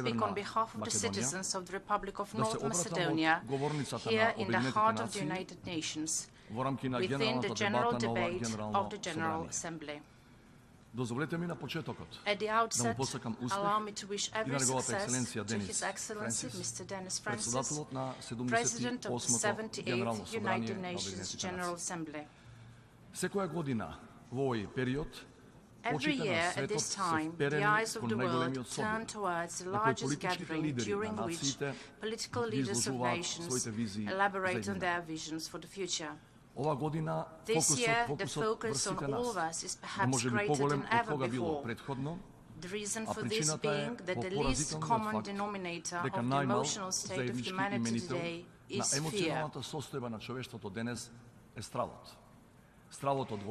speak on behalf of the citizens of the Republic of North Macedonia here in the heart of the United Nations, within the general debate of the General Assembly. At the outset, allow me to wish every success to His Excellency Mr. Denis Francis, President of the 78th United Nations General Assembly. Every year at this time, the eyes of the world turn towards the largest gathering during which political leaders of nations elaborate on their visions for the future. This year, the focus on all of us is perhaps greater than ever before. The reason for this being that the least common denominator of the emotional state of humanity today is fear.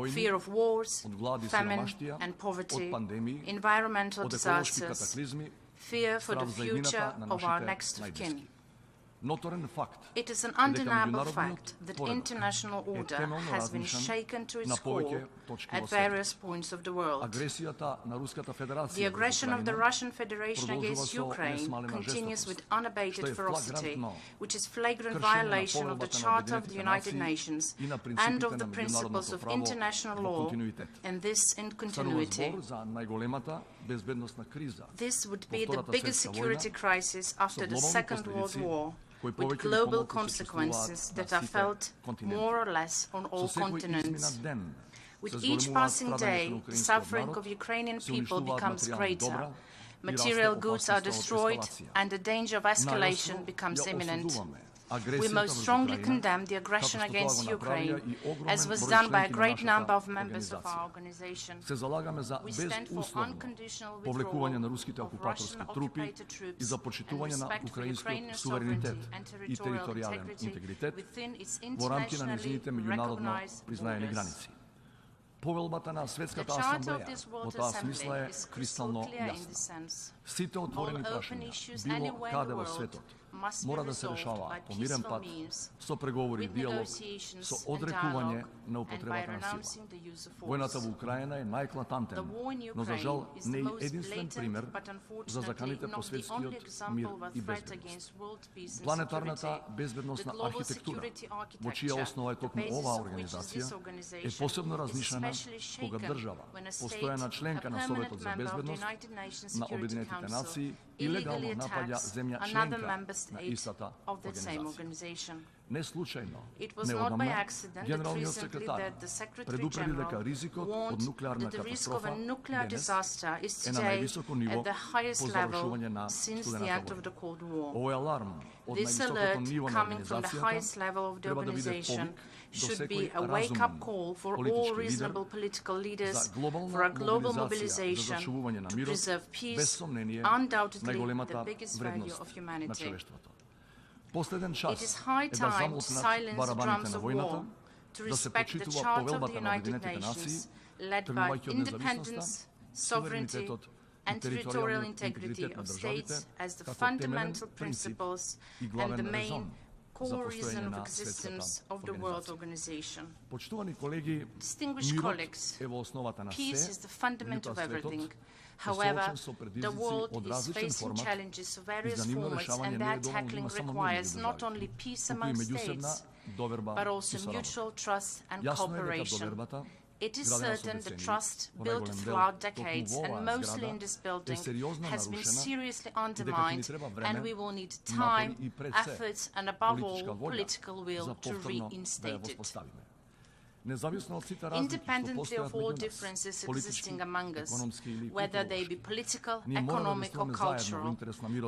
Fear of wars, famine and poverty, environmental disasters, fear for the future of our next of kin. It is an undeniable fact that international order has been shaken to its core at various points of the world. The aggression of the Russian Federation against Ukraine continues with unabated ferocity, which is flagrant violation of the Charter of the United Nations and of the principles of international law, and this in continuity. This would be the biggest security crisis after the Second World War, with global consequences that are felt more or less on all continents. With each passing day, the suffering of Ukrainian people becomes greater. Material goods are destroyed, and the danger of escalation becomes imminent. We most strongly condemn the aggression against Ukraine, as was done by a great number of members of our organization. We stand for unconditional withdrawal of Russian-occupied troops and respect for Ukrainian sovereignty and territorial integrity within its internationally recognized borders. The charter of this World Assembly is crystal clear in this sense. All open issues anywhere in the world must be resolved by peaceful means, with negotiations and dialogue, and by renouncing the use of force. The war in Ukraine is the most blatant, but unfortunately not the only example of a threat against world peace and security. The global security architecture, the basis of which is this organization, is especially shaken when a state, a permanent member of the United Nations Security Council, illegally attacks another member state of the same organization. It was not by accident that recently the Secretary General warned that the risk of a nuclear disaster is today at the highest level since the end of the Cold War. This alert, coming from the highest level of the organization, should be a wake-up call for all reasonable political leaders for a global mobilization to preserve peace, undoubtedly the biggest value of humanity. It is high time to silence the drums of war, to respect the Charter of the United Nations, led by independence, sovereignty, and territorial integrity of states as the fundamental principles and the main core reason of existence of the World Organization. Distinguished colleagues, peace is the fundament of everything. However, the world is facing challenges of various formats, and their tackling requires not only peace among states, but also mutual trust and cooperation. It is certain the trust built throughout decades, and mostly in this building, has been seriously undermined, and we will need time, efforts, and above all, political will to reinstate it. Independently of all differences existing among us, whether they be political, economic, or cultural,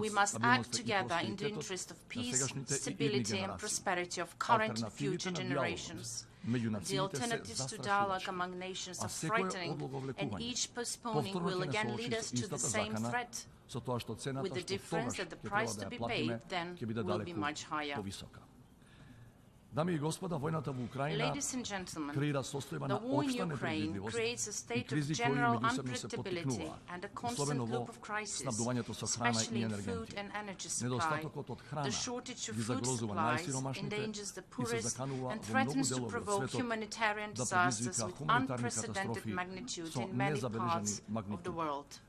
we must act together in the interest of peace, stability, and prosperity of current and future generations. The alternatives to dialogue among nations are frightening, and each postponing will again lead us to the same threat, with the difference that the price to be paid then will be much higher. Ladies and gentlemen, the war in Ukraine creates a state of general unpredictability and a constant loop of crisis, especially in food and energy supply. The shortage of food supplies endangers the poorest and threatens to provoke humanitarian disasters with unprecedented magnitude in many parts of the world.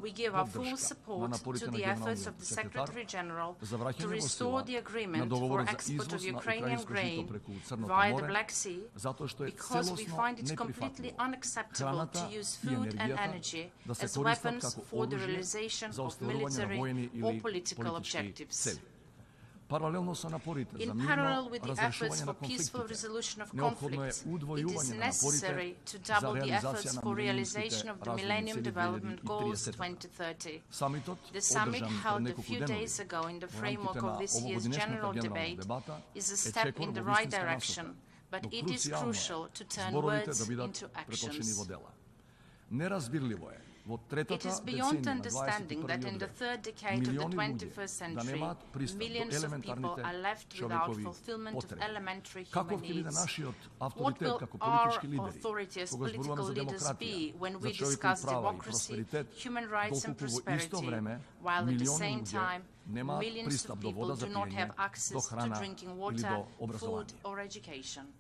We give our full support to the efforts of the Secretary General to restore the agreement for export of Ukrainian grain via the Black Sea, because we find it completely unacceptable to use food and energy as weapons for the realization of military or political objectives. In parallel with the efforts for peaceful resolution of conflict, it is necessary to double the efforts for realization of the Millennium Development Goals 2030. The summit held a few days ago in the framework of this year's general debate is a step in the right direction, but it is crucial to turn words into actions. It is beyond understanding that in the third decade of the 21st century, millions of people are left without fulfillment of elementary human needs. What will our authority as political leaders be when we discuss democracy, human rights and prosperity, while at the same time, millions of people do not have access to drinking water, food or education?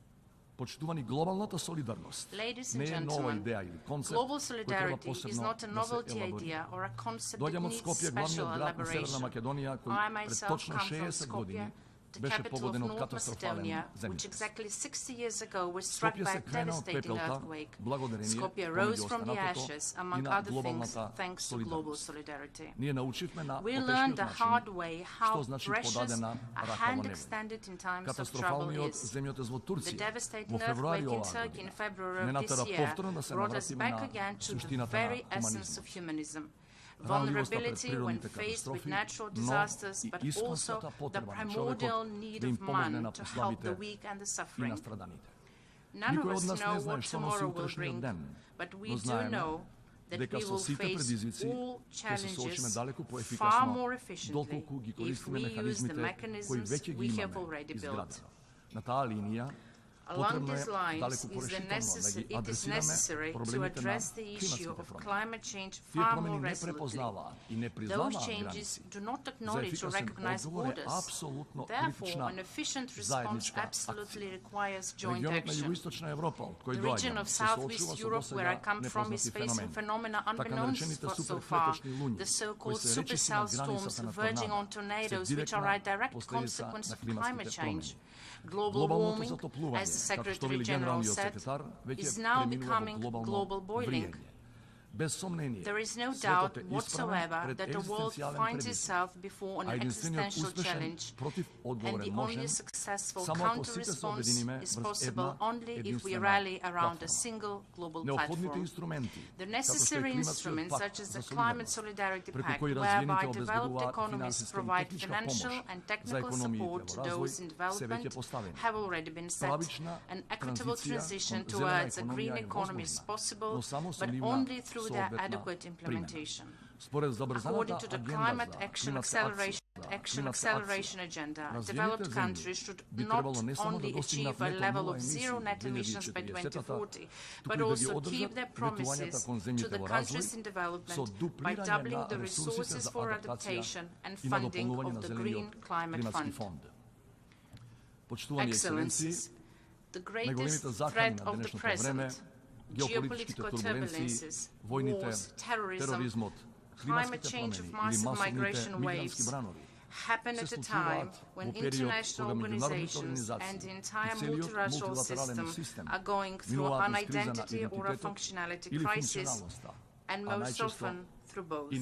Ladies and gentlemen, global solidarity is not a novelty idea or a concept that needs special elaboration. I myself come from Skopje, the capital of North Macedonia, which exactly 60 years ago was struck by a devastating earthquake. Skopje rose from the ashes, among other things, thanks to global solidarity. We learned the hard way how precious a hand extended in times of trouble is. The devastating earthquake in Turkey in February of this year brought us back again to the very essence of humanism. Vulnerability when faced with natural disasters, but also the primordial need of man to help the weak and the suffering. None of us know what tomorrow will bring, but we do know that we will face all challenges far more efficiently if we use the mechanisms we have already built. Along these lines, it is necessary to address the issue of climate change far more resolutely. Those changes do not acknowledge or recognize borders. Therefore, an efficient response absolutely requires joint action. The region of Southwest Europe, where I come from, is facing phenomena unbeknown so far, the so-called supercell storms verging on tornadoes, which are a direct consequence of climate change. Global warming, as the Secretary General said, is now becoming global boiling. There is no doubt whatsoever that the world finds itself before an existential challenge, and the only successful counter-response is possible only if we rally around a single global platform. The necessary instruments, such as the Climate Solidarity Pact, whereby developed economies provide financial and technical support to those in development, have already been set. An equitable transition towards a green economy is possible, but only through their adequate implementation. According to the Climate Action Acceleration Agenda, developed countries should not only achieve a level of zero net emissions by 2040, but also keep their promises to the countries in development by doubling the resources for adaptation and funding of the Green Climate Fund. Excellencies, the greatest threat of the present, geopolitical turbulences, wars, terrorism, climate change of massive migration waves, happen at a time when international organizations and the entire multilateral system are going through an identity or a functionality crisis, and most often through both.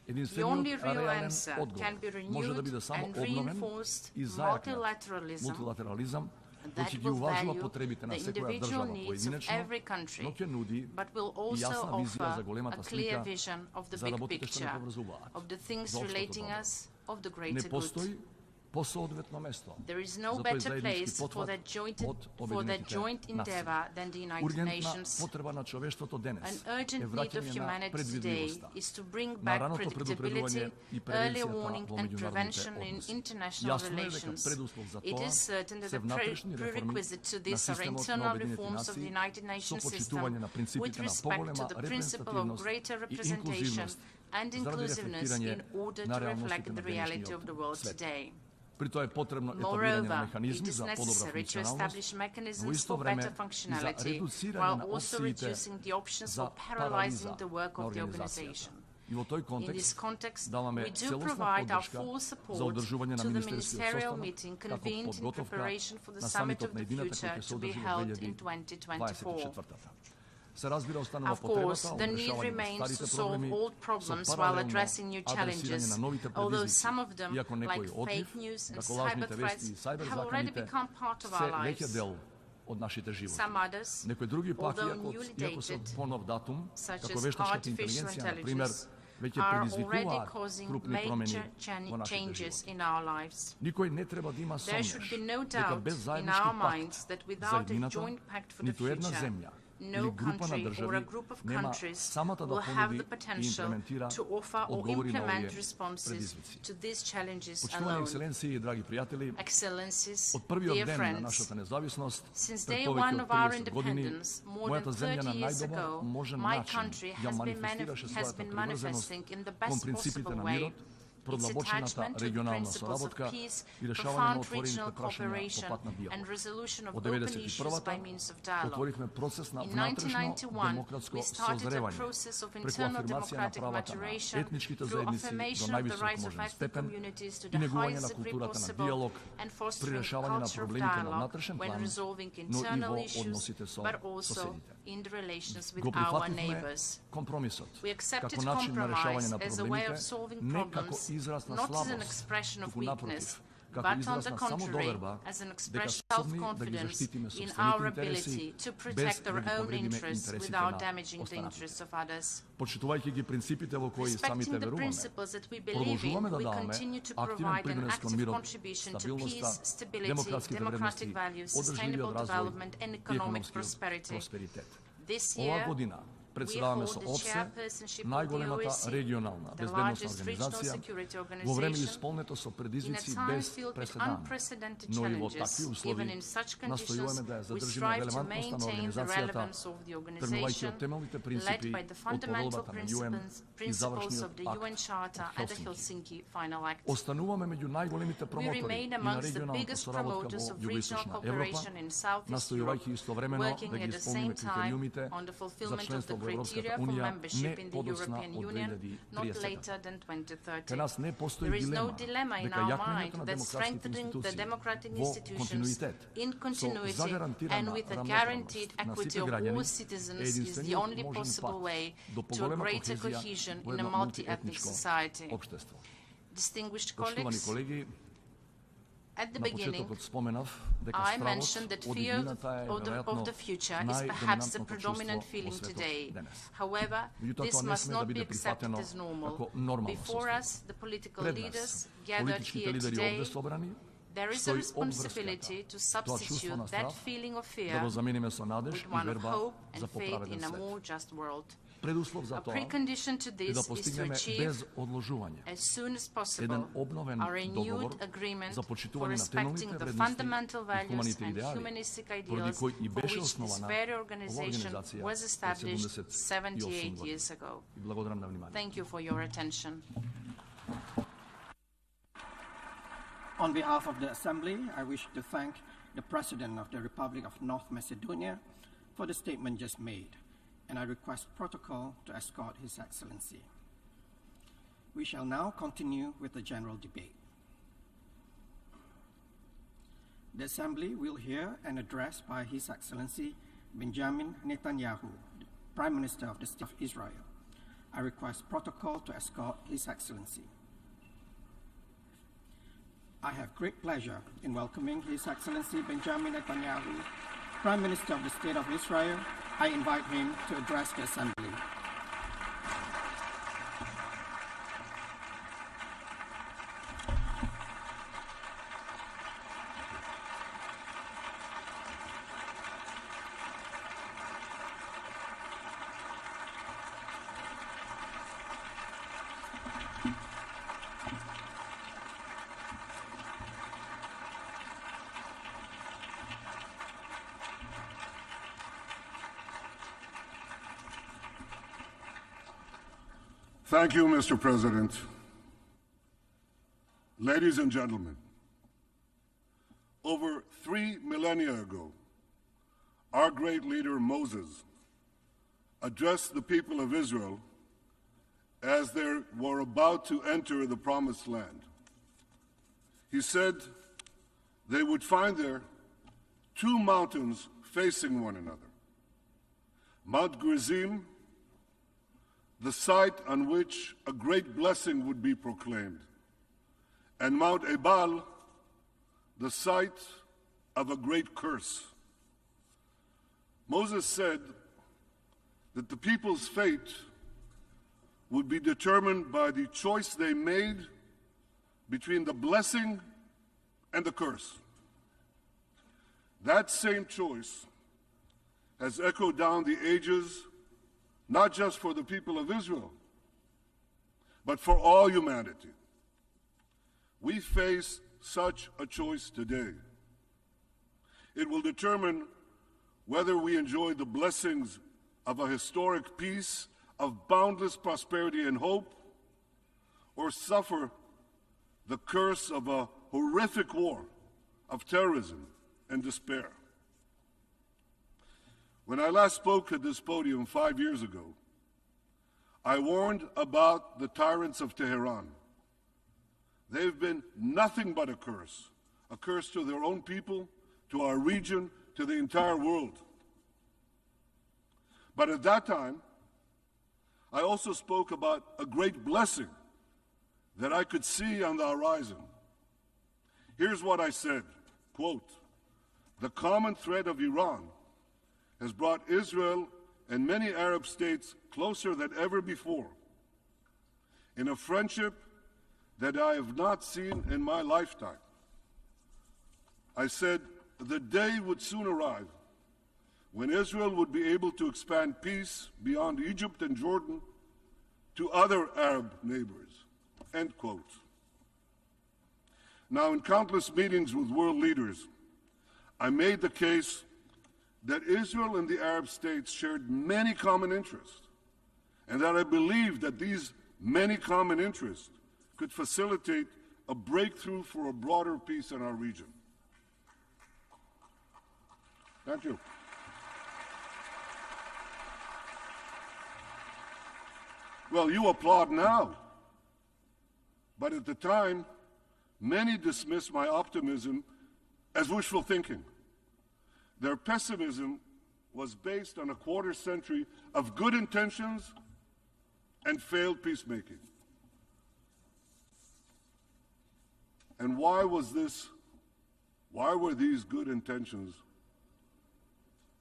The only real answer can be renewed and reinforced multilateralism that will value the individual needs of every country, but will also offer a clear vision of the big picture, of the things relating us, of the greater good. There is no better place for that joint endeavor than the United Nations. An urgent need of humanity today is to bring back predictability, early warning and prevention in international relations. It is certain that the prerequisite to this are internal reforms of the United Nations system with respect to the principle of greater representation and inclusiveness in order to reflect the reality of the world today. Moreover, it is necessary to establish mechanisms for better functionality, while also reducing the options for paralyzing the work of the organization. In this context, we do provide our full support to the ministerial meeting convened in preparation for the Summit of the Future to be held in 2024. Of course, the need remains to solve old problems while addressing new challenges, although some of them, like fake news and cyber threats, have already become part of our lives. Some others, although newly dated, such as artificial intelligence, are already causing major changes in our lives. There should be no doubt in our minds that without a joint pact for the future, no country or a group of countries will have the potential to offer or implement responses to these challenges alone. Excellencies, dear friends, since day one of our independence, more than 30 years ago, my country has been manifesting in the best possible way its attachment to the principles of peace, profound regional cooperation, and resolution of open issues by means of dialogue. In 1991, we started a process of internal democratic maturation through affirmation of the rights of ethnic communities to the highest degree possible and fostering a culture of dialogue when resolving internal issues, but also in the relations with our neighbors. We accepted compromise as a way of solving problems, not as an expression of weakness, but on the contrary, as an expression of self-confidence in our ability to protect our own interests without damaging the interests of others. Respecting the principles that we believe in, we continue to provide an active contribution to peace, stability, democratic values, sustainable development, and economic prosperity. This year, we hold the chairpersonship of the OSCE, the largest regional security organization, in a time filled with unprecedented challenges. Even in such conditions, we strive to maintain the relevance of the organization, led by the fundamental principles of the UN Charter and the Helsinki Final Act. We remain amongst the biggest promoters of regional cooperation in Southeast Europe, working at the same time on the fulfillment of the criteria for membership in the European Union not later than 2030. There is no dilemma in our mind that strengthening the democratic institutions in continuity and with a guaranteed equity of all citizens is the only possible way to a greater cohesion in a multi-ethnic society. Distinguished colleagues, at the beginning, I mentioned that fear of the future is perhaps the predominant feeling today. However, this must not be accepted as normal. Before us, the political leaders gathered here today, there is a responsibility to substitute that feeling of fear with one of hope and faith in a more just world. A precondition to this is to achieve, as soon as possible, a renewed agreement for respecting the fundamental values and humanistic ideals for which this very organization was established 78 years ago. Thank you for your attention. On behalf of the Assembly, I wish to thank the President of the Republic of North Macedonia for the statement just made, and I request protocol to escort His Excellency. We shall now continue with the general debate. The Assembly will hear an address by His Excellency Benjamin Netanyahu, the Prime Minister of the State of Israel. I request protocol to escort His Excellency. I have great pleasure in welcoming His Excellency Benjamin Netanyahu, Prime Minister of the State of Israel. I invite him to address the Assembly. Thank you, Mr. President. Ladies and gentlemen, Over 3 millennia ago, our great leader Moses addressed the people of Israel as they were about to enter the Promised Land. He said they would find there 2 mountains facing one another. Mount Gerizim, the site on which a great blessing would be proclaimed, and Mount Ebal, the site of a great curse. Moses said that the people's fate would be determined by the choice they made between the blessing and the curse. That same choice has echoed down the ages, not just for the people of Israel, but for all humanity. We face such a choice today. It will determine whether we enjoy the blessings of a historic peace, of boundless prosperity and hope, or suffer the curse of a horrific war of terrorism and despair. When I last spoke at this podium 5 years ago, I warned about the tyrants of Tehran. They've been nothing but a curse to their own people, to our region, to the entire world. But at that time, I also spoke about a great blessing that I could see on the horizon. Here's what I said, quote, "The common thread of Iran has brought Israel and many Arab states closer than ever before in a friendship that I have not seen in my lifetime." I said the day would soon arrive when Israel would be able to expand peace beyond Egypt and Jordan to other Arab neighbors, end quote. Now, in countless meetings with world leaders, I made the case that Israel and the Arab states shared many common interests, and that I believed that these many common interests could facilitate a breakthrough for a broader peace in our region. Thank you. Well, you applaud now, but at the time, many dismissed my optimism as wishful thinking. Their pessimism was based on a quarter century of good intentions and failed peacemaking. And why was this? Why were these good intentions?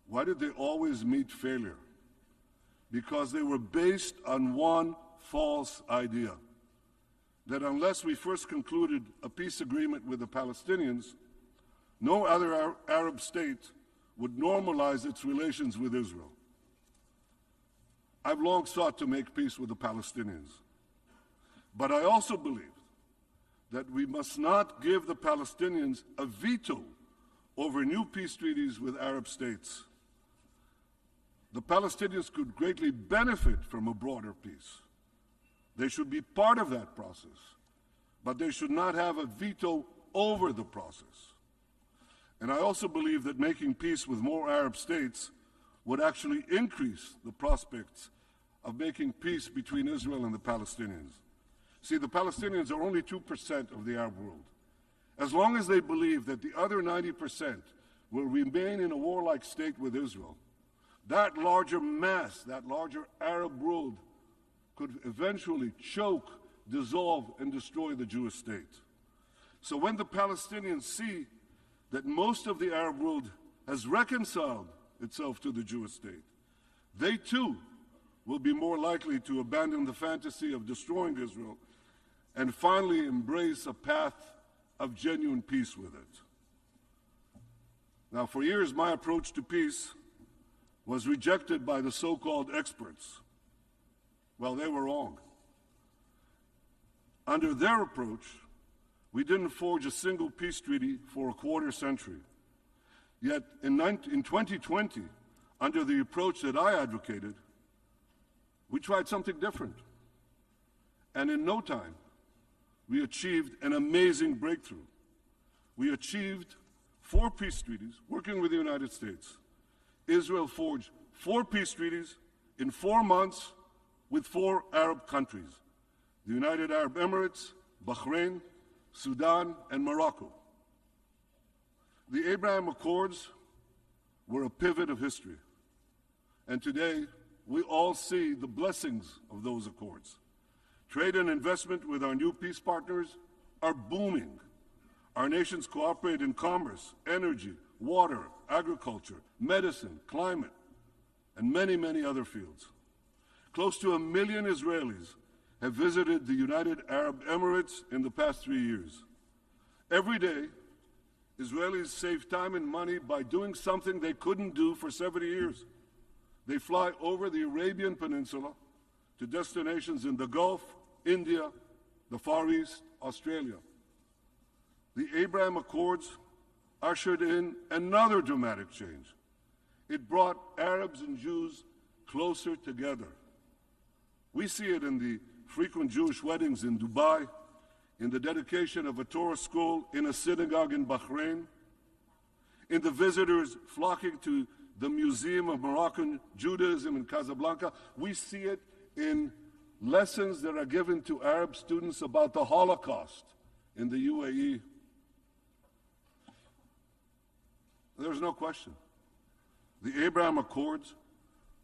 Why did they always meet failure? Because they were based on one false idea, that unless we first concluded a peace agreement with the Palestinians, no other Arab state would normalize its relations with Israel. I've long sought to make peace with the Palestinians, but I also believe that we must not give the Palestinians a veto over new peace treaties with Arab states. The Palestinians could greatly benefit from a broader peace. They should be part of that process, but they should not have a veto over the process. And I also believe that making peace with more Arab states would actually increase the prospects of making peace between Israel and the Palestinians. See, the Palestinians are only 2% of the Arab world. As long as they believe that the other 90% will remain in a warlike state with Israel, that larger mass, that larger Arab world could eventually choke, dissolve, and destroy the Jewish state. So when the Palestinians see that most of the Arab world has reconciled itself to the Jewish state, they too will be more likely to abandon the fantasy of destroying Israel and finally embrace a path of genuine peace with it. Now, for years, my approach to peace was rejected by the so-called experts. Well, they were wrong. Under their approach, we didn't forge a single peace treaty for a quarter century. Yet in 2020, under the approach that I advocated, we tried something different. And in no time, we achieved an amazing breakthrough. We achieved 4 peace treaties, working with the United States. Israel forged 4 peace treaties in 4 months with 4 Arab countries: the United Arab Emirates, Bahrain, Sudan, and Morocco. The Abraham Accords were a pivot of history, and today we all see the blessings of those accords. Trade and investment with our new peace partners are booming. Our nations cooperate in commerce, energy, water, agriculture, medicine, climate, and many, many other fields. Close to 1 million Israelis have visited the United Arab Emirates in the past 3 years. Every day, Israelis save time and money by doing something they couldn't do for 70 years. They fly over the Arabian Peninsula to destinations in the Gulf, India, the Far East, Australia. The Abraham Accords ushered in another dramatic change. It brought Arabs and Jews closer together. We see it in the frequent Jewish weddings in Dubai, in the dedication of a Torah school in a synagogue in Bahrain, in the visitors flocking to the Museum of Moroccan Judaism in Casablanca. We see it in lessons that are given to Arab students about the Holocaust in the UAE. There's no question. The Abraham Accords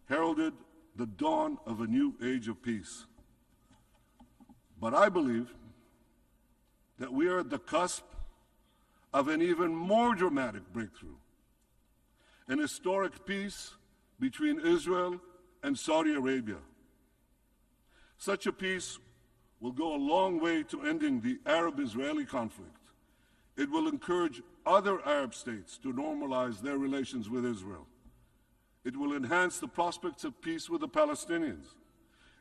heralded the dawn of a new age of peace. But I believe that we are at the cusp of an even more dramatic breakthrough, an historic peace between Israel and Saudi Arabia. Such a peace will go a long way to ending the Arab-Israeli conflict. It will encourage other Arab states to normalize their relations with Israel. It will enhance the prospects of peace with the Palestinians.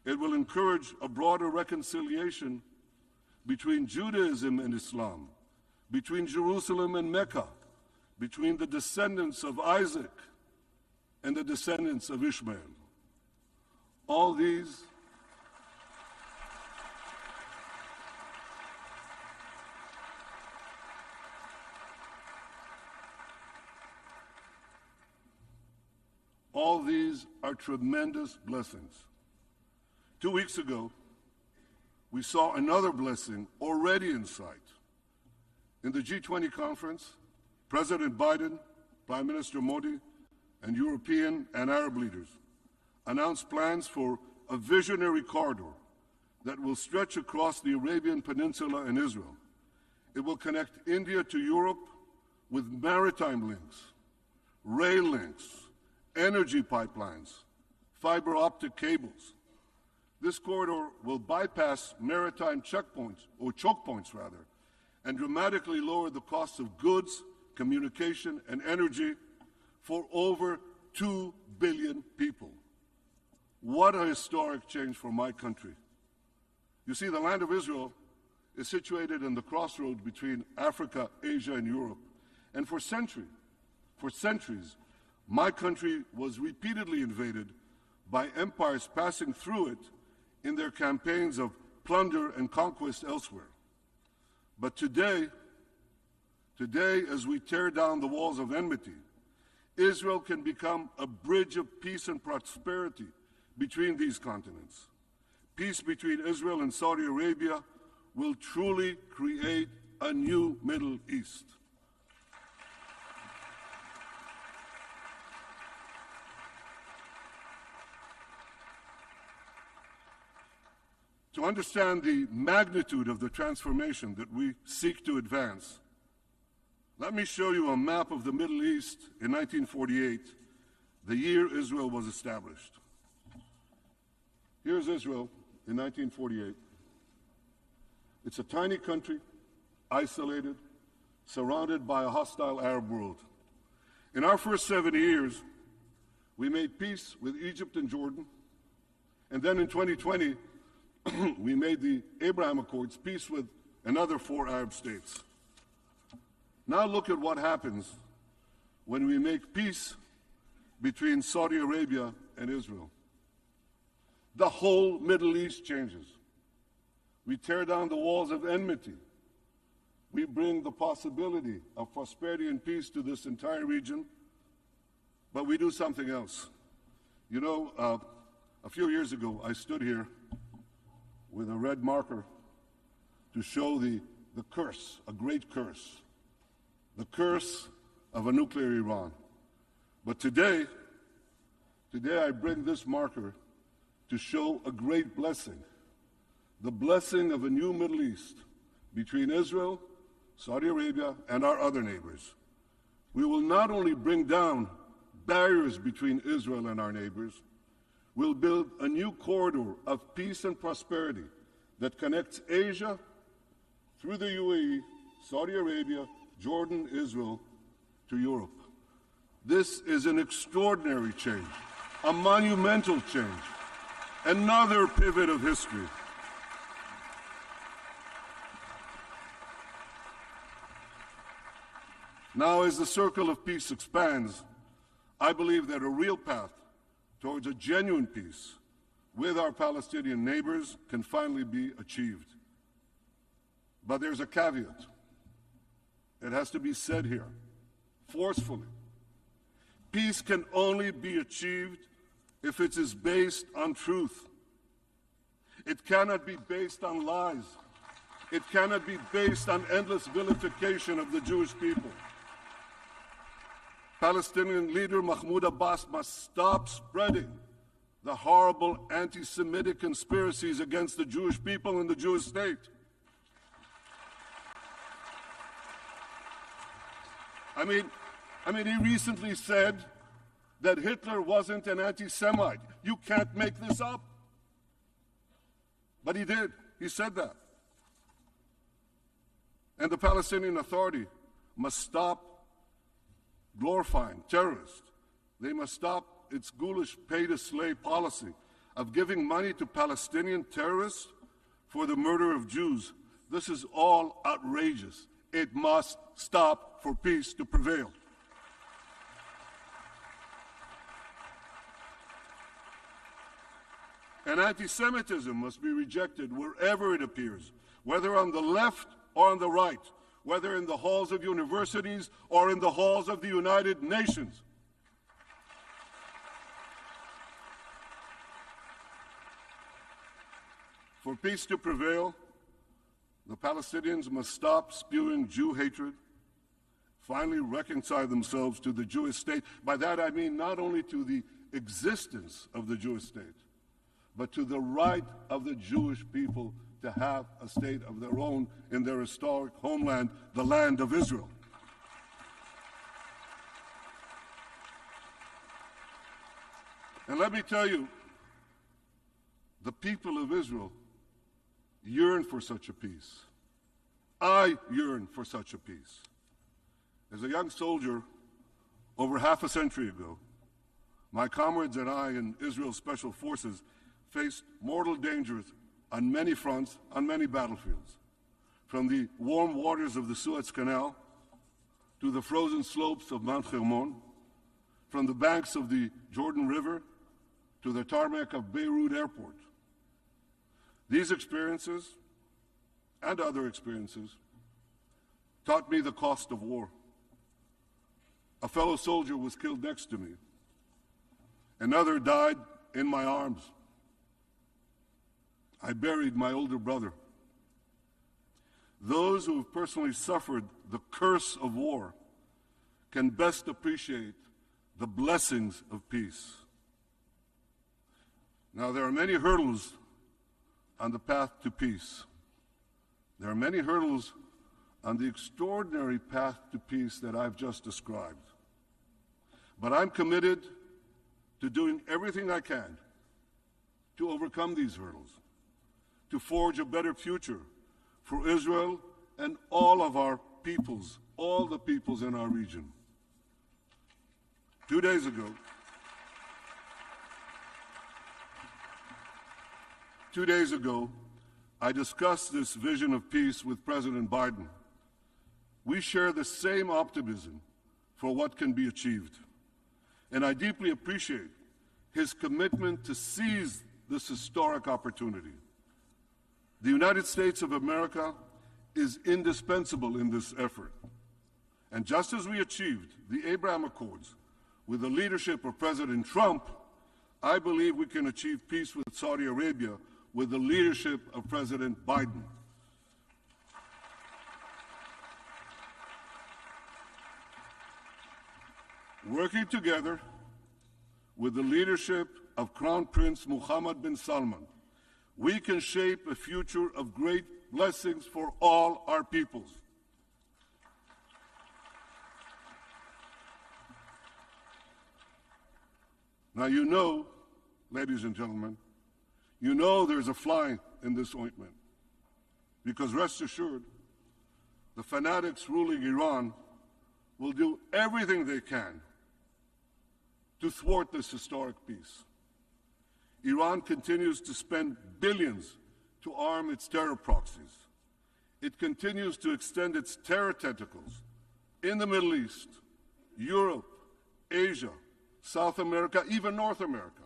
It will encourage a broader reconciliation between Judaism and Islam, between Jerusalem and Mecca, between the descendants of Isaac and the descendants of Ishmael. All these are tremendous blessings. 2 weeks ago, we saw another blessing already in sight. In the G20 conference, President Biden, Prime Minister Modi, and European and Arab leaders announced plans for a visionary corridor that will stretch across the Arabian Peninsula and Israel. It will connect India to Europe with maritime links, rail links, energy pipelines, fiber optic cables. This corridor will bypass maritime checkpoints, or choke points rather, and dramatically lower the cost of goods, communication, and energy for over 2 billion people. What a historic change for my country. You see, the land of Israel is situated in the crossroads between Africa, Asia, and Europe. And for centuries, my country was repeatedly invaded by empires passing through it in their campaigns of plunder and conquest elsewhere. But today, as we tear down the walls of enmity, Israel can become a bridge of peace and prosperity between these continents. Peace between Israel and Saudi Arabia will truly create a new Middle East. To understand the magnitude of the transformation that we seek to advance, let me show you a map of the Middle East in 1948, the year Israel was established. Here's Israel in 1948. It's a tiny country, isolated, surrounded by a hostile Arab world. In our first 70 years, we made peace with Egypt and Jordan, and then in 2020, we made the Abraham Accords, peace with another 4 Arab states. Now look at what happens when we make peace between Saudi Arabia and Israel. The whole Middle East changes. We tear down the walls of enmity. we bring the possibility of prosperity and peace to this entire region, but we do something else. You know, a few years ago, I stood here with a red marker to show the curse, a great curse, the curse of a nuclear Iran. But today I bring this marker to show a great blessing, the blessing of a new Middle East between Israel, Saudi Arabia, and our other neighbors. We will not only bring down barriers between Israel and our neighbors, we'll build a new corridor of peace and prosperity that connects Asia through the UAE, Saudi Arabia, Jordan, Israel, to Europe. This is an extraordinary change, a monumental change, another pivot of history. Now, as the circle of peace expands, I believe that a real path towards a genuine peace with our Palestinian neighbors can finally be achieved. But there's a caveat. It has to be said here, forcefully. Peace can only be achieved if it is based on truth. It cannot be based on lies. It cannot be based on endless vilification of the Jewish people. Palestinian leader Mahmoud Abbas must stop spreading the horrible anti-Semitic conspiracies against the Jewish people and the Jewish state. I mean, he recently said that Hitler wasn't an anti-Semite. You can't make this up. But he did. He said that. And the Palestinian Authority must stop glorifying terrorists. They must stop its ghoulish pay-to-slay policy of giving money to Palestinian terrorists for the murder of Jews. This is all outrageous. It must stop for peace to prevail. And anti-Semitism must be rejected wherever it appears, whether on the left or on the right, whether in the halls of universities or in the halls of the United Nations. For peace to prevail, the Palestinians must stop spewing Jew hatred, finally reconcile themselves to the Jewish state. By that I mean not only to the existence of the Jewish state, but to the right of the Jewish people to have a state of their own in their historic homeland, the land of Israel. And let me tell you, the people of Israel yearn for such a peace. I yearn for such a peace. As a young soldier over half a century ago, my comrades and I in Israel's Special Forces faced mortal dangers on many fronts, on many battlefields, from the warm waters of the Suez Canal to the frozen slopes of Mount Hermon, from the banks of the Jordan River to the tarmac of Beirut Airport. These experiences and other experiences taught me the cost of war. A fellow soldier was killed next to me. Another died in my arms. I buried my older brother. Those who have personally suffered the curse of war can best appreciate the blessings of peace. Now, there are many hurdles on the path to peace. There are many hurdles on the extraordinary path to peace that I've just described. But I'm committed to doing everything I can to overcome these hurdles, to forge a better future for Israel and all of our peoples, all the peoples in our region. 2 days ago, I discussed this vision of peace with President Biden. We share the same optimism for what can be achieved. And I deeply appreciate his commitment to seize this historic opportunity. The United States of America is indispensable in this effort. And just as we achieved the Abraham Accords with the leadership of President Trump, I believe we can achieve peace with Saudi Arabia with the leadership of President Biden. Working together with the leadership of Crown Prince Mohammed bin Salman, we can shape a future of great blessings for all our peoples. Now you know, ladies and gentlemen, you know there's a fly in this ointment, because rest assured, the fanatics ruling Iran will do everything they can to thwart this historic peace. Iran continues to spend billions to arm its terror proxies. It continues to extend its terror tentacles in the Middle East, Europe, Asia, South America, even North America.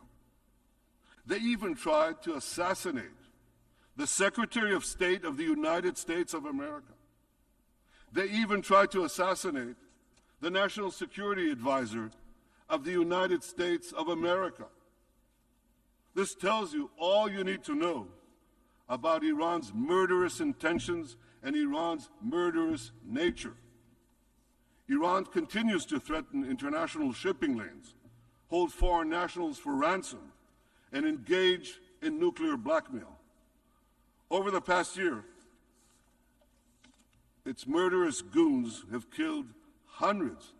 They even tried to assassinate the Secretary of State of the United States of America. They even tried to assassinate the National Security Advisor of the United States of America. This tells you all you need to know about Iran's murderous intentions and Iran's murderous nature. Iran continues to threaten international shipping lanes, hold foreign nationals for ransom, and engage in nuclear blackmail. Over the past year, its murderous goons have killed hundreds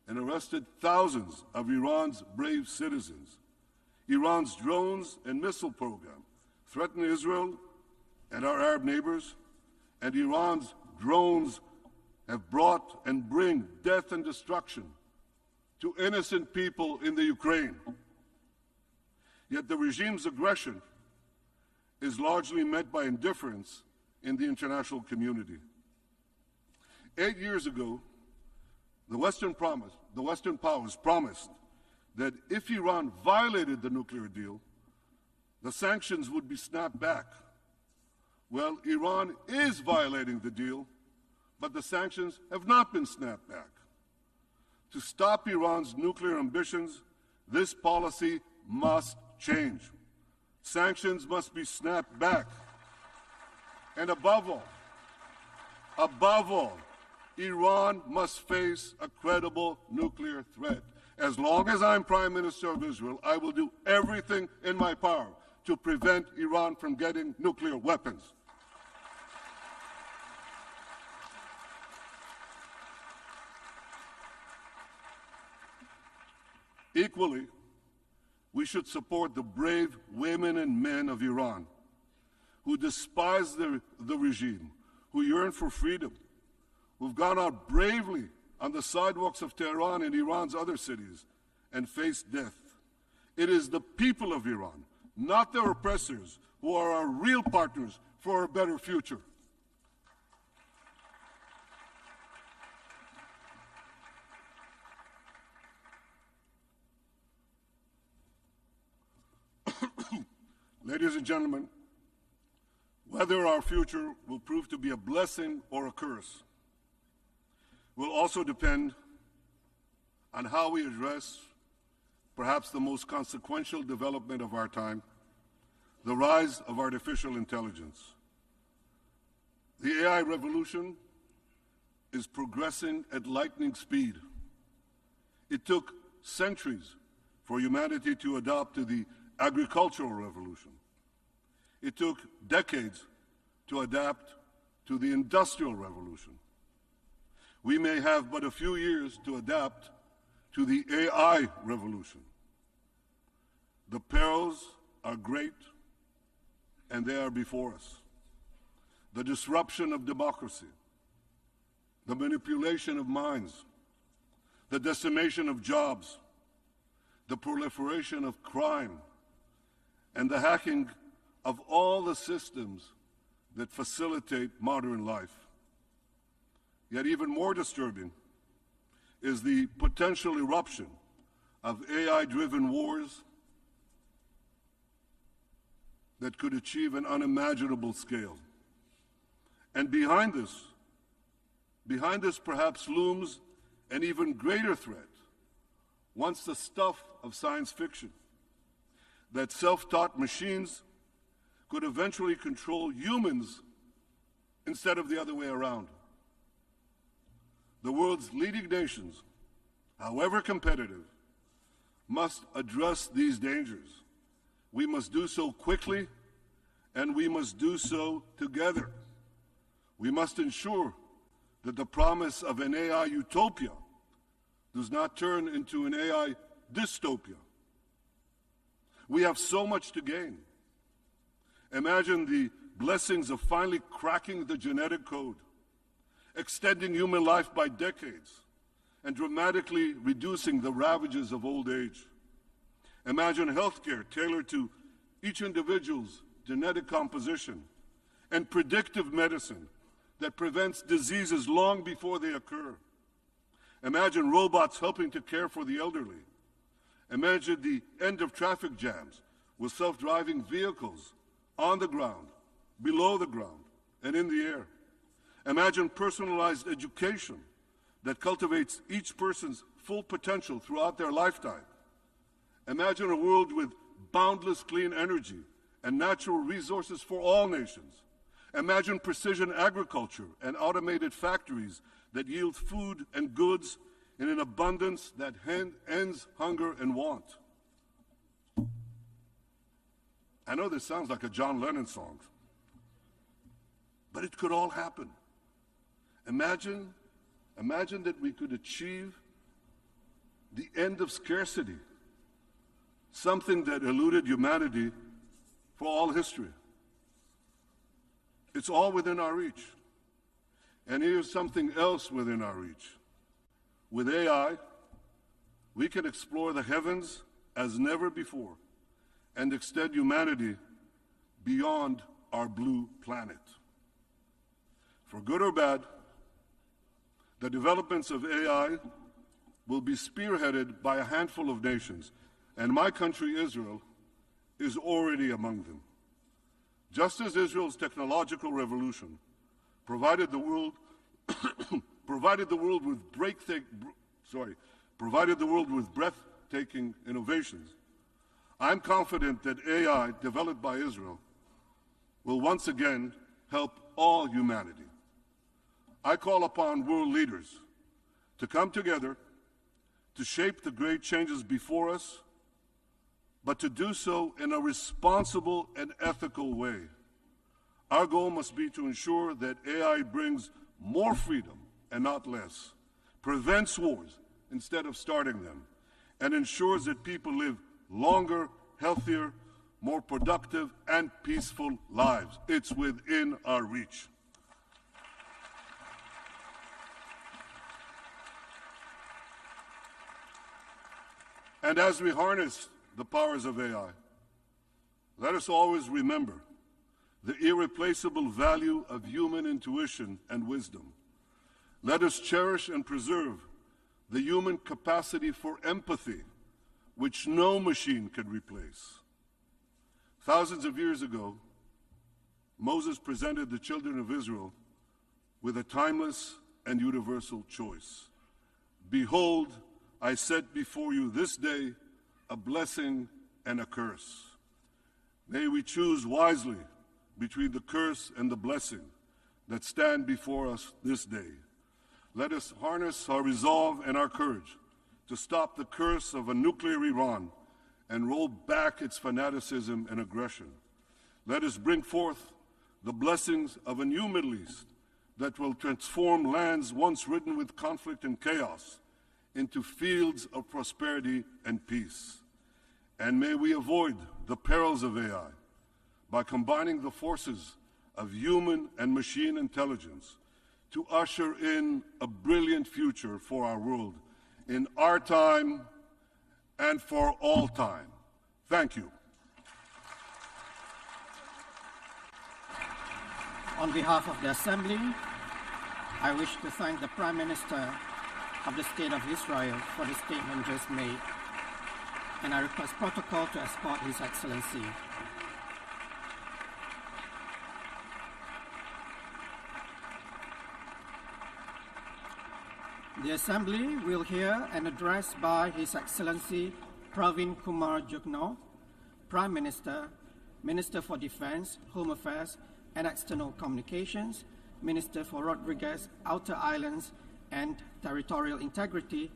and arrested thousands of Iran's brave citizens. Iran's drones and missile program threaten Israel and our Arab neighbors, and Iran's drones have brought and bring death and destruction to innocent people in the Ukraine. Yet the regime's aggression is largely met by indifference in the international community. 8 years ago, the Western powers promised that if Iran violated the nuclear deal, the sanctions would be snapped back. Well, Iran is violating the deal, but the sanctions have not been snapped back. To stop Iran's nuclear ambitions, this policy must change. Sanctions must be snapped back. And above all, Iran must face a credible nuclear threat. As long as I'm Prime Minister of Israel, I will do everything in my power to prevent Iran from getting nuclear weapons. Equally, we should support the brave women and men of Iran who despise the regime, who yearn for freedom, who've gone out bravely on the sidewalks of Tehran and Iran's other cities and faced death. It is the people of Iran, not their oppressors, who are our real partners for a better future. Ladies and gentlemen, whether our future will prove to be a blessing or a curse will also depend on how we address perhaps the most consequential development of our time, the rise of artificial intelligence. The AI revolution is progressing at lightning speed. It took centuries for humanity to adapt to the agricultural revolution. It took decades to adapt to the industrial revolution. We may have but a few years to adapt to the AI revolution. The perils are great, and they are before us. The disruption of democracy, the manipulation of minds, the decimation of jobs, the proliferation of crime, and the hacking of all the systems that facilitate modern life. Yet even more disturbing is the potential eruption of AI-driven wars that could achieve an unimaginable scale. And behind this perhaps looms an even greater threat, once the stuff of science fiction, that self-taught machines could eventually control humans instead of the other way around. The world's leading nations, however competitive, must address these dangers. We must do so quickly, and we must do so together. We must ensure that the promise of an AI utopia does not turn into an AI dystopia. We have so much to gain. Imagine the blessings of finally cracking the genetic code, extending human life by decades, and dramatically reducing the ravages of old age. Imagine healthcare tailored to each individual's genetic composition and predictive medicine that prevents diseases long before they occur. Imagine robots helping to care for the elderly. Imagine the end of traffic jams with self-driving vehicles on the ground, below the ground, and in the air. Imagine personalized education that cultivates each person's full potential throughout their lifetime. Imagine a world with boundless clean energy and natural resources for all nations. Imagine precision agriculture and automated factories that yield food and goods in an abundance that ends hunger and want. I know this sounds like a John Lennon song, but it could all happen. Imagine that we could achieve the end of scarcity, something that eluded humanity for all history. It's all within our reach. And here's something else within our reach. With AI, we can explore the heavens as never before and extend humanity beyond our blue planet. For good or bad, the developments of AI will be spearheaded by a handful of nations, and my country, Israel, is already among them. Just as Israel's technological revolution provided the world with breathtaking innovations, I'm confident that AI developed by Israel will once again help all humanity. I call upon world leaders to come together to shape the great changes before us, but to do so in a responsible and ethical way. Our goal must be to ensure that AI brings more freedom and not less, prevents wars instead of starting them, and ensures that people live longer, healthier, more productive, and peaceful lives. It's within our reach. And as we harness the powers of AI, let us always remember the irreplaceable value of human intuition and wisdom. Let us cherish and preserve the human capacity for empathy, which no machine can replace. Thousands of years ago, Moses presented the children of Israel with a timeless and universal choice. Behold, I set before you this day a blessing and a curse. May we choose wisely between the curse and the blessing that stand before us this day. Let us harness our resolve and our courage to stop the curse of a nuclear Iran and roll back its fanaticism and aggression. Let us bring forth the blessings of a new Middle East that will transform lands once ridden with conflict and chaos into fields of prosperity and peace. And may we avoid the perils of AI by combining the forces of human and machine intelligence to usher in a brilliant future for our world in our time and for all time. Thank you. On behalf of the Assembly, I wish to thank the Prime Minister of the State of Israel for the statement just made, and I request protocol to escort His Excellency. The Assembly will hear an address by His Excellency Pravin Kumar Jugnauth, Prime Minister, Minister for Defense, Home Affairs and External Communications, Minister for Rodrigues, Outer Islands and Territorial Integrity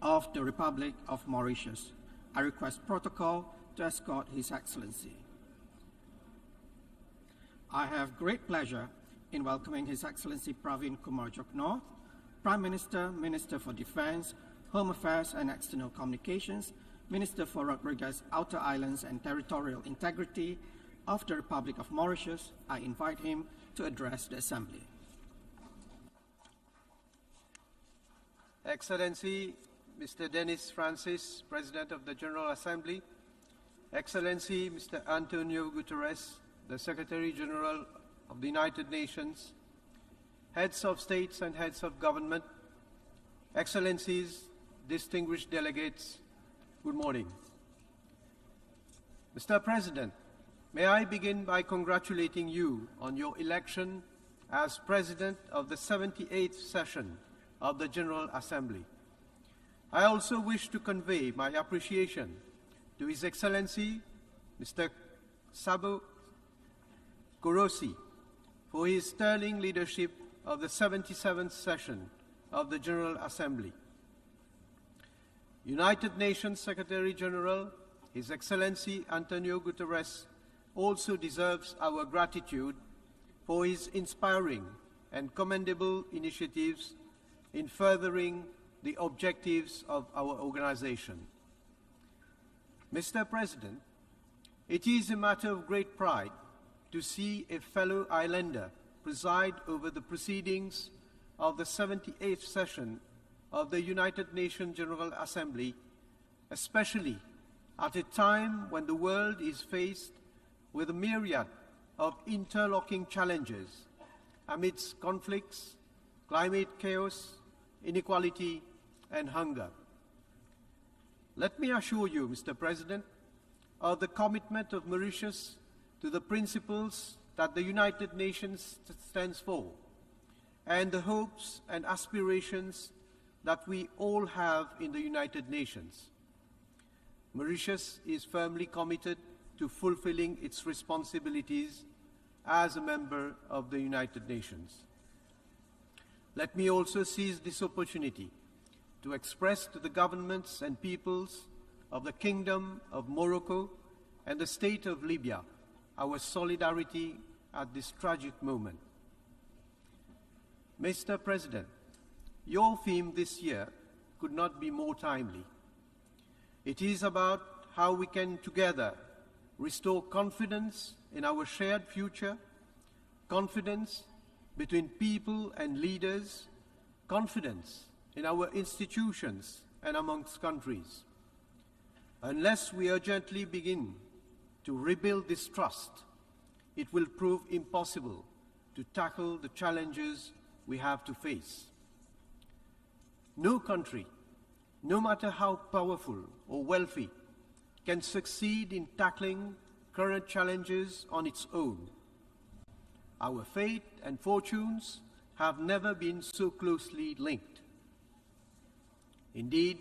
of the Republic of Mauritius. I request protocol to escort His Excellency. I have great pleasure in welcoming His Excellency Pravin Kumar Jugnauth, Prime Minister, Minister for Defense, Home Affairs and External Communications, Minister for Rodrigues, Outer Islands and Territorial Integrity of the Republic of Mauritius. I invite him to address the Assembly. Excellency Mr. Dennis Francis, President of the General Assembly, Excellency Mr. Antonio Guterres, the Secretary General of the United Nations, Heads of States and Heads of Government, Excellencies, distinguished delegates, good morning. Mr. President, may I begin by congratulating you on your election as President of the 78th session of the General Assembly. I also wish to convey my appreciation to His Excellency Mr. Sabo Korosi for his sterling leadership of the 77th session of the General Assembly. United Nations Secretary General, His Excellency Antonio Guterres, also deserves our gratitude for his inspiring and commendable initiatives in furthering the objectives of our organization. Mr. President, it is a matter of great pride to see a fellow islander preside over the proceedings of the 78th session of the United Nations General Assembly, especially at a time when the world is faced with a myriad of interlocking challenges amidst conflicts, climate chaos, inequality, and hunger. Let me assure you, Mr. President, of the commitment of Mauritius to the principles that the United Nations stands for, and the hopes and aspirations that we all have in the United Nations. Mauritius is firmly committed to fulfilling its responsibilities as a member of the United Nations. Let me also seize this opportunity to express to the governments and peoples of the Kingdom of Morocco and the State of Libya our solidarity at this tragic moment. Mr. President, your theme this year could not be more timely. It is about how we can together restore confidence in our shared future, confidence between people and leaders, confidence in our institutions and amongst countries. Unless we urgently begin to rebuild this trust, it will prove impossible to tackle the challenges we have to face. No country, no matter how powerful or wealthy, can succeed in tackling current challenges on its own. Our fate and fortunes have never been so closely linked. Indeed,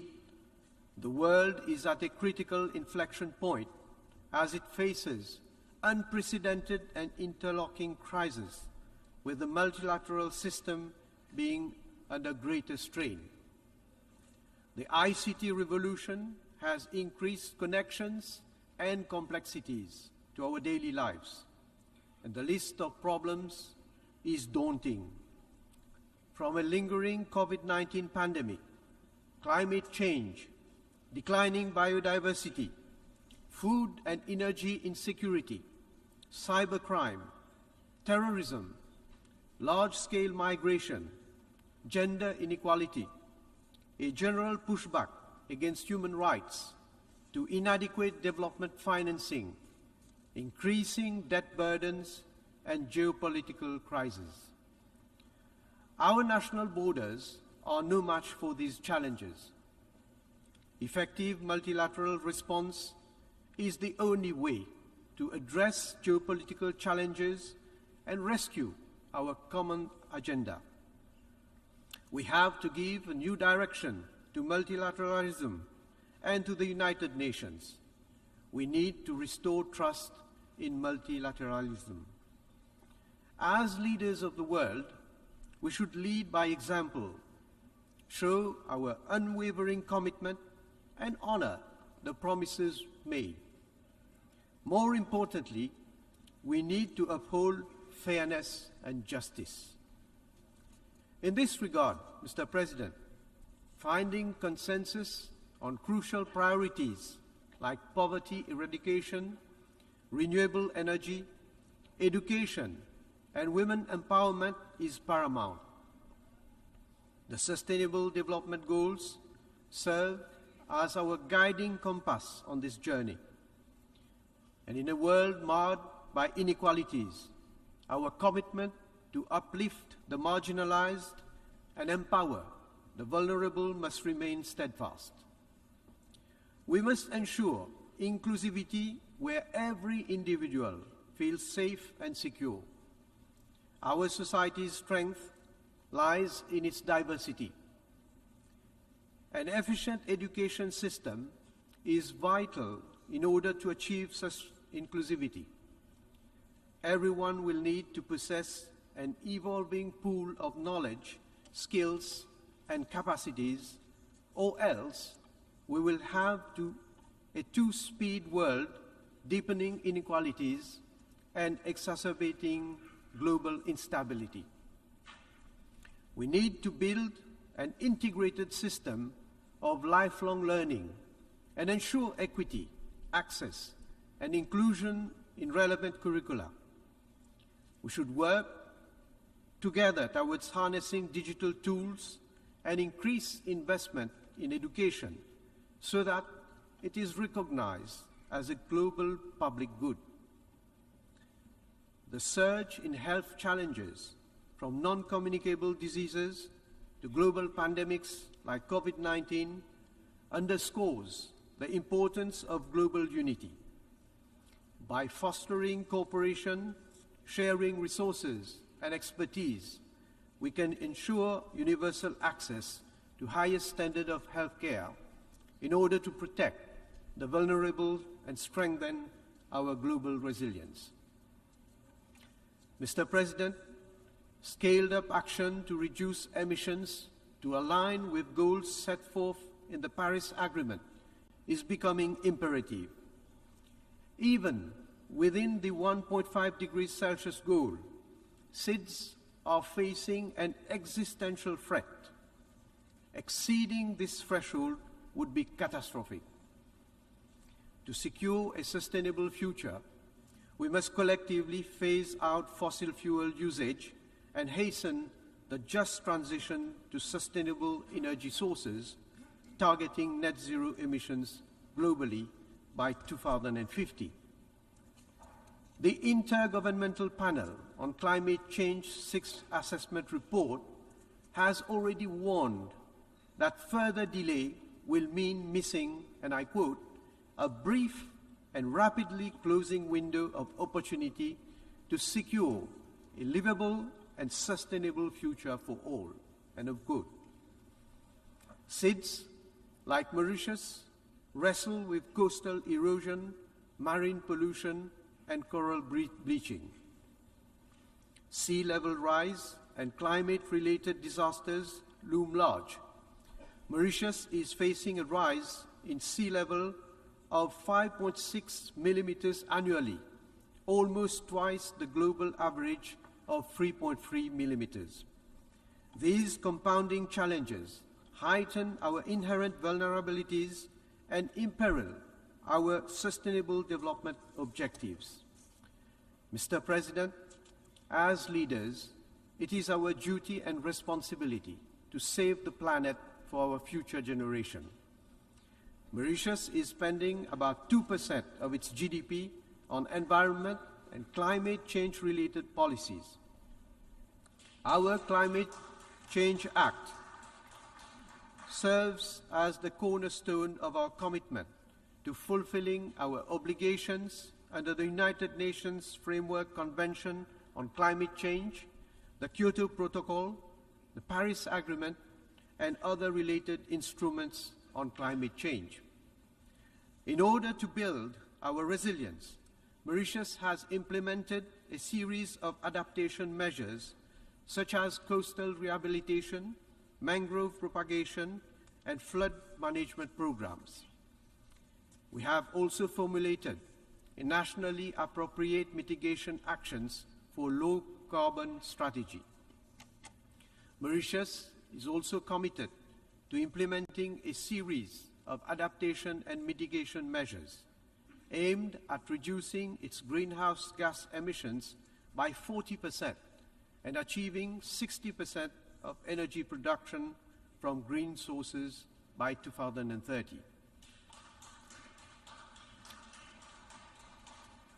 the world is at a critical inflection point as it faces unprecedented and interlocking crises, with the multilateral system being under greater strain. The ICT revolution has increased connections and complexities to our daily lives, and the list of problems is daunting. From a lingering COVID-19 pandemic, climate change, declining biodiversity, food and energy insecurity, cybercrime, terrorism, large-scale migration, gender inequality, a general pushback against human rights, to inadequate development financing, increasing debt burdens, and geopolitical crises. Our national borders are no match for these challenges. Effective multilateral response is the only way to address geopolitical challenges and rescue our common agenda. We have to give a new direction to multilateralism and to the United Nations. We need to restore trust in multilateralism. As leaders of the world, we should lead by example, show our unwavering commitment, and honor the promises made. More importantly, we need to uphold fairness and justice. In this regard, Mr. President, finding consensus on crucial priorities like poverty eradication, renewable energy, education, and women empowerment is paramount. The Sustainable Development Goals serve as our guiding compass on this journey. And in a world marred by inequalities, our commitment to uplift the marginalized and empower the vulnerable must remain steadfast. We must ensure inclusivity where every individual feels safe and secure. Our society's strength lies in its diversity. An efficient education system is vital in order to achieve such inclusivity. Everyone will need to possess an evolving pool of knowledge, skills, and capacities, or else we will have a two-speed world, deepening inequalities and exacerbating global instability. We need to build an integrated system of lifelong learning and ensure equity, access, and inclusion in relevant curricula. We should work together towards harnessing digital tools and increase investment in education so that it is recognized as a global public good. The surge in health challenges, from non-communicable diseases to global pandemics like COVID-19, underscores the importance of global unity. By fostering cooperation, sharing resources and expertise, we can ensure universal access to highest standard of healthcare in order to protect the vulnerable and strengthen our global resilience. Mr. President, scaled-up action to reduce emissions to align with goals set forth in the Paris Agreement is becoming imperative. Even within the 1.5 degrees Celsius goal, SIDS are facing an existential threat. Exceeding this threshold would be catastrophic. To secure a sustainable future, we must collectively phase out fossil fuel usage and hasten the just transition to sustainable energy sources, targeting net zero emissions globally by 2050. The Intergovernmental Panel on Climate Change 6th Assessment Report has already warned that further delay will mean missing, and I quote, a brief and rapidly closing window of opportunity to secure a livable and sustainable future for all, end of quote. SIDS, like Mauritius, wrestle with coastal erosion, marine pollution, and coral bleaching. Sea level rise and climate-related disasters loom large. Mauritius is facing a rise in sea level of 5.6 millimeters annually, almost twice the global average of 3.3 millimeters. These compounding challenges heighten our inherent vulnerabilities and imperil our sustainable development objectives. Mr. President, as leaders, it is our duty and responsibility to save the planet for our future generation. Mauritius is spending about 2% of its GDP on environment and climate change-related policies. Our Climate Change Act serves as the cornerstone of our commitment to fulfilling our obligations under the United Nations Framework Convention on Climate Change, the Kyoto Protocol, the Paris Agreement, and other related instruments on climate change. In order to build our resilience, Mauritius has implemented a series of adaptation measures such as coastal rehabilitation, mangrove propagation, and flood management programs. We have also formulated a nationally appropriate mitigation actions for low-carbon strategy. Mauritius is also committed to implementing a series of adaptation and mitigation measures aimed at reducing its greenhouse gas emissions by 40% and achieving 60% of energy production from green sources by 2030.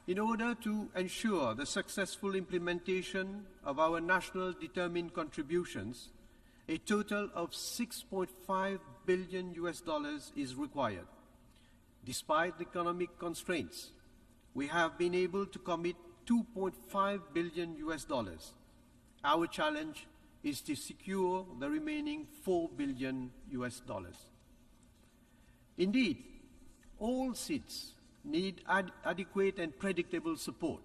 In order to ensure the successful implementation of our national determined contributions, a total of $6.5 billion is required. Despite the economic constraints, we have been able to commit $2.5 billion. Our challenge is to secure the remaining $4 billion. Indeed, all SIDS need adequate and predictable support,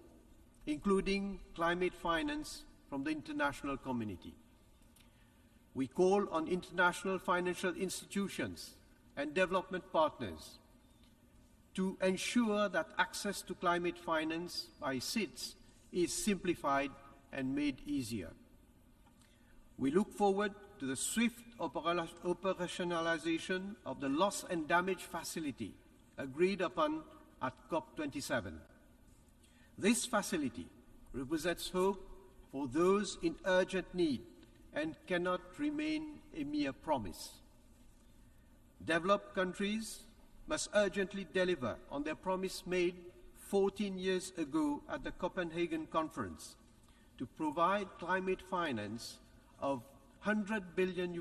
including climate finance from the international community. We call on international financial institutions and development partners to ensure that access to climate finance by SIDS is simplified and made easier. We look forward to the swift operationalization of the loss and damage facility agreed upon at COP27. This facility represents hope for those in urgent need and cannot remain a mere promise. Developed countries must urgently deliver on their promise made 14 years ago at the Copenhagen Conference to provide climate finance of $100 billion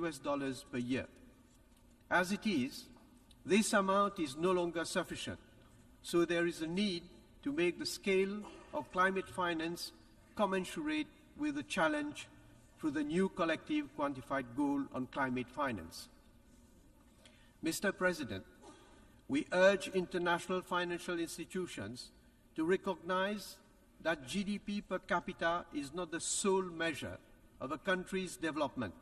per year. As it is, this amount is no longer sufficient, so there is a need to make the scale of climate finance commensurate with the challenge through the new collective quantified goal on climate finance. Mr. President, we urge international financial institutions to recognize that GDP per capita is not the sole measure of a country's development.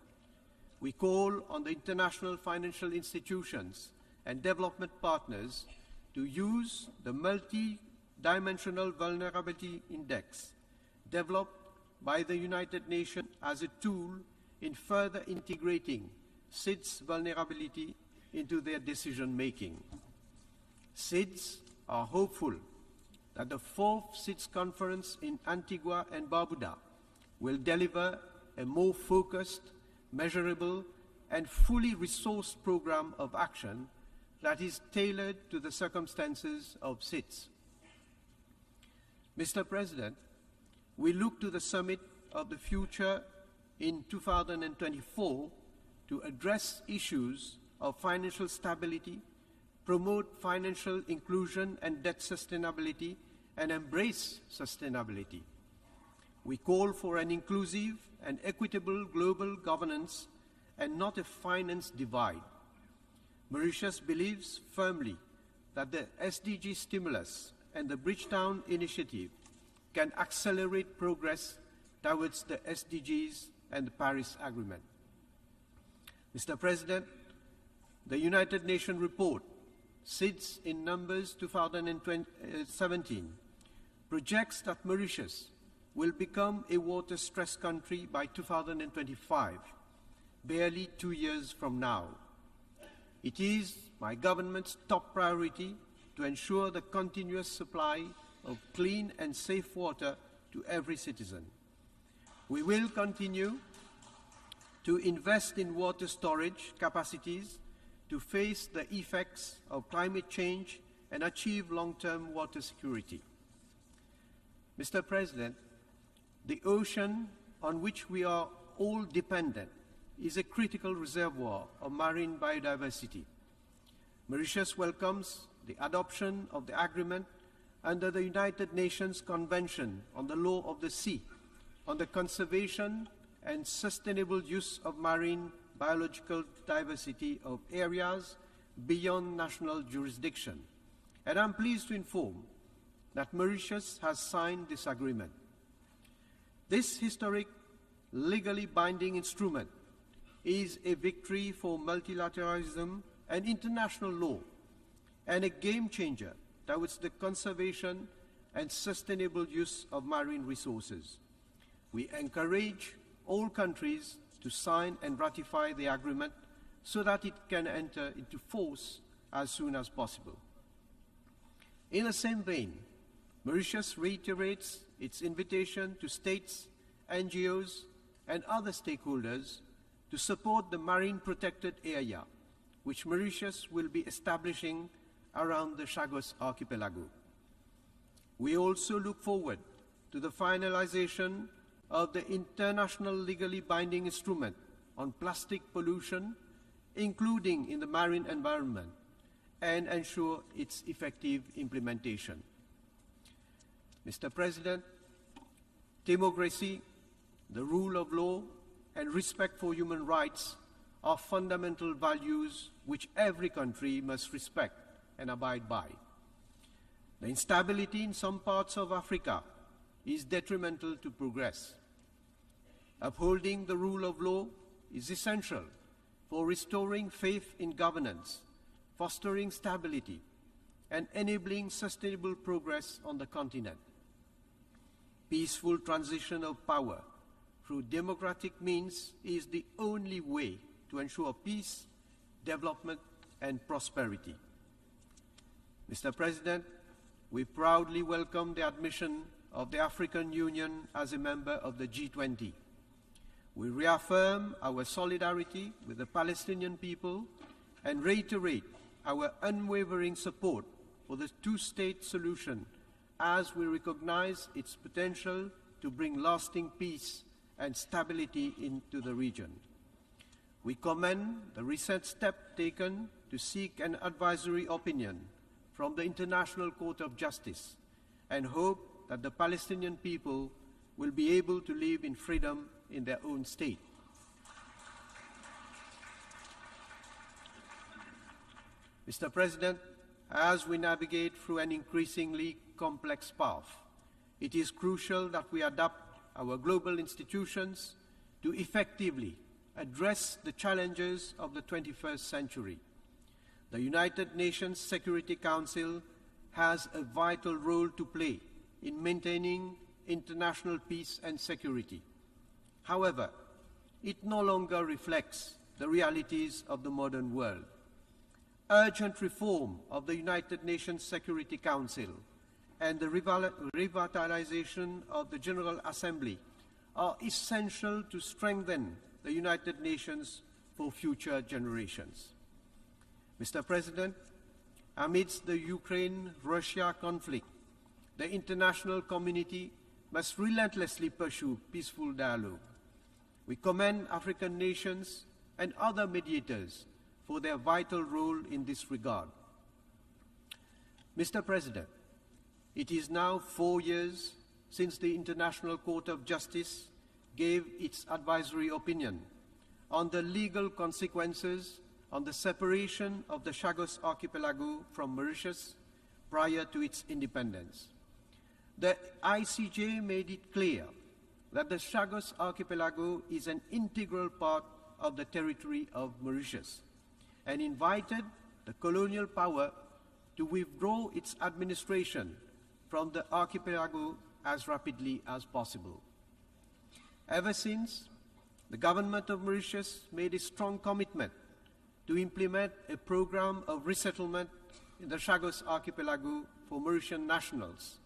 We call on the international financial institutions and development partners to use the multi-dimensional vulnerability index developed by the United Nations as a tool in further integrating SIDS vulnerability into their decision-making. SIDS are hopeful that the 4th SIDS conference in Antigua and Barbuda will deliver a more focused, measurable, and fully resourced program of action that is tailored to the circumstances of SIDS. Mr. President, we look to the Summit of the Future in 2024 to address issues of financial stability, promote financial inclusion and debt sustainability, and embrace sustainability. We call for an inclusive and equitable global governance and not a finance divide. Mauritius believes firmly that the SDG stimulus and the Bridgetown Initiative can accelerate progress towards the SDGs and the Paris Agreement. Mr. President, the United Nations report, SIDS in Numbers 2017, projects that Mauritius will become a water-stressed country by 2025, barely 2 years from now. It is my government's top priority to ensure the continuous supply of clean and safe water to every citizen. We will continue to invest in water storage capacities to face the effects of climate change and achieve long-term water security. Mr. President, the ocean on which we are all dependent is a critical reservoir of marine biodiversity. Mauritius welcomes the adoption of the agreement under the United Nations Convention on the Law of the Sea, on the conservation and sustainable use of marine biological diversity of areas beyond national jurisdiction. And I'm pleased to inform that Mauritius has signed this agreement. This historic, legally binding instrument is a victory for multilateralism and international law, and a game changer towards the conservation and sustainable use of marine resources. We encourage all countries to sign and ratify the agreement so that it can enter into force as soon as possible. In the same vein, Mauritius reiterates its invitation to states, NGOs, and other stakeholders to support the marine protected area, which Mauritius will be establishing around the Chagos Archipelago. We also look forward to the finalization of the international legally binding instrument on plastic pollution, including in the marine environment, and ensure its effective implementation. Mr. President, democracy, the rule of law, and respect for human rights are fundamental values which every country must respect and abide by. The instability in some parts of Africa is detrimental to progress. Upholding the rule of law is essential for restoring faith in governance, fostering stability, and enabling sustainable progress on the continent. Peaceful transition of power through democratic means is the only way to ensure peace, development, and prosperity. Mr. President, we proudly welcome the admission of the African Union as a member of the G20. We reaffirm our solidarity with the Palestinian people and reiterate our unwavering support for the two-state solution as we recognize its potential to bring lasting peace and stability into the region. We commend the recent step taken to seek an advisory opinion from the International Court of Justice and hope that the Palestinian people will be able to live in freedom in their own state. Mr. President, as we navigate through an increasingly complex path, it is crucial that we adapt our global institutions to effectively address the challenges of the 21st century. The United Nations Security Council has a vital role to play in maintaining international peace and security. However, it no longer reflects the realities of the modern world. Urgent reform of the United Nations Security Council and the revitalization of the General Assembly are essential to strengthen the United Nations for future generations. Mr. President, amidst the Ukraine-Russia conflict, the international community must relentlessly pursue peaceful dialogue. We commend African nations and other mediators for their vital role in this regard. Mr. President, it is now 4 years since the International Court of Justice gave its advisory opinion on the legal consequences on the separation of the Chagos Archipelago from Mauritius prior to its independence. The ICJ made it clear that the Chagos Archipelago is an integral part of the territory of Mauritius and invited the colonial power to withdraw its administration from the archipelago as rapidly as possible. Ever since, the government of Mauritius made a strong commitment to implement a program of resettlement in the Chagos Archipelago for Mauritian nationals,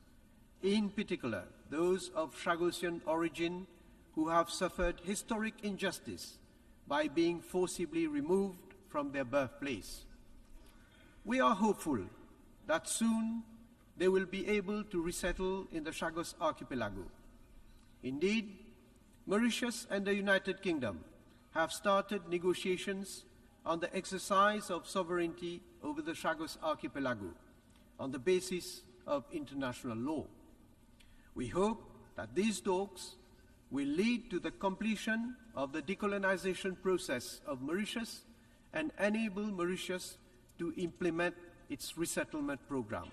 in particular those of Chagosian origin who have suffered historic injustice by being forcibly removed from their birthplace. We are hopeful that soon they will be able to resettle in the Chagos Archipelago. Indeed, Mauritius and the United Kingdom have started negotiations on the exercise of sovereignty over the Chagos Archipelago on the basis of international law. We hope that these talks will lead to the completion of the decolonization process of Mauritius and enable Mauritius to implement its resettlement program.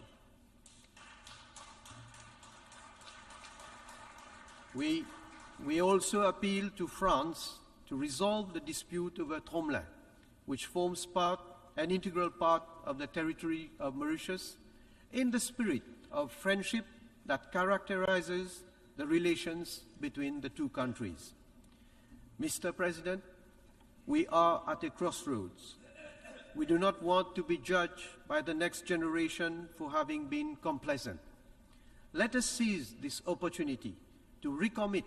We also appeal to France to resolve the dispute over Tromelin, which forms an integral part of the territory of Mauritius, in the spirit of friendship that characterizes the relations between the two countries. Mr. President, we are at a crossroads. We do not want to be judged by the next generation for having been complacent. Let us seize this opportunity to recommit,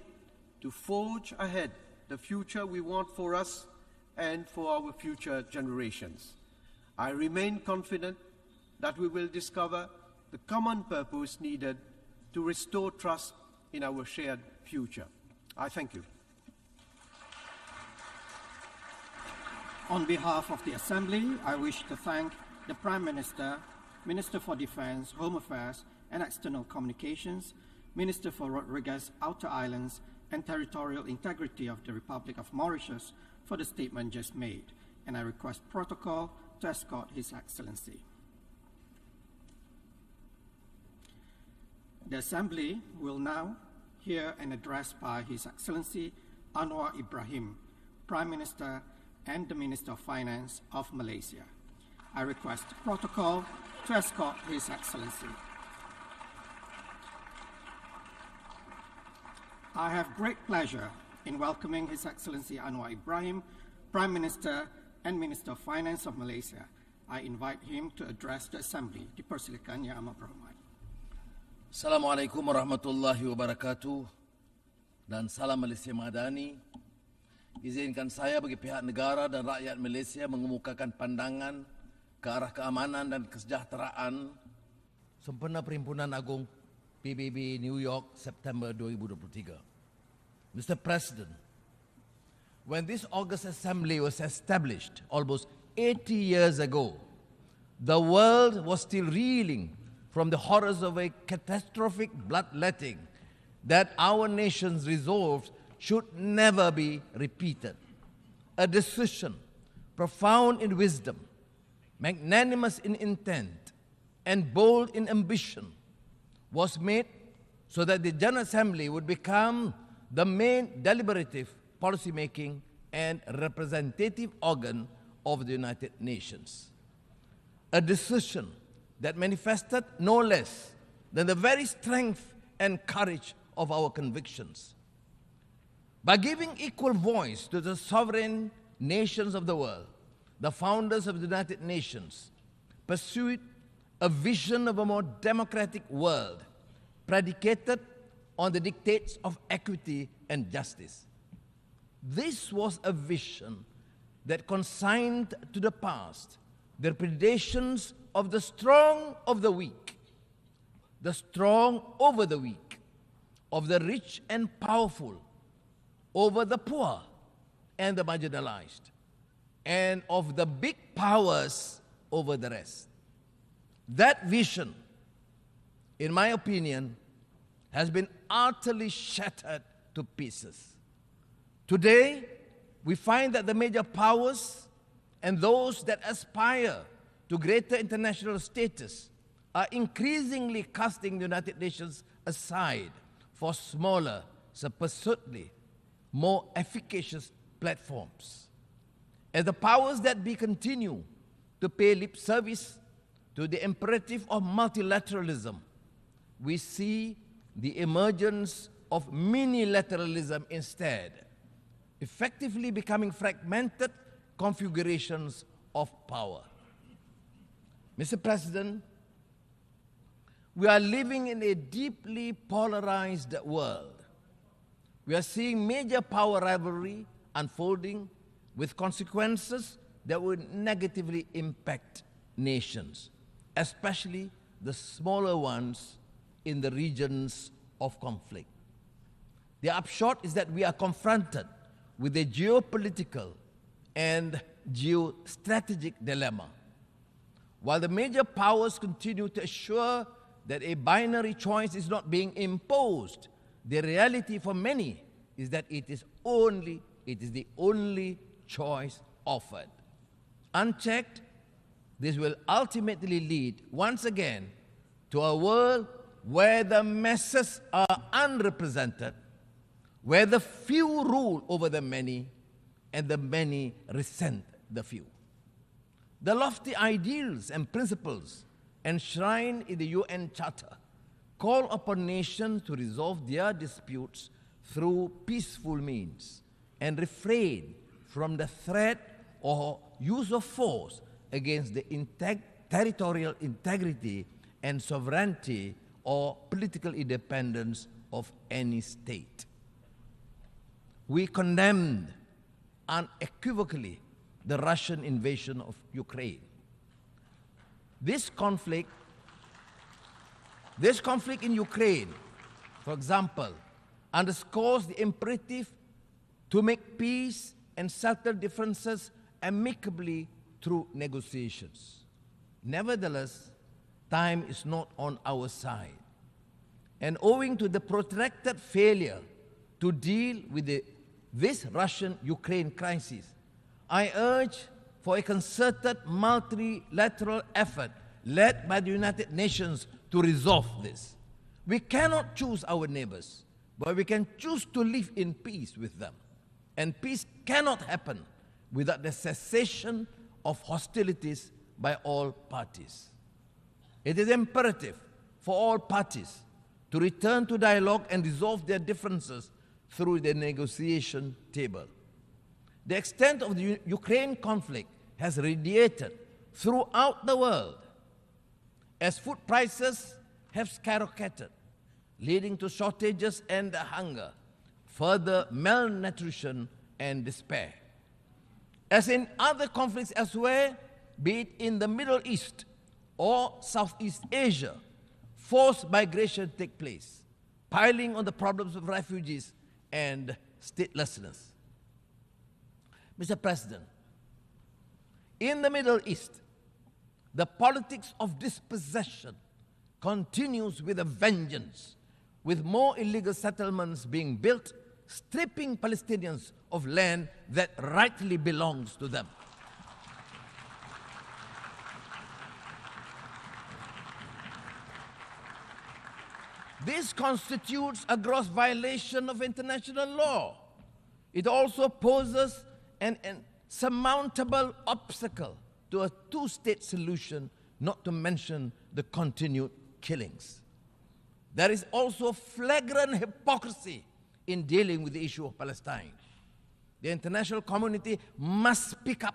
to forge ahead the future we want for us and for our future generations. I remain confident that we will discover the common purpose needed to restore trust in our shared future. I thank you. On behalf of the Assembly, I wish to thank the Prime Minister, Minister for Defense, Home Affairs and External Communications, Minister for Rodriguez, Outer Islands and Territorial Integrity of the Republic of Mauritius for the statement just made, and I request protocol to escort His Excellency. The Assembly will now hear an address by His Excellency Anwar Ibrahim, Prime Minister and the Minister of Finance of Malaysia. I request protocol to escort His Excellency. I have great pleasure in welcoming His Excellency Anwar Ibrahim, Prime Minister and Minister of Finance of Malaysia. I invite him to address the Assembly. Dipersilakan Yang Amat Berhormat. Assalamualaikum warahmatullahi wabarakatuh dan salam Malaysia Madani. Izinkan saya bagi pihak negara dan rakyat Malaysia mengemukakan pandangan ke arah keamanan dan kesejahteraan sempena Perhimpunan Agung PBB New York September 2023. Mr. President, when this August Assembly was established almost 80 years ago, the world was still reeling from the horrors of a catastrophic bloodletting that our nations resolved should never be repeated. A decision profound in wisdom, magnanimous in intent, and bold in ambition was made so that the General Assembly would become the main deliberative, policy-making, and representative organ of the United Nations. A decision that manifested no less than the very strength and courage of our convictions. By giving equal voice to the sovereign nations of the world, the founders of the United Nations pursued a vision of a more democratic world predicated on the dictates of equity and justice. This was a vision that consigned to the past the predations of the strong of the weak, the strong over the weak, of the rich and powerful over the poor and the marginalized, and of the big powers over the rest. That vision, in my opinion, has been utterly shattered to pieces. Today, we find that the major powers and those that aspire to greater international status are increasingly casting the United Nations aside for smaller, supposedly more efficacious platforms. As the powers that be continue to pay lip service to the imperative of multilateralism, we see the emergence of minilateralism instead, effectively becoming fragmented configurations of power. Mr. President, we are living in a deeply polarized world. We are seeing major power rivalry unfolding with consequences that would negatively impact nations, especially the smaller ones in the regions of conflict. The upshot is that we are confronted with a geopolitical and geostrategic dilemma. While the major powers continue to assure that a binary choice is not being imposed, the reality for many is that it is the only choice offered. Unchecked, this will ultimately lead once again to a world where the masses are unrepresented, where the few rule over the many, and the many resent the few. The lofty ideals and principles enshrined in the UN Charter call upon nations to resolve their disputes through peaceful means and refrain from the threat or use of force against the territorial integrity and sovereignty or political independence of any state. We condemned unequivocally the Russian invasion of Ukraine. This conflict in Ukraine, for example, underscores the imperative to make peace and settle differences amicably through negotiations. Nevertheless, time is not on our side. And owing to the protracted failure to deal with this Russian-Ukraine crisis, I urge for a concerted multilateral effort led by the United Nations to resolve this. We cannot choose our neighbors, but we can choose to live in peace with them. And peace cannot happen without the cessation of hostilities by all parties. It is imperative for all parties to return to dialogue and resolve their differences through the negotiation table. The extent of the Ukraine conflict has radiated throughout the world as food prices have skyrocketed, leading to shortages and hunger, further malnutrition and despair. As in other conflicts elsewhere, be it in the Middle East or Southeast Asia, forced migration take place, piling on the problems of refugees and statelessness. Mr. President, in the Middle East, the politics of dispossession continues with a vengeance, with more illegal settlements being built, stripping Palestinians of land that rightly belongs to them. This constitutes a gross violation of international law. It also poses an insurmountable obstacle to a two-state solution, not to mention the continued killings. There is also flagrant hypocrisy in dealing with the issue of Palestine. The international community must speak up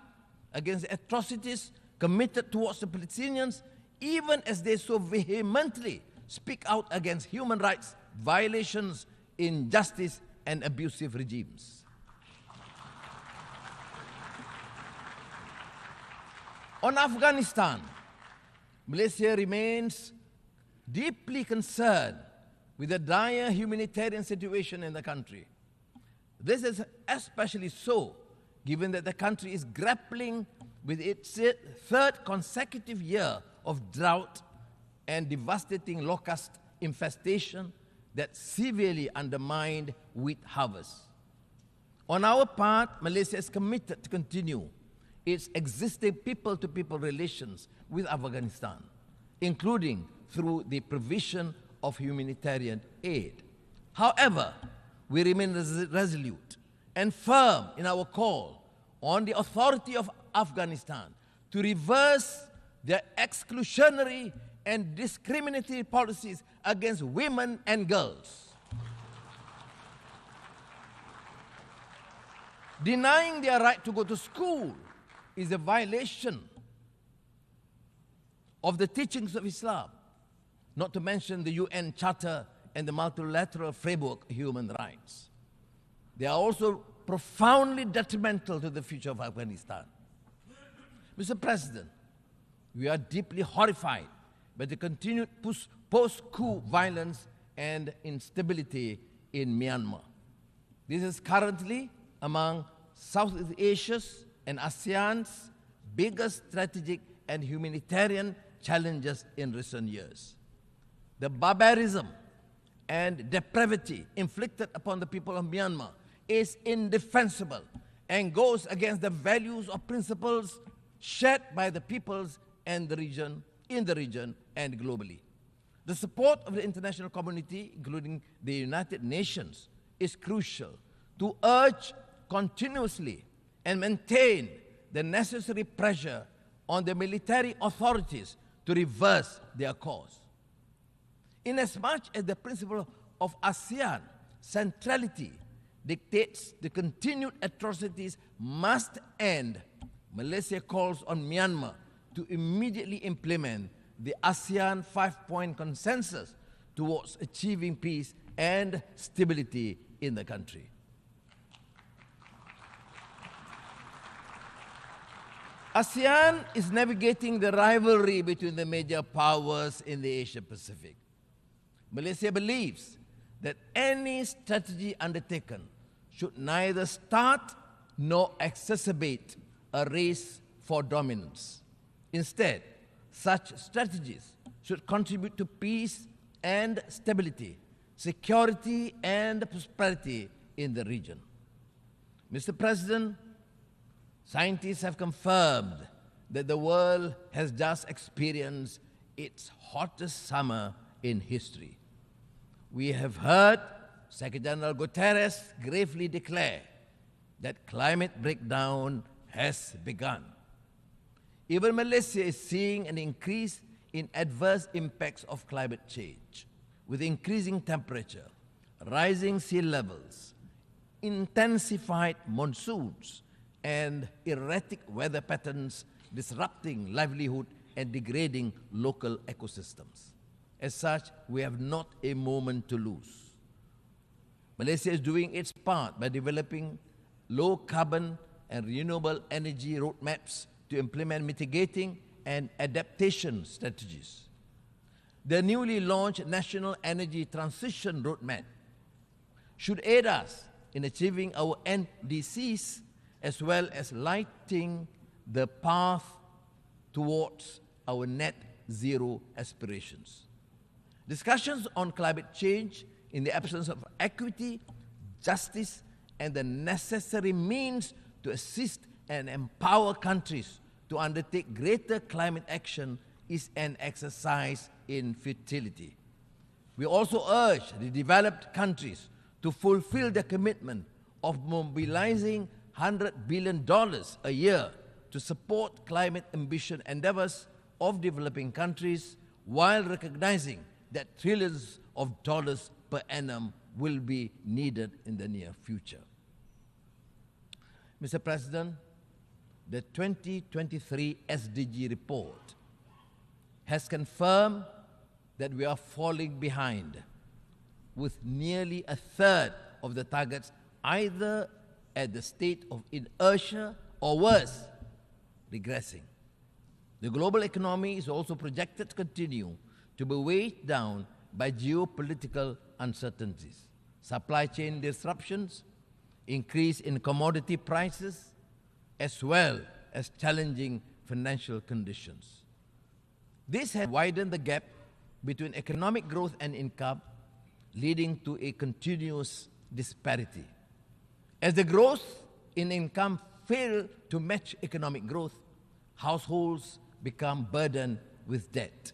against the atrocities committed towards the Palestinians, even as they so vehemently speak out against human rights violations, injustice, and abusive regimes. On Afghanistan, Malaysia remains deeply concerned with the dire humanitarian situation in the country. This is especially so given that the country is grappling with its third consecutive year of drought and devastating locust infestation that severely undermined wheat harvests. On our part, Malaysia is committed to continue its existing people-to-people relations with Afghanistan, including through the provision of humanitarian aid. However, we remain resolute and firm in our call on the authority of Afghanistan to reverse their exclusionary and discriminatory policies against women and girls. Denying their right to go to school is a violation of the teachings of Islam, not to mention the UN Charter and the multilateral framework of human rights. They are also profoundly detrimental to the future of Afghanistan. Mr. President, we are deeply horrified by the continued post-coup violence and instability in Myanmar. This is currently among Southeast Asia's and ASEAN's biggest strategic and humanitarian challenges in recent years. The barbarism and depravity inflicted upon the people of Myanmar is indefensible and goes against the values or principles shared by the peoples and the region, in the region and globally. The support of the international community, including the United Nations, is crucial to urge continuously and maintain the necessary pressure on the military authorities to reverse their course. Inasmuch as the principle of ASEAN centrality dictates the continued atrocities must end, Malaysia calls on Myanmar to immediately implement the ASEAN 5-point consensus towards achieving peace and stability in the country. ASEAN is navigating the rivalry between the major powers in the Asia-Pacific. Malaysia believes that any strategy undertaken should neither start nor exacerbate a race for dominance. Instead, such strategies should contribute to peace and stability, security and prosperity in the region. Mr. President, scientists have confirmed that the world has just experienced its hottest summer in history. We have heard Secretary General Guterres gravely declare that climate breakdown has begun. Even Malaysia is seeing an increase in adverse impacts of climate change, with increasing temperature, rising sea levels, intensified monsoons, and erratic weather patterns disrupting livelihood and degrading local ecosystems. As such, we have not a moment to lose. Malaysia is doing its part by developing low-carbon and renewable energy roadmaps to implement mitigating and adaptation strategies. The newly launched National Energy Transition Roadmap should aid us in achieving our NDCs as well as lighting the path towards our net zero aspirations. Discussions on climate change in the absence of equity, justice, and the necessary means to assist and empower countries to undertake greater climate action is an exercise in futility. We also urge the developed countries to fulfill their commitment of mobilizing $100 billion a year to support climate ambition endeavors of developing countries while recognizing that trillions of dollars per annum will be needed in the near future. Mr. President, the 2023 SDG report has confirmed that we are falling behind, with nearly a third of the targets either at the state of inertia or worse, regressing. The global economy is also projected to continue to be weighed down by geopolitical uncertainties, supply chain disruptions, increase in commodity prices, as well as challenging financial conditions. This has widened the gap between economic growth and income, leading to a continuous disparity. As the growth in income fails to match economic growth, households become burdened with debt.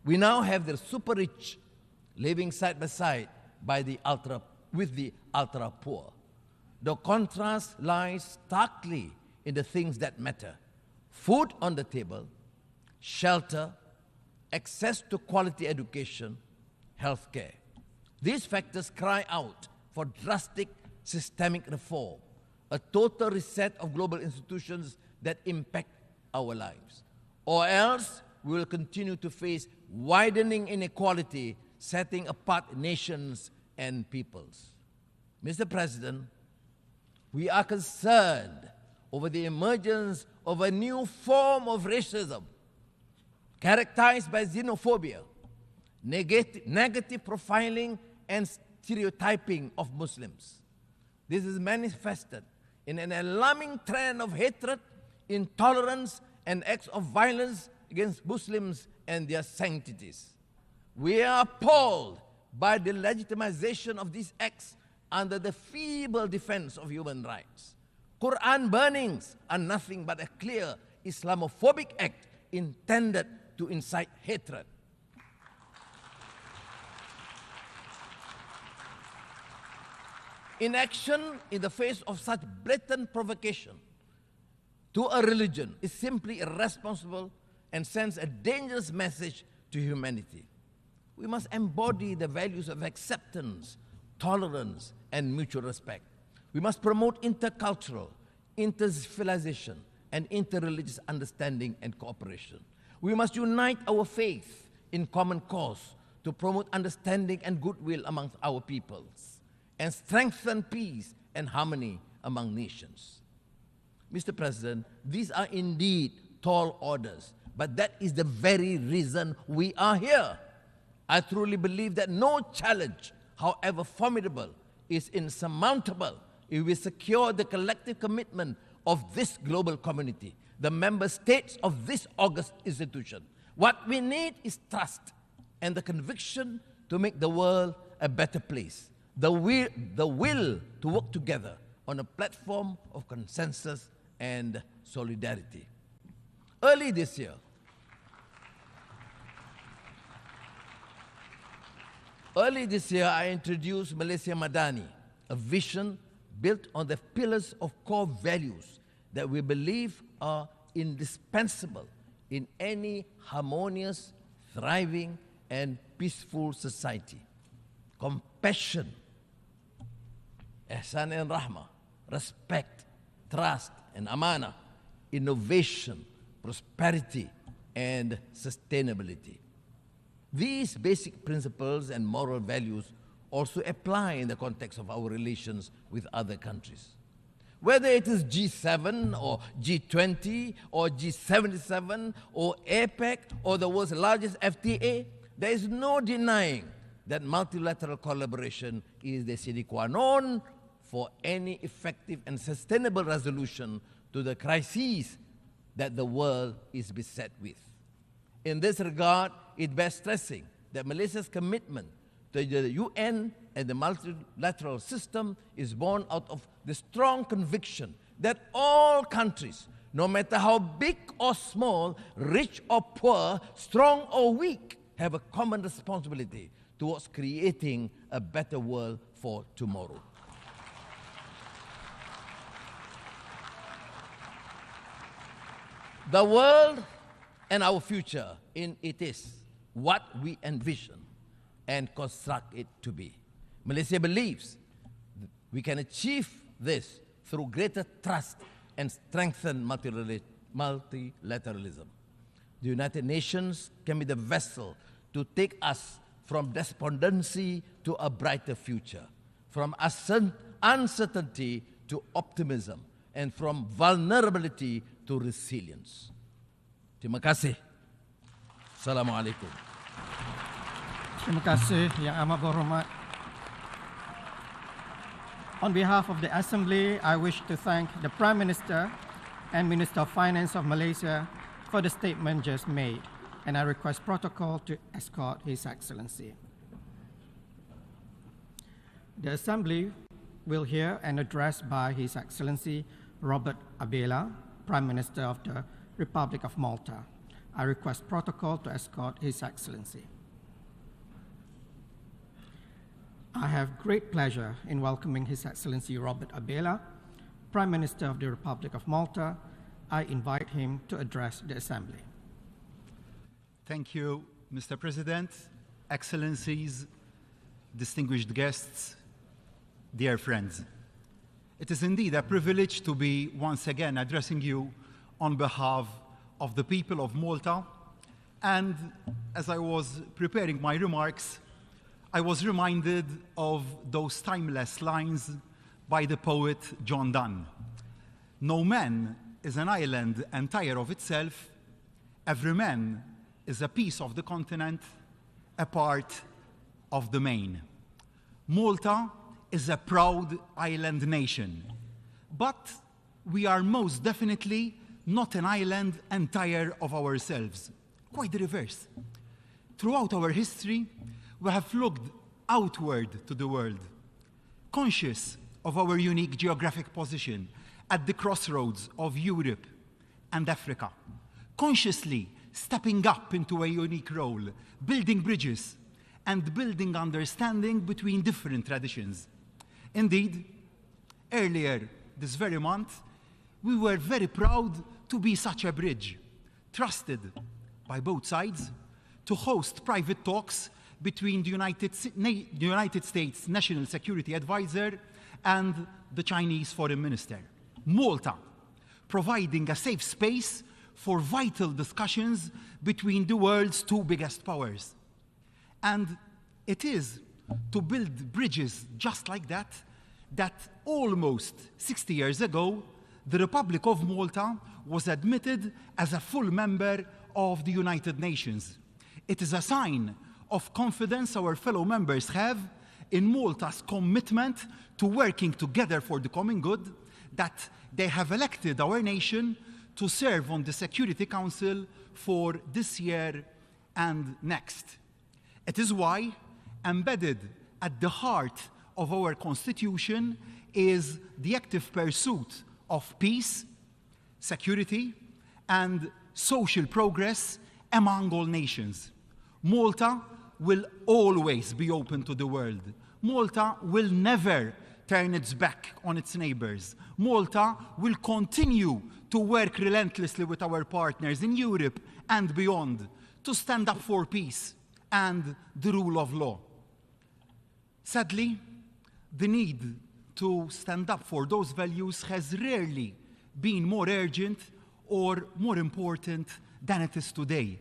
We now have the super rich living side by side with the ultra poor. The contrast lies starkly in the things that matter: food on the table, shelter, access to quality education, healthcare. These factors cry out for drastic systemic reform, a total reset of global institutions that impact our lives. Or else we will continue to face widening inequality, setting apart nations and peoples. Mr. President, we are concerned over the emergence of a new form of racism characterized by xenophobia, negative profiling, and stereotyping of Muslims. This is manifested in an alarming trend of hatred, intolerance, and acts of violence against Muslims and their sanctities. We are appalled by the legitimization of these acts under the feeble defense of human rights. Quran burnings are nothing but a clear Islamophobic act intended to incite hatred. Inaction in the face of such blatant provocation to a religion is simply irresponsible and sends a dangerous message to humanity. We must embody the values of acceptance, tolerance, and mutual respect. We must promote intercultural, inter-civilization, and interreligious understanding and cooperation. We must unite our faith in common cause to promote understanding and goodwill amongst our peoples and strengthen peace and harmony among nations. Mr. President, these are indeed tall orders, but that is the very reason we are here. I truly believe that no challenge, however formidable, is insurmountable if we secure the collective commitment of this global community, the member states of this august institution. What we need is trust and the conviction to make the world a better place, the will to work together on a platform of consensus and solidarity. Early this year, I introduced Malaysia Madani, a vision built on the pillars of core values that we believe are indispensable in any harmonious, thriving, and peaceful society. Compassion, ihsan and rahmah, respect, trust and amana, innovation, prosperity, and sustainability. These basic principles and moral values also apply in the context of our relations with other countries. Whether it is G7 or G20 or G77 or APEC or the world's largest FTA, there is no denying that multilateral collaboration is the sine qua non for any effective and sustainable resolution to the crises that the world is beset with. In this regard, it bears stressing that Malaysia's commitment to the UN and the multilateral system is born out of the strong conviction that all countries, no matter how big or small, rich or poor, strong or weak, have a common responsibility towards creating a better world for tomorrow. The world and our future in it is what we envision and construct it to be. Malaysia believes we can achieve this through greater trust and strengthen multilateralism. The United Nations can be the vessel to take us from despondency to a brighter future, from uncertainty to optimism, and from vulnerability to resilience. Terima kasih. Assalamualaikum. Terima kasih, Yang Amat Berhormat. On behalf of the Assembly, I wish to thank the Prime Minister and Minister of Finance of Malaysia for the statement just made, and I request protocol to escort His Excellency. The Assembly will hear an address by His Excellency Robert Abela, Prime Minister of the Republic of Malta. I request protocol to escort His Excellency. I have great pleasure in welcoming His Excellency Robert Abela, Prime Minister of the Republic of Malta. I invite him to address the Assembly. Thank you, Mr. President, Excellencies, distinguished guests, dear friends. It is indeed a privilege to be once again addressing you on behalf of the people of Malta. And as I was preparing my remarks, I was reminded of those timeless lines by the poet John Donne. No man is an island entire of itself. Every man is a piece of the continent, a part of the main. Malta is a proud island nation, but we are most definitely not an island entire of ourselves. Quite the reverse. Throughout our history, we have looked outward to the world, conscious of our unique geographic position at the crossroads of Europe and Africa, consciously stepping up into a unique role, building bridges and building understanding between different traditions. Indeed, earlier this very month, we were very proud to be such a bridge, trusted by both sides to host private talks between the United States National Security Advisor and the Chinese Foreign Minister. Malta, providing a safe space for vital discussions between the world's two biggest powers. And it is to build bridges just like that, that almost 60 years ago, the Republic of Malta was admitted as a full member of the United Nations. It is a sign of confidence our fellow members have in Malta's commitment to working together for the common good, that they have elected our nation to serve on the Security Council for this year and next. It is why, embedded at the heart of our Constitution, is the active pursuit of peace, security, and social progress among all nations. Malta will always be open to the world. Malta will never turn its back on its neighbors. Malta will continue to work relentlessly with our partners in Europe and beyond to stand up for peace and the rule of law. Sadly, the need to stand up for those values has rarely been more urgent or more important than it is today.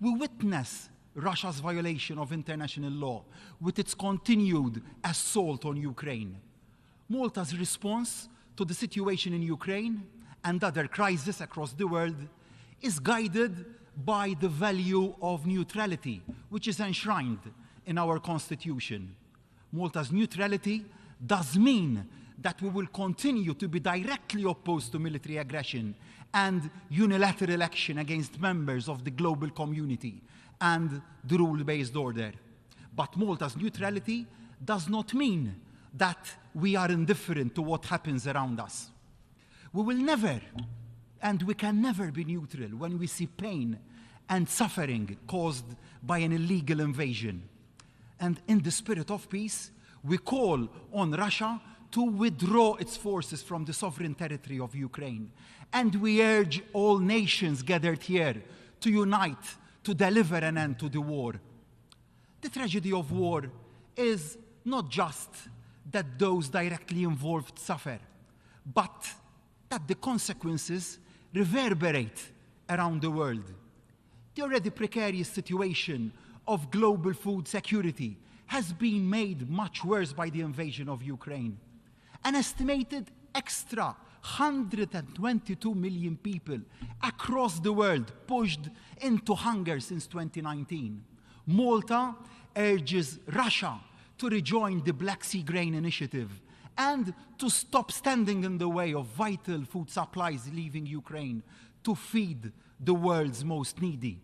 We witness Russia's violation of international law with its continued assault on Ukraine. Malta's response to the situation in Ukraine and other crises across the world is guided by the value of neutrality, which is enshrined in our Constitution. Malta's neutrality does mean that we will continue to be directly opposed to military aggression and unilateral action against members of the global community and the rule-based order. But Malta's neutrality does not mean that we are indifferent to what happens around us. We will never, and we can never be neutral when we see pain and suffering caused by an illegal invasion. And in the spirit of peace, we call on Russia to withdraw its forces from the sovereign territory of Ukraine. And we urge all nations gathered here to unite to deliver an end to the war. The tragedy of war is not just that those directly involved suffer, but that the consequences reverberate around the world. The already precarious situation of global food security has been made much worse by the invasion of Ukraine. An estimated extra 122 million people across the world pushed into hunger since 2019. Malta urges Russia to rejoin the Black Sea Grain Initiative and to stop standing in the way of vital food supplies leaving Ukraine to feed the world's most needy.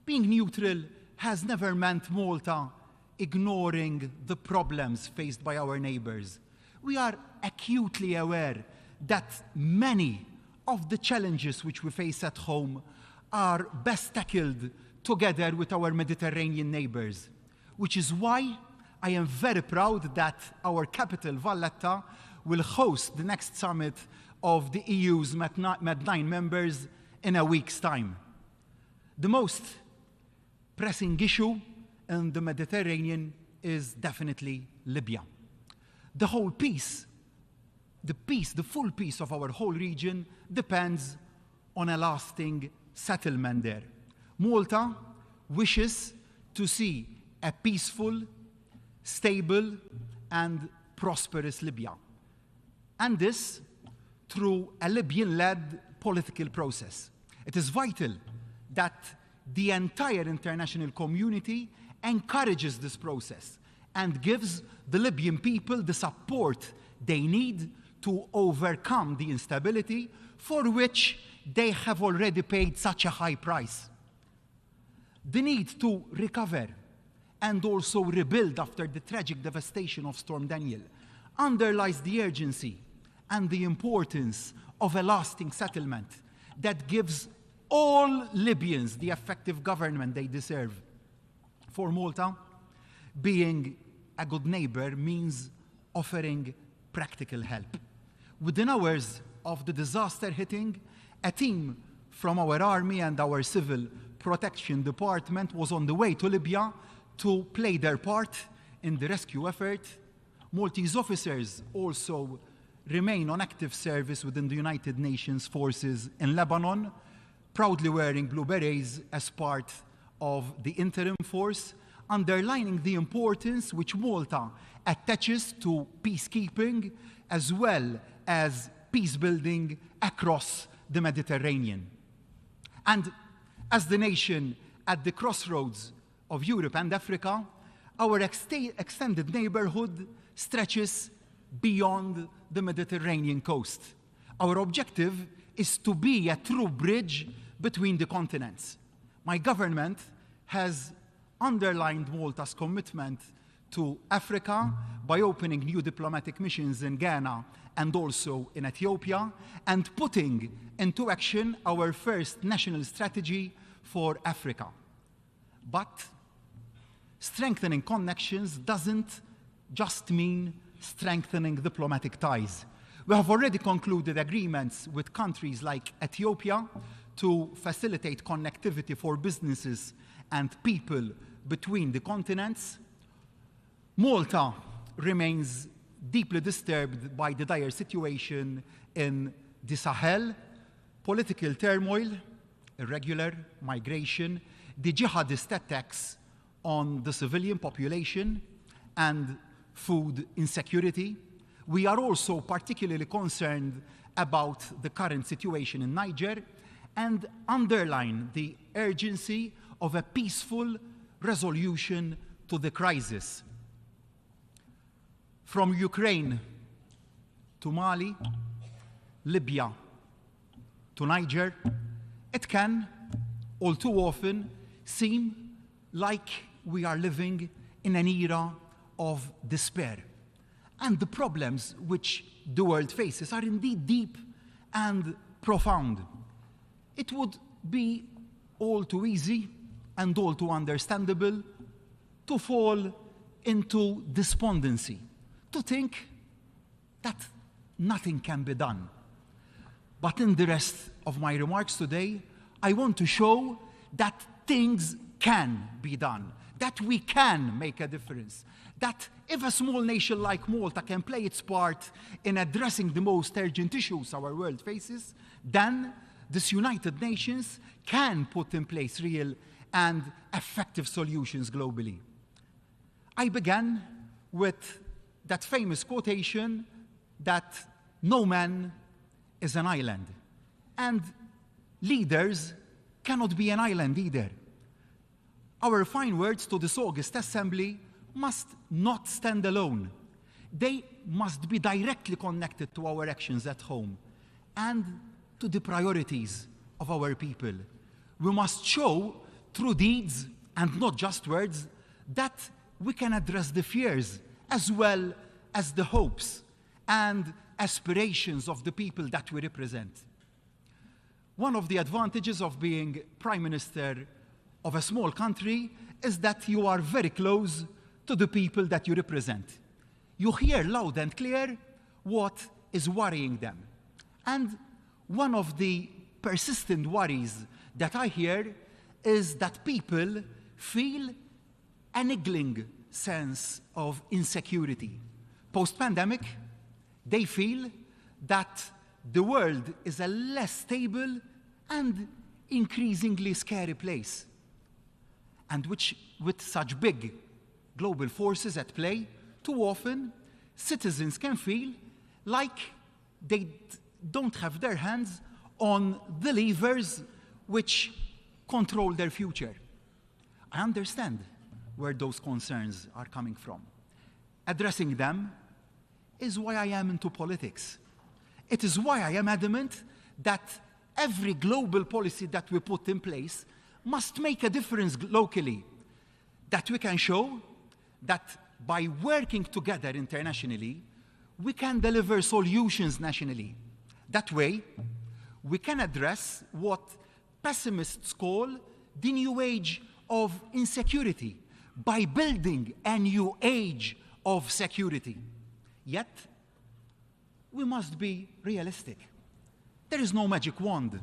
Being neutral has never meant Malta ignoring the problems faced by our neighbors. We are acutely aware that many of the challenges which we face at home are best tackled together with our Mediterranean neighbors, which is why I am very proud that our capital, Valletta, will host the next summit of the EU's Med9 members in a week's time. The most pressing issue in the Mediterranean is definitely Libya. The whole peace, the full peace of our whole region depends on a lasting settlement there. Malta wishes to see a peaceful, stable, and prosperous Libya. And this through a Libyan-led political process. It is vital that the entire international community encourages this process and gives the Libyan people the support they need to overcome the instability for which they have already paid such a high price. The need to recover and also rebuild after the tragic devastation of Storm Daniel, underlies the urgency and the importance of a lasting settlement that gives all Libyans the effective government they deserve. For Malta, being a good neighbor means offering practical help. Within hours of the disaster hitting, a team from our army and our civil protection department was on the way to Libya to play their part in the rescue effort. Maltese officers also remain on active service within the United Nations forces in Lebanon, proudly wearing blue berets as part of the interim force, underlining the importance which Malta attaches to peacekeeping as well as peace building across the Mediterranean. And as the nation at the crossroads of Europe and Africa, our extended neighborhood stretches beyond the Mediterranean coast. Our objective is to be a true bridge between the continents. My government has underlined Malta's commitment to Africa by opening new diplomatic missions in Ghana and also in Ethiopia, and putting into action our first national strategy for Africa. But strengthening connections doesn't just mean strengthening diplomatic ties. We have already concluded agreements with countries like Ethiopia to facilitate connectivity for businesses and people between the continents. Malta remains deeply disturbed by the dire situation in the Sahel, political turmoil, irregular migration, the jihadist attacks on the civilian population, and food insecurity. We are also particularly concerned about the current situation in Niger and underline the urgency of a peaceful resolution to the crisis. From Ukraine to Mali, Libya to Niger, it can all too often seem like we are living in an era of despair. And the problems which the world faces are indeed deep and profound. It would be all too easy and all too understandable to fall into despondency, to think that nothing can be done. But in the rest of my remarks today, I want to show that things can be done, that we can make a difference, that if a small nation like Malta can play its part in addressing the most urgent issues our world faces, then this United Nations can put in place real and effective solutions globally. I began with that famous quotation that no man is an island, and leaders cannot be an island either. Our fine words to this August Assembly must not stand alone. They must be directly connected to our actions at home and to the priorities of our people. We must show through deeds and not just words that we can address the fears as well as the hopes and aspirations of the people that we represent. One of the advantages of being Prime Minister of a small country is that you are very close to the people that you represent. You hear loud and clear what is worrying them. And one of the persistent worries that I hear is that people feel a niggling sense of insecurity. Post-pandemic, they feel that the world is a less stable and increasingly scary place. And which, with such big global forces at play, too often citizens can feel like they don't have their hands on the levers which control their future. I understand where those concerns are coming from. Addressing them is why I am into politics. It is why I am adamant that every global policy that we put in place must make a difference locally. that we can show that by working together internationally, we can deliver solutions nationally. That way, we can address what pessimists call the new age of insecurity by building a new age of security. Yet, we must be realistic. There is no magic wand.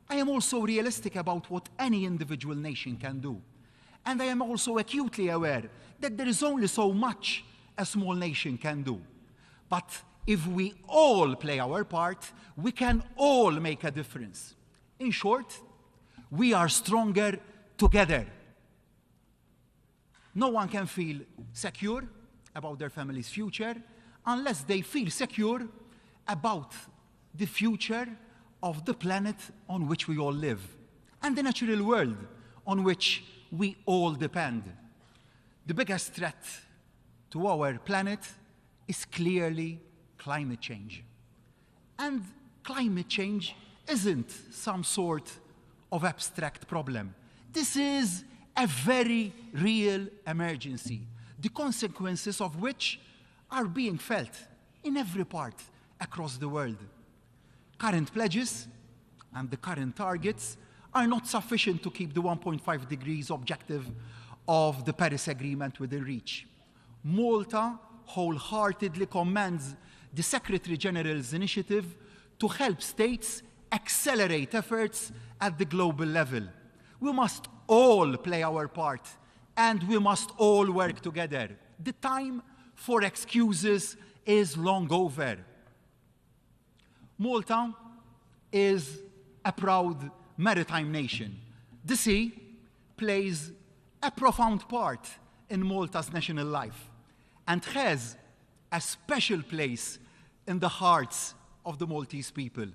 I am also realistic about what any individual nation can do. And I am also acutely aware that there is only so much a small nation can do. But if we all play our part, we can all make a difference. In short, we are stronger together. No one can feel secure about their family's future unless they feel secure about the future of the planet on which we all live and the natural world on which we all depend. The biggest threat to our planet is clearly climate change. And climate change isn't some sort of abstract problem. This is a very real emergency, the consequences of which are being felt in every part across the world. Current pledges and the current targets are not sufficient to keep the 1.5 degrees objective of the Paris Agreement within reach. Malta wholeheartedly commends the Secretary General's initiative to help states accelerate efforts at the global level. We must all play our part, and we must all work together. The time for excuses is long over. Malta is a proud maritime nation. The sea plays a profound part in Malta's national life and has a special place in the hearts of the Maltese people.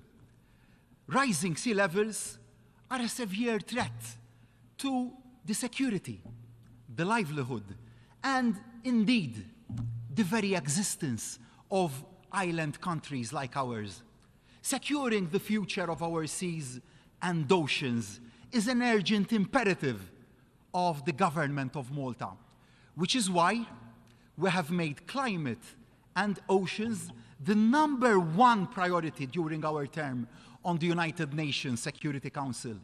Rising sea levels are a severe threat to the security, the livelihood, and indeed the very existence of island countries like ours. Securing the future of our seas and oceans is an urgent imperative of the government of Malta, which is why we have made climate and oceans the #1 priority during our term on the United Nations Security Council.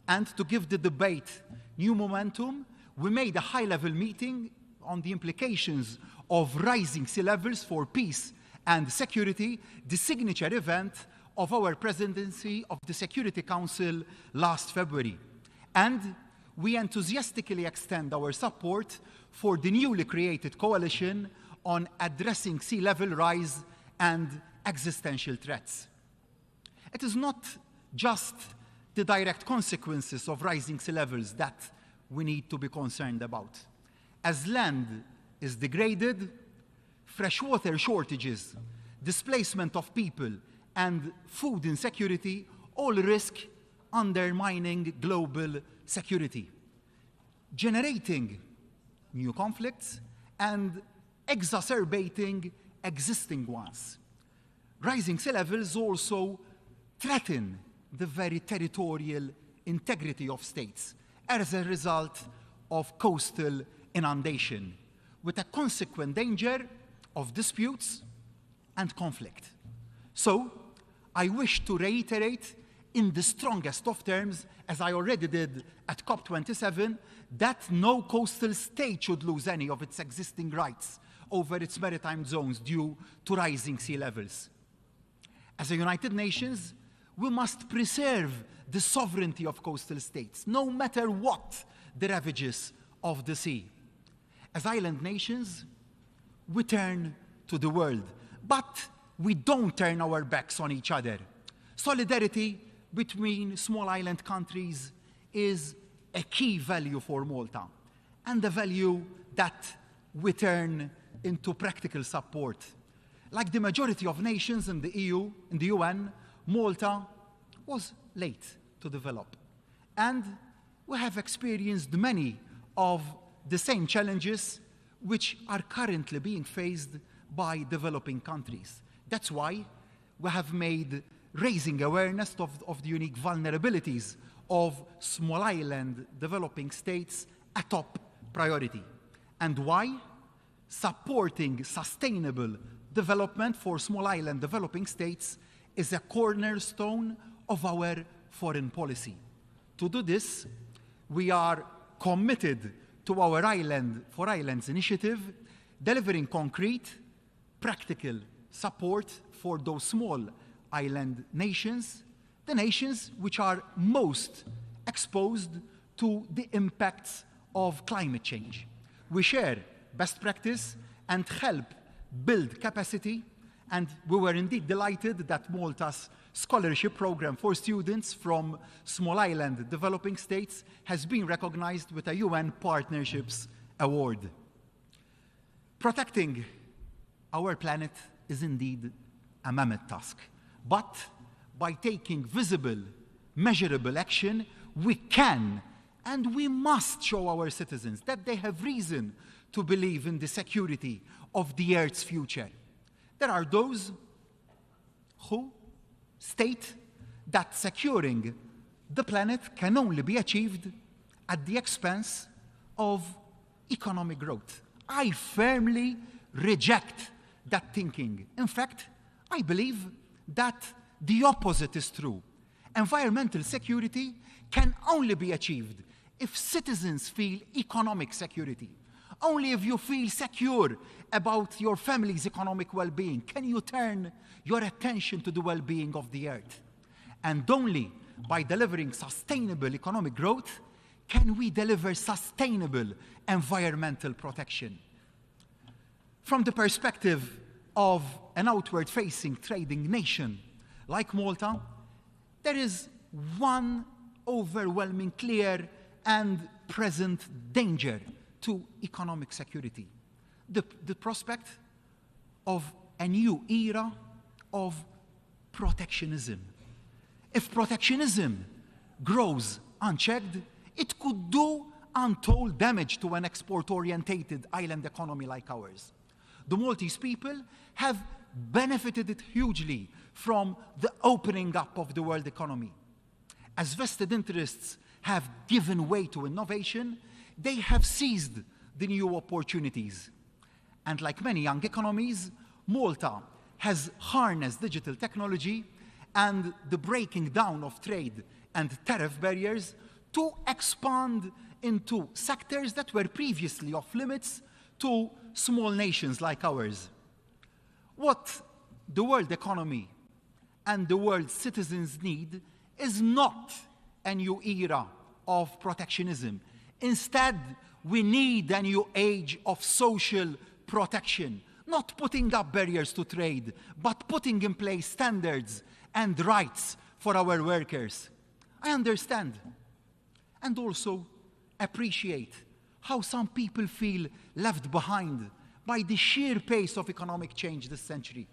And to give the debate new momentum, we made a high-level meeting on the implications of rising sea levels for peace and security, the signature event of our presidency of the Security Council last February. And we enthusiastically extend our support for the newly created coalition on addressing sea level rise and existential threats. It is not just the direct consequences of rising sea levels that we need to be concerned about. As land is degraded, freshwater shortages, displacement of people, and food insecurity all risk undermining global security, generating new conflicts and exacerbating existing ones. Rising sea levels also threaten the very territorial integrity of states as a result of coastal inundation, with a consequent danger of disputes and conflict. So, I wish to reiterate in the strongest of terms, as I already did at COP27, that no coastal state should lose any of its existing rights over its maritime zones due to rising sea levels. As a United Nations, we must preserve the sovereignty of coastal states, no matter what the ravages of the sea. As island nations, we turn to the world, but we don't turn our backs on each other. Solidarity between small island countries is a key value for Malta, and a value that we turn into practical support. Like the majority of nations in the EU, in the UN, Malta was late to develop. And we have experienced many of the same challenges which are currently being faced by developing countries. That's why we have made raising awareness of the unique vulnerabilities of small island developing states a top priority. And why? Supporting sustainable development for small island developing states is a cornerstone of our foreign policy. To do this, we are committed to our Island for Islands initiative, delivering concrete, practical support for those small island nations, the nations which are most exposed to the impacts of climate change. We share best practice and help build capacity, and we were indeed delighted that Malta's scholarship program for students from small island developing states has been recognized with a UN Partnerships Award. Protecting our planet is indeed a mammoth task, but by taking visible, measurable action, we can and we must show our citizens that they have reason to believe in the security of the Earth's future. There are those who state that securing the planet can only be achieved at the expense of economic growth. I firmly reject that thinking. In fact, I believe that the opposite is true. Environmental security can only be achieved if citizens feel economic security. Only if you feel secure about your family's economic well-being can you turn your attention to the well-being of the Earth. And only by delivering sustainable economic growth can we deliver sustainable environmental protection. From the perspective of an outward-facing trading nation like Malta, there is one overwhelming, clear, and present danger to economic security: the prospect of a new era of protectionism. If protectionism grows unchecked, it could do untold damage to an export-orientated island economy like ours. The Maltese people have benefited hugely from the opening up of the world economy. As vested interests have given way to innovation, they have seized the new opportunities. And like many young economies, Malta has harnessed digital technology and the breaking down of trade and tariff barriers to expand into sectors that were previously off limits to small nations like ours. What the world economy and the world's citizens need is not a new era of protectionism. Instead, we need a new age of social protection, not putting up barriers to trade, but putting in place standards and rights for our workers. I understand and also appreciate how some people feel left behind by the sheer pace of economic change this century.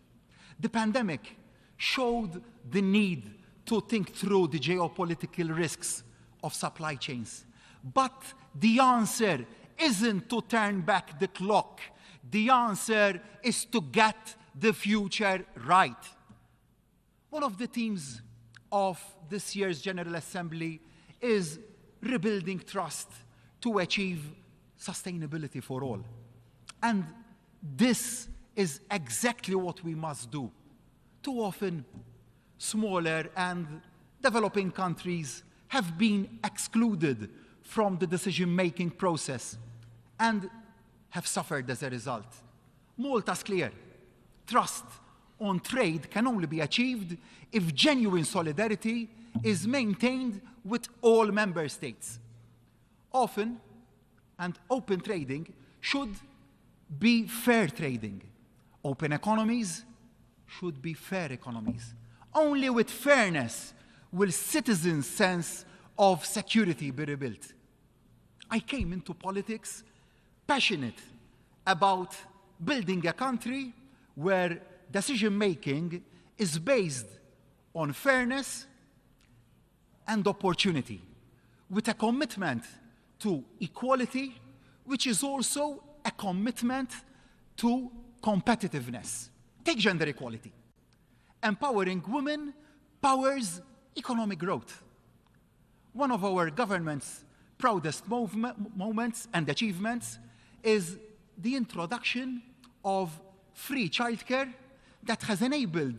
The pandemic showed the need to think through the geopolitical risks of supply chains. But the answer isn't to turn back the clock. The answer is to get the future right. One of the themes of this year's General Assembly is rebuilding trust to achieve sustainability for all. And this is exactly what we must do. Too often, smaller and developing countries have been excluded from the decision-making process and have suffered as a result. Malta's clear. Trust on trade can only be achieved if genuine solidarity is maintained with all member states. Often, and open trading should be fair trading. Open economies should be fair economies. Only with fairness will citizens' sense of security be rebuilt. I came into politics passionate about building a country where decision-making is based on fairness and opportunity, with a commitment to equality, which is also a commitment to competitiveness. Take gender equality. Empowering women powers economic growth. One of our government's proudest moments and achievements is the introduction of free childcare that has enabled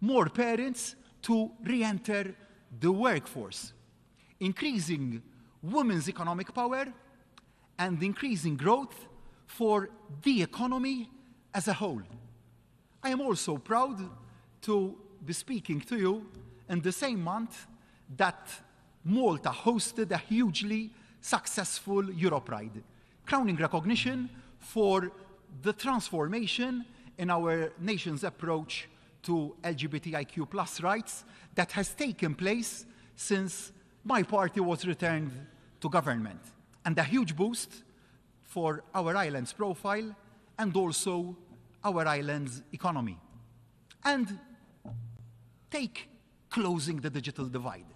more parents to re-enter the workforce, increasing women's economic power and increasing growth for the economy as a whole. I am also proud to be speaking to you in the same month that Malta hosted a hugely successful Europride, crowning recognition for the transformation in our nation's approach to LGBTIQ+ rights that has taken place since my party was returned to government, and a huge boost for our island's profile and also our island's economy. And take closing the digital divide,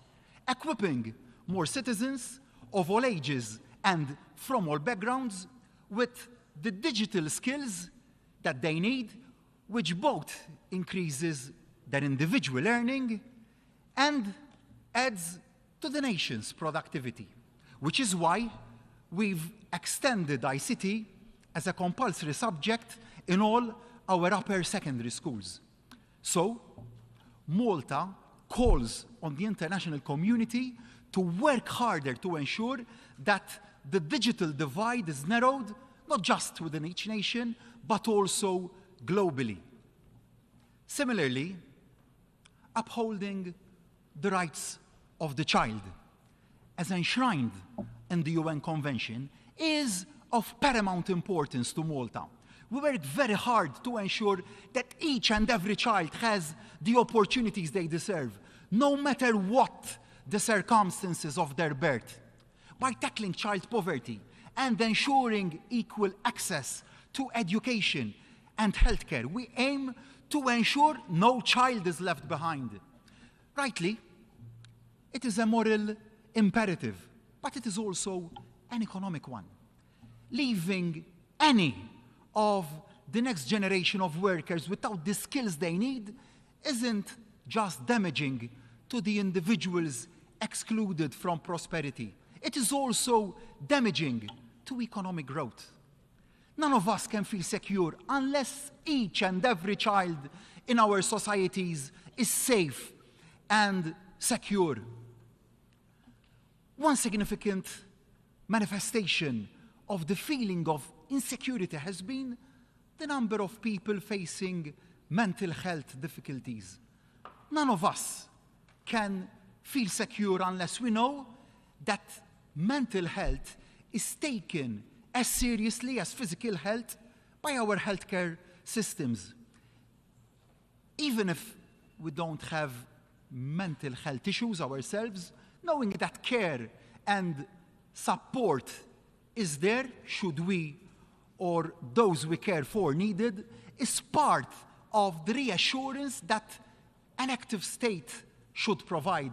equipping more citizens of all ages and from all backgrounds with the digital skills that they need, which both increases their individual earning and adds to the nation's productivity, which is why we've extended ICT as a compulsory subject in all our upper secondary schools. So, Malta calls on the international community to work harder to ensure that the digital divide is narrowed, not just within each nation, but also globally. Similarly, upholding the rights of the child, as enshrined in the UN Convention, is of paramount importance to Malta. We work very hard to ensure that each and every child has the opportunities they deserve, no matter what the circumstances of their birth. By tackling child poverty and ensuring equal access to education and healthcare, we aim to ensure no child is left behind. Rightly, it is a moral imperative, but it is also an economic one. Leaving any of the next generation of workers without the skills they need isn't just damaging to the individuals excluded from prosperity. It is also damaging to economic growth. None of us can feel secure unless each and every child in our societies is safe and secure. One significant manifestation of the feeling of insecurity has been the number of people facing mental health difficulties. None of us can feel secure unless we know that mental health is taken as seriously as physical health by our healthcare systems. Even if we don't have mental health issues ourselves, knowing that care and support is there should we or those we care for needed is part of the reassurance that an active state should provide.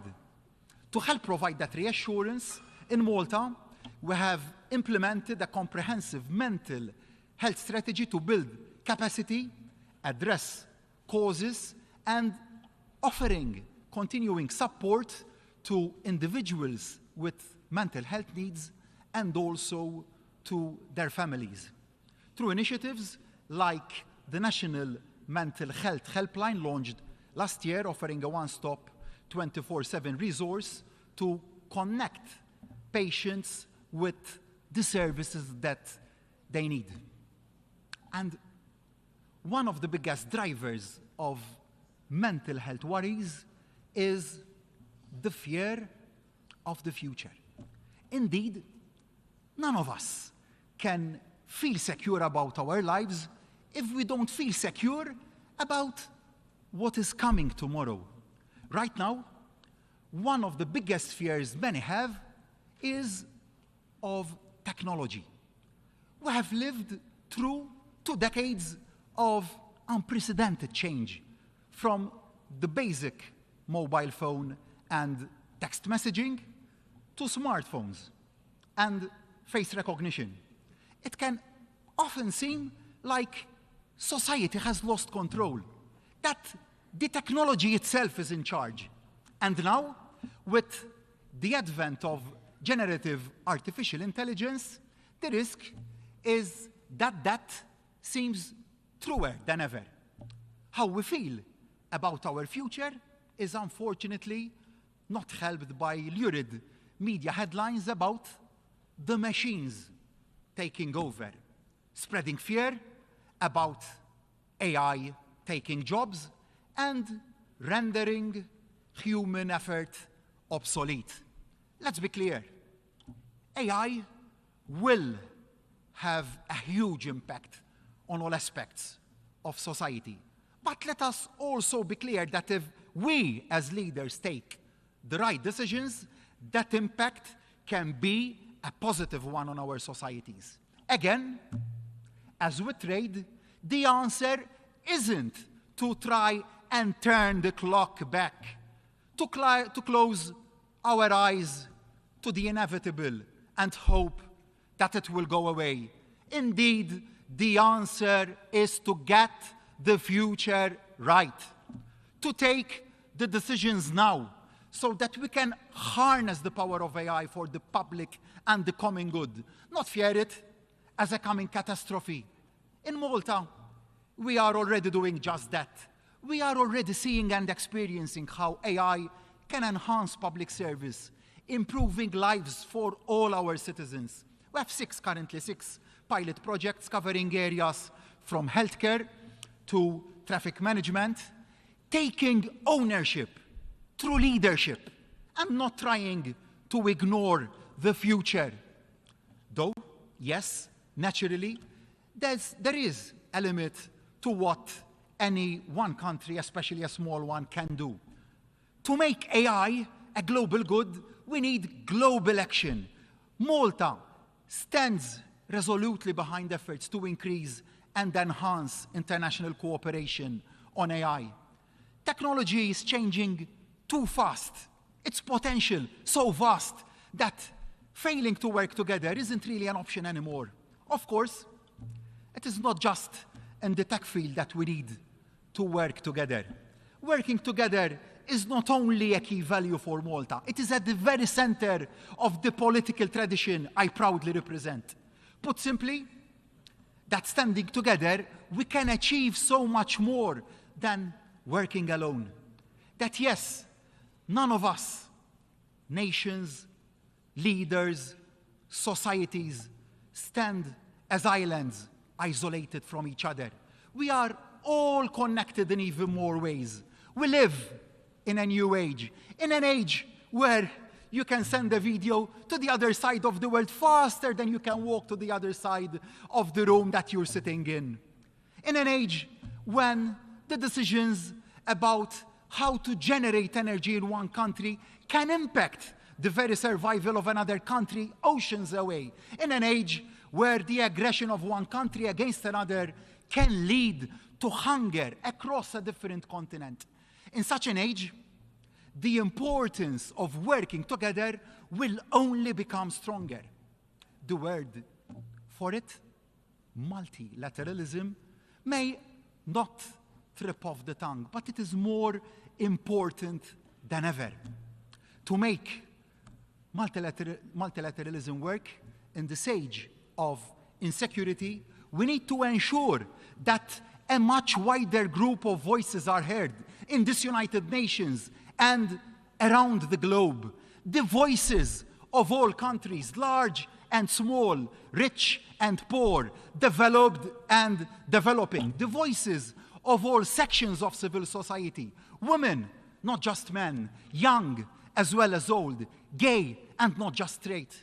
To help provide that reassurance, in Malta, we have implemented a comprehensive mental health strategy to build capacity, address causes, and offering continuing support to individuals with mental health needs and also to their families. Through initiatives like the National Mental Health Helpline launched last year, offering a one-stop 24/7 resource to connect patients with the services that they need. And one of the biggest drivers of mental health worries is the fear of the future. Indeed, none of us can feel secure about our lives if we don't feel secure about what is coming tomorrow. Right now, one of the biggest fears many have is of technology. We have lived through 2 decades of unprecedented change, from the basic mobile phone and text messaging to smartphones and face recognition. It can often seem like society has lost control, that the technology itself is in charge. And now, with the advent of generative artificial intelligence, the risk is that that seems truer than ever. How we feel about our future is unfortunately not helped by lurid media headlines about the machines taking over, spreading fear about AI taking jobs and rendering human effort obsolete. Let's be clear. AI will have a huge impact on all aspects of society. But let us also be clear that if we as leaders take the right decisions, that impact can be a positive one on our societies. Again, as with trade, the answer isn't to try and turn the clock back, to close our eyes to the inevitable and hope that it will go away. Indeed, the answer is to get the future right, to take the decisions now so that we can harness the power of AI for the public and the common good, not fear it as a coming catastrophe. In Malta, we are already doing just that. We are already seeing and experiencing how AI can enhance public service, improving lives for all our citizens. We have currently six pilot projects covering areas from healthcare to traffic management, taking ownership through leadership and not trying to ignore the future. Though, yes, naturally, there is a limit to what any one country, especially a small one, can do. To make AI a global good, we need global action. Malta stands resolutely behind efforts to increase and enhance international cooperation on AI. Technology is changing too fast. Its potential so vast that failing to work together isn't really an option anymore. Of course, it is not just in the tech field that we need to work together. Working together is not only a key value for Malta, it is at the very center of the political tradition I proudly represent. Put simply, that standing together, we can achieve so much more than working alone. That yes, none of us, nations, leaders, societies, stand as islands isolated from each other. We are all connected in even more ways. We live in a new age, in an age where you can send a video to the other side of the world faster than you can walk to the other side of the room that you're sitting in. In an age when the decisions about how to generate energy in one country can impact the very survival of another country oceans away. In an age where the aggression of one country against another can lead to hunger across a different continent. In such an age, the importance of working together will only become stronger. The word for it, multilateralism, may not trip off the tongue, but it is more important than ever. To make multilateralism work in this age of insecurity, we need to ensure that a much wider group of voices are heard in this United Nations and around the globe. The voices of all countries, large and small, rich and poor, developed and developing. The voices of all sections of civil society, women, not just men, young as well as old, gay and not just straight,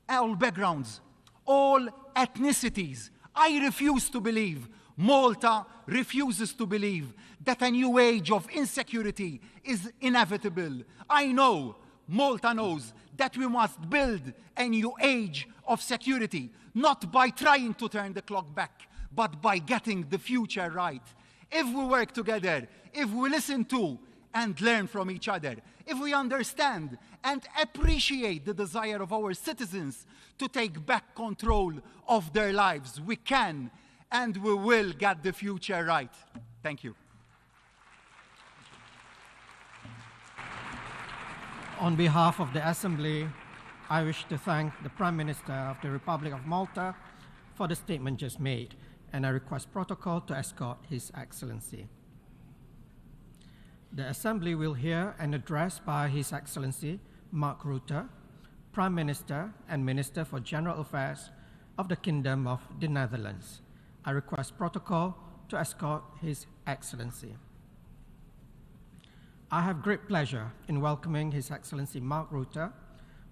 all backgrounds, all ethnicities. I refuse to believe, Malta refuses to believe that a new age of insecurity is inevitable. I know, Malta knows, that we must build a new age of security, not by trying to turn the clock back, but by getting the future right. If we work together, if we listen to and learn from each other, if we understand and appreciate the desire of our citizens to take back control of their lives, we can and we will get the future right. Thank you. On behalf of the Assembly, I wish to thank the Prime Minister of the Republic of Malta for the statement just made, and I request protocol to escort His Excellency. The Assembly will hear an address by His Excellency Mark Rutte, Prime Minister and Minister for General Affairs of the Kingdom of the Netherlands. I request protocol to escort His Excellency. I have great pleasure in welcoming His Excellency Mark Rutte,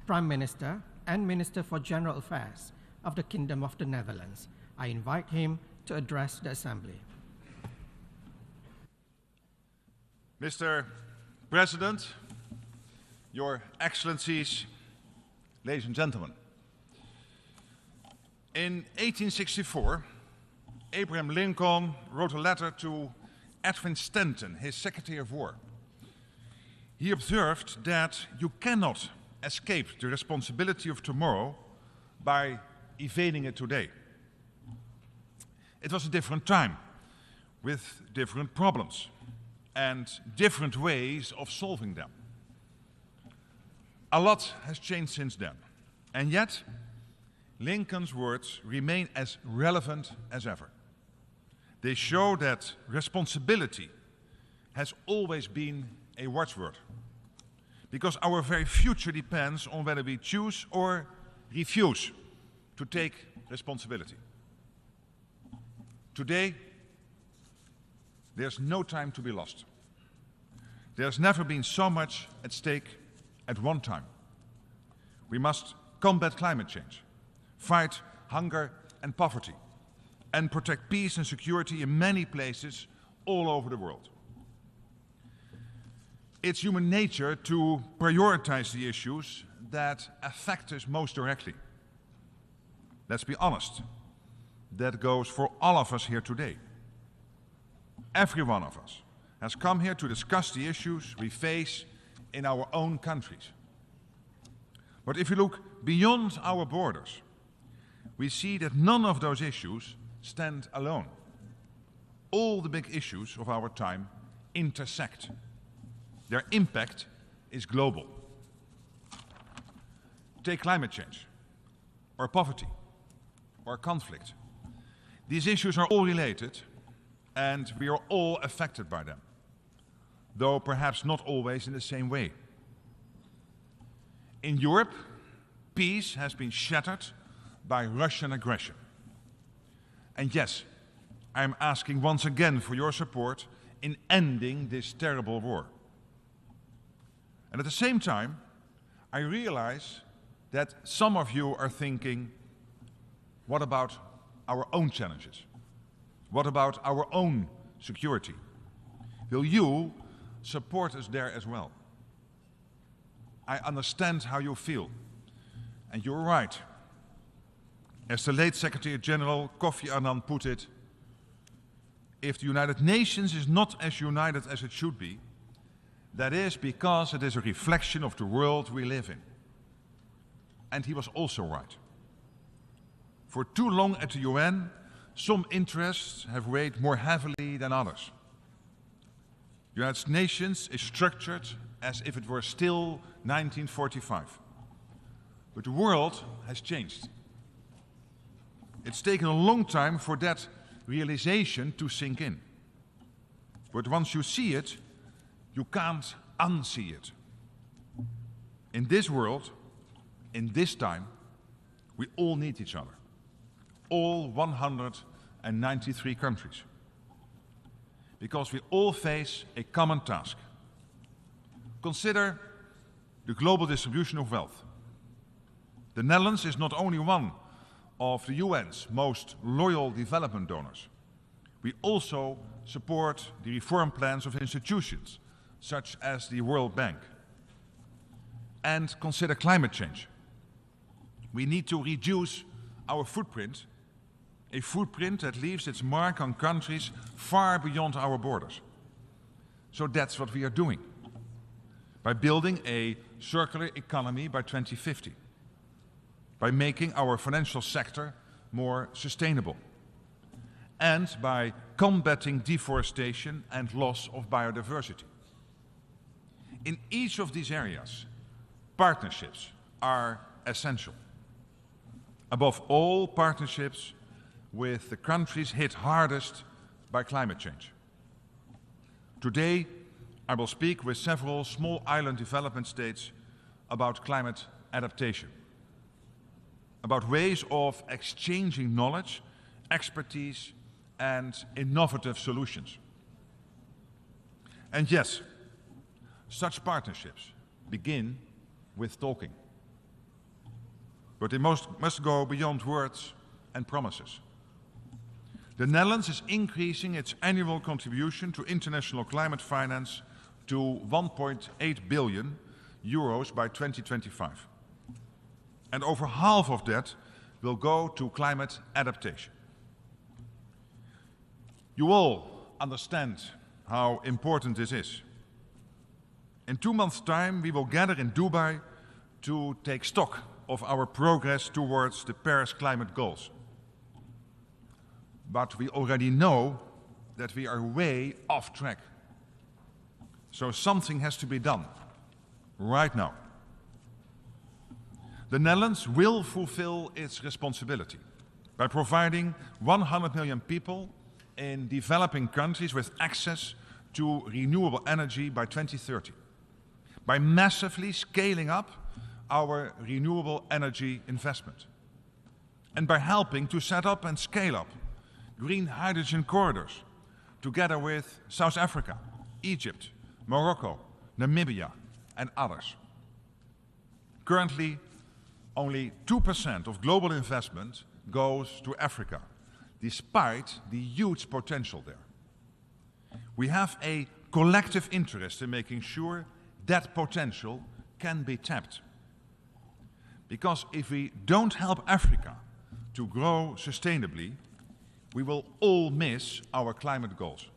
Prime Minister and Minister for General Affairs of the Kingdom of the Netherlands. I invite him to address the Assembly. Mr. President, Your Excellencies, ladies and gentlemen. In 1864, Abraham Lincoln wrote a letter to Edwin Stanton, his Secretary of War. He observed that you cannot escape the responsibility of tomorrow by evading it today. It was a different time, with different problems and different ways of solving them. A lot has changed since then, and yet Lincoln's words remain as relevant as ever. They show that responsibility has always been a watchword, because our very future depends on whether we choose or refuse to take responsibility. Today, there's no time to be lost. There's never been so much at stake at one time. We must combat climate change, fight hunger and poverty, and protect peace and security in many places all over the world. It's human nature to prioritize the issues that affect us most directly. Let's be honest, that goes for all of us here today. Every one of us has come here to discuss the issues we face in our own countries. But if you look beyond our borders, we see that none of those issues stand alone. All the big issues of our time intersect. Their impact is global. Take climate change, or poverty, or conflict. These issues are all related, and we are all affected by them, though perhaps not always in the same way. In Europe, peace has been shattered by Russian aggression. And yes, I am asking once again for your support in ending this terrible war. And at the same time, I realize that some of you are thinking, what about our own challenges? What about our own security? Will you support us there as well? I understand how you feel, and you're right. As the late Secretary General Kofi Annan put it, if the United Nations is not as united as it should be, that is because it is a reflection of the world we live in. And he was also right. For too long at the UN, some interests have weighed more heavily than others. The United Nations is structured as if it were still 1945. But the world has changed. It's taken a long time for that realization to sink in. But once you see it, you can't unsee it. In this world, in this time, we all need each other. All 193 countries. Because we all face a common task. Consider the global distribution of wealth. The Netherlands is not only one of the UN's most loyal development donors. We also support the reform plans of institutions, such as the World Bank. And consider climate change. We need to reduce our footprint, a footprint that leaves its mark on countries far beyond our borders. So that's what we are doing, by building a circular economy by 2050, by making our financial sector more sustainable, and by combating deforestation and loss of biodiversity. In each of these areas, partnerships are essential. Above all, partnerships with the countries hit hardest by climate change. Today, I will speak with several small island development states about climate adaptation, about ways of exchanging knowledge, expertise, and innovative solutions. And yes, such partnerships begin with talking. But they must go beyond words and promises. The Netherlands is increasing its annual contribution to international climate finance to 1.8 billion euros by 2025. And over half of that will go to climate adaptation. You all understand how important this is. In 2 months' time, we will gather in Dubai to take stock of our progress towards the Paris climate goals. But we already know that we are way off track. So something has to be done right now. The Netherlands will fulfill its responsibility by providing 100 million people in developing countries with access to renewable energy by 2030, by massively scaling up our renewable energy investment, and by helping to set up and scale up green hydrogen corridors together with South Africa, Egypt, Morocco, Namibia, and others. Currently, only 2% of global investment goes to Africa, despite the huge potential there. We have a collective interest in making sure that potential can be tapped. Because if we don't help Africa to grow sustainably, we will all miss our climate goals.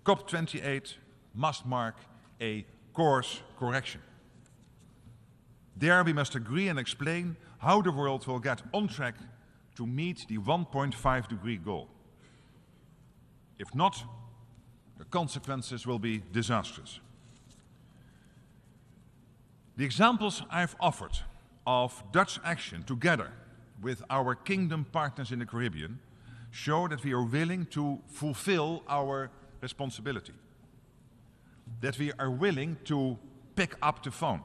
COP28 must mark a course correction. There we must agree and explain how the world will get on track to meet the 1.5 degree goal. If not, the consequences will be disastrous. The examples I've offered of Dutch action together with our kingdom partners in the Caribbean show that we are willing to fulfill our responsibility, that we are willing to pick up the phone,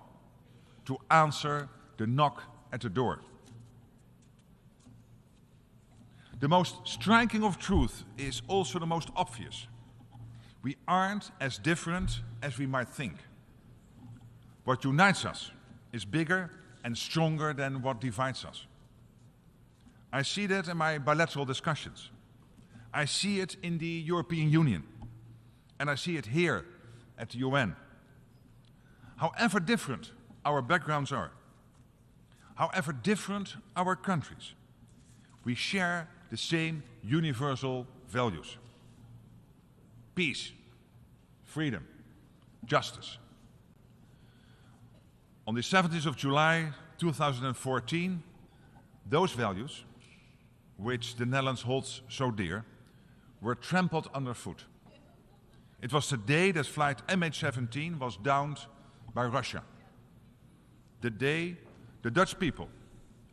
to answer the knock at the door. The most striking of truth is also the most obvious. We aren't as different as we might think. What unites us is bigger and stronger than what divides us. I see that in my bilateral discussions. I see it in the European Union. And I see it here at the UN. However different our backgrounds are, however different our countries, we share the same universal values. Peace, freedom, justice. On the 17th of July 2014, those values, which the Netherlands holds so dear, were trampled underfoot. It was the day that flight MH17 was downed by Russia. The day the Dutch people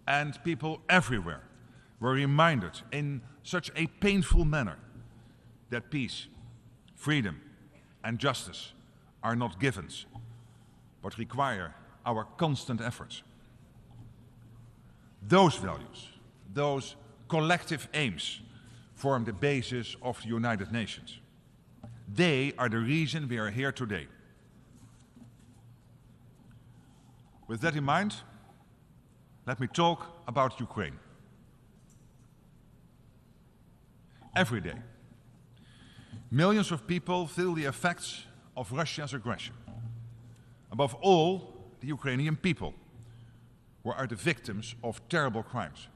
and people everywhere were reminded in such a painful manner that peace, freedom, and justice are not givens, but require our constant efforts. Those values, those collective aims, form the basis of the United Nations. They are the reason we are here today. With that in mind, let me talk about Ukraine. Every day, millions of people feel the effects of Russia's aggression. Above all, the Ukrainian people, who are the victims of terrible crimes.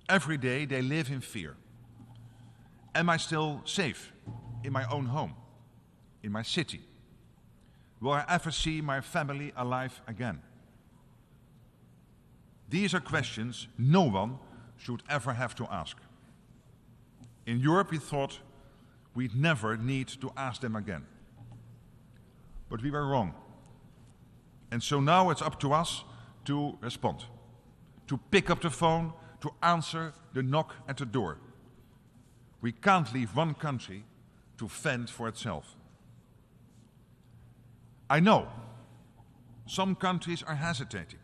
Every day they live in fear. Am I still safe in my own home, in my city? Will I ever see my family alive again? These are questions no one should ever have to ask. In Europe we thought we'd never need to ask them again. But we were wrong. And so now it's up to us to respond, to pick up the phone, to answer the knock at the door. We can't leave one country to fend for itself. I know some countries are hesitating,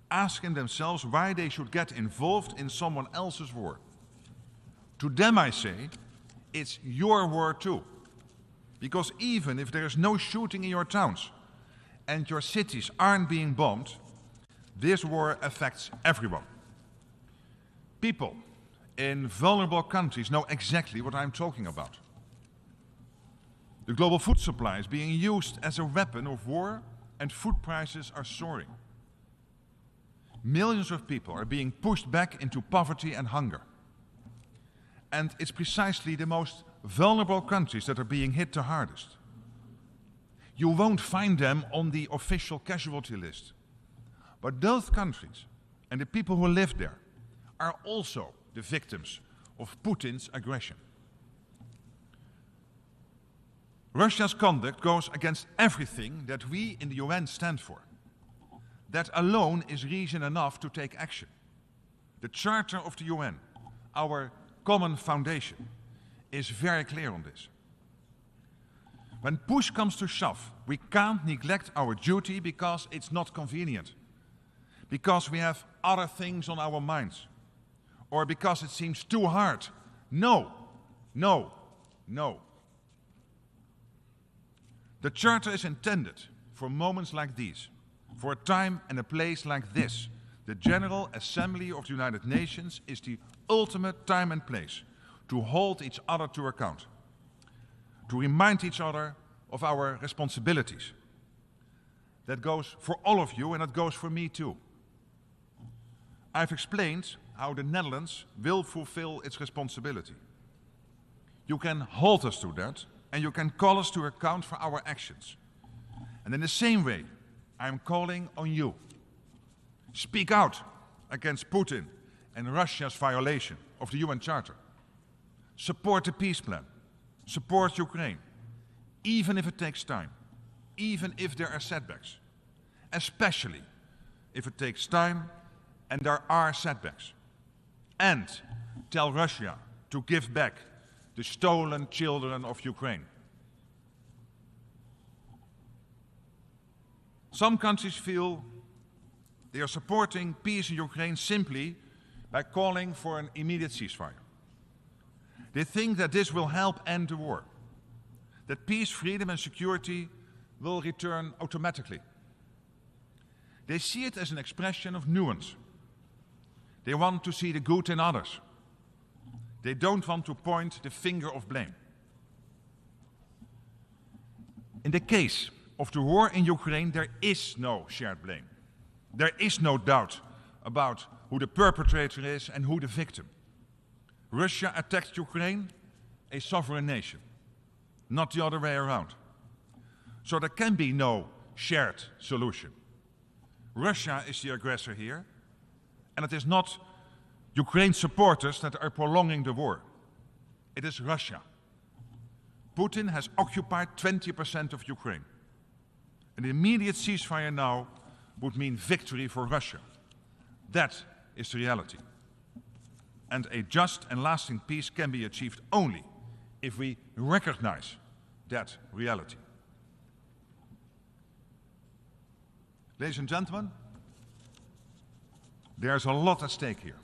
asking themselves why they should get involved in someone else's war. To them I say, it's your war too. Because even if there is no shooting in your towns and your cities aren't being bombed, this war affects everyone. People in vulnerable countries know exactly what I'm talking about. The global food supply is being used as a weapon of war, and food prices are soaring. Millions of people are being pushed back into poverty and hunger. And it's precisely the most vulnerable countries that are being hit the hardest. You won't find them on the official casualty list. But those countries and the people who live there are also the victims of Putin's aggression. Russia's conduct goes against everything that we in the UN stand for. That alone is reason enough to take action. The Charter of the UN, our common foundation, is very clear on this. When push comes to shove, we can't neglect our duty because it's not convenient, because we have other things on our minds, or because it seems too hard. No, no, no. The Charter is intended for moments like these, for a time and a place like this. The General Assembly of the United Nations is the ultimate time and place to hold each other to account, to remind each other of our responsibilities. That goes for all of you, and that goes for me too. I've explained how the Netherlands will fulfill its responsibility. You can hold us to that, and you can call us to account for our actions. And in the same way, I'm calling on you. Speak out against Putin and Russia's violation of the UN Charter. Support the peace plan. Support Ukraine, even if it takes time, even if there are setbacks, especially if it takes time and there are setbacks. And tell Russia to give back the stolen children of Ukraine. Some countries feel they are supporting peace in Ukraine simply by calling for an immediate ceasefire. They think that this will help end the war, that peace, freedom and security will return automatically. They see it as an expression of nuance. They want to see the good in others. They don't want to point the finger of blame. In the case of the war in Ukraine, there is no shared blame. There is no doubt about who the perpetrator is and who the victim. Russia attacked Ukraine, a sovereign nation, not the other way around. So there can be no shared solution. Russia is the aggressor here, and it is not Ukraine supporters that are prolonging the war. It is Russia. Putin has occupied 20% of Ukraine. An immediate ceasefire now would mean victory for Russia. That is the reality. And a just and lasting peace can be achieved only if we recognize that reality. Ladies and gentlemen, there's a lot at stake here.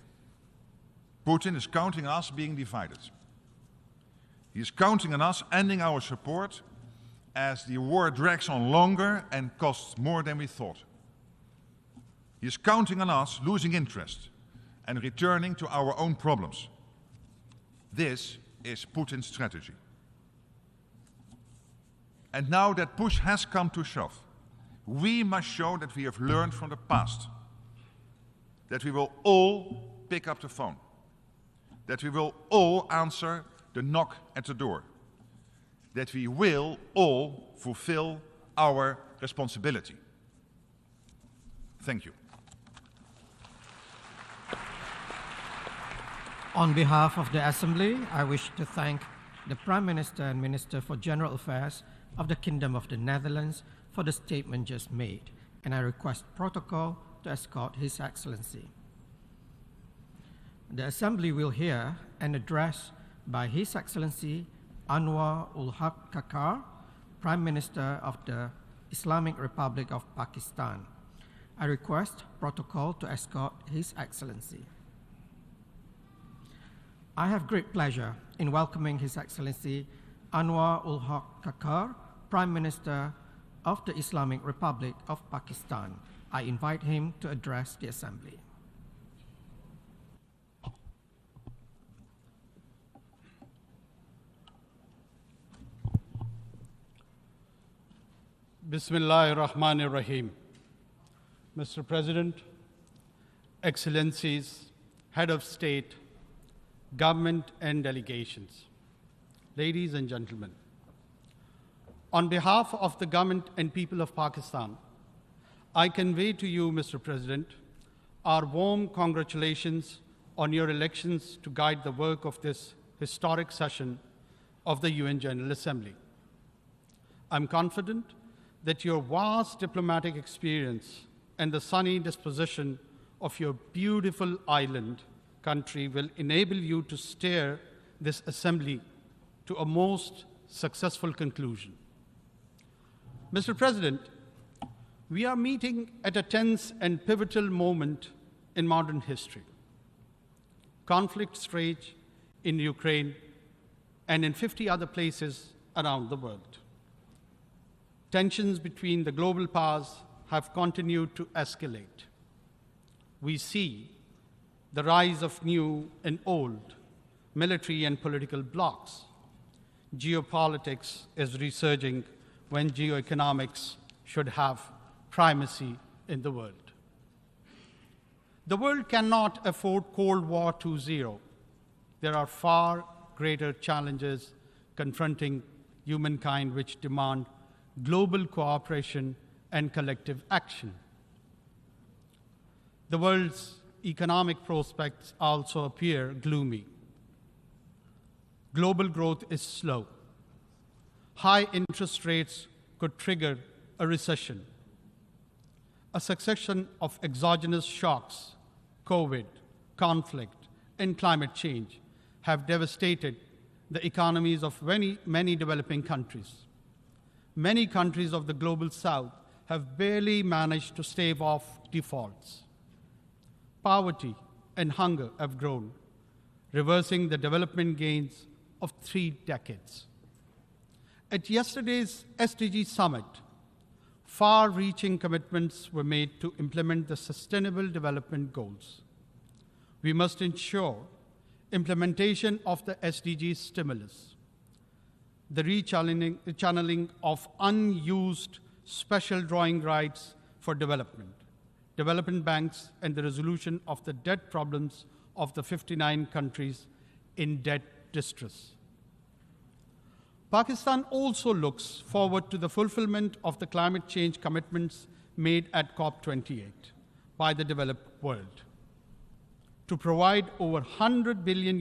Putin is counting on us being divided. He is counting on us ending our support as the war drags on longer and costs more than we thought. He is counting on us losing interest and returning to our own problems. This is Putin's strategy. And now that push has come to shove, we must show that we have learned from the past, that we will all pick up the phone, that we will all answer the knock at the door, that we will all fulfill our responsibility. Thank you. On behalf of the Assembly, I wish to thank the Prime Minister and Minister for General Affairs of the Kingdom of the Netherlands for the statement just made. and I request protocol to escort His Excellency. The Assembly will hear an address by His Excellency Anwar ul-Haq Kakar, Prime Minister of the Islamic Republic of Pakistan. I request protocol to escort His Excellency. I have great pleasure in welcoming His Excellency Anwar ul-Haq Kakar, Prime Minister of the Islamic Republic of Pakistan. I invite him to address the Assembly. Bismillahir Rahmanir Rahim. Mr. President, Excellencies, Head of State, Government and delegations, ladies and gentlemen, on behalf of the government and people of Pakistan, I convey to you, Mr. President, our warm congratulations on your elections to guide the work of this historic session of the UN General Assembly. I'm confident that your vast diplomatic experience and the sunny disposition of your beautiful island country will enable you to steer this assembly to a most successful conclusion. Mr. President, we are meeting at a tense and pivotal moment in modern history. Conflicts rage in Ukraine and in 50 other places around the world. Tensions between the global powers have continued to escalate. We see the rise of new and old military and political blocs. Geopolitics is resurging when geoeconomics should have primacy in the world. The world cannot afford Cold War 2.0. There are far greater challenges confronting humankind which demand global cooperation and collective action. The world's economic prospects also appear gloomy. Global growth is slow. High interest rates could trigger a recession. A succession of exogenous shocks, COVID, conflict, and climate change have devastated the economies of many developing countries. Many countries of the global south have barely managed to stave off defaults. Poverty and hunger have grown, reversing the development gains of 3 decades. At yesterday's SDG summit, far-reaching commitments were made to implement the Sustainable Development Goals. We must ensure implementation of the SDG stimulus, the rechanneling of unused special drawing rights for development banks, and the resolution of the debt problems of the 59 countries in debt distress. Pakistan also looks forward to the fulfillment of the climate change commitments made at COP28 by the developed world to provide over $100 billion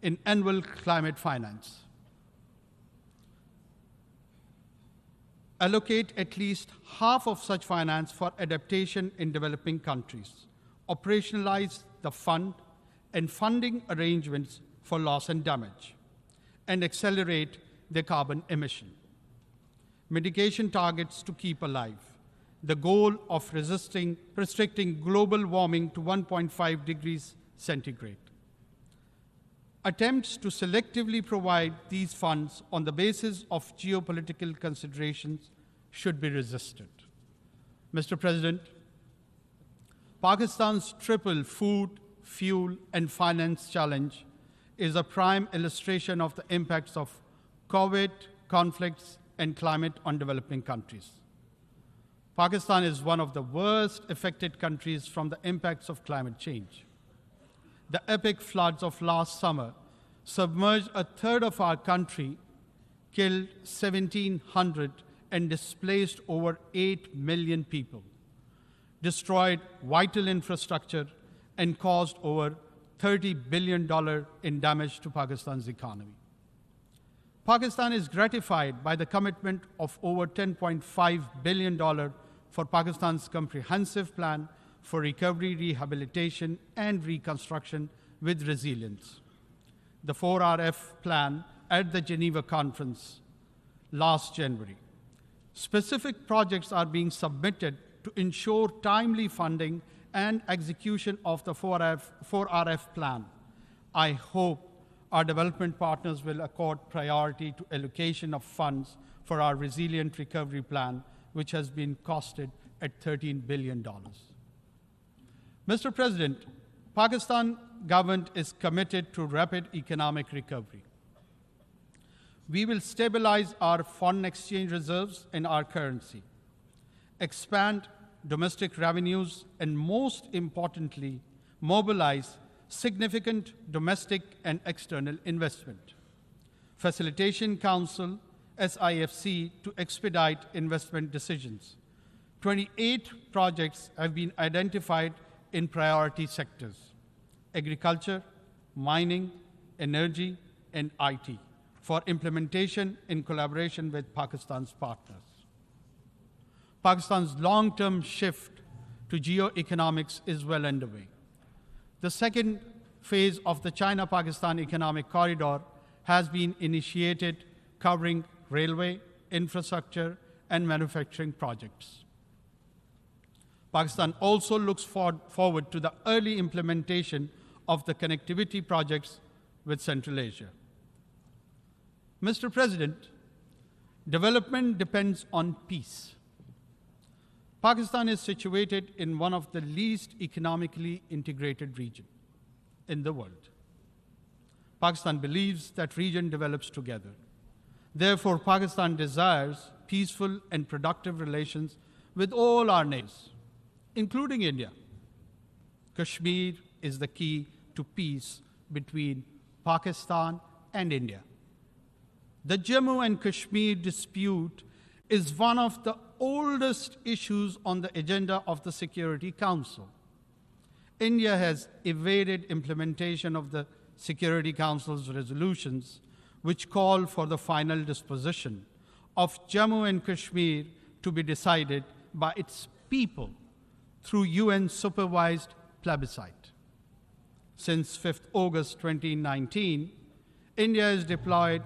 in annual climate finance, allocate at least half of such finance for adaptation in developing countries, operationalize the fund and funding arrangements for loss and damage, and accelerate their carbon emission. Mitigation targets to keep alive, the goal of restricting global warming to 1.5 degrees centigrade. Attempts to selectively provide these funds on the basis of geopolitical considerations should be resisted. Mr. President, Pakistan's triple food, fuel, and finance challenge is a prime illustration of the impacts of COVID, conflicts, and climate on developing countries. Pakistan is one of the worst affected countries from the impacts of climate change. The epic floods of last summer submerged a third of our country, killed 1,700, and displaced over 8 million people, destroyed vital infrastructure, and caused over $30 billion in damage to Pakistan's economy. Pakistan is gratified by the commitment of over $10.5 billion for Pakistan's comprehensive plan for recovery, rehabilitation, and reconstruction with resilience. The 4RF plan at the Geneva conference last January. Specific projects are being submitted to ensure timely funding and execution of the 4RF plan. I hope our development partners will accord priority to allocation of funds for our resilient recovery plan, which has been costed at $13 billion. Mr. President, Pakistan government is committed to rapid economic recovery. We will stabilize our foreign exchange reserves and our currency, expand domestic revenues, and most importantly, mobilize significant domestic and external investment. Facilitation Council, SIFC, to expedite investment decisions. 28 projects have been identified in priority sectors: agriculture, mining, energy, and IT, for implementation in collaboration with Pakistan's partners. Pakistan's long-term shift to geoeconomics is well underway. The second phase of the China-Pakistan Economic Corridor has been initiated, covering railway, infrastructure, and manufacturing projects. Pakistan also looks forward to the early implementation of the connectivity projects with Central Asia. Mr. President, development depends on peace. Pakistan is situated in one of the least economically integrated regions in the world. Pakistan believes that region develops together. Therefore, Pakistan desires peaceful and productive relations with all our neighbors, including India. Kashmir is the key to peace between Pakistan and India. The Jammu and Kashmir dispute is one of the oldest issues on the agenda of the Security Council. India has evaded implementation of the Security Council's resolutions, which call for the final disposition of Jammu and Kashmir to be decided by its people through UN-supervised plebiscite. Since 5th August 2019, India has deployed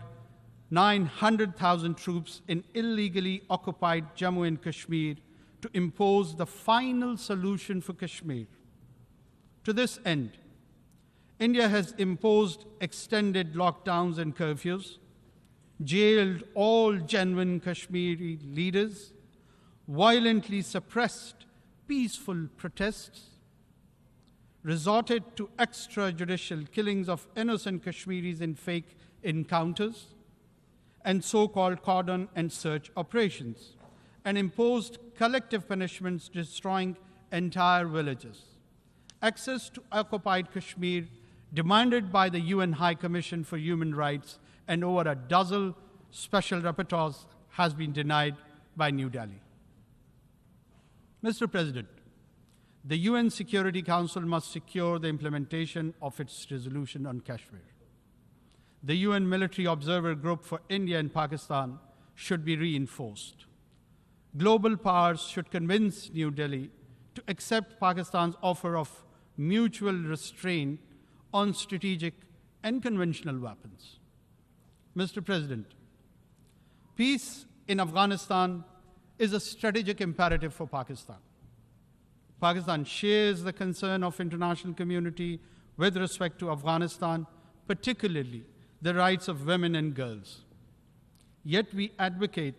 900,000 troops in illegally occupied Jammu and Kashmir to impose the final solution for Kashmir. To this end, India has imposed extended lockdowns and curfews, jailed all genuine Kashmiri leaders, violently suppressed peaceful protests, resorted to extrajudicial killings of innocent Kashmiris in fake encounters, and so-called cordon and search operations, and imposed collective punishments destroying entire villages. Access to occupied Kashmir, demanded by the UN High Commission for Human Rights and over a dozen special rapporteurs, has been denied by New Delhi. Mr. President, the UN Security Council must secure the implementation of its resolution on Kashmir. The UN Military Observer Group for India and Pakistan should be reinforced. Global powers should convince New Delhi to accept Pakistan's offer of mutual restraint on strategic and conventional weapons. Mr. President, peace in Afghanistan is a strategic imperative for Pakistan. Pakistan shares the concern of international community with respect to Afghanistan, particularly the rights of women and girls. Yet we advocate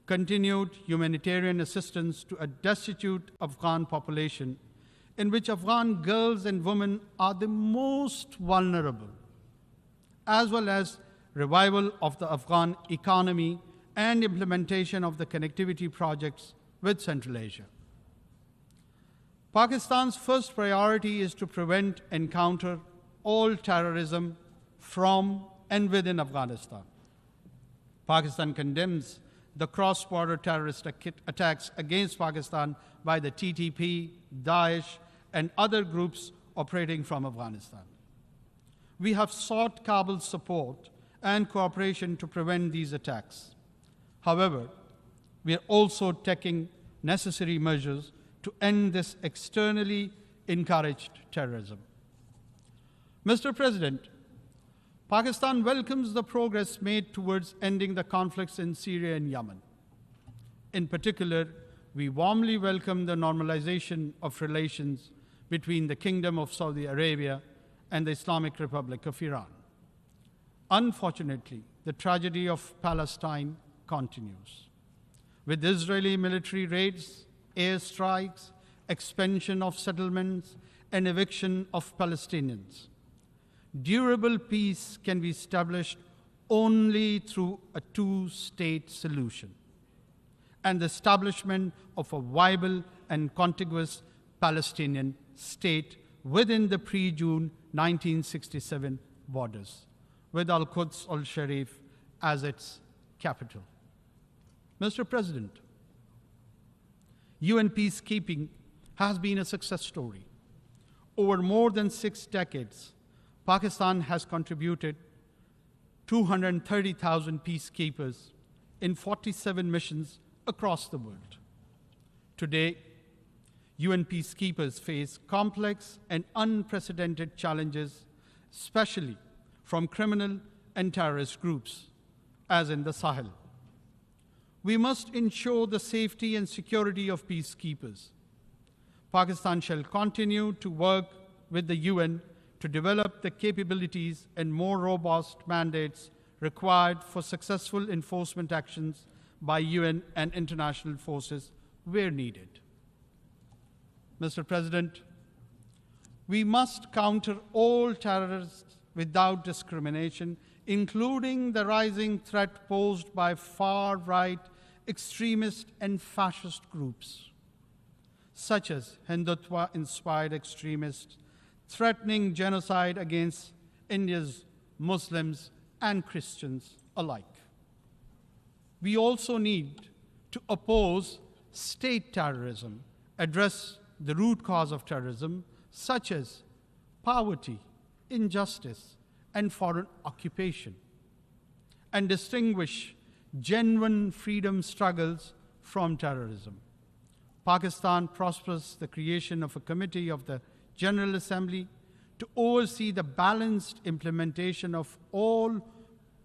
continued humanitarian assistance to a destitute Afghan population, in which Afghan girls and women are the most vulnerable, as well as revival of the Afghan economy and implementation of the connectivity projects with Central Asia. Pakistan's first priority is to prevent and counter all terrorism from and within Afghanistan. Pakistan condemns the cross-border terrorist attacks against Pakistan by the TTP, Daesh, and other groups operating from Afghanistan. We have sought Kabul's support and cooperation to prevent these attacks. However, we are also taking necessary measures to end this externally encouraged terrorism. Mr. President, Pakistan welcomes the progress made towards ending the conflicts in Syria and Yemen. In particular, we warmly welcome the normalization of relations between the Kingdom of Saudi Arabia and the Islamic Republic of Iran. Unfortunately, the tragedy of Palestine continues, with Israeli military raids, airstrikes, expansion of settlements, and eviction of Palestinians. Durable peace can be established only through a two-state solution and the establishment of a viable and contiguous Palestinian state within the pre-June 1967 borders, with Al-Quds al-Sharif as its capital. Mr. President, UN peacekeeping has been a success story. Over more than 6 decades, Pakistan has contributed 230,000 peacekeepers in 47 missions across the world. Today, UN peacekeepers face complex and unprecedented challenges, especially from criminal and terrorist groups, as in the Sahel. We must ensure the safety and security of peacekeepers. Pakistan shall continue to work with the UN to develop the capabilities and more robust mandates required for successful enforcement actions by UN and international forces where needed. Mr. President, we must counter all terrorists without discrimination, including the rising threat posed by far-right extremist and fascist groups, such as Hindutva-inspired extremists threatening genocide against India's Muslims and Christians alike. We also need to oppose state terrorism, address the root cause of terrorism, such as poverty, injustice, and foreign occupation, and distinguish genuine freedom struggles from terrorism. Pakistan prospers the creation of a committee of the General Assembly to oversee the balanced implementation of all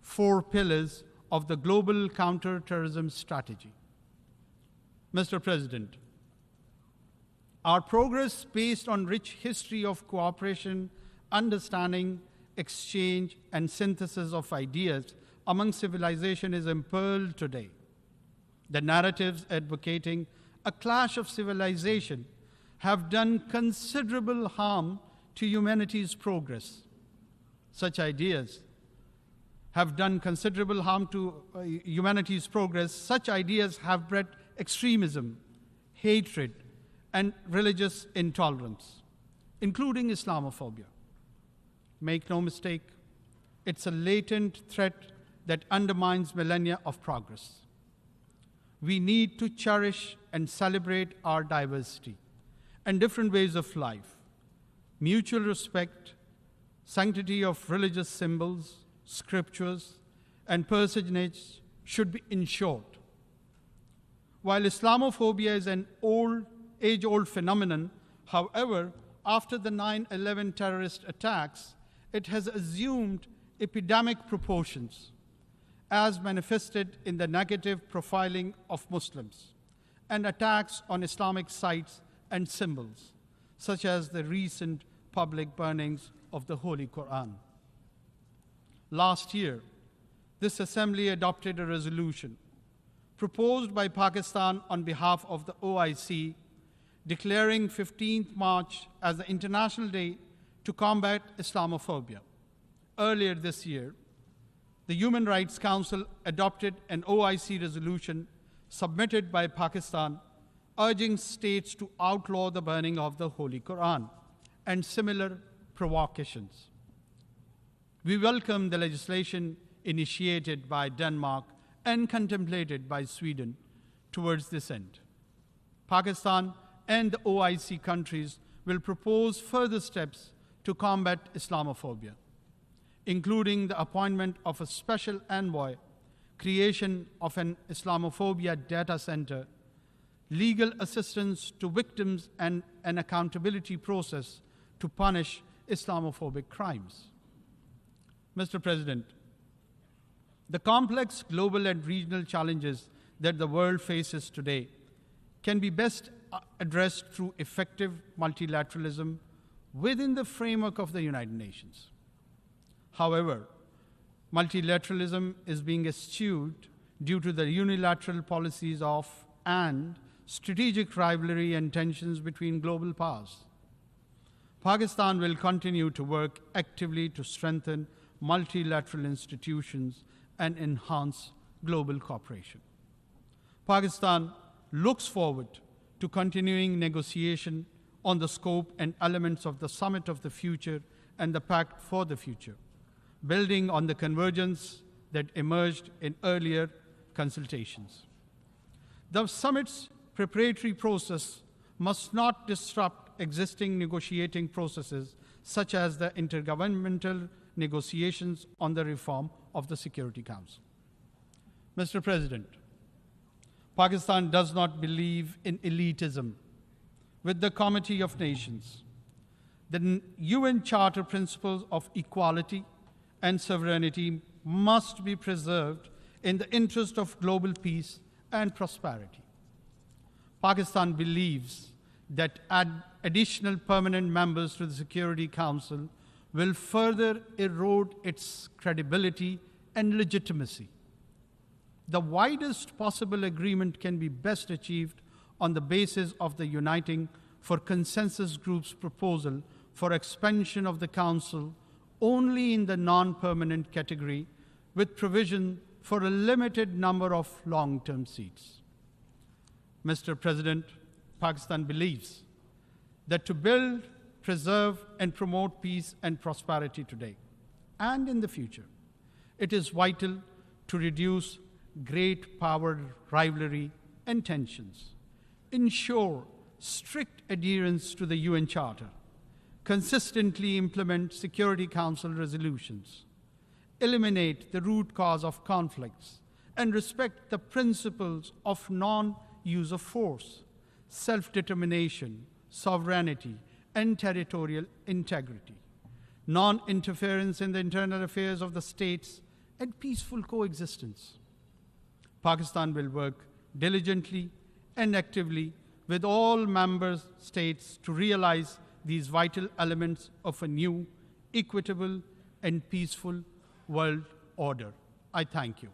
4 pillars of the global counter-terrorism strategy. Mr. President, our progress based on rich history of cooperation, understanding, exchange, and synthesis of ideas among civilization is impearled today. The narratives advocating a clash of civilization have done considerable harm to humanity's progress. Such ideas have done considerable harm to humanity's progress. Such ideas have bred extremism, hatred, and religious intolerance, including Islamophobia. Make no mistake, it's a latent threat that undermines millennia of progress. We need to cherish and celebrate our diversity and different ways of life. Mutual respect, sanctity of religious symbols, scriptures, and personage should be ensured. While Islamophobia is an age-old phenomenon, however, after the 9/11 terrorist attacks, it has assumed epidemic proportions, as manifested in the negative profiling of Muslims and attacks on Islamic sites and symbols, such as the recent public burnings of the Holy Quran. Last year, this Assembly adopted a resolution proposed by Pakistan on behalf of the OIC, declaring 15th March as the International Day to combat Islamophobia. Earlier this year, the Human Rights Council adopted an OIC resolution submitted by Pakistan urging states to outlaw the burning of the Holy Quran and similar provocations. We welcome the legislation initiated by Denmark and contemplated by Sweden towards this end. Pakistan and the OIC countries will propose further steps to combat Islamophobia, including the appointment of a special envoy, creation of an Islamophobia data center, legal assistance to victims, and an accountability process to punish Islamophobic crimes. Mr. President, the complex global and regional challenges that the world faces today can be best addressed through effective multilateralism within the framework of the United Nations. However, multilateralism is being eschewed due to the unilateral policies of and strategic rivalry and tensions between global powers. Pakistan will continue to work actively to strengthen multilateral institutions and enhance global cooperation. Pakistan looks forward to continuing negotiation on the scope and elements of the Summit of the Future and the Pact for the Future, building on the convergence that emerged in earlier consultations. The summit's preparatory process must not disrupt existing negotiating processes, such as the intergovernmental negotiations on the reform of the Security Council. Mr. President, Pakistan does not believe in elitism. With the Committee of Nations, the UN Charter principles of equality and sovereignty must be preserved in the interest of global peace and prosperity. Pakistan believes that additional permanent members to the Security Council will further erode its credibility and legitimacy. The widest possible agreement can be best achieved on the basis of the Uniting for Consensus Group's proposal for expansion of the Council only in the non-permanent category, with provision for a limited number of long-term seats. Mr. President, Pakistan believes that to build, preserve, and promote peace and prosperity today and in the future, it is vital to reduce great power rivalry and tensions, ensure strict adherence to the UN Charter, consistently implement Security Council resolutions, eliminate the root cause of conflicts, and respect the principles of non-use of force, self-determination, sovereignty, and territorial integrity, non-interference in the internal affairs of the states, and peaceful coexistence. Pakistan will work diligently and actively with all member states to realize these vital elements of a new, equitable, and peaceful world order. I thank you.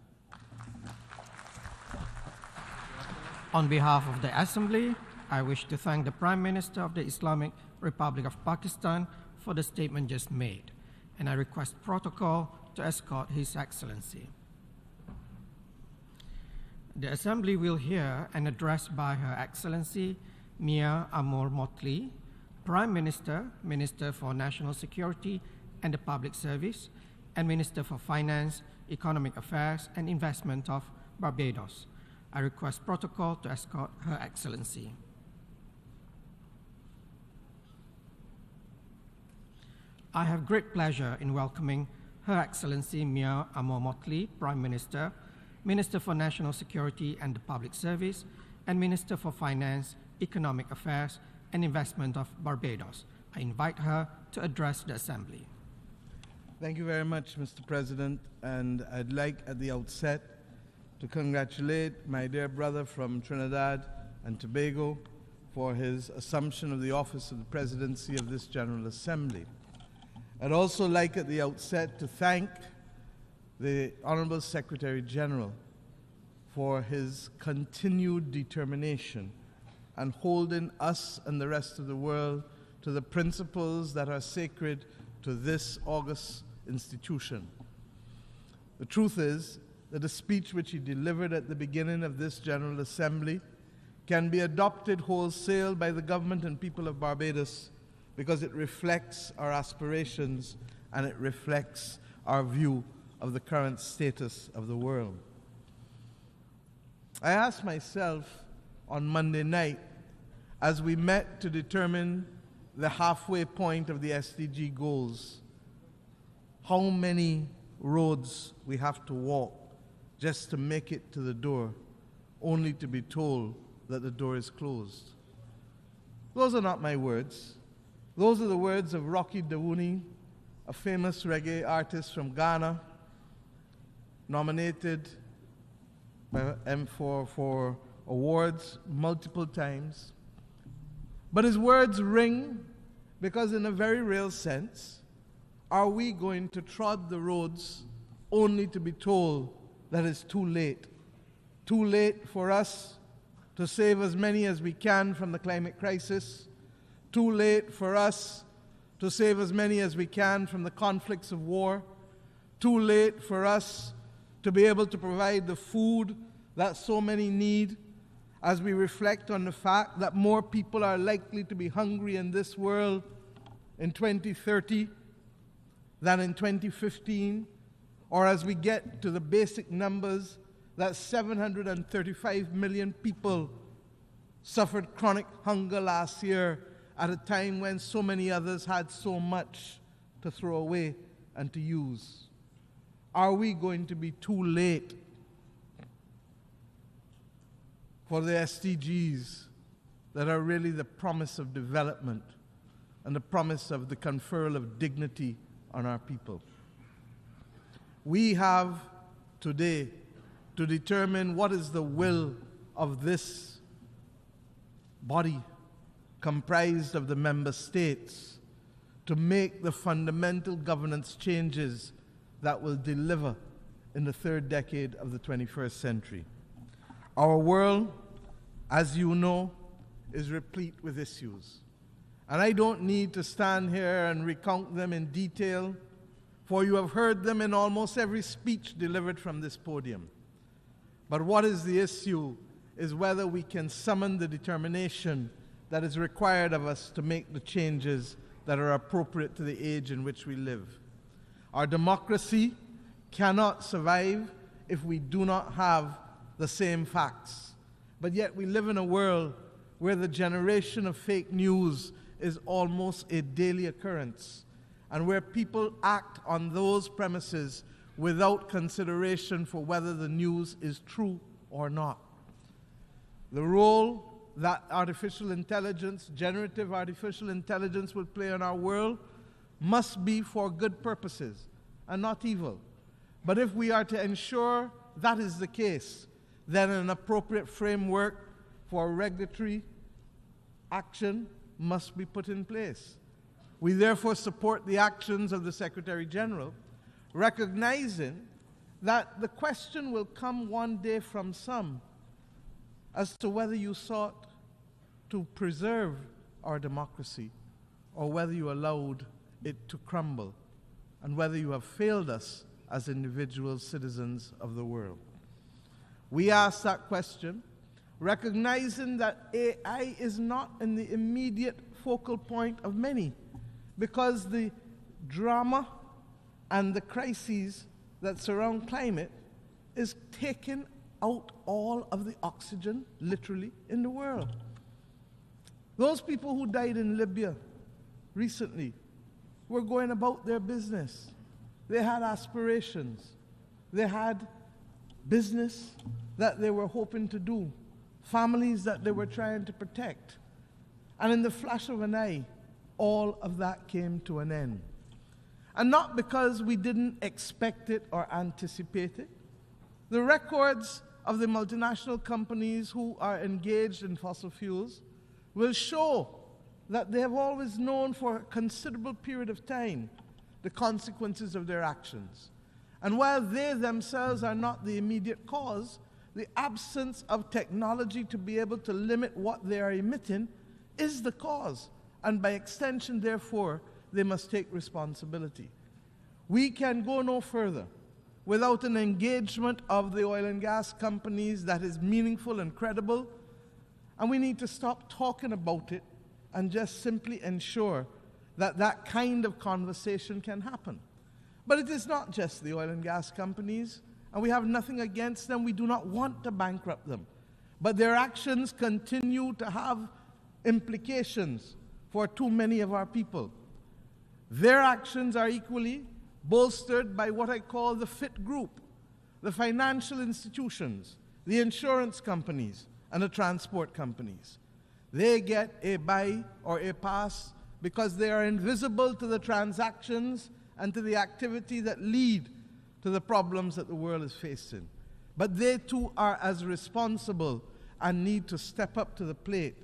On behalf of the Assembly, I wish to thank the Prime Minister of the Islamic Republic of Pakistan for the statement just made, and I request protocol to escort His Excellency. The Assembly will hear an address by Her Excellency Mia Amor Motley, Prime Minister, Minister for National Security and the Public Service, and Minister for Finance, Economic Affairs and Investment of Barbados. I request protocol to escort Her Excellency. I have great pleasure in welcoming Her Excellency Mia Amor Motley, Prime Minister, Minister for National Security and the Public Service, and Minister for Finance, Economic Affairs and Investment of Barbados. I invite her to address the Assembly. Thank you very much, Mr. President, and I'd like at the outset to congratulate my dear brother from Trinidad and Tobago for his assumption of the office of the presidency of this General Assembly. I'd also like at the outset to thank the Honorable Secretary General for his continued determination and holding us and the rest of the world to the principles that are sacred to this august institution. The truth is that the speech which he delivered at the beginning of this General Assembly can be adopted wholesale by the government and people of Barbados because it reflects our aspirations and it reflects our view of the current status of the world. I asked myself on Monday night, as we met to determine the halfway point of the SDG goals, how many roads we have to walk just to make it to the door, only to be told that the door is closed. Those are not my words. Those are the words of Rocky Dawuni, a famous reggae artist from Ghana, nominated by M4 for awards multiple times. But his words ring because in a very real sense, are we going to trod the roads only to be told that it's too late? Too late for us to save as many as we can from the climate crisis. Too late for us to save as many as we can from the conflicts of war. Too late for us to be able to provide the food that so many need, as we reflect on the fact that more people are likely to be hungry in this world in 2030 than in 2015, or as we get to the basic numbers that 735 million people suffered chronic hunger last year at a time when so many others had so much to throw away and to use. Are we going to be too late for the SDGs that are really the promise of development and the promise of the conferral of dignity on our people? We have today to determine what is the will of this body comprised of the member states to make the fundamental governance changes that will deliver in the third decade of the 21st century. Our world, as you know, is replete with issues. And I don't need to stand here and recount them in detail, for you have heard them in almost every speech delivered from this podium. But what is the issue is whether we can summon the determination that is required of us to make the changes that are appropriate to the age in which we live. Our democracy cannot survive if we do not have the same facts. But yet we live in a world where the generation of fake news is almost a daily occurrence, and where people act on those premises without consideration for whether the news is true or not. The role that artificial intelligence, generative artificial intelligence, will play in our world must be for good purposes and not evil. But if we are to ensure that is the case, then an appropriate framework for regulatory action must be put in place. We therefore support the actions of the Secretary General, recognizing that the question will come one day from some as to whether you sought to preserve our democracy or whether you allowed it to crumble, and whether you have failed us as individual citizens of the world. We ask that question, recognizing that AI is not in the immediate focal point of many, because the drama and the crises that surround climate is taking out all of the oxygen, literally, in the world. Those people who died in Libya recently were going about their business. They had aspirations. They had business that they were hoping to do, families that they were trying to protect. And in the flash of an eye, all of that came to an end. And not because we didn't expect it or anticipate it. The records of the multinational companies who are engaged in fossil fuels will show that they have always known for a considerable period of time the consequences of their actions. And while they themselves are not the immediate cause, the absence of technology to be able to limit what they are emitting is the cause. And by extension, therefore, they must take responsibility. We can go no further without an engagement of the oil and gas companies that is meaningful and credible, and we need to stop talking about it and just simply ensure that that kind of conversation can happen. But it is not just the oil and gas companies, and we have nothing against them. We do not want to bankrupt them. But their actions continue to have implications for too many of our people. Their actions are equally bolstered by what I call the fit group, the financial institutions, the insurance companies, and the transport companies. They get a buy or a pass because they are invisible to the transactions and to the activity that lead to the problems that the world is facing. But they too are as responsible and need to step up to the plate.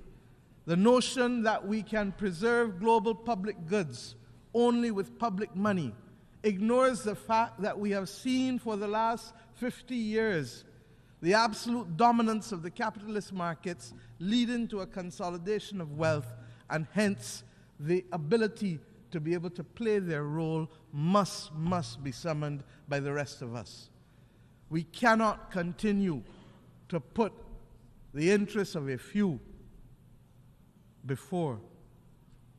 The notion that we can preserve global public goods only with public money ignores the fact that we have seen for the last 50 years the absolute dominance of the capitalist markets leading to a consolidation of wealth, and hence the ability to be able to play their role must be summoned by the rest of us. We cannot continue to put the interests of a few before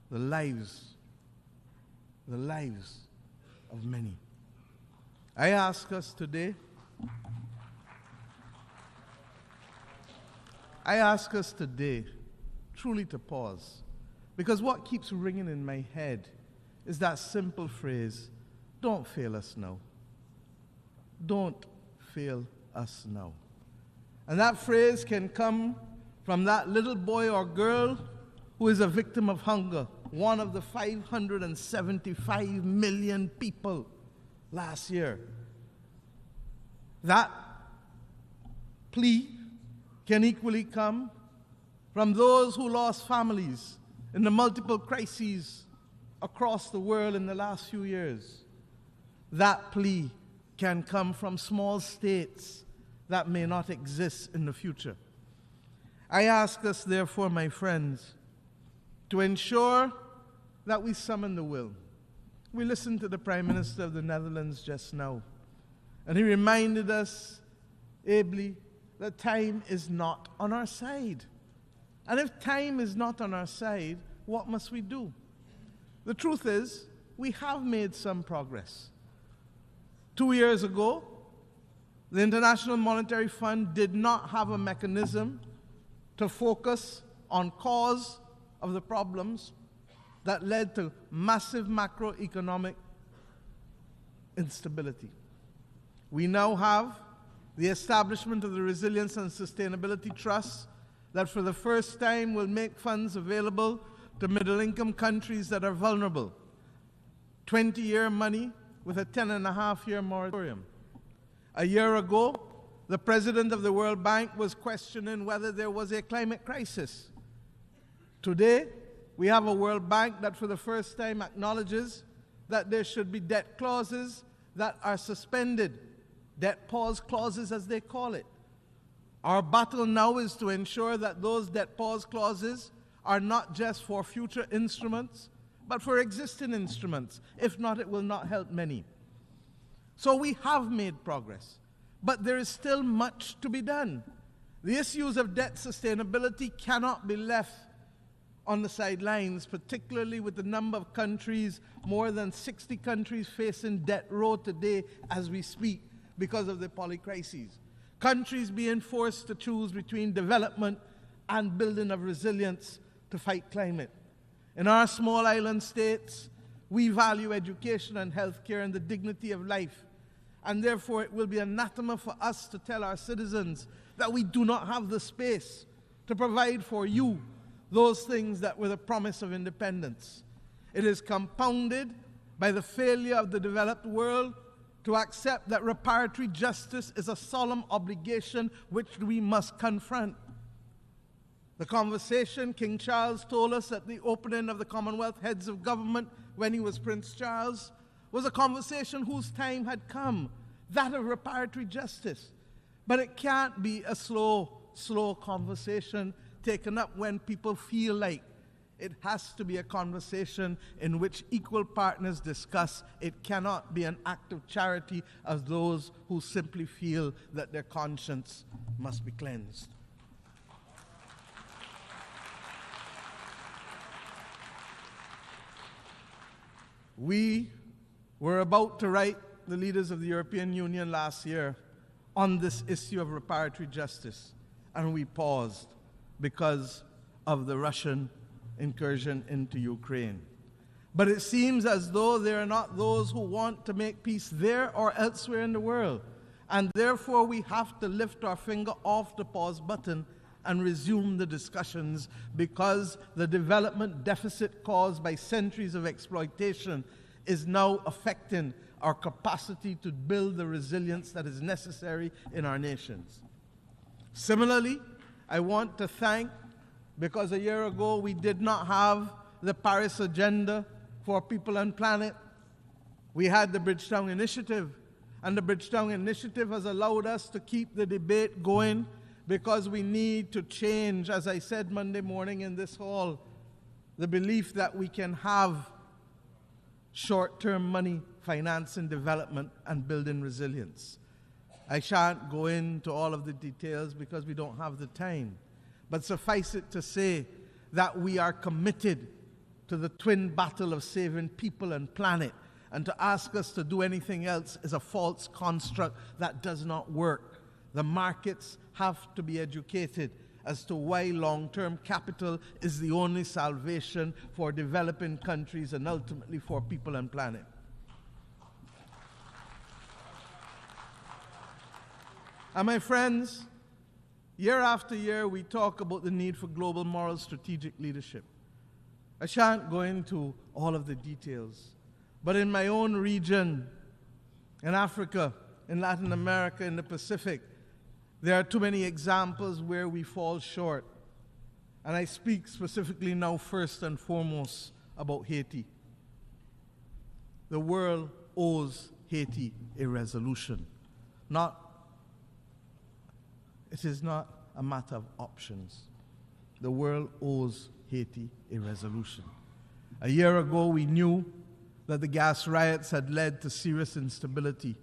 the lives of many. I ask us today truly to pause, because what keeps ringing in my head is that simple phrase, don't fail us now. Don't fail us now. And that phrase can come from that little boy or girl who is a victim of hunger, one of the 575 million people last year. That plea can equally come from those who lost families in the multiple crises across the world in the last few years. That plea can come from small states that may not exist in the future. I ask us, therefore, my friends, to ensure that we summon the will. We listened to the Prime Minister of the Netherlands just now, and he reminded us ably that time is not on our side. And if time is not on our side, what must we do? The truth is, we have made some progress. 2 years ago, the International Monetary Fund did not have a mechanism to focus on cause of the problems that led to massive macroeconomic instability. We now have the establishment of the Resilience and Sustainability Trust that for the first time will make funds available to middle-income countries that are vulnerable. 20-year money with a 10.5-year moratorium. A year ago, the president of the World Bank was questioning whether there was a climate crisis. Today, we have a World Bank that for the first time acknowledges that there should be debt clauses that are suspended, debt pause clauses as they call it. Our battle now is to ensure that those debt pause clauses are not just for future instruments, but for existing instruments. If not, it will not help many. So we have made progress, but there is still much to be done. The issues of debt sustainability cannot be left on the sidelines, particularly with the number of countries, more than 60 countries facing debt row today as we speak because of the polycrises. Countries being forced to choose between development and building of resilience to fight climate. In our small island states, we value education and healthcare and the dignity of life, and therefore it will be anathema for us to tell our citizens that we do not have the space to provide for you those things that were the promise of independence. It is compounded by the failure of the developed world to accept that reparatory justice is a solemn obligation which we must confront. The conversation King Charles told us at the opening of the Commonwealth Heads of Government when he was Prince Charles was a conversation whose time had come, that of reparatory justice. But it can't be a slow conversation taken up when people feel like. It has to be a conversation in which equal partners discuss. It cannot be an act of charity of those who simply feel that their conscience must be cleansed. We were about to write the leaders of the European Union last year on this issue of reparatory justice, and we paused because of the Russian incursion into Ukraine. But it seems as though there are not those who want to make peace there or elsewhere in the world, and therefore we have to lift our finger off the pause button and resume the discussions, because the development deficit caused by centuries of exploitation is now affecting our capacity to build the resilience that is necessary in our nations. Similarly, I want to thank, because a year ago we did not have the Paris Agenda for People and Planet, we had the Bridgetown Initiative, and the Bridgetown Initiative has allowed us to keep the debate going, because we need to change, as I said Monday morning in this hall, the belief that we can have short-term money financing development and building resilience. I shan't go into all of the details because we don't have the time, but suffice it to say that we are committed to the twin battle of saving people and planet, and to ask us to do anything else is a false construct that does not work. The markets have to be educated as to why long-term capital is the only salvation for developing countries and ultimately for people and planet. And my friends, year after year we talk about the need for global moral strategic leadership. I shan't go into all of the details, but in my own region, in Africa, in Latin America, in the Pacific, there are too many examples where we fall short. And I speak specifically now first and foremost about Haiti. The world owes Haiti a resolution. It is not a matter of options. The world owes Haiti a resolution. A year ago, we knew that the gas riots had led to serious instability,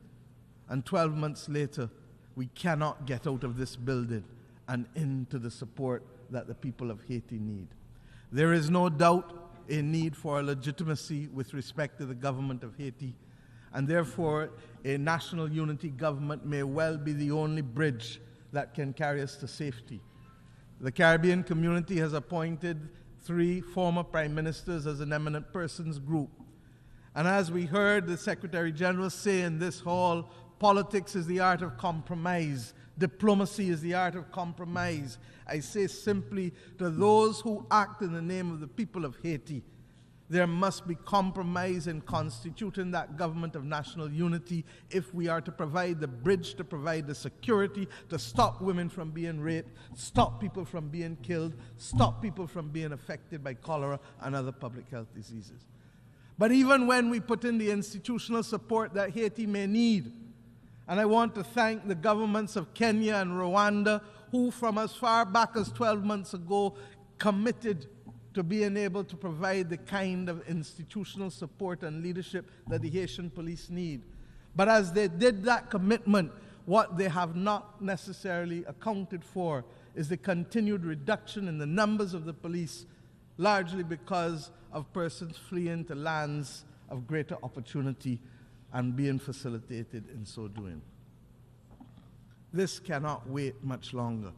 and 12 months later, we cannot get out of this building and into the support that the people of Haiti need. There is no doubt a need for legitimacy with respect to the government of Haiti, and therefore a national unity government may well be the only bridge that can carry us to safety. The Caribbean community has appointed 3 former prime ministers as an eminent persons group. And as we heard the Secretary General say in this hall, politics is the art of compromise. Diplomacy is the art of compromise. I say simply to those who act in the name of the people of Haiti, there must be compromise in constituting that government of national unity if we are to provide the bridge, to provide the security, to stop women from being raped, stop people from being killed, stop people from being affected by cholera and other public health diseases. But even when we put in the institutional support that Haiti may need, and I want to thank the governments of Kenya and Rwanda, who from as far back as 12 months ago committed to being able to provide the kind of institutional support and leadership that the Haitian police need. But as they did that commitment, what they have not necessarily accounted for is the continued reduction in the numbers of the police, largely because of persons fleeing to lands of greater opportunity and being facilitated in so doing. This cannot wait much longer.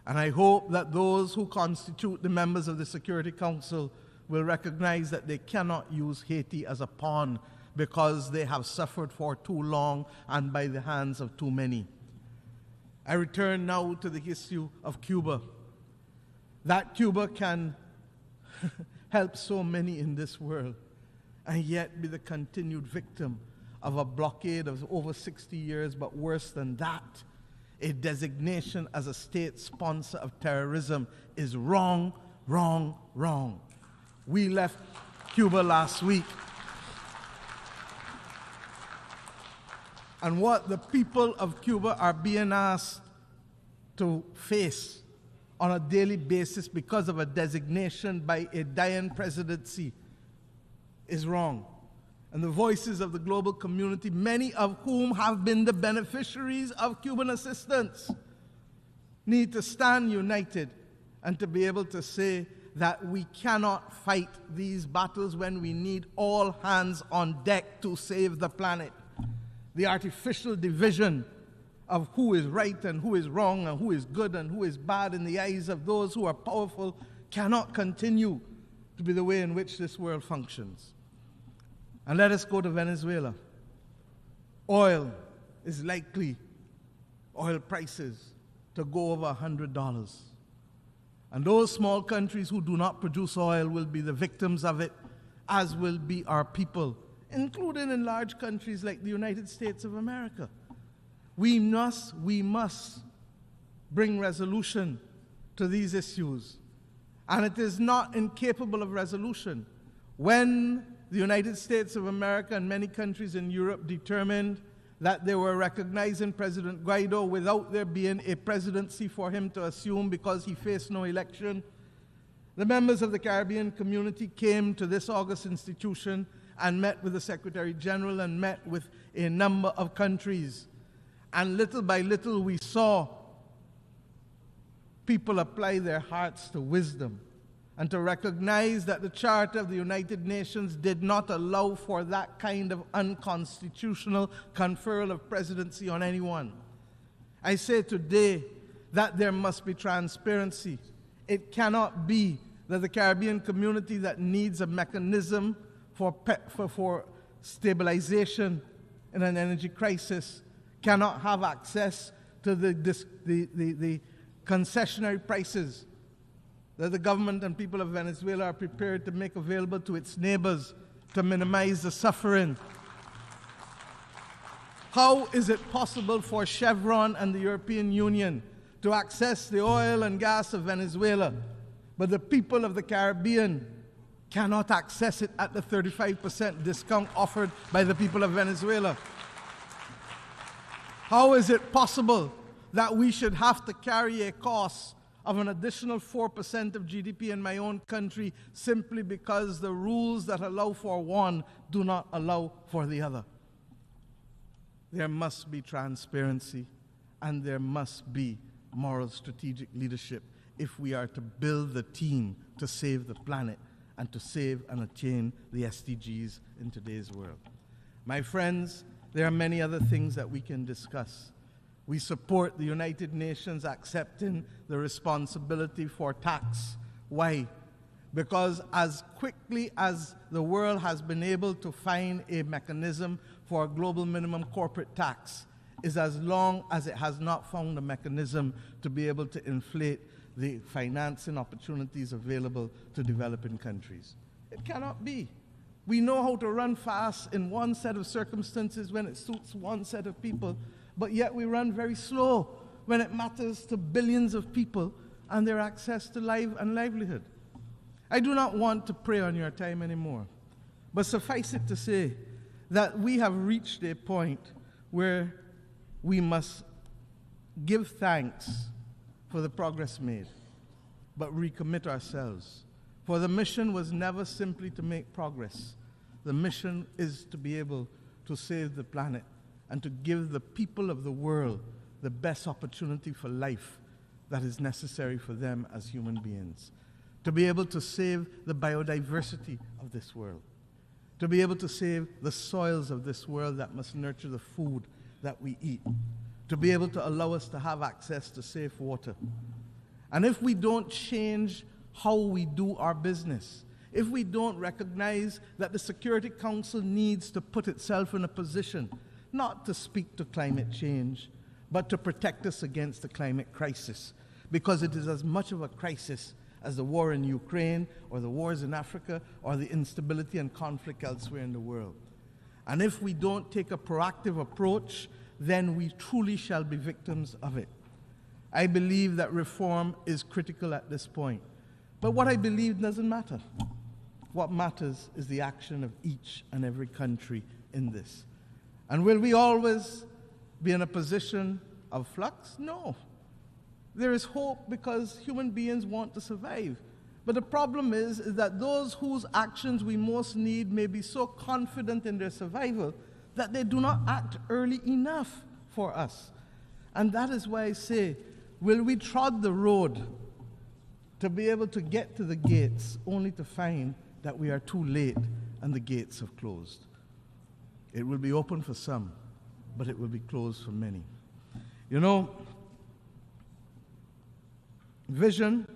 And I hope that those who constitute the members of the Security Council will recognize that they cannot use Haiti as a pawn because they have suffered for too long and by the hands of too many. I return now to the issue of Cuba. That Cuba can help so many in this world and yet be the continued victim of a blockade of over 60 years, but worse than that, a designation as a state sponsor of terrorism is wrong, wrong, wrong. We left Cuba last week. And what the people of Cuba are being asked to face on a daily basis because of a designation by a dying presidency is wrong. And the voices of the global community, many of whom have been the beneficiaries of Cuban assistance, need to stand united and to be able to say that we cannot fight these battles when we need all hands on deck to save the planet. The artificial division of who is right and who is wrong and who is good and who is bad in the eyes of those who are powerful cannot continue to be the way in which this world functions. And let us go to Venezuela. Oil is likely, oil prices, to go over $100. And those small countries who do not produce oil will be the victims of it, as will be our people, including in large countries like the United States of America. We must bring resolution to these issues. And it is not incapable of resolution. When the United States of America and many countries in Europe determined that they were recognizing President Guaido without there being a presidency for him to assume because he faced no election, the members of the Caribbean community came to this august institution and met with the Secretary General and met with a number of countries. And little by little we saw people apply their hearts to wisdom and to recognize that the Charter of the United Nations did not allow for that kind of unconstitutional conferral of presidency on anyone. I say today that there must be transparency. It cannot be that the Caribbean community that needs a mechanism for stabilization in an energy crisis cannot have access to the concessionary prices that the government and people of Venezuela are prepared to make available to its neighbors to minimize the suffering. How is it possible for Chevron and the European Union to access the oil and gas of Venezuela, but the people of the Caribbean cannot access it at the 35% discount offered by the people of Venezuela? How is it possible that we should have to carry a cost of an additional 4% of GDP in my own country simply because the rules that allow for one do not allow for the other? There must be transparency and there must be moral strategic leadership if we are to build the team to save the planet and to save and attain the SDGs in today's world. My friends, there are many other things that we can discuss. We support the United Nations accepting the responsibility for tax. Why? Because as quickly as the world has been able to find a mechanism for a global minimum corporate tax is as long as it has not found a mechanism to be able to inflate the financing opportunities available to developing countries. It cannot be. We know how to run fast in one set of circumstances when it suits one set of people, but yet we run very slow when it matters to billions of people and their access to life and livelihood. I do not want to prey on your time anymore, but suffice it to say that we have reached a point where we must give thanks for the progress made, but recommit ourselves. For the mission was never simply to make progress. The mission is to be able to save the planet and to give the people of the world the best opportunity for life that is necessary for them as human beings. To be able to save the biodiversity of this world. To be able to save the soils of this world that must nurture the food that we eat. To be able to allow us to have access to safe water. And if we don't change how we do our business, if we don't recognize that the Security Council needs to put itself in a position not to speak to climate change, but to protect us against the climate crisis, because it is as much of a crisis as the war in Ukraine or the wars in Africa or the instability and conflict elsewhere in the world. And if we don't take a proactive approach, then we truly shall be victims of it. I believe that reform is critical at this point. But what I believe doesn't matter. What matters is the action of each and every country in this. And will we always be in a position of flux? No. There is hope because human beings want to survive. But the problem is that those whose actions we most need may be so confident in their survival that they do not act early enough for us. And that is why I say, will we trod the road to be able to get to the gates only to find that we are too late and the gates have closed? It will be open for some, but it will be closed for many. You know, vision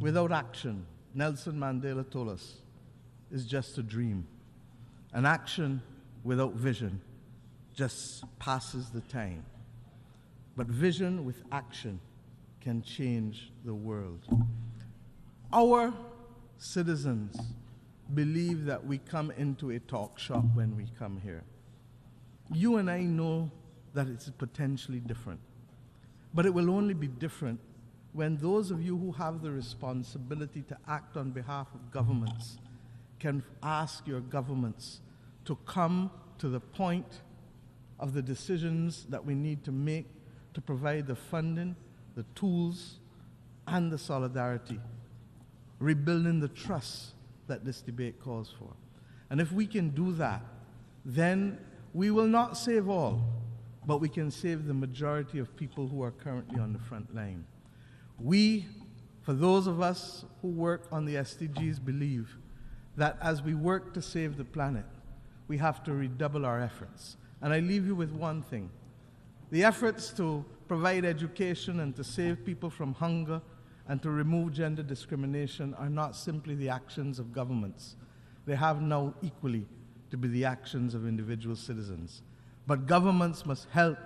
without action, Nelson Mandela told us, is just a dream. And action without vision just passes the time. But vision with action can change the world. Our citizens believe that we come into a talk shop when we come here. You and I know that it's potentially different. But it will only be different when those of you who have the responsibility to act on behalf of governments can ask your governments to come to the point of the decisions that we need to make to provide the funding, the tools, and the solidarity, rebuilding the trust that this debate calls for. And if we can do that, then we will not save all, but we can save the majority of people who are currently on the front line. We, for those of us who work on the SDGs, believe that as we work to save the planet, we have to redouble our efforts. And I leave you with one thing. The efforts to provide education and to save people from hunger and to remove gender discrimination are not simply the actions of governments. They have now equally to be the actions of individual citizens. But governments must help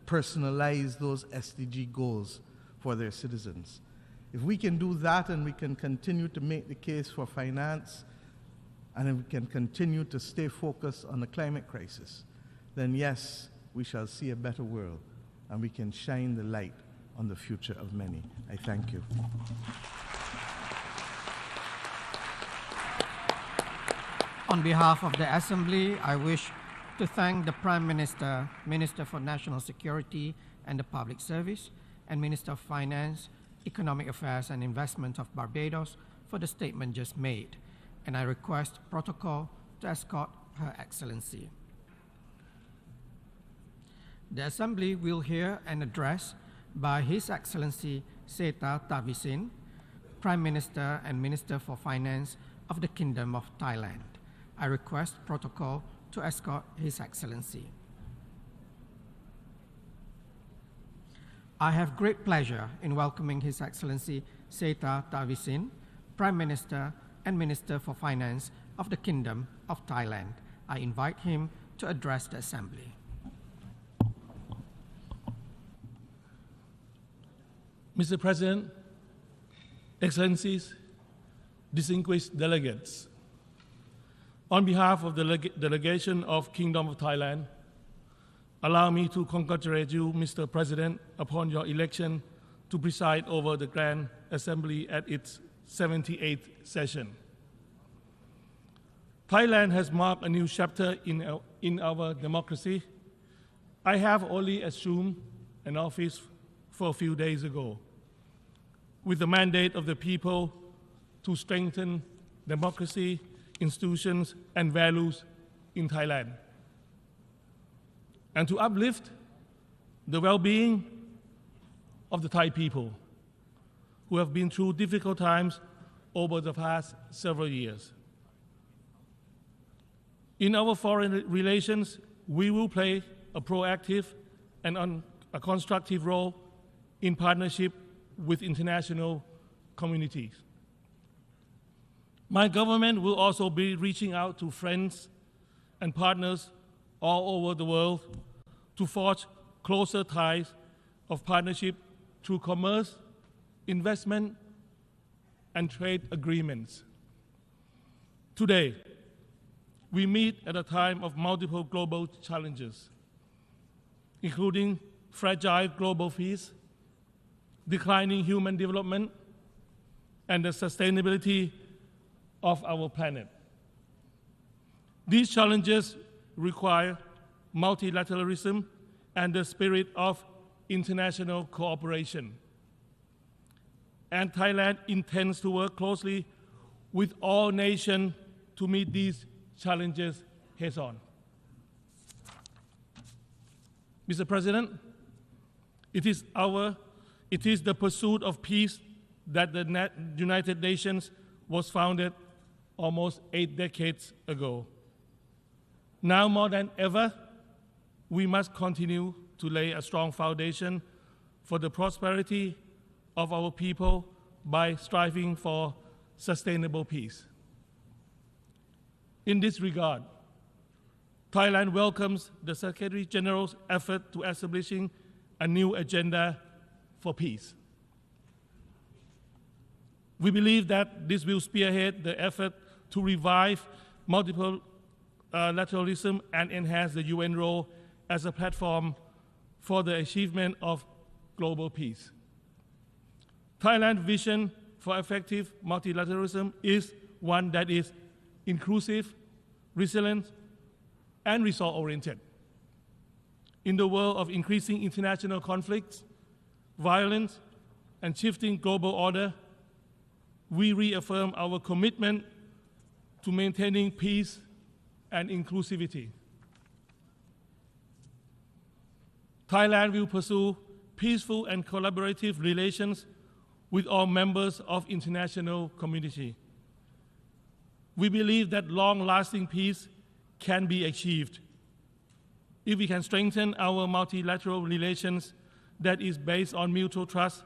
personalize those SDG goals for their citizens. If we can do that and we can continue to make the case for finance, and if we can continue to stay focused on the climate crisis, then yes, we shall see a better world, and we can shine the light on the future of many. I thank you. On behalf of the Assembly, I wish to thank the Prime Minister, Minister for National Security and the Public Service, and Minister of Finance, Economic Affairs and Investment of Barbados for the statement just made, and I request protocol to escort Her Excellency. The Assembly will hear an address by His Excellency Seta Thavisin, Prime Minister and Minister for Finance of the Kingdom of Thailand. I request protocol to escort His Excellency. I have great pleasure in welcoming His Excellency Seta Thavisin, Prime Minister and Minister for Finance of the Kingdom of Thailand. I invite him to address the Assembly. Mr. President, Excellencies, distinguished delegates, on behalf of the delegation of Kingdom of Thailand, allow me to congratulate you, Mr. President, upon your election to preside over the Grand Assembly at its 78th session. Thailand has marked a new chapter in our democracy. I have only assumed an office for a few days ago, with the mandate of the people to strengthen democracy, institutions, and values in Thailand, and to uplift the well-being of the Thai people who have been through difficult times over the past several years. In our foreign relations, we will play a proactive and a constructive role in partnership with international communities. My government will also be reaching out to friends and partners all over the world to forge closer ties of partnership through commerce, investment, and trade agreements. Today, we meet at a time of multiple global challenges, including fragile global peace, declining human development, and the sustainability of our planet. These challenges require multilateralism and the spirit of international cooperation. And Thailand intends to work closely with all nations to meet these challenges head-on. Mr. President, it is the pursuit of peace that the United Nations was founded almost 8 decades ago. Now more than ever, we must continue to lay a strong foundation for the prosperity of our people by striving for sustainable peace. In this regard, Thailand welcomes the Secretary General's effort to establishing a new agenda for peace. We believe that this will spearhead the effort to revive multilateralism and enhance the UN role as a platform for the achievement of global peace. Thailand's vision for effective multilateralism is one that is inclusive, resilient, and result-oriented. In the world of increasing international conflicts, violence, and shifting global order, we reaffirm our commitment to maintaining peace and inclusivity. Thailand will pursue peaceful and collaborative relations with all members of international community. We believe that long-lasting peace can be achieved if we can strengthen our multilateral relations that is based on mutual trust,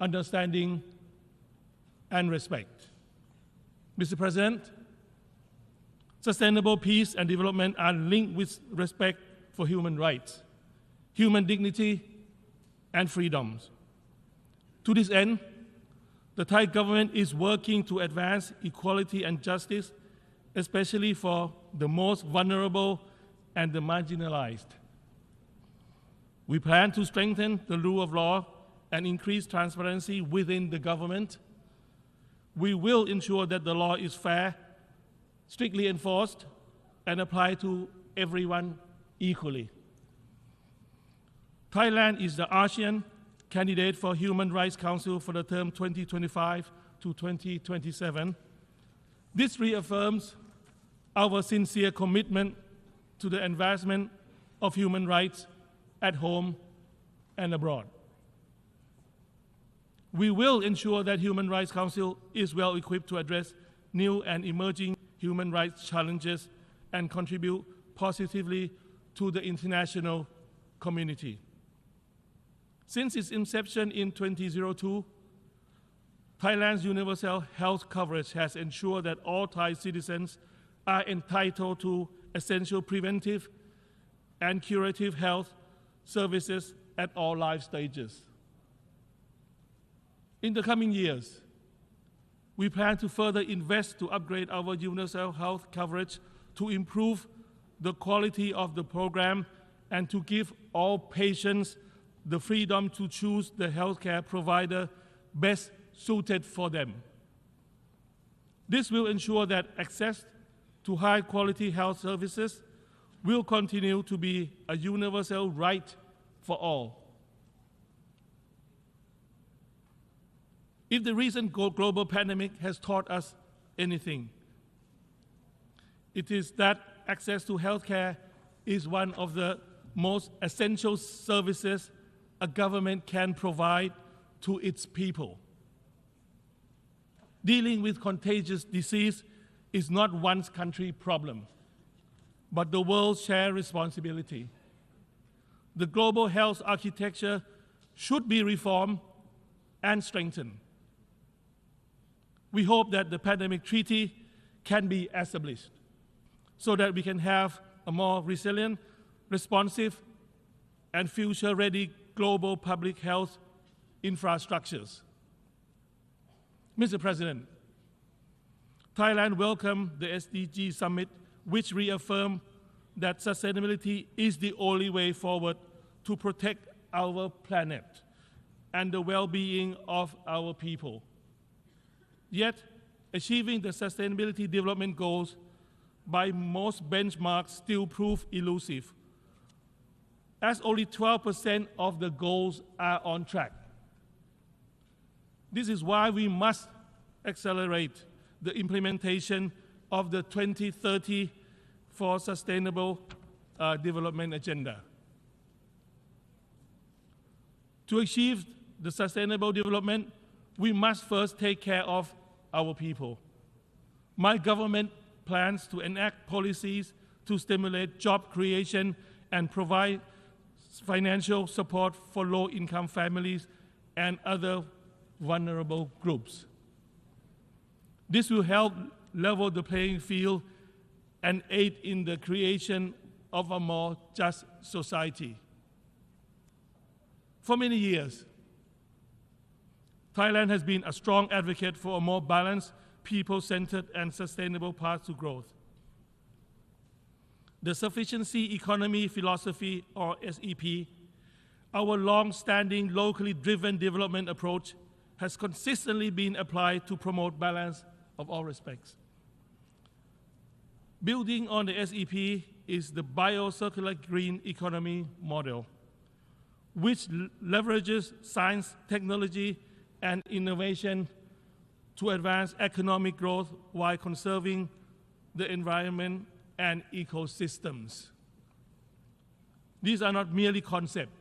understanding, and respect. Mr. President, sustainable peace and development are linked with respect for human rights, human dignity, and freedoms. To this end, the Thai government is working to advance equality and justice, especially for the most vulnerable and the marginalized. We plan to strengthen the rule of law and increase transparency within the government. We will ensure that the law is fair, strictly enforced, and applied to everyone equally. Thailand is the ASEAN candidate for Human Rights Council for the term 2025 to 2027. This reaffirms our sincere commitment to the advancement of human rights at home and abroad. We will ensure that Human Rights Council is well equipped to address new and emerging human rights challenges and contribute positively to the international community. Since its inception in 2002, Thailand's universal health coverage has ensured that all Thai citizens are entitled to essential preventive and curative health services at all life stages. In the coming years, we plan to further invest to upgrade our universal health coverage to improve the quality of the program and to give all patients the freedom to choose the healthcare provider best suited for them. This will ensure that access to high-quality health services will continue to be a universal right for all. If the recent global pandemic has taught us anything, it is that access to healthcare is one of the most essential services a government can provide to its people. Dealing with contagious disease is not one country's problem, but the world's shared responsibility. The global health architecture should be reformed and strengthened. We hope that the pandemic treaty can be established so that we can have a more resilient, responsive, and future-ready global public health infrastructures. Mr. President, Thailand welcomed the SDG Summit, which reaffirmed that sustainability is the only way forward to protect our planet and the well-being of our people. Yet, achieving the Sustainability Development Goals by most benchmarks still prove elusive, as only 12% of the goals are on track. This is why we must accelerate the implementation of the 2030 for Sustainable Development Agenda. To achieve the sustainable development, we must first take care of our people. My government plans to enact policies to stimulate job creation and provide financial support for low-income families and other vulnerable groups. This will help level the playing field and aid in the creation of a more just society. For many years, Thailand has been a strong advocate for a more balanced, people-centered and sustainable path to growth. The Sufficiency Economy Philosophy, or SEP, our long-standing, locally driven development approach, has consistently been applied to promote balance of all respects. Building on the SEP is the Bio-Circular Green Economy model, which leverages science, technology, and innovation to advance economic growth while conserving the environment and ecosystems. These are not merely concepts,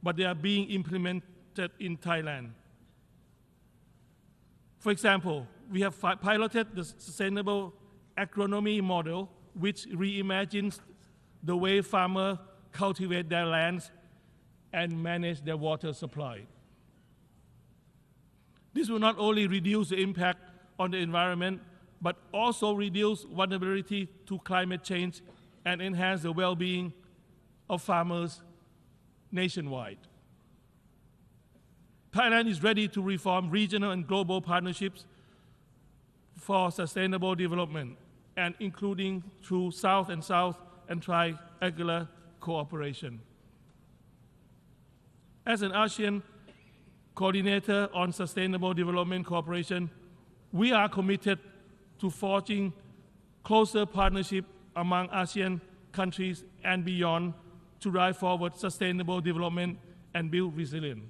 but they are being implemented in Thailand. For example, we have piloted the Sustainable Agronomy model, which reimagines the way farmers cultivate their lands and manage their water supply. This will not only reduce the impact on the environment, but also reduce vulnerability to climate change and enhance the well-being of farmers nationwide. Thailand is ready to reform regional and global partnerships for sustainable development, and including through South and South and triangular cooperation. As an ASEAN coordinator on sustainable development cooperation, we are committed to forging closer partnership among ASEAN countries and beyond to drive forward sustainable development and build resilience.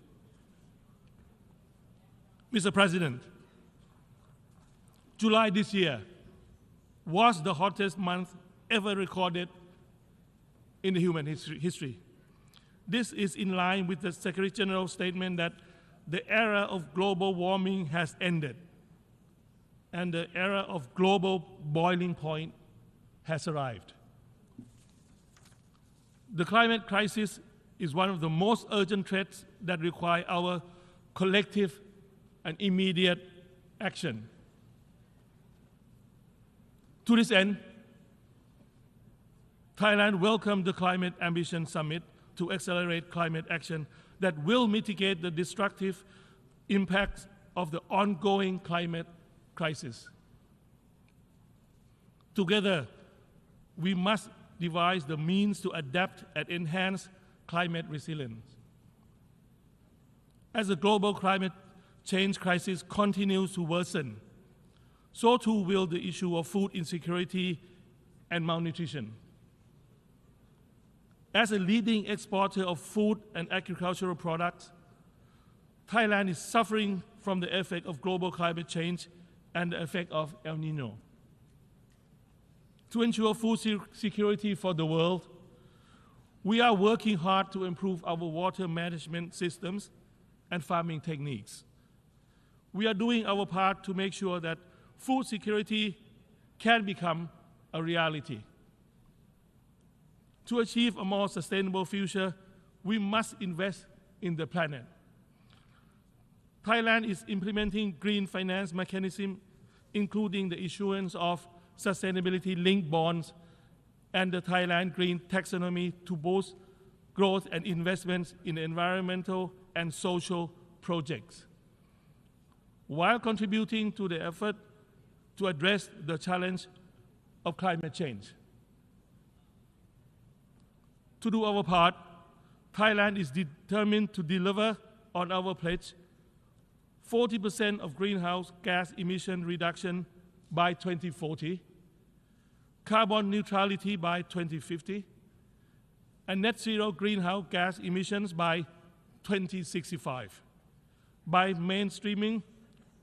Mr. President, July this year was the hottest month ever recorded in the human history. This is in line with the Secretary General's statement that the era of global warming has ended and the era of global boiling point has arrived. The climate crisis is one of the most urgent threats that require our collective and immediate action. To this end, Thailand welcomed the Climate Ambition Summit to accelerate climate action that will mitigate the destructive impacts of the ongoing climate crisis. Together, we must devise the means to adapt and enhance climate resilience. As the global climate change crisis continues to worsen, so too will the issue of food insecurity and malnutrition. As a leading exporter of food and agricultural products, Thailand is suffering from the effect of global climate change and the effect of El Niño. To ensure food security for the world, we are working hard to improve our water management systems and farming techniques. We are doing our part to make sure that food security can become a reality. To achieve a more sustainable future, we must invest in the planet. Thailand is implementing green finance mechanism, including the issuance of sustainability-linked bonds and the Thailand Green Taxonomy to boost growth and investments in environmental and social projects, while contributing to the effort to address the challenge of climate change. To do our part, Thailand is determined to deliver on our pledge 40% of greenhouse gas emission reduction by 2040, carbon neutrality by 2050, and net zero greenhouse gas emissions by 2065, by mainstreaming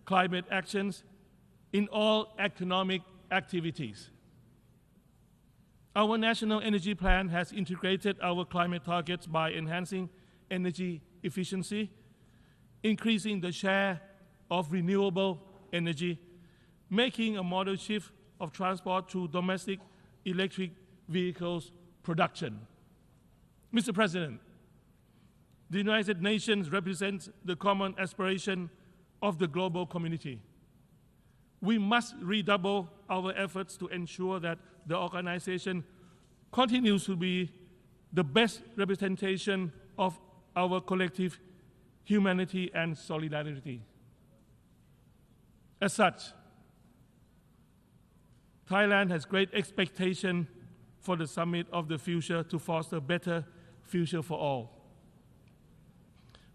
climate actions in all economic activities. Our national energy plan has integrated our climate targets by enhancing energy efficiency, increasing the share of renewable energy, making a model shift of transport to domestic electric vehicles production. Mr. President, the United Nations represents the common aspiration of the global community. We must redouble our efforts to ensure that the organization continues to be the best representation of our collective humanity, and solidarity. As such, Thailand has great expectation for the Summit of the Future to foster a better future for all.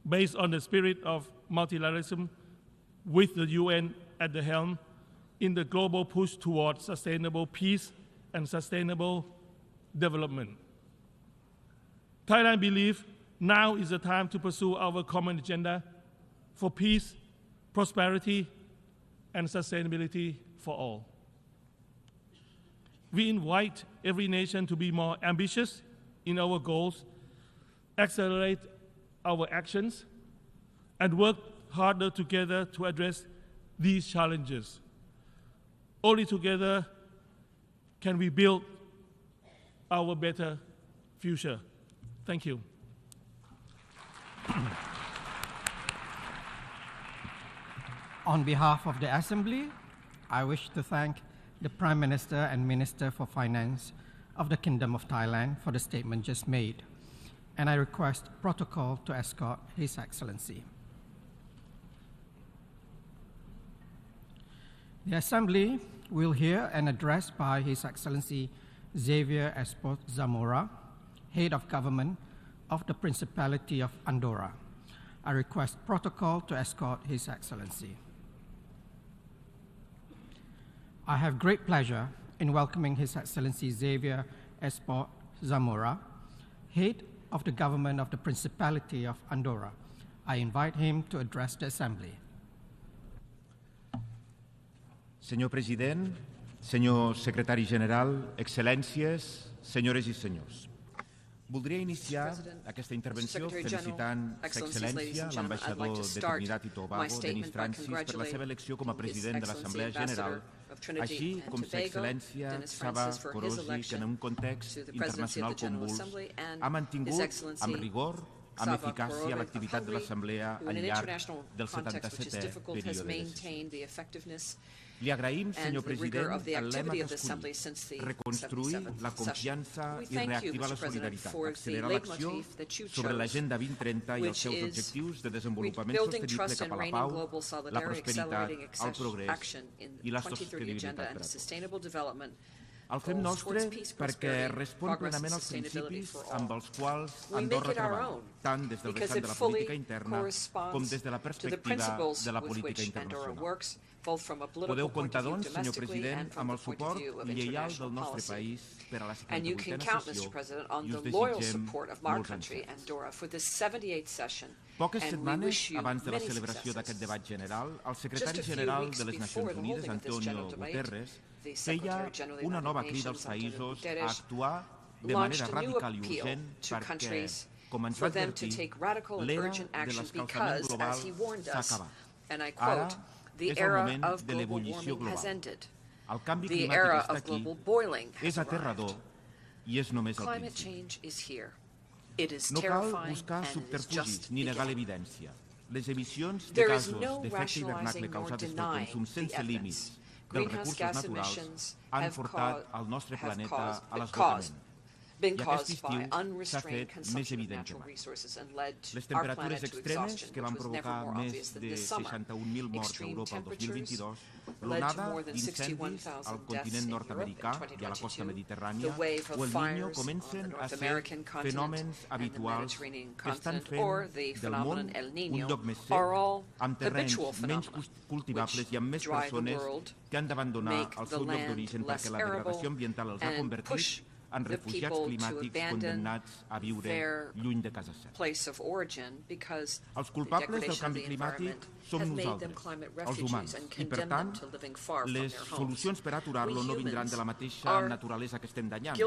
Based on the spirit of multilateralism, with the UN at the helm, in the global push towards sustainable peace and sustainable development. Thailand believes now is the time to pursue our common agenda for peace, prosperity, and sustainability for all. We invite every nation to be more ambitious in our goals, accelerate our actions, and work harder together to address these challenges. Only together can we build our better future. Thank you. On behalf of the Assembly, I wish to thank the Prime Minister and Minister for Finance of the Kingdom of Thailand for the statement just made, and I request protocol to escort His Excellency. The Assembly will hear an address by His Excellency Xavier Espot Zamora, Head of Government of the Principality of Andorra. I request protocol to escort His Excellency. I have great pleasure in welcoming His Excellency Xavier Espot Zamora, Head of the Government of the Principality of Andorra. I invite him to address the Assembly. Senyor President, senyor Secretari General, Excel·lències, senyores i senyors. Voldria iniciar aquesta intervenció felicitant Sa Excel·lència, l'ambaixador de Trinitat i Tobago, Denis Francis, per la seva elecció com a president de l'Assemblea General, així com Sa Excel·lència Saba Korosi, que en un context internacional convuls ha mantingut amb rigor, amb eficàcia l'activitat de l'Assemblea al llarg del 77è període de sessions. Li agraïm, senyor president, el lema que escollit, reconstruir la confiança i reactivar la solidaritat, accelerar l'acció sobre l'Agenda 2030 i els seus objectius de desenvolupament sostenible cap a la pau, la prosperitat, el progrés i la sostenibilitat per a tots. El fem nostre perquè respon plenament als principis amb els quals Andorra treballa, tant des del vessant de la política interna com des de la perspectiva de la política internacional. Podeu comptar, doncs, senyor president, amb el suport lleial del nostre país per a la 78a sessió i us desitgem molts encerts. Poques setmanes abans de la celebració d'aquest debat general, el secretari general de les Nacions Unides, Antonio Guterres, feia una nova crida als països a actuar de manera radical i urgent perquè, com ens va advertir, l'era de l'escalfament global s'ha acabat. Ara és el moment de l'ebullició global. El canvi climàtic està aquí, és aterrador i és només el principi. No cal buscar subterfugis ni negar l'evidència. Les emissions de gasos d'efecte hivernacle causades pel consum sense límits dels recursos naturals han portat el nostre planeta a l'esgotament. I aquest estiu s'ha fet més evident que mai. Les temperatures extremes que van provocar més de 61.000 morts a Europa el 2022, l'onada d'incendis al continent nord-americà i a la costa mediterrània o el Niño comencen a ser fenòmens habituals que estan fent del món un lloc més sec, amb terrenys menys cultivables i amb més persones que han d'abandonar el seu lloc d'origen perquè la degradació ambiental els ha convertit en refugiats climàtics condemnats a viure lluny de casa seva. Els culpables del canvi climàtic som nosaltres, els humans, i per tant, les solucions per aturar-lo no vindran de la mateixa naturalesa que estem danyant,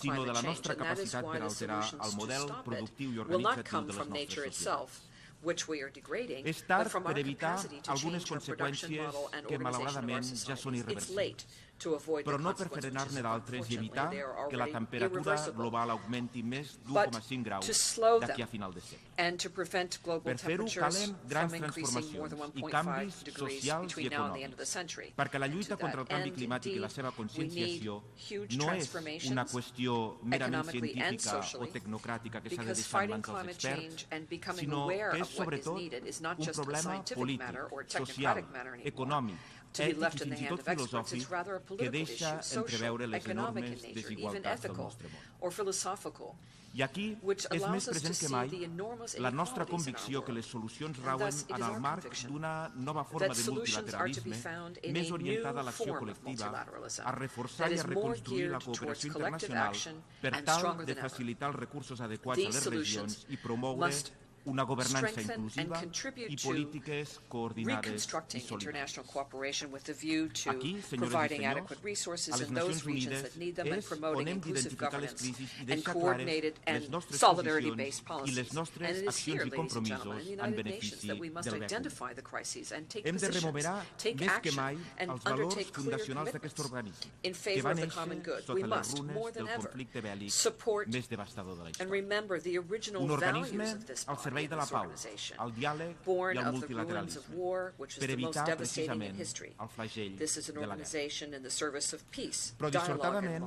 sinó de la nostra capacitat per alterar el model productiu i organitzatiu de les nostres societats. És tard per evitar algunes conseqüències que malauradament ja són irreversibles. però no per frenar-ne d'altres i evitar que la temperatura global augmenti més d'1,5 graus d'aquí a final de segle. Per fer-ho calen grans transformacions i canvis socials i econòmics, perquè la lluita contra el canvi climàtic i la seva conscienciació no és una qüestió merament científica o tecnocràtica que s'ha de deixar en mans dels experts, sinó que és sobretot un problema polític, social, econòmic, ètic i fins i tot filosòfic que deixa entreveure les enormes desigualtats del nostre món. I aquí és més present que mai la nostra convicció que les solucions rauen en el marc d'una nova forma de multilateralisme més orientada a l'acció col·lectiva, a reforçar i a reconstruir la cooperació internacional per tal de facilitar els recursos adequats a les regions i promoure una governança inclusiva i polítiques coordinades i solidàries. Aquí, senyores i senyors, a les Nacions Unides és on hem d'identificar les crisis i deixar clares les nostres posicions i les nostres accions i compromisos en benefici del bé comú. Hem de rememorar més que mai els valors fundacionals d'aquest organisme, que va néixer sota les runes del conflicte bèl·lic més devastador de la història. Un organisme al servei de la pau, el diàleg i el multilateralisme, per evitar precisament el flagell de la guerra. Però dissortadament,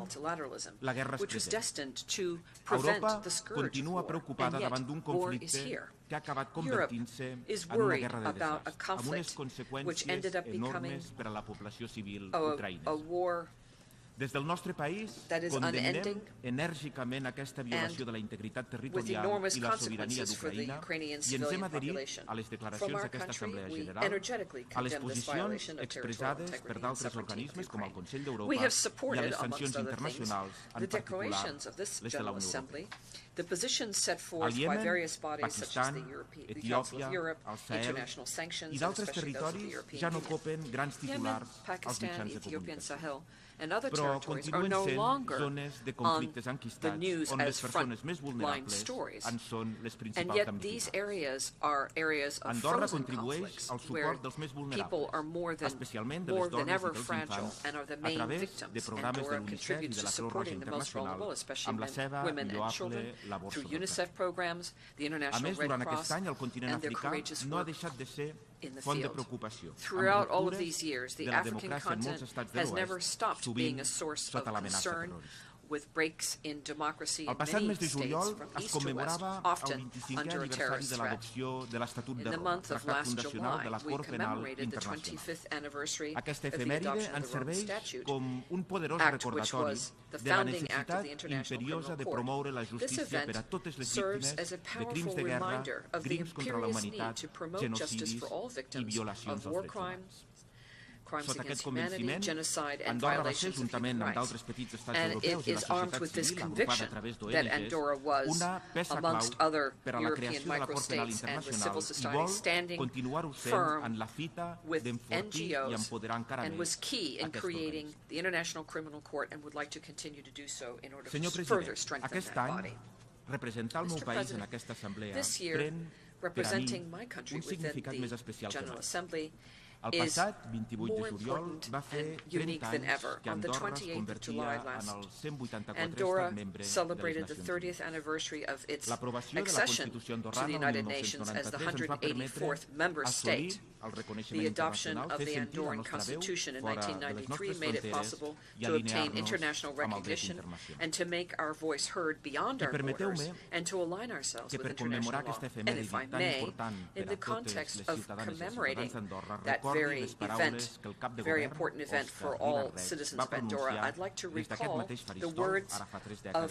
la guerra és present. Europa continua preocupada davant d'un conflicte que ha acabat convertint-se en una guerra de desastre, amb unes conseqüències enormes per a la població civil ucraïnesa. Des del nostre país condemnem enèrgicament aquesta violació de la integritat territorial i la sobirania d'Ucraïna i ens hem adherit a les declaracions d'aquesta Assemblea General, a les posicions expressades per d'altres organismes com el Consell d'Europa i a les sancions internacionals, en particular les de la Unió Europea. Al Iemen, Pakistan, Etiòpia, el Sahel i d'altres territoris ja no copen grans titulars als mitjans de comunicació. Però continuen sent zones de conflictes enquistats on les persones més vulnerables en són les principals damnificades. Andorra contribueix al suport dels més vulnerables, especialment de les dones i dels infants, a través de programes de l'UNICEF i de la Creu Roja Internacional, amb la seva lloable labor social. A més, durant aquest any, el continent africà no ha deixat de ser font de preocupació, amb ruptures de la democràcia en molts estats de l'Oest, sovint sota l'amenaça terrorista. El passat mes de juliol es commemorava el 25è aniversari de l'adopció de l'Estatut de Roma, tractat fundacional de la Cort Penal Internacional. Aquesta efemèride ens serveix com un poderós recordatori de la necessitat imperiosa de promoure la justícia per a totes les víctimes de crims de guerra, crims contra la humanitat, genocidis i violacions dels drets humans. Sota aquest convenciment, Andorra va ser, juntament amb d'altres petits estats europeus i la societat civil agrupada a través d'ONGs, una peça clau per a la creació de la Cort Penal Internacional i vol continuar-ho sent en la fita d'enfortir i empoderar encara més aquest organisme. Senyor president, aquest any, representar el meu país en aquesta assemblea pren, per a mi, un significat més especial que mai. El passat 28 de juliol va fer 30 anys que Andorra es convertia en el 184è estat membre de les Nacions Unides. L'aprovació de la Constitució andorrana el 1993 ens va permetre assolir el reconeixement internacional, fer sentir la nostra veu fora de les nostres fronteres i alinear-nos amb el dret internacional. I permeteu-me que per commemorar aquesta efemèride tan important per a totes les ciutadanes i ciutadans d'Andorra recordi les paraules que el cap de govern, Òscar Vilarret, va pronunciar des d'aquest mateix faristol, ara fa 3 dècades,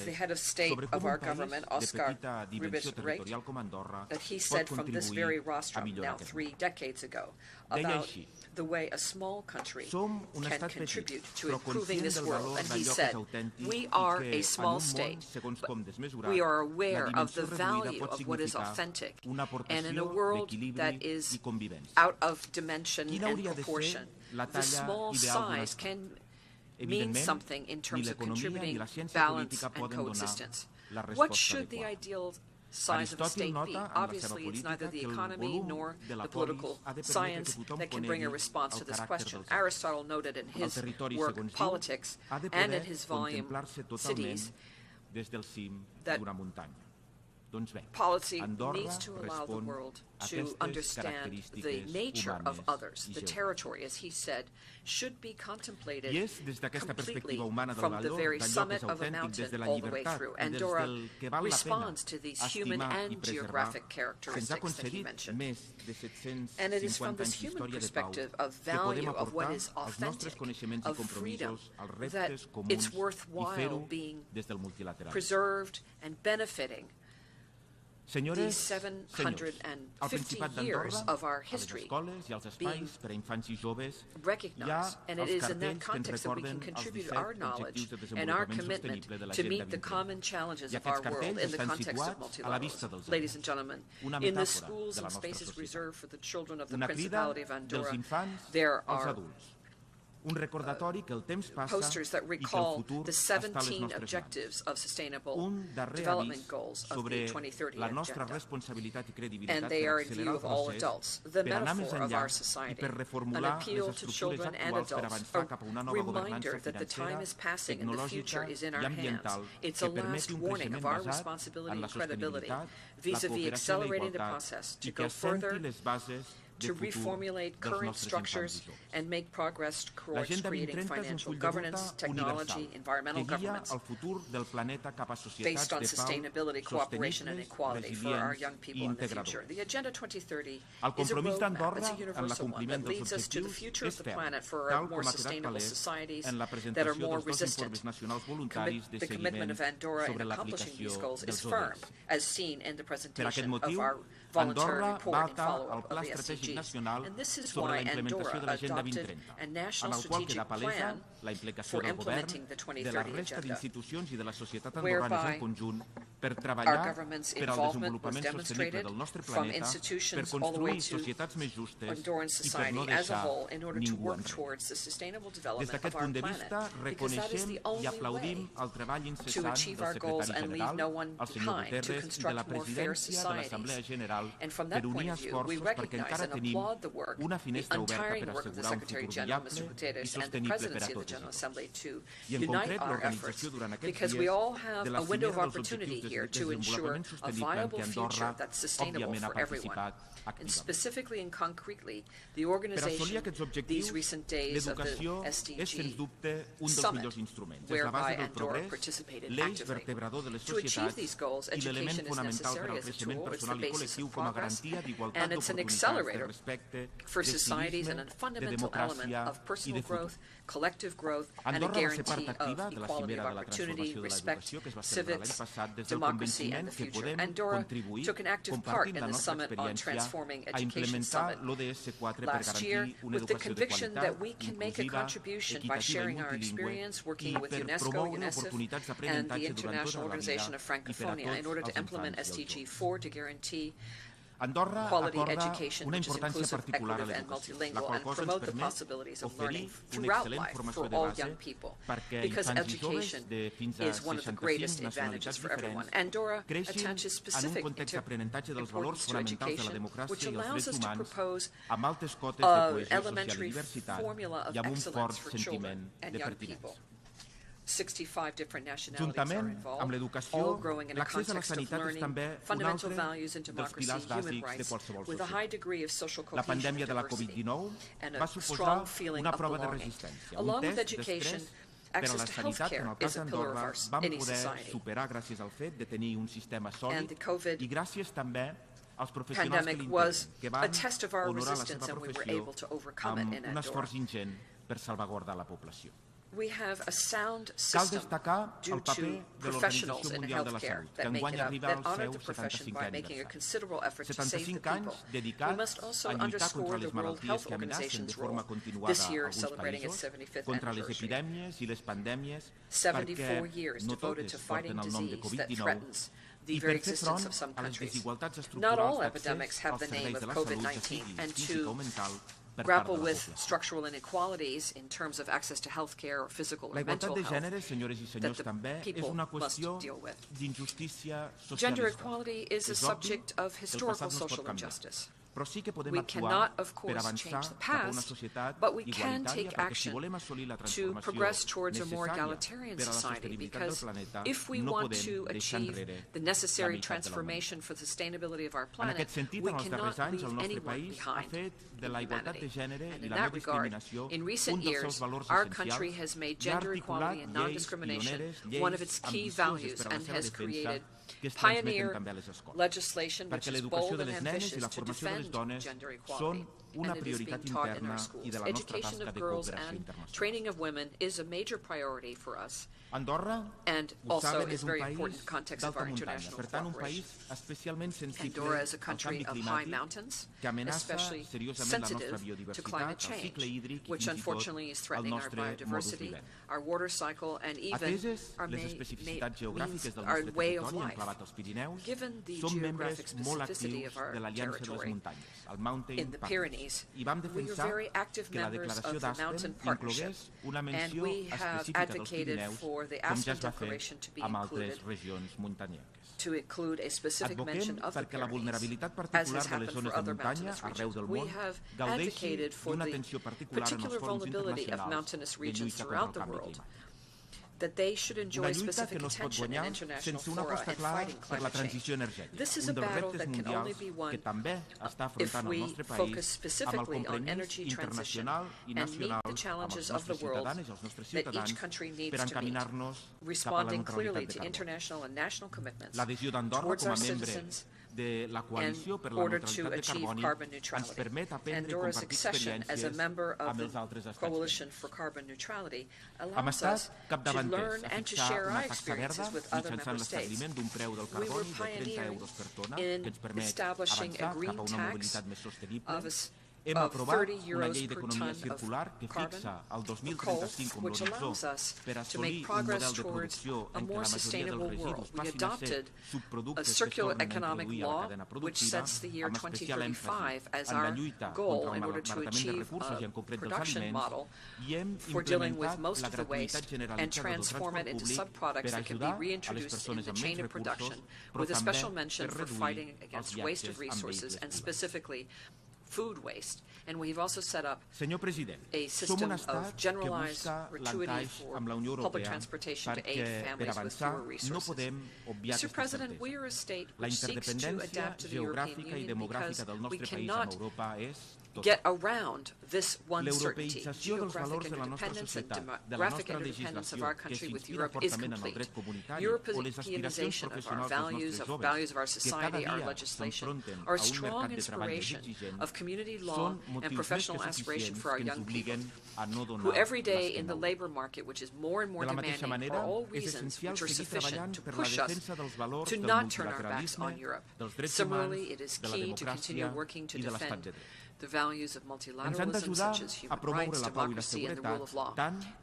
sobre com un país de petita dimensió territorial com Andorra pot contribuir a millorar aquest món. Deia així: som un estat petit, però conscient del valor d'allò que és autèntic i que, en un món, segons com desmesurat, la dimensió reduïda pot significar una aportació d'equilibri i convivència. Quina hauria de ser la talla ideal d'un estat? Evidentment, ni l'economia ni la ciència política poden donar la resposta adequada. size of a state be? Obviously, it's neither the economy nor the political science that can bring a response to this question. Aristotle noted in his work, Politics, and in his volume, Cities, that policy needs to allow the world to understand the nature of others. The territory, as he said, should be contemplated completely from the very summit of a mountain all the way through. Andorra responds to these human and geographic characteristics that he mentioned. And it is from this human perspective of value, of what is authentic, of freedom, that it's worthwhile being preserved and benefiting these 750 years of our history being recognized, and it is in that context that we can contribute our knowledge and our commitment to meet the common challenges of our world in the context of multilateralism. Ladies and gentlemen, in the schools and spaces reserved for the children of the Principality of Andorra, there are posters that recall the 17 objectives of Sustainable Development Goals of the 2030 Agenda, and they are in view of all adults. The metaphor of our society, an appeal to children and adults, a reminder that the time is passing and the future is in our hands. It's a last warning of our responsibility and credibility vis-a-vis accelerating the process to go further, to reformulate current structures and make progress towards creating financial governance, technology, environmental governments based on sustainability, cooperation, and equality for our young people in the future. The Agenda 2030 is a roadmap. It's a universal one that leads us to the future of the planet for more sustainable societies that are more resistant. The commitment of Andorra in accomplishing these goals is firm, as seen in the presentation of our voluntary report and follow-up of the SDGs. And this is why Andorra adopted a national strategic plan for implementing the 2030 Agenda, whereby our government's involvement was demonstrated from institutions all the way to Andorran society as a whole in order to work towards the sustainable development of our planet, because that is the only way to achieve our goals and leave no one behind, to construct more fair societies. And from that point of view, we recognize and applaud the work, the untiring work of the Secretary-General, Mr. Guterres, and the Presidency of the General Assembly to unite our efforts, because we all have a window of opportunity here to ensure a viable future that's sustainable for everyone. And specifically and concretely, the organization these recent days of the SDG Summit, whereby Andorra participated actively. To achieve these goals, education is necessary as a tool. It's the basis of progress, and it's an accelerator for societies and a fundamental element of personal growth, collective growth, and a guarantee of equality of opportunity, respect, civics, democracy, and the future. Andorra took an active part in the Summit on Transforming Education Summit last year, with the conviction that we can make a contribution by sharing our experience working with UNESCO, UNICEF, and the International Organization of Francophonia in order to implement SDG 4 to guarantee quality education, which is inclusive, equitable, and multilingual, and promote the possibilities of learning throughout life for all young people, because education is one of the greatest advantages for everyone. Andorra attaches specific importance to education, which allows us to propose an elementary formula of excellence for children and young people. 65 different nationalities are involved, all growing in a context of learning fundamental values in democracy, human rights, with a high degree of social cohesion and diversity, and a strong feeling of belonging. Along with education, access to health care is a pillar of any society. And the COVID pandemic was a test of our resistance, and we were able to overcome it in Andorra. We have a sound system due to professionals in healthcare that honor the profession by making a considerable effort to save the people. We must also underscore the World Health Organization's role, this year celebrating its 75th anniversary. 74 years devoted to fighting disease that threatens the very existence of some countries. Not all epidemics have the name of COVID-19, and to grapple with structural inequalities in terms of access to health care or physical or mental health that the people must deal with. Gender equality is a subject of historical social injustice. We cannot, of course, change the past, but we can take action to progress towards a more egalitarian society, because if we want to achieve the necessary transformation for the sustainability of our planet, we cannot leave anyone behind in humanity. And in that regard, in recent years, our country has made gender equality and non-discrimination one of its key values and has created pioneer legislation which is bold and ambitious to defend gender equality, and it is being taught in our schools. Education of girls and training of women is a major priority for us, and also is very important in the context of our international cooperation. Andorra is a country of high mountains, especially sensitive to climate change, which unfortunately is threatening our biodiversity, our water cycle, and even our way of life. Given the geographic specificity of our territory in the Pyrenees, we are very active members of the Mountain Partnership, and we have advocated for the Aspen Declaration to be included, to include a specific mention of the Pyrenees, as has happened for other mountainous regions. We have advocated for the particular vulnerability of mountainous regions throughout the world, that they should enjoy specific attention in international fora in fighting climate change. This is a battle that can only be won if we focus specifically on energy transition and meet the challenges of the world that each country needs to meet, responding clearly to international and national commitments towards our citizens in order to achieve carbon neutrality. Andorra's accession as a member of the Coalition for Carbon Neutrality allows us to learn and to share our experiences with other member states. We were pioneering in establishing a green tax of 30 euros per ton of carbon for coal, which allows us to make progress towards a more sustainable world. We adopted a circular economic law which sets the year 2035 as our goal in order to achieve a production model for dealing with most of the waste and transform it into subproducts that can be reintroduced in the chain of production, with a special mention for fighting against waste of resources and specifically food waste. And we've also set up a system of generalized gratuity for public transportation to aid families with fewer resources. Mr. President, we are a state which seeks to adapt to the European Union because we cannot get around this one certainty. Geographic interdependence and demographic interdependence of our country with Europe is complete. Europeanization of our values of our society, our legislation, are a strong inspiration of community law and professional aspiration for our young people, who every day in the labor market, which is more and more demanding for all reasons which are sufficient to push us to not turn our backs on Europe. Similarly, it is key to continue working to defend the values of multilateralism, such as human rights, democracy, and the rule of law.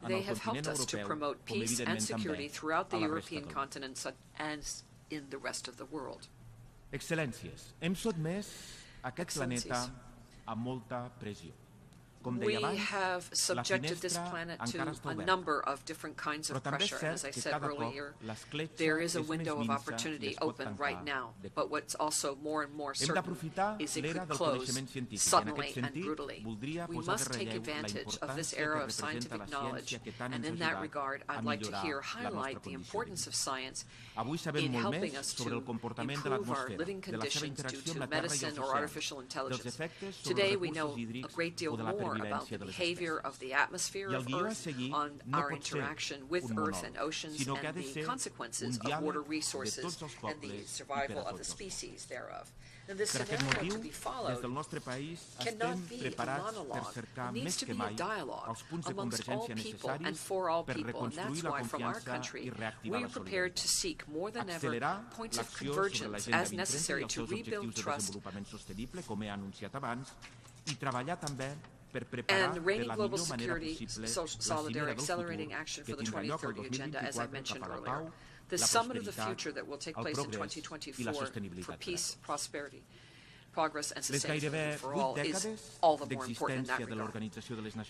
They have helped us to promote peace and security throughout the European continent and in the rest of the world. Excelències, hem sotmès aquest planeta a molta pressió. We have subjected this planet to a number of different kinds of pressure. As I said earlier, there is a window of opportunity open right now, but what's also more and more certain is it could close suddenly and brutally. We must take advantage of this era of scientific knowledge, and in that regard, I'd like to here highlight the importance of science in helping us to improve our living conditions due to medicine or artificial intelligence. Today, we know a great deal more about the behavior of the atmosphere of Earth, on our interaction with Earth and oceans, and the consequences of water resources and the survival of the species thereof. And this scenario to be followed cannot be a monologue. It needs to be a dialogue amongst all people and for all people. And that's why from our country we are prepared to seek more than ever points of convergence as necessary to rebuild trust and reigning global security, solidarity, accelerating action for the 2030 agenda, as I mentioned earlier. The summit of the future that will take place in 2024 for peace, prosperity, progress and sustainability for all is all the more important in that regard.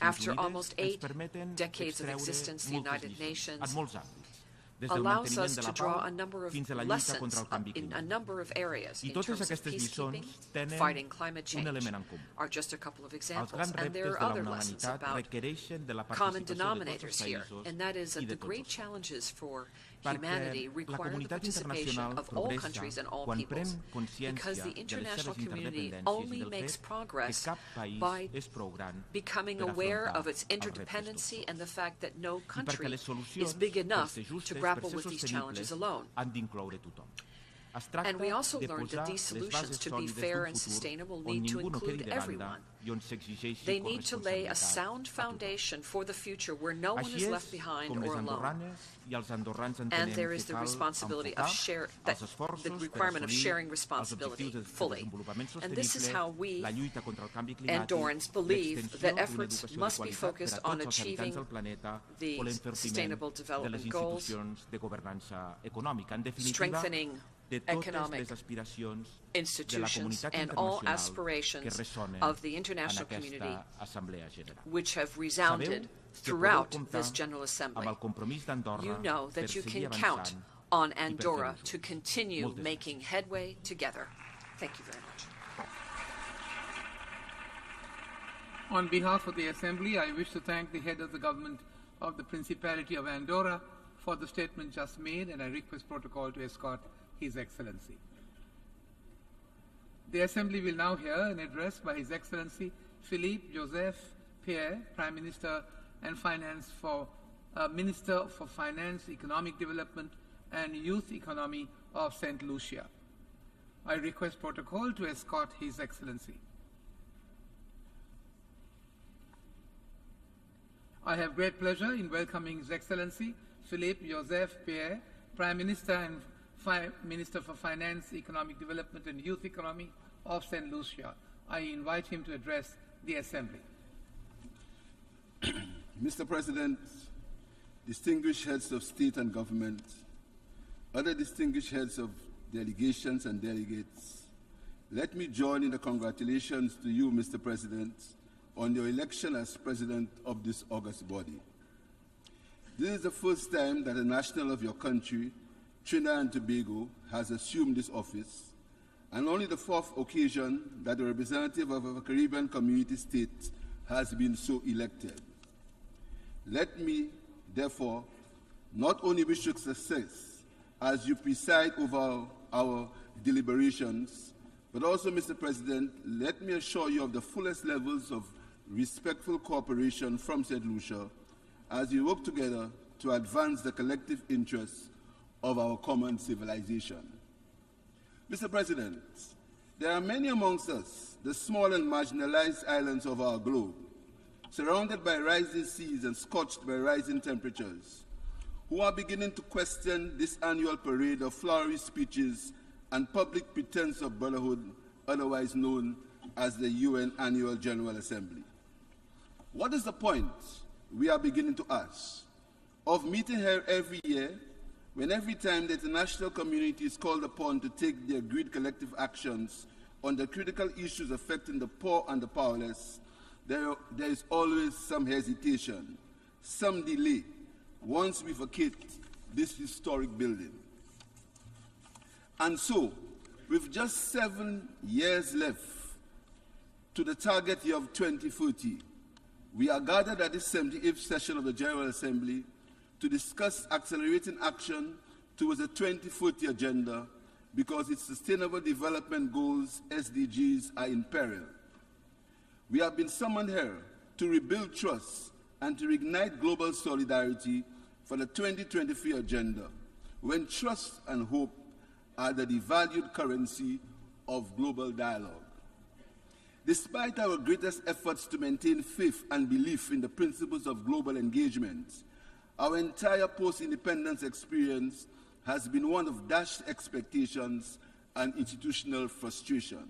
After almost 8 decades of existence, the United Nations allows us to draw a number of lessons in a number of areas in terms of peacekeeping, fighting climate change, are just a couple of examples. And there are other lessons about common denominators here, and that is that the great challenges for humanity require the participation of all countries and all peoples, because the international community only makes progress by becoming aware of its interdependency and the fact that no country is big enough to grapple with these challenges alone. And we also learned that these solutions, to be fair and sustainable, need to include everyone. They need to lay a sound foundation for the future where no one is left behind or alone. And there is the responsibility of the requirement of sharing responsibility fully. And this is how we, Andorrans, believe that efforts must be focused on achieving the Sustainable Development Goals, strengthening economic institutions and all aspirations of the international community which have resounded throughout this General Assembly. You know that you can count on Andorra to continue making headway together. Thank you very much. On behalf of the Assembly, I wish to thank the head of the government of the Principality of Andorra for the statement just made, and I request protocol to escort His Excellency. The Assembly will now hear an address by His Excellency Philippe Joseph Pierre, Prime Minister and Minister for Finance, Economic Development and Youth Economy of St. Lucia. I request protocol to escort His Excellency. I have great pleasure in welcoming His Excellency Philippe Joseph Pierre, Prime Minister and Minister for Finance, Economic Development and Youth Economy of St. Lucia. I invite him to address the Assembly. Mr. President, distinguished heads of state and government, other distinguished heads of delegations and delegates, let me join in the congratulations to you, Mr. President, on your election as President of this august body. This is the first time that a national of your country, Trinidad and Tobago, has assumed this office, and only the 4th occasion that a representative of a Caribbean community state has been so elected. Let me, therefore, not only wish you success as you preside over our deliberations, but also, Mr. President, let me assure you of the fullest levels of respectful cooperation from St. Lucia as we work together to advance the collective interests of our common civilization. Mr. President, there are many amongst us, the small and marginalized islands of our globe, surrounded by rising seas and scorched by rising temperatures, who are beginning to question this annual parade of flowery speeches and public pretense of brotherhood, otherwise known as the UN Annual General Assembly. What is the point, we are beginning to ask, of meeting here every year when every time the international community is called upon to take the agreed collective actions on the critical issues affecting the poor and the powerless, there is always some hesitation, some delay, once we vacate this historic building. And so, with just 7 years left to the target year of 2040, we are gathered at this 78th session of the General Assembly to discuss accelerating action towards the 2040 agenda because its Sustainable Development Goals, SDGs, are in peril. We have been summoned here to rebuild trust and to reignite global solidarity for the 2023 agenda, when trust and hope are the devalued currency of global dialogue. Despite our greatest efforts to maintain faith and belief in the principles of global engagement, our entire post-independence experience has been one of dashed expectations and institutional frustration.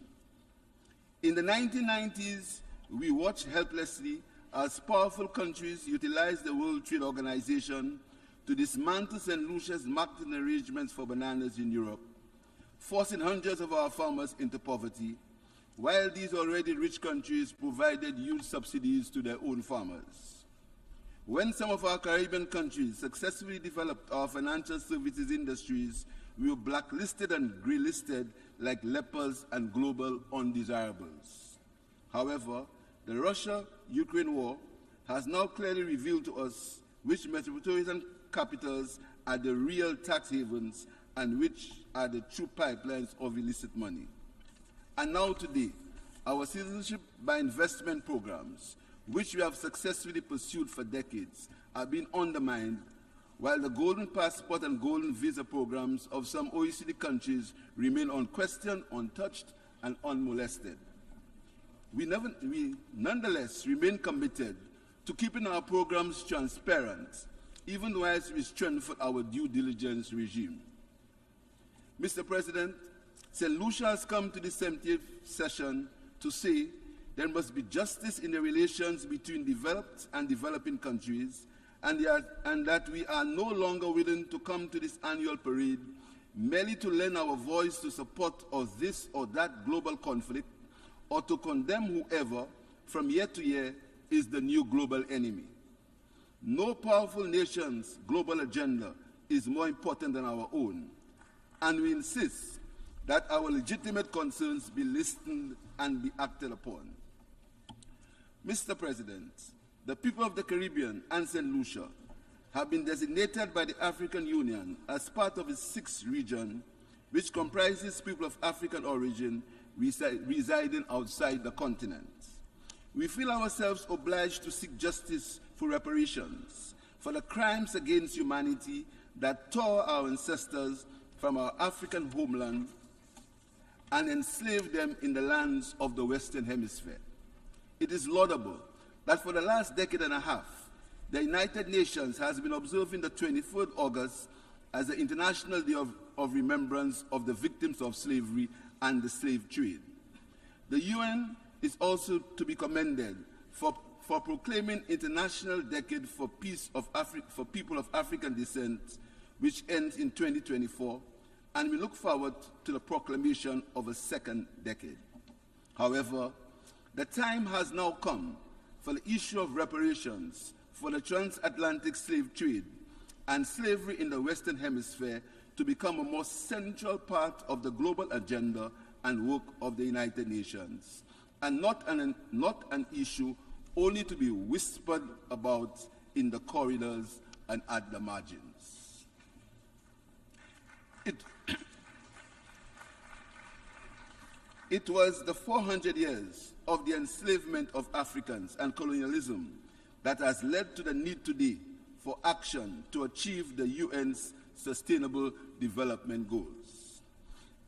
In the 1990s, we watched helplessly as powerful countries utilized the World Trade Organization to dismantle St. Lucia's marketing arrangements for bananas in Europe, forcing hundreds of our farmers into poverty, while these already rich countries provided huge subsidies to their own farmers. When some of our Caribbean countries successfully developed our financial services industries, we were blacklisted and grey-listed like lepers and global undesirables. However, the Russia-Ukraine war has now clearly revealed to us which metropolitan capitals are the real tax havens and which are the true pipelines of illicit money. And now today, our citizenship by investment programs, which we have successfully pursued for decades, are being undermined, while the golden passport and golden visa programs of some OECD countries remain unquestioned, untouched, and unmolested. We nonetheless remain committed to keeping our programs transparent, even whilst we strengthen our due diligence regime. Mr. President, St. Lucia has come to the 70th session to say there must be justice in the relations between developed and developing countries, and that we are no longer willing to come to this annual parade merely to lend our voice to support of this or that global conflict, or to condemn whoever from year to year is the new global enemy. No powerful nation's global agenda is more important than our own, and we insist that our legitimate concerns be listened and be acted upon. Mr. President, the people of the Caribbean and St. Lucia have been designated by the African Union as part of its sixth region, which comprises people of African origin residing outside the continent. We feel ourselves obliged to seek justice for reparations for the crimes against humanity that tore our ancestors from our African homeland and enslaved them in the lands of the Western Hemisphere. It is laudable that for the last decade and a half, the United Nations has been observing the 23rd August as the International Day of Remembrance of the victims of slavery and the slave trade. The UN is also to be commended for proclaiming International Decade for Peace for People of African Descent, which ends in 2024, and we look forward to the proclamation of a second decade. However, the time has now come for the issue of reparations for the transatlantic slave trade and slavery in the Western Hemisphere to become a more central part of the global agenda and work of the United Nations, and not an issue only to be whispered about in the corridors and at the margins. It was the 400 years of the enslavement of Africans and colonialism that has led to the need today for action to achieve the UN's Sustainable Development Goals.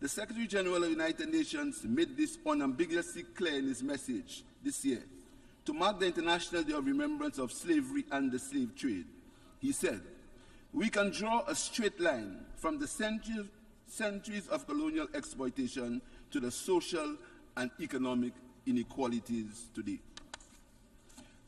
The Secretary General of the United Nations made this unambiguously clear in his message this year to mark the International Day of Remembrance of Slavery and the Slave Trade. He said, "We can draw a straight line from the centuries of colonial exploitation to the social and economic inequalities today."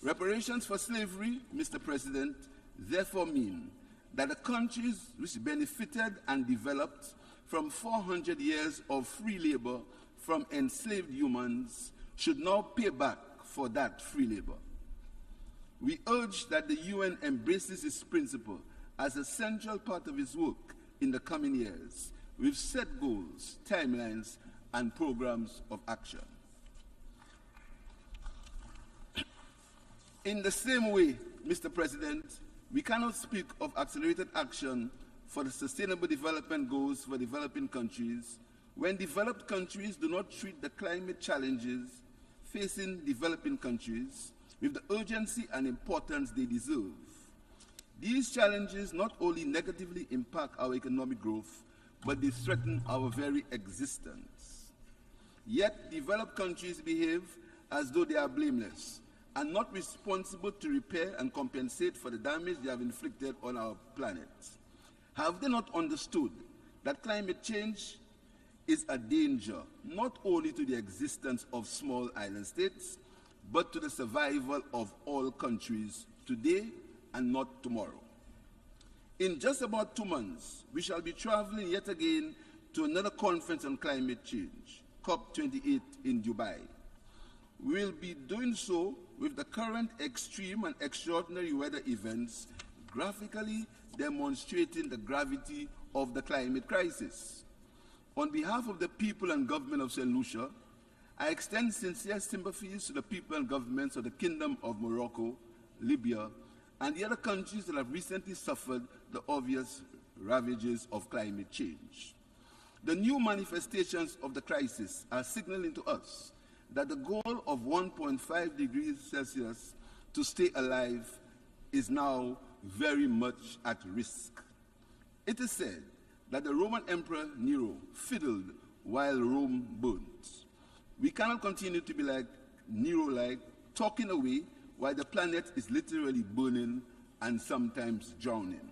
Reparations for slavery, Mr. President, therefore mean that the countries which benefited and developed from 400 years of free labor from enslaved humans should now pay back for that free labor. We urge that the UN embraces this principle as a central part of its work in the coming years, with set goals, timelines, and programs of action. In the same way, Mr. President, we cannot speak of accelerated action for the Sustainable Development Goals for developing countries when developed countries do not treat the climate challenges facing developing countries with the urgency and importance they deserve. These challenges not only negatively impact our economic growth, but they threaten our very existence. Yet, developed countries behave as though they are blameless and not responsible to repair and compensate for the damage they have inflicted on our planet. Have they not understood that climate change is a danger not only to the existence of small island states, but to the survival of all countries today and not tomorrow? In just about 2 months, we shall be traveling yet again to another conference on climate change, COP28 in Dubai. We'll be doing so with the current extreme and extraordinary weather events graphically demonstrating the gravity of the climate crisis. On behalf of the people and government of St. Lucia, I extend sincere sympathies to the people and governments of the Kingdom of Morocco, Libya, and the other countries that have recently suffered the obvious ravages of climate change. The new manifestations of the crisis are signaling to us that the goal of 1.5 degrees Celsius to stay alive is now very much at risk. It is said that the Roman Emperor Nero fiddled while Rome burnt. We cannot continue to be like Nero-like, talking away while the planet is literally burning and sometimes drowning.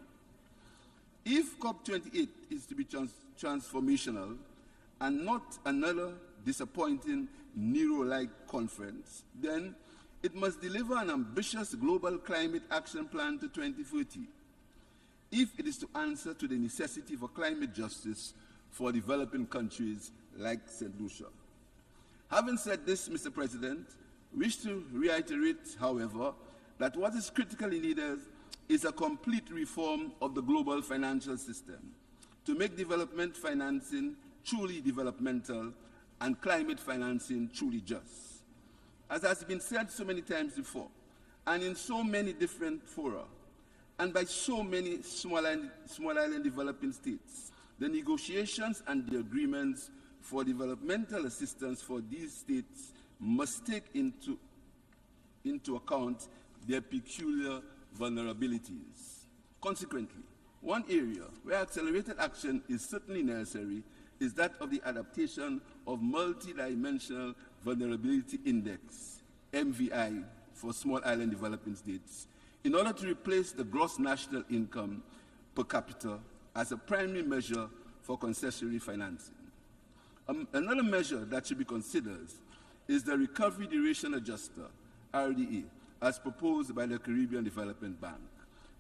If COP28 is to be transformational and not another disappointing Nero-like conference, then it must deliver an ambitious global climate action plan to 2030 if it is to answer to the necessity for climate justice for developing countries like St. Lucia. Having said this, Mr. President, I wish to reiterate, however, that what is critically needed is a complete reform of the global financial system to make development financing truly developmental and climate financing truly just. As has been said so many times before, and in so many different fora, and by so many small island developing states, the negotiations and the agreements for developmental assistance for these states must take into account their peculiar vulnerabilities. Consequently, one area where accelerated action is certainly necessary is that of the adaptation of Multidimensional Vulnerability Index, MVI, for small island developing states, in order to replace the gross national income per capita as a primary measure for concessionary financing. Another measure that should be considered is the Recovery Duration Adjuster, RDA, as proposed by the Caribbean Development Bank,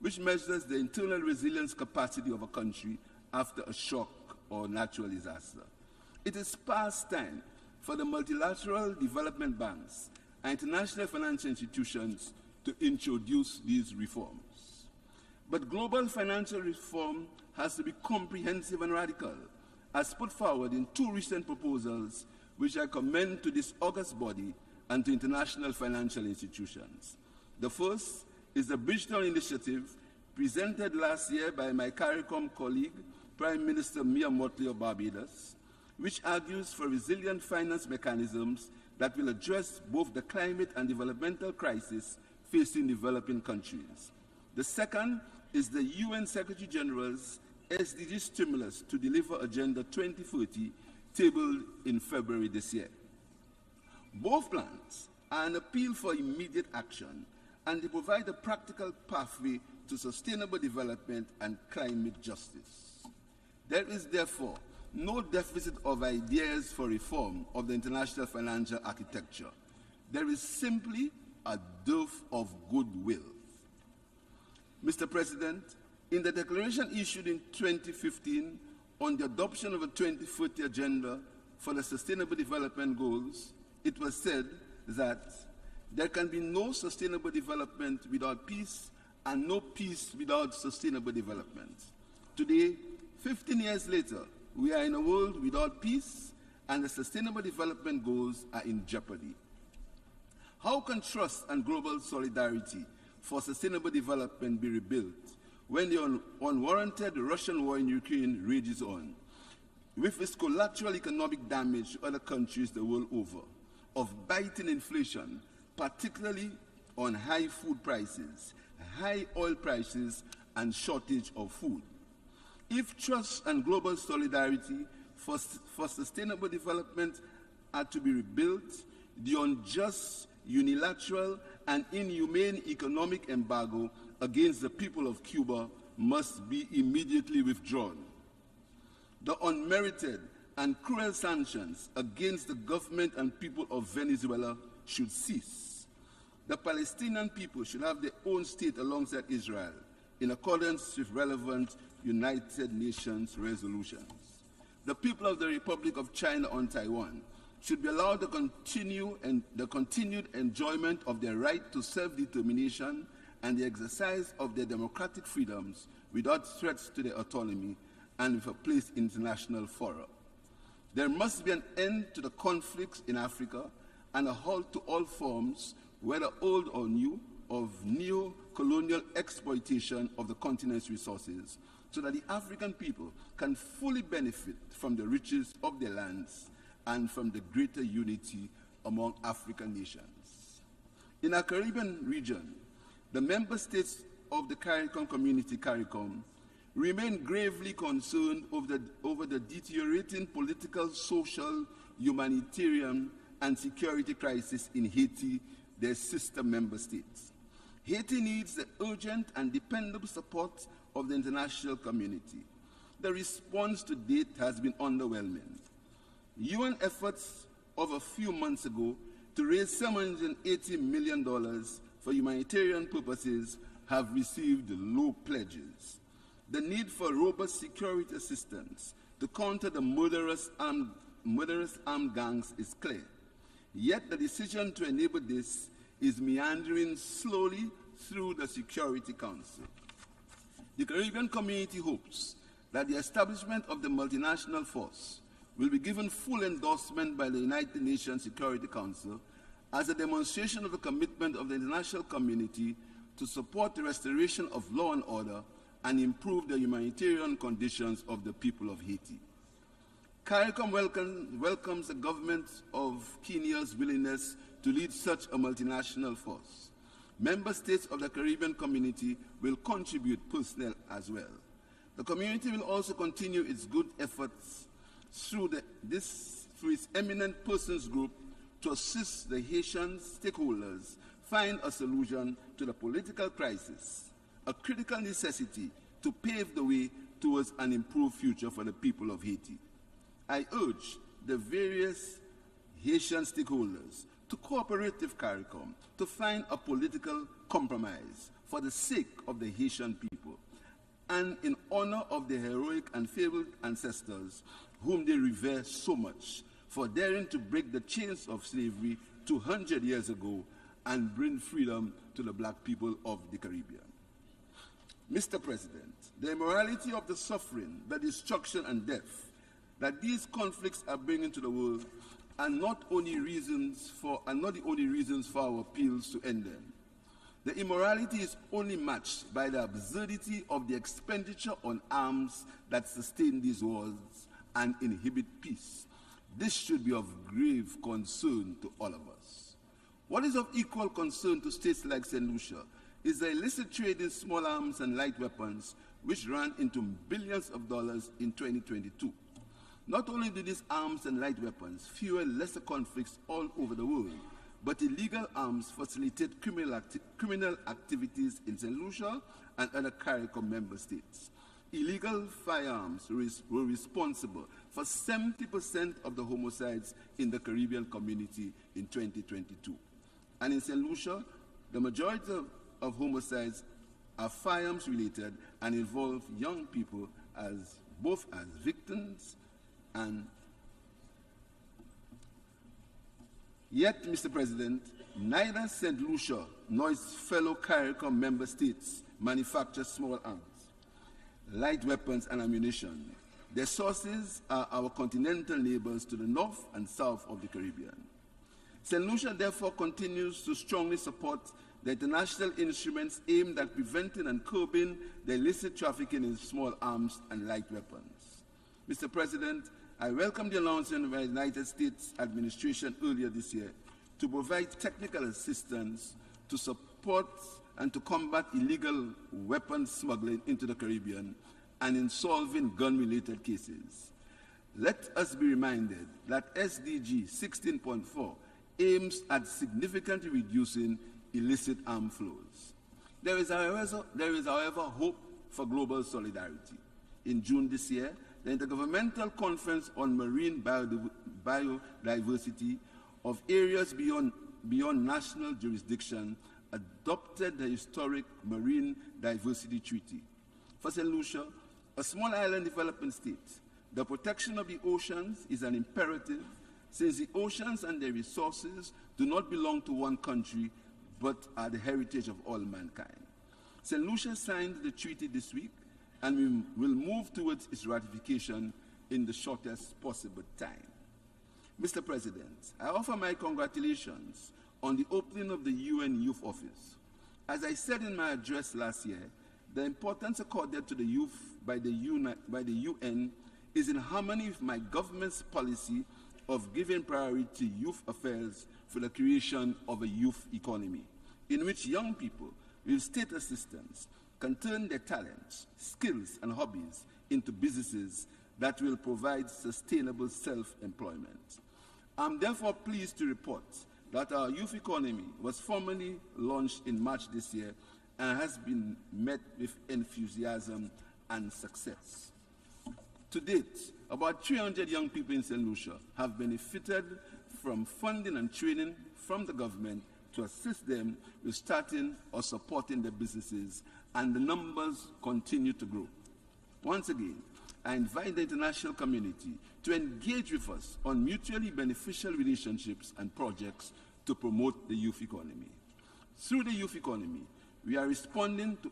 which measures the internal resilience capacity of a country after a shock or natural disaster. It is past time for the multilateral development banks and international financial institutions to introduce these reforms. But global financial reform has to be comprehensive and radical, as put forward in two recent proposals, which I commend to this august body and to international financial institutions. The first is the Bridgetown Initiative, presented last year by my CARICOM colleague, Prime Minister Mia Mottley of Barbados, which argues for resilient finance mechanisms that will address both the climate and developmental crisis facing developing countries. The second is the UN Secretary General's SDG stimulus to deliver Agenda 2030, tabled in February this year. Both plans are an appeal for immediate action, and they provide a practical pathway to sustainable development and climate justice. There is therefore no deficit of ideas for reform of the international financial architecture. There is simply a dearth of goodwill. Mr. President, in the declaration issued in 2015 on the adoption of a 2030 agenda for the Sustainable Development Goals, it was said that there can be no sustainable development without peace and no peace without sustainable development. Today, 15 years later, we are in a world without peace and the Sustainable Development Goals are in jeopardy. How can trust and global solidarity for sustainable development be rebuilt when the unwarranted Russian war in Ukraine rages on, with its collateral economic damage to other countries the world over, of biting inflation, particularly on high food prices, high oil prices, and shortage of food? If trust and global solidarity for sustainable development are to be rebuilt, the unjust, unilateral, and inhumane economic embargo against the people of Cuba must be immediately withdrawn. The unmerited and cruel sanctions against the government and people of Venezuela should cease. The Palestinian people should have their own state alongside Israel, in accordance with relevant United Nations resolutions. The people of the Republic of China on Taiwan should be allowed to continue and the continued enjoyment of their right to self-determination and the exercise of their democratic freedoms without threats to their autonomy and with a place in international fora. There must be an end to the conflicts in Africa and a halt to all forms, whether old or new, of neo-colonial exploitation of the continent's resources, so that the African people can fully benefit from the riches of their lands and from the greater unity among African nations. In our Caribbean region, the member states of the CARICOM community, CARICOM, remain gravely concerned over the deteriorating political, social, humanitarian, and security crisis in Haiti, their sister member states. Haiti needs the urgent and dependable support of the international community. The response to date has been underwhelming. UN efforts of a few months ago to raise $780 million for humanitarian purposes have received low pledges. The need for robust security assistance to counter the murderous armed gangs is clear. Yet the decision to enable this is meandering slowly through the Security Council. The Caribbean community hopes that the establishment of the multinational force will be given full endorsement by the United Nations Security Council as a demonstration of the commitment of the international community to support the restoration of law and order and improve the humanitarian conditions of the people of Haiti. CARICOM welcomes the government of Kenya's willingness to lead such a multinational force. Member states of the Caribbean community will contribute personnel as well. The community will also continue its good efforts through its eminent persons group to assist the Haitian stakeholders find a solution to the political crisis, a critical necessity to pave the way towards an improved future for the people of Haiti. I urge the various Haitian stakeholders to cooperate with CARICOM to find a political compromise for the sake of the Haitian people and in honor of the heroic and fabled ancestors whom they revere so much for daring to break the chains of slavery 200 years ago and bring freedom to the black people of the Caribbean. Mr. President, the immorality of the suffering, the destruction and death that these conflicts are bringing to the world are not the only reasons for our appeals to end them. The immorality is only matched by the absurdity of the expenditure on arms that sustain these wars and inhibit peace. This should be of grave concern to all of us. What is of equal concern to states like St. Lucia is the illicit trade in small arms and light weapons, which ran into billions of dollars in 2022. Not only do these arms and light weapons fuel lesser conflicts all over the world, but illegal arms facilitate criminal activities in St. Lucia and other CARICOM member states. Illegal firearms were responsible for 70% of the homicides in the Caribbean community in 2022. And in St. Lucia, the majority of homicides are firearms related and involve young people both as victims and yet, Mr. President, neither St. Lucia nor its fellow CARICOM member states manufacture small arms, light weapons and ammunition. Their sources are our continental neighbors to the north and south of the Caribbean. St. Lucia therefore continues to strongly support the international instruments aimed at preventing and curbing the illicit trafficking in small arms and light weapons. Mr. President, I welcome the announcement by the United States administration earlier this year to provide technical assistance to support and to combat illegal weapons smuggling into the Caribbean and in solving gun-related cases. Let us be reminded that SDG 16.4 aims at significantly reducing illicit arm flows. There is, however, hope for global solidarity. In June this year, the Intergovernmental Conference on Marine Biodiversity of Areas Beyond National Jurisdiction adopted the historic Marine Diversity Treaty. For St. Lucia, a small island developing state, the protection of the oceans is an imperative since the oceans and their resources do not belong to one country, but are the heritage of all mankind. St. Lucia signed the treaty this week, and we will move towards its ratification in the shortest possible time. Mr. President, I offer my congratulations on the opening of the UN Youth Office. As I said in my address last year, the importance accorded to the youth by the UN is in harmony with my government's policy of giving priority to youth affairs for the creation of a youth economy, in which young people with state assistance can turn their talents, skills, and hobbies into businesses that will provide sustainable self-employment. I'm therefore pleased to report that our youth economy was formally launched in March this year and has been met with enthusiasm and success. To date, about 300 young people in St. Lucia have benefited from funding and training from the government to assist them with starting or supporting their businesses, and the numbers continue to grow. Once again, I invite the international community to engage with us on mutually beneficial relationships and projects to promote the youth economy. Through the youth economy, we are responding to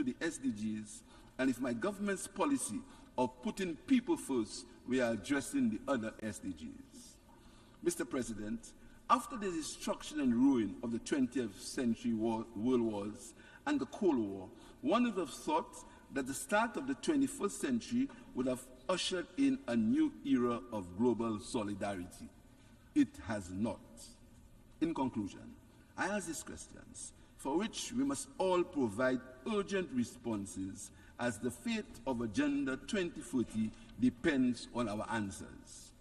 the SDGs, and with my government's policy of putting people first, we are addressing the other SDGs. Mr. President, after the destruction and ruin of the 20th century world wars and the Cold War, one would have thought that the start of the 21st century would have ushered in a new era of global solidarity. It has not. In conclusion, I ask these questions, for which we must all provide urgent responses, as the fate of Agenda 2040 depends on our answers.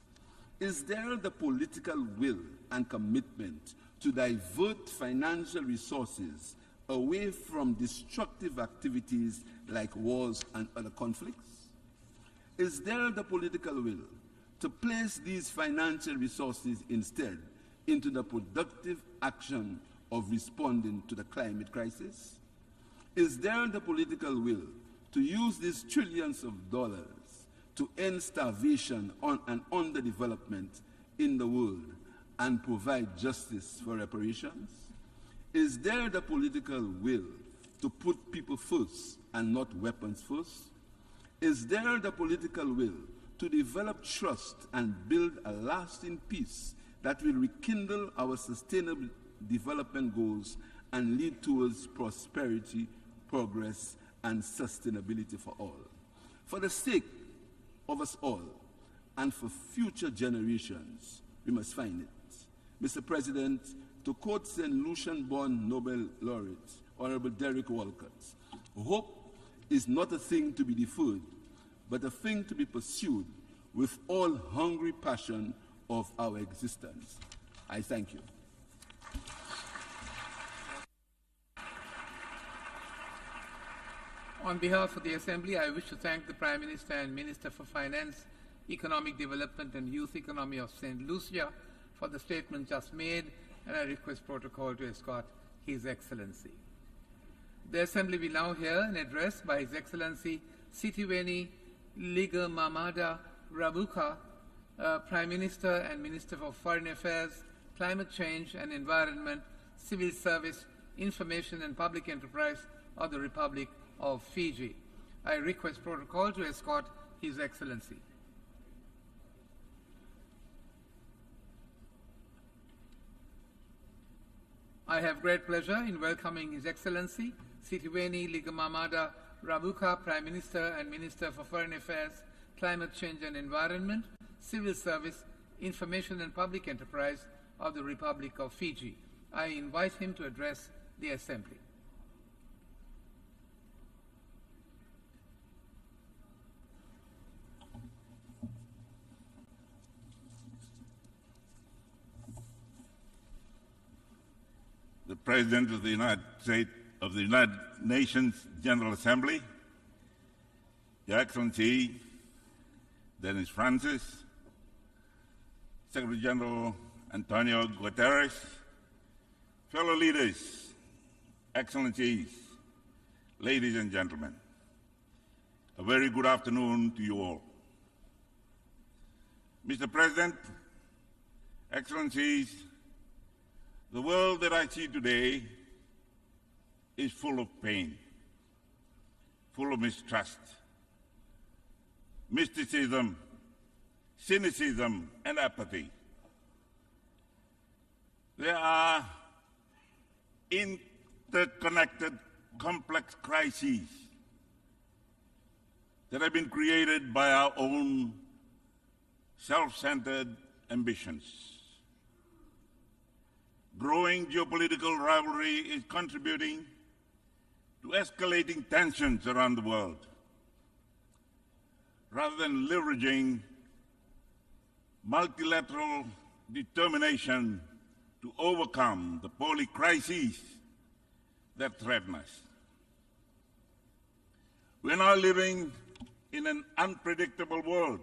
Is there the political will and commitment to divert financial resources away from destructive activities like wars and other conflicts? Is there the political will to place these financial resources instead into the productive action of responding to the climate crisis? Is there the political will to use these trillions of dollars to end starvation and underdevelopment in the world and provide justice for reparations? Is there the political will to put people first and not weapons first? Is there the political will to develop trust and build a lasting peace that will rekindle our sustainable development goals and lead towards prosperity, progress, and sustainability for all? For the sake of us all and for future generations, we must find it. Mr. President, to quote St. Lucian-born Nobel laureate, Honorable Derek Walcott, hope is not a thing to be deferred, but a thing to be pursued with all hungry passion of our existence. I thank you. On behalf of the Assembly, I wish to thank the Prime Minister and Minister for Finance, Economic Development and Youth Economy of St. Lucia for the statement just made, and I request protocol to escort His Excellency. The Assembly will now hear an address by His Excellency Sitiweni Liga Mamada Rabuka, Prime Minister and Minister for Foreign Affairs, Climate Change and Environment, Civil Service, Information and Public Enterprise of the Republic of Fiji. I request protocol to escort His Excellency. I have great pleasure in welcoming His Excellency Sitiweni Ligamamada Rabuka, Prime Minister and Minister for Foreign Affairs, Climate Change and Environment, Civil Service, Information and Public Enterprise of the Republic of Fiji. I invite him to address the Assembly. The President of the United Nations General Assembly, Your Excellency Dennis Francis, Secretary General Antonio Guterres, fellow leaders, Excellencies, ladies and gentlemen, a very good afternoon to you all. Mr. President, Excellencies, the world that I see today is full of pain, full of mistrust, mysticism, cynicism, and apathy. There are interconnected, complex crises that have been created by our own self-centered ambitions. Growing geopolitical rivalry is contributing to escalating tensions around the world. Rather than leveraging multilateral determination to overcome the polycrises that threaten us. We're now living in an unpredictable world.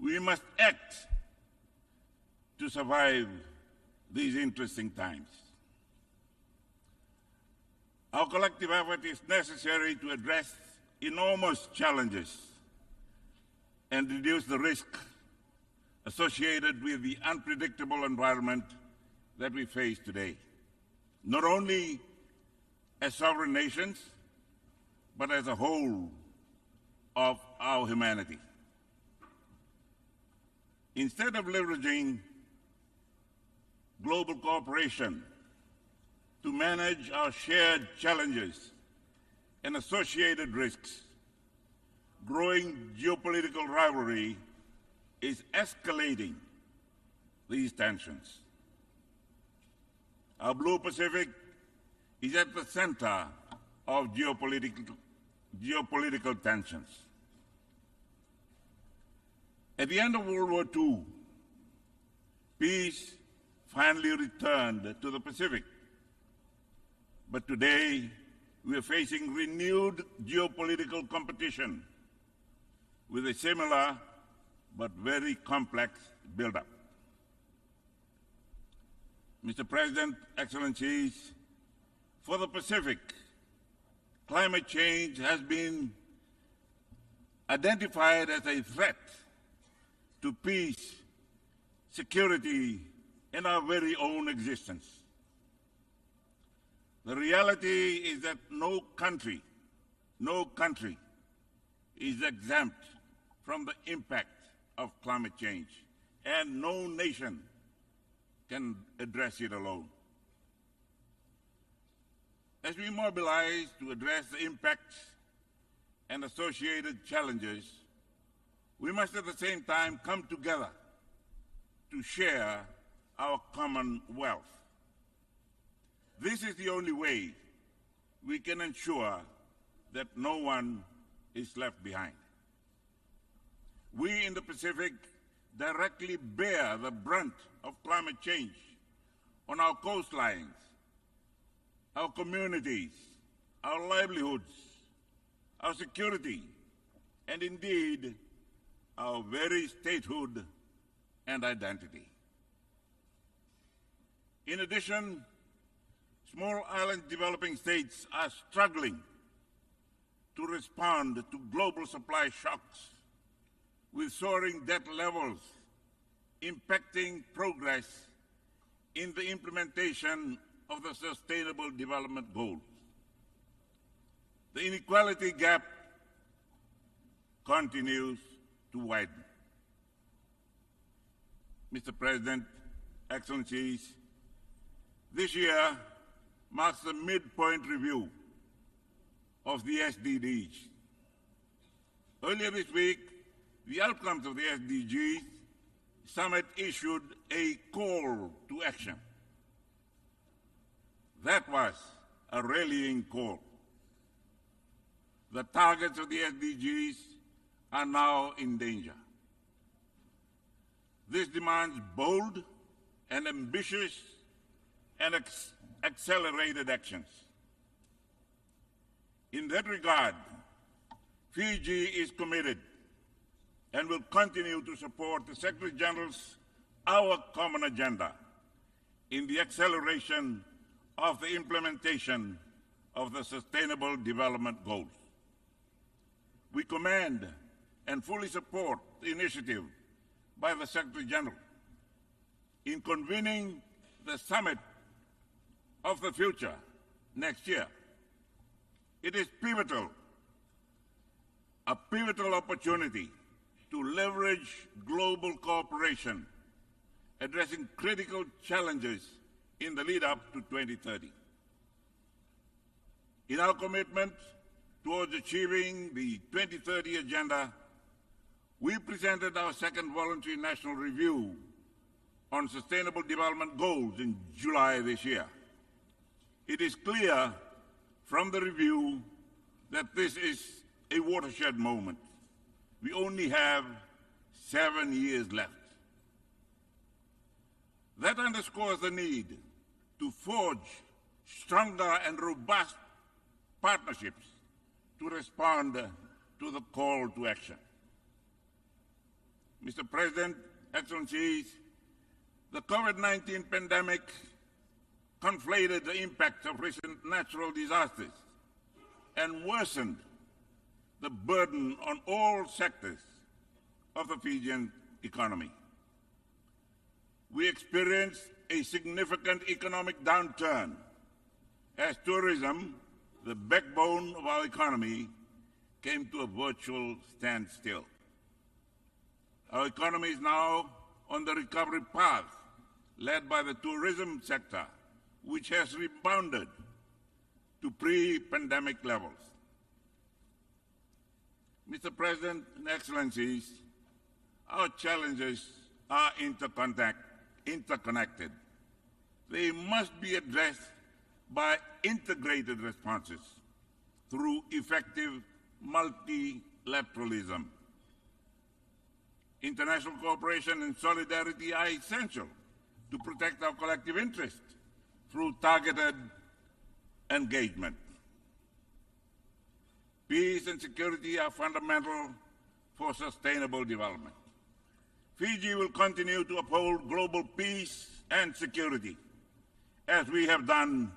We must act to survive these interesting times. Our collective effort is necessary to address enormous challenges and reduce the risk associated with the unpredictable environment that we face today, not only as sovereign nations, but as a whole of our humanity. Instead of leveraging global cooperation to manage our shared challenges and associated risks, growing geopolitical rivalry is escalating these tensions. Our Blue Pacific is at the center of geopolitical tensions. At the end of World War II, peace finally returned to the Pacific. But today, we are facing renewed geopolitical competition with a similar but very complex buildup. Mr. President, Excellencies, for the Pacific, climate change has been identified as a threat to peace, security, and our very own existence. The reality is that no country is exempt from the impact of climate change, and no nation can address it alone. As we mobilize to address the impacts and associated challenges, we must at the same time come together to share our common wealth. This is the only way we can ensure that no one is left behind. We in the Pacific directly bear the brunt of climate change on our coastlines, our communities, our livelihoods, our security, and indeed, our very statehood and identity. In addition, small island developing states are struggling to respond to global supply shocks with soaring debt levels impacting progress in the implementation of the Sustainable Development Goals. The inequality gap continues to widen. Mr. President, Excellencies, this year marks the midpoint review of the SDGs. Earlier this week, the outcomes of the SDGs Summit issued a call to action. That was a rallying call. The targets of the SDGs are now in danger. This demands bold and ambitious and accelerated actions. In that regard, Fiji is committed and will continue to support the Secretary General's Our Common Agenda in the acceleration of the implementation of the Sustainable Development Goals. We commend and fully support the initiative by the Secretary General in convening the Summit of the Future next year. It is pivotal, a pivotal opportunity to leverage global cooperation, addressing critical challenges in the lead-up to 2030. In our commitment towards achieving the 2030 Agenda, we presented our second voluntary national review on Sustainable Development Goals in July this year. It is clear from the review that this is a watershed moment. We only have 7 years left. That underscores the need to forge stronger and robust partnerships to respond to the call to action. Mr. President, Excellencies, the COVID-19 pandemic conflated the impacts of recent natural disasters and worsened the burden on all sectors of the Fijian economy. We experienced a significant economic downturn as tourism, the backbone of our economy, came to a virtual standstill. Our economy is now on the recovery path, led by the tourism sector, which has rebounded to pre-pandemic levels. Mr. President and Excellencies, our challenges are interconnected. They must be addressed by integrated responses through effective multilateralism. International cooperation and solidarity are essential to protect our collective interests through targeted engagement. Peace and security are fundamental for sustainable development. Fiji will continue to uphold global peace and security, as we have done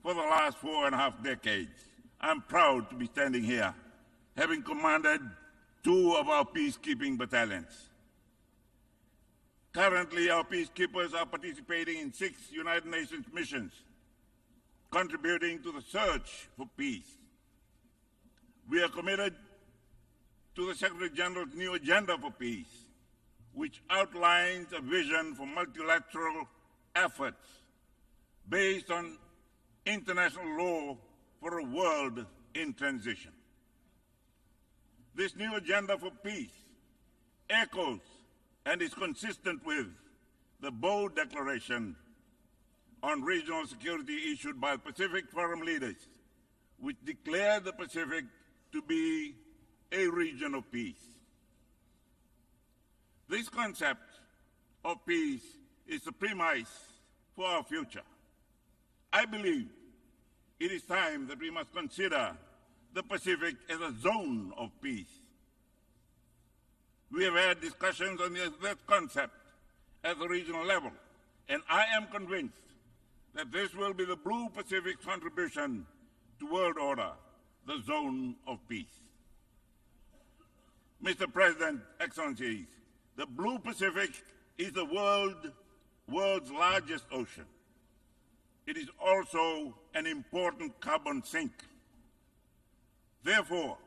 for the last 4.5 decades. I'm proud to be standing here, having commanded 2 of our peacekeeping battalions. Currently, our peacekeepers are participating in 6 United Nations missions, contributing to the search for peace. We are committed to the Secretary General's new agenda for peace, which outlines a vision for multilateral efforts based on international law for a world in transition. This new agenda for peace echoes and is consistent with the Bow Declaration on Regional Security issued by Pacific Forum leaders, which declared the Pacific to be a region of peace. This concept of peace is the premise for our future. I believe it is time that we must consider the Pacific as a zone of peace. We have had discussions on that concept at the regional level, and I am convinced that this will be the Blue Pacific's contribution to world order, the zone of peace. Mr. President, Excellencies, the Blue Pacific is the world's largest ocean. It is also an important carbon sink. Therefore,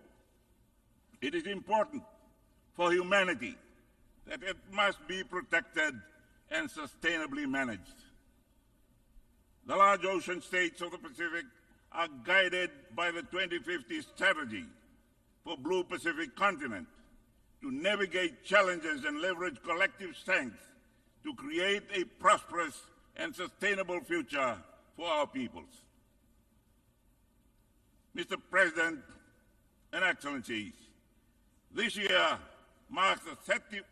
it is important for humanity that it must be protected and sustainably managed. The large ocean states of the Pacific are guided by the 2050 strategy for Blue Pacific continent to navigate challenges and leverage collective strength to create a prosperous and sustainable future for our peoples. Mr. President and Excellencies, this year marks the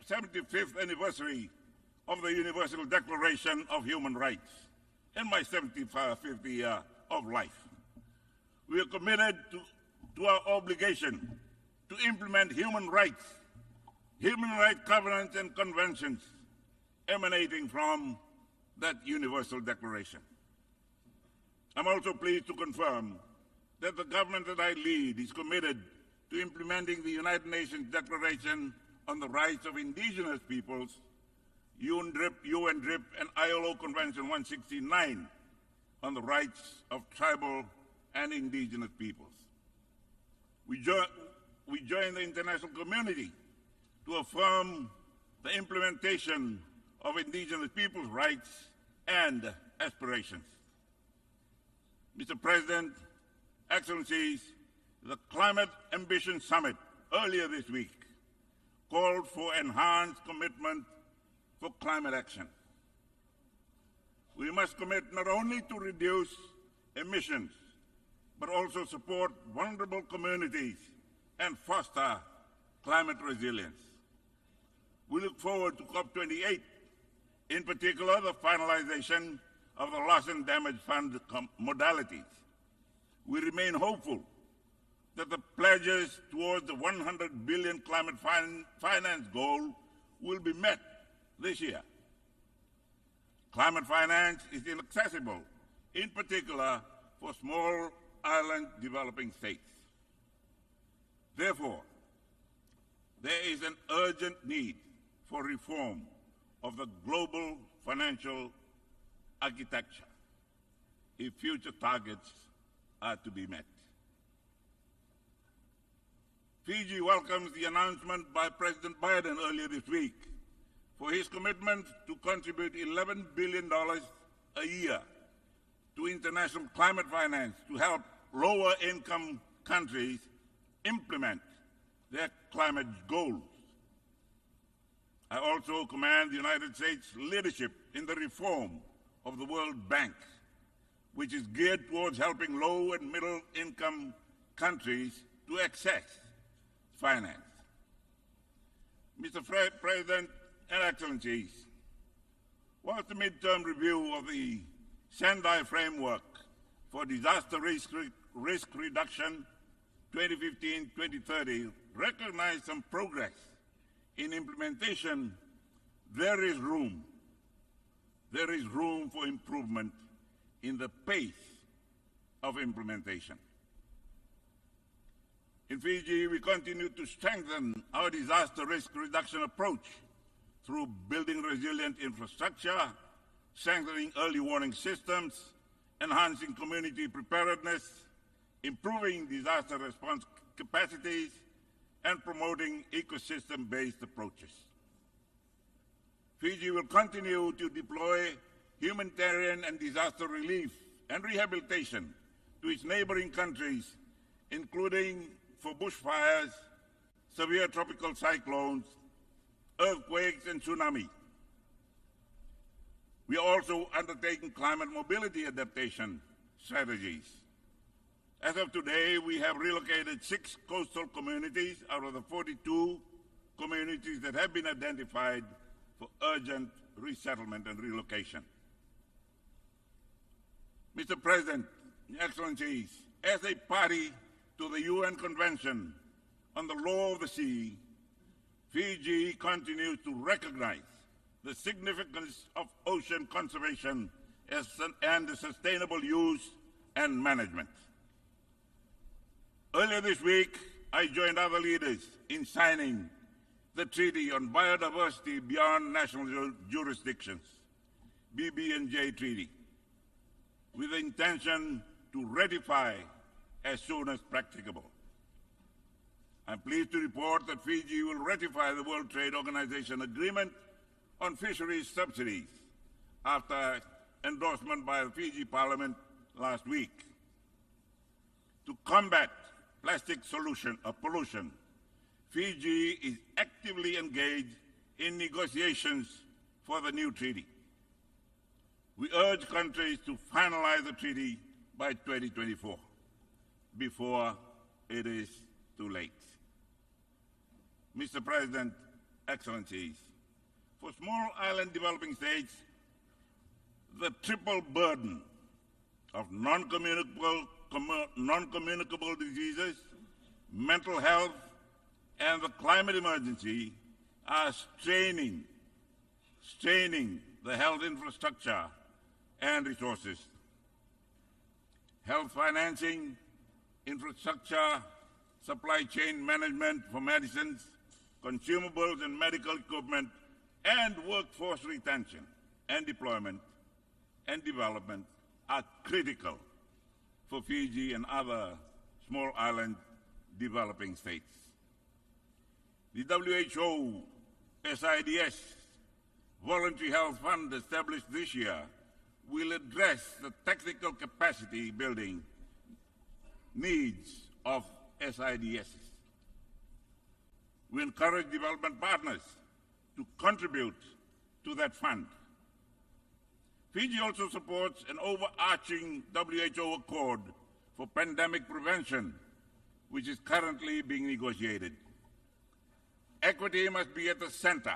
75th anniversary of the Universal Declaration of Human Rights and my 75th year of life. We are committed to our obligation to implement human rights covenants and conventions emanating from that Universal Declaration. I'm also pleased to confirm that the government that I lead is committed to implementing the United Nations Declaration on the Rights of Indigenous Peoples, UNDRIP, and ILO Convention 169 on the rights of tribal and indigenous peoples. We join the international community to affirm the implementation of indigenous peoples' rights and aspirations. Mr. President, Excellencies, the Climate Ambition Summit earlier this week called for enhanced commitment for climate action. We must commit not only to reduce emissions, but also support vulnerable communities and foster climate resilience. We look forward to COP28, in particular the finalization of the loss and damage fund modalities. We remain hopeful that the pledges towards the 100 billion climate finance goal will be met this year. Climate finance is inaccessible, in particular for small island developing states. Therefore, there is an urgent need for reform of the global financial architecture if future targets are to be met. Fiji welcomes the announcement by President Biden earlier this week for his commitment to contribute $11 billion a year to international climate finance to help lower-income countries implement their climate goals. I also commend the United States leadership in the reform of the World Bank, which is geared towards helping low and middle-income countries to access finance. Mr. President and Excellencies, whilst the midterm review of the Sendai Framework for Disaster Risk Reduction 2015-2030 recognized some progress in implementation, there is room for improvement in the pace of implementation. In Fiji, we continue to strengthen our disaster risk reduction approach through building resilient infrastructure, strengthening early warning systems, enhancing community preparedness, improving disaster response capacities, and promoting ecosystem-based approaches. Fiji will continue to deploy humanitarian and disaster relief and rehabilitation to its neighboring countries, including for bushfires, severe tropical cyclones, earthquakes, and tsunami. We are also undertaking climate mobility adaptation strategies. As of today, we have relocated 6 coastal communities out of the 42 communities that have been identified for urgent resettlement and relocation. Mr. President, Excellencies, as a party to the UN Convention on the Law of the Sea, Fiji continues to recognize the significance of ocean conservation and the sustainable use and management. Earlier this week, I joined other leaders in signing the Treaty on Biodiversity Beyond National Jurisdictions, BB&J Treaty, with the intention to ratify as soon as practicable. I'm pleased to report that Fiji will ratify the World Trade Organization Agreement on Fisheries Subsidies after endorsement by the Fiji Parliament last week. To combat plastic pollution, Fiji is actively engaged in negotiations for the new treaty. We urge countries to finalize the treaty by 2024, before it is too late. Mr. President, Excellencies, for small island developing states, the triple burden of non-communicable diseases, mental health, and the climate emergency are straining the health infrastructure and resources. Health financing, infrastructure, supply chain management for medicines, consumables, and medical equipment, and workforce retention and deployment and development are critical for Fiji and other small island developing states. The WHO SIDS Voluntary Health Fund established this year will address the technical capacity building needs of SIDS. We encourage development partners to contribute to that fund. Fiji also supports an overarching WHO accord for pandemic prevention, which is currently being negotiated. Equity must be at the center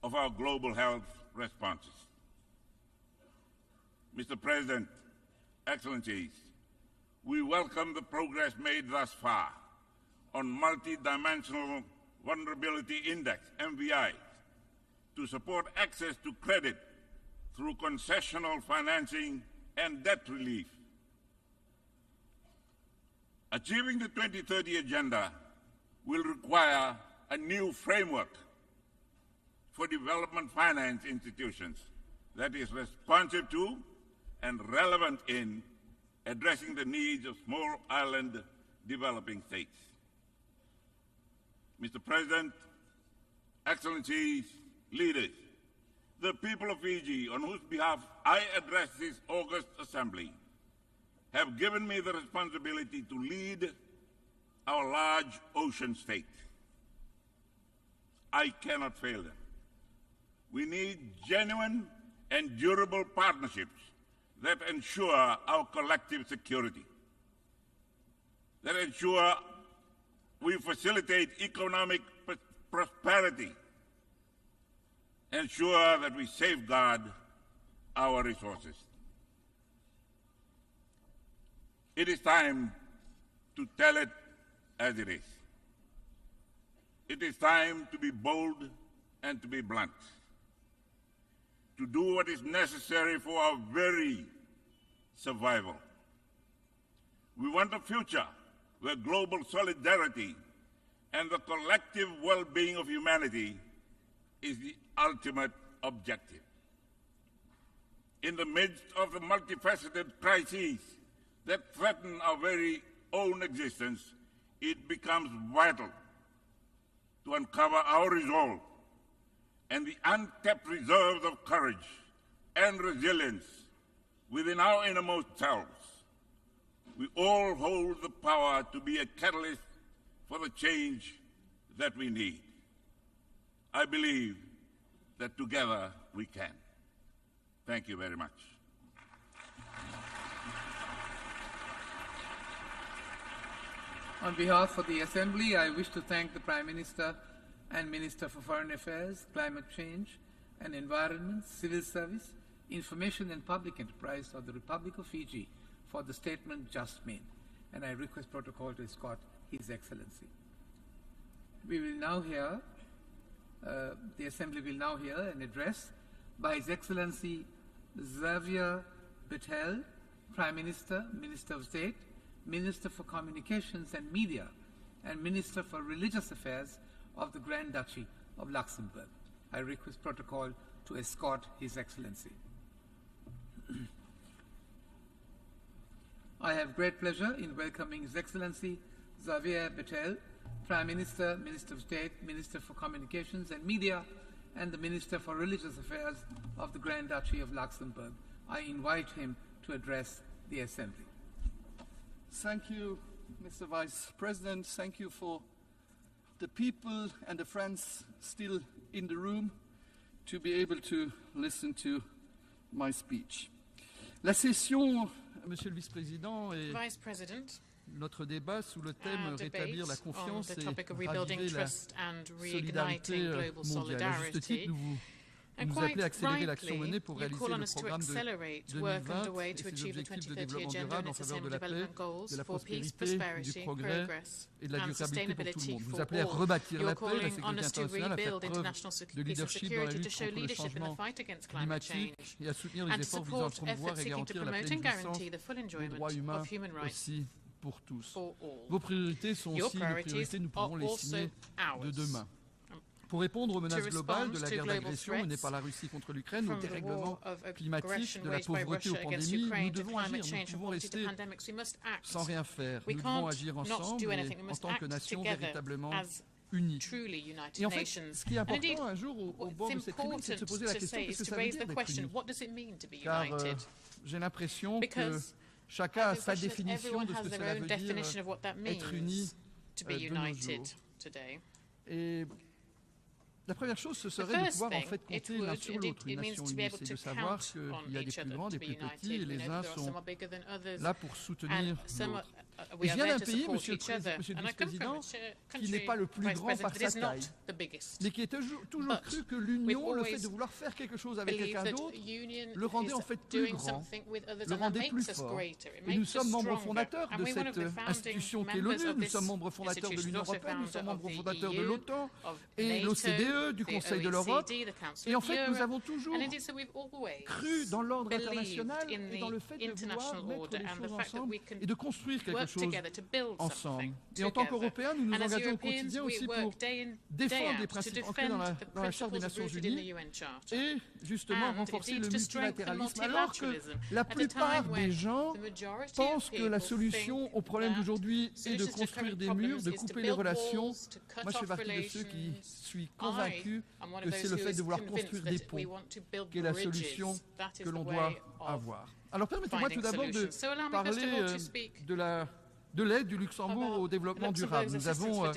of our global health responses. Mr. President, Excellencies, we welcome the progress made thus far on Multi-Dimensional Vulnerability Index, MVI, to support access to credit through concessional financing and debt relief. Achieving the 2030 Agenda will require a new framework for development finance institutions that is responsive to and relevant in addressing the needs of small island developing states. Mr. President, Excellencies, leaders, the people of Fiji, on whose behalf I address this August Assembly, have given me the responsibility to lead our large ocean state. I cannot fail them. We need genuine and durable partnerships that ensure our collective security, that ensure we facilitate economic prosperity, ensure that we safeguard our resources. It is time to tell it as it is. It is time to be bold and to be blunt, to do what is necessary for our very survival. We want a future where global solidarity and the collective well-being of humanity is the ultimate objective. In the midst of the multifaceted crises that threaten our very own existence, it becomes vital to uncover our resolve and the untapped reserves of courage and resilience within our innermost selves. We all hold the power to be a catalyst for the change that we need. I believe that together we can. Thank you very much. On behalf of the Assembly, I wish to thank the Prime Minister and Minister for Foreign Affairs, Climate Change and Environment, Civil Service, Information and Public Enterprise of the Republic of Fiji for the statement just made, and I request protocol to escort His Excellency. We will now hear, the Assembly will now hear an address by His Excellency Xavier Bettel, Prime Minister, Minister of State, Minister for Communications and Media, and Minister for Religious Affairs of the Grand Duchy of Luxembourg. I request protocol to escort His Excellency. I have great pleasure in welcoming His Excellency Xavier Bettel, Prime Minister, Minister of State, Minister for Communications and Media, and the Minister for Religious Affairs of the Grand Duchy of Luxembourg. I invite him to address the Assembly. Thank you, Mr. Vice President. Thank you for the people and the friends still in the room to be able to listen to my speech. La session, Monsieur le Vice-président, est Vice President, notre débat sous le thème rétablir la confiance et raviver la solidarité mondiale. À juste titre, vous nous appelez à accélérer l'action menée pour réaliser le programme de 2020 et ses objectifs de développement durable en faveur de la paix, de la prospérité, du progrès et de la durabilité pour tout le monde. Vous appelez à rebâtir la paix, la sécurité internationale, à faire preuve de leadership dans la lutte contre le changement climatique et à soutenir les efforts visant à promouvoir et garantir la pleine jouissance des droits humains aussi pour tous. Vos priorités sont aussi nos priorités, nous pourrons les signer de demain. pour répondre aux menaces globales de la guerre d'agression menée par la Russie contre l'Ukraine, au dérèglement climatique, de la pauvreté aux pandémies, nous devons agir, nous ne pouvons rester sans rien faire. Nous devons agir ensemble et en tant que nation véritablement unie. Et en fait, ce qui est important un jour au bord de cette tribune, c'est de se poser la question, qu'est-ce que ça veut dire d'être unie? Car j'ai l'impression que chacun a sa définition de ce que cela veut dire être uni de nos jours. Et la première chose, ce serait de pouvoir en fait compter l'un sur l'autre. Une nation unie, c'est de savoir qu'il y a des plus grands, des plus petits, et les uns sont là pour soutenir l'autre. Et je viens d'un pays, Monsieur le Vice-président, qui n'est pas le plus grand par sa taille, mais qui a toujours cru que l'union, le fait de vouloir faire quelque chose avec quelqu'un d'autre, le rendait en fait plus grand, le rendait plus fort. Et nous sommes membres fondateurs de cette institution qu'est l'ONU, nous sommes membres fondateurs de l'Union européenne, nous sommes membres fondateurs de l'OTAN et l'OCDE, du Conseil de l'Europe. Et en fait, nous avons toujours cru dans l'ordre international et dans le fait de vouloir mettre les choses ensemble et de construire quelque chose ensemble. Et en tant qu'Européens, nous nous engageons au quotidien aussi pour défendre les principes ancrés dans la Charte des Nations Unies et justement renforcer le multilatéralisme, alors que la plupart des gens pensent que la solution au problème d'aujourd'hui est de construire des murs, de couper les relations. Moi, je fais partie de ceux qui suis convaincus que c'est le fait de vouloir construire des ponts qui est la solution que l'on doit avoir. Alors permettez-moi tout d'abord de parler de l'aide du Luxembourg au développement durable. Nous avons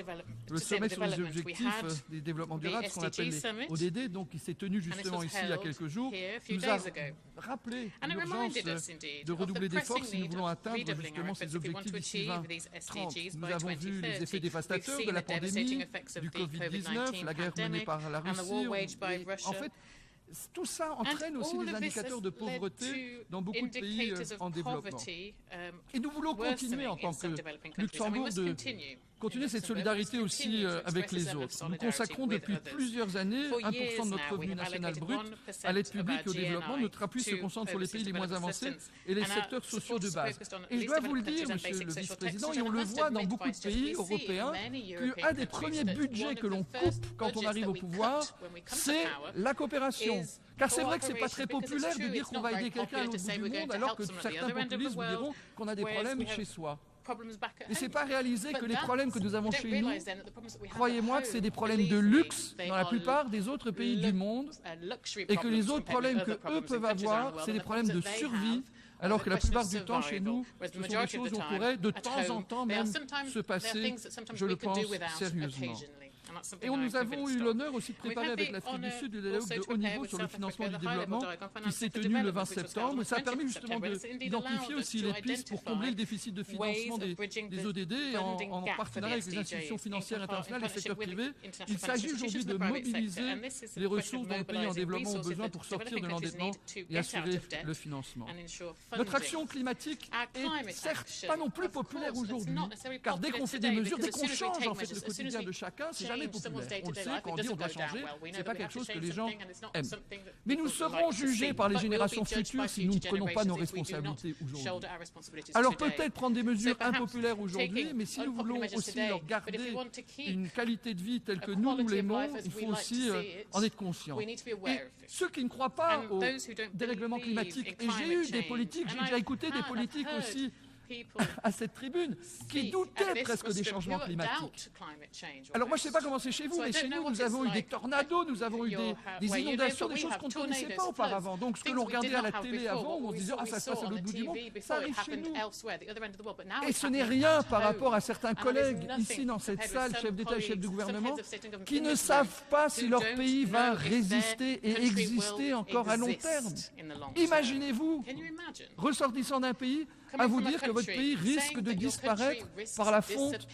le sommet sur les objectifs des développements durables, ce qu'on appelle les ODD, donc qui s'est tenu justement ici il y a quelques jours, nous a rappelé l'urgence de redoubler d'efforts si nous voulons atteindre justement ces objectifs d'ici 2030. Nous avons vu les effets dévastateurs de la pandémie, du Covid-19, la guerre menée par la Russie. En fait, tout ça entraîne aussi des indicateurs de pauvreté dans beaucoup de pays en développement. Et nous voulons continuer en tant que Luxembourg de continuer cette solidarité aussi avec les autres. Nous consacrons depuis plusieurs années 1% de notre revenu national brut à l'aide publique et au développement. Notre appui se concentre sur les pays les moins avancés et les secteurs sociaux de base. Et je dois vous le dire, Monsieur le Vice-président, et on le voit dans beaucoup de pays européens, qu'un des premiers budgets que l'on coupe quand on arrive au pouvoir, c'est la coopération. Car c'est vrai que ce n'est pas très populaire de dire qu'on va aider quelqu'un à l'autre bout du monde, alors que certains populistes vous diront qu'on a des problèmes chez soi. Et ce n'est pas réaliser que les problèmes que nous avons chez nous, croyez-moi que c'est des problèmes de luxe dans la plupart des autres pays du monde, et que les autres problèmes qu'eux peuvent avoir, c'est des problèmes de survie, alors que la plupart du temps chez nous, ce sont des choses où on pourrait de temps en temps même se passer, je le pense, sérieusement. Et nous avons eu l'honneur aussi de préparer avec l'Afrique du Sud le dialogue de haut niveau sur le financement du développement qui s'est tenu le 20 septembre. Et ça a permis justement d'identifier aussi les pistes pour combler le déficit de financement des ODD en partenariat avec les institutions financières internationales et le secteur privé. Il s'agit aujourd'hui de mobiliser les ressources dont le pays en développement ont besoin pour sortir de l'endettement et assurer le financement. Notre action climatique est certes pas non plus populaire aujourd'hui, car dès qu'on fait des mesures, dès qu'on change en fait le quotidien de chacun, c'est jamais populaire. On le sait, quand on dit on doit changer, ce n'est pas quelque chose que les gens aiment. Mais nous serons jugés par les générations futures si nous ne prenons pas nos responsabilités aujourd'hui. Alors peut-être prendre des mesures impopulaires aujourd'hui, mais si nous voulons aussi leur garder une qualité de vie telle que nous l'aimons, il faut aussi en être conscient. Et ceux qui ne croient pas au dérèglement climatique, et j'ai eu des politiques, j'ai déjà écouté des politiques aussi à cette tribune, qui doutaient presque des changements climatiques. Alors moi je ne sais pas comment c'est chez vous, mais chez nous, nous avons eu des tornados, nous avons eu des inondations, des choses qu'on ne connaissait pas auparavant. Donc ce que l'on regardait à la télé avant, où on se disait « Ah, ça se passe à l'autre bout du monde », ça arrive chez nous. Et ce n'est rien par rapport à certains collègues ici dans cette salle, chefs d'État et chefs de gouvernement, qui ne savent pas si leur pays va résister et exister encore à long terme. Imaginez-vous, ressortissant d'un pays, à vous dire que votre pays risque de disparaître par la fonte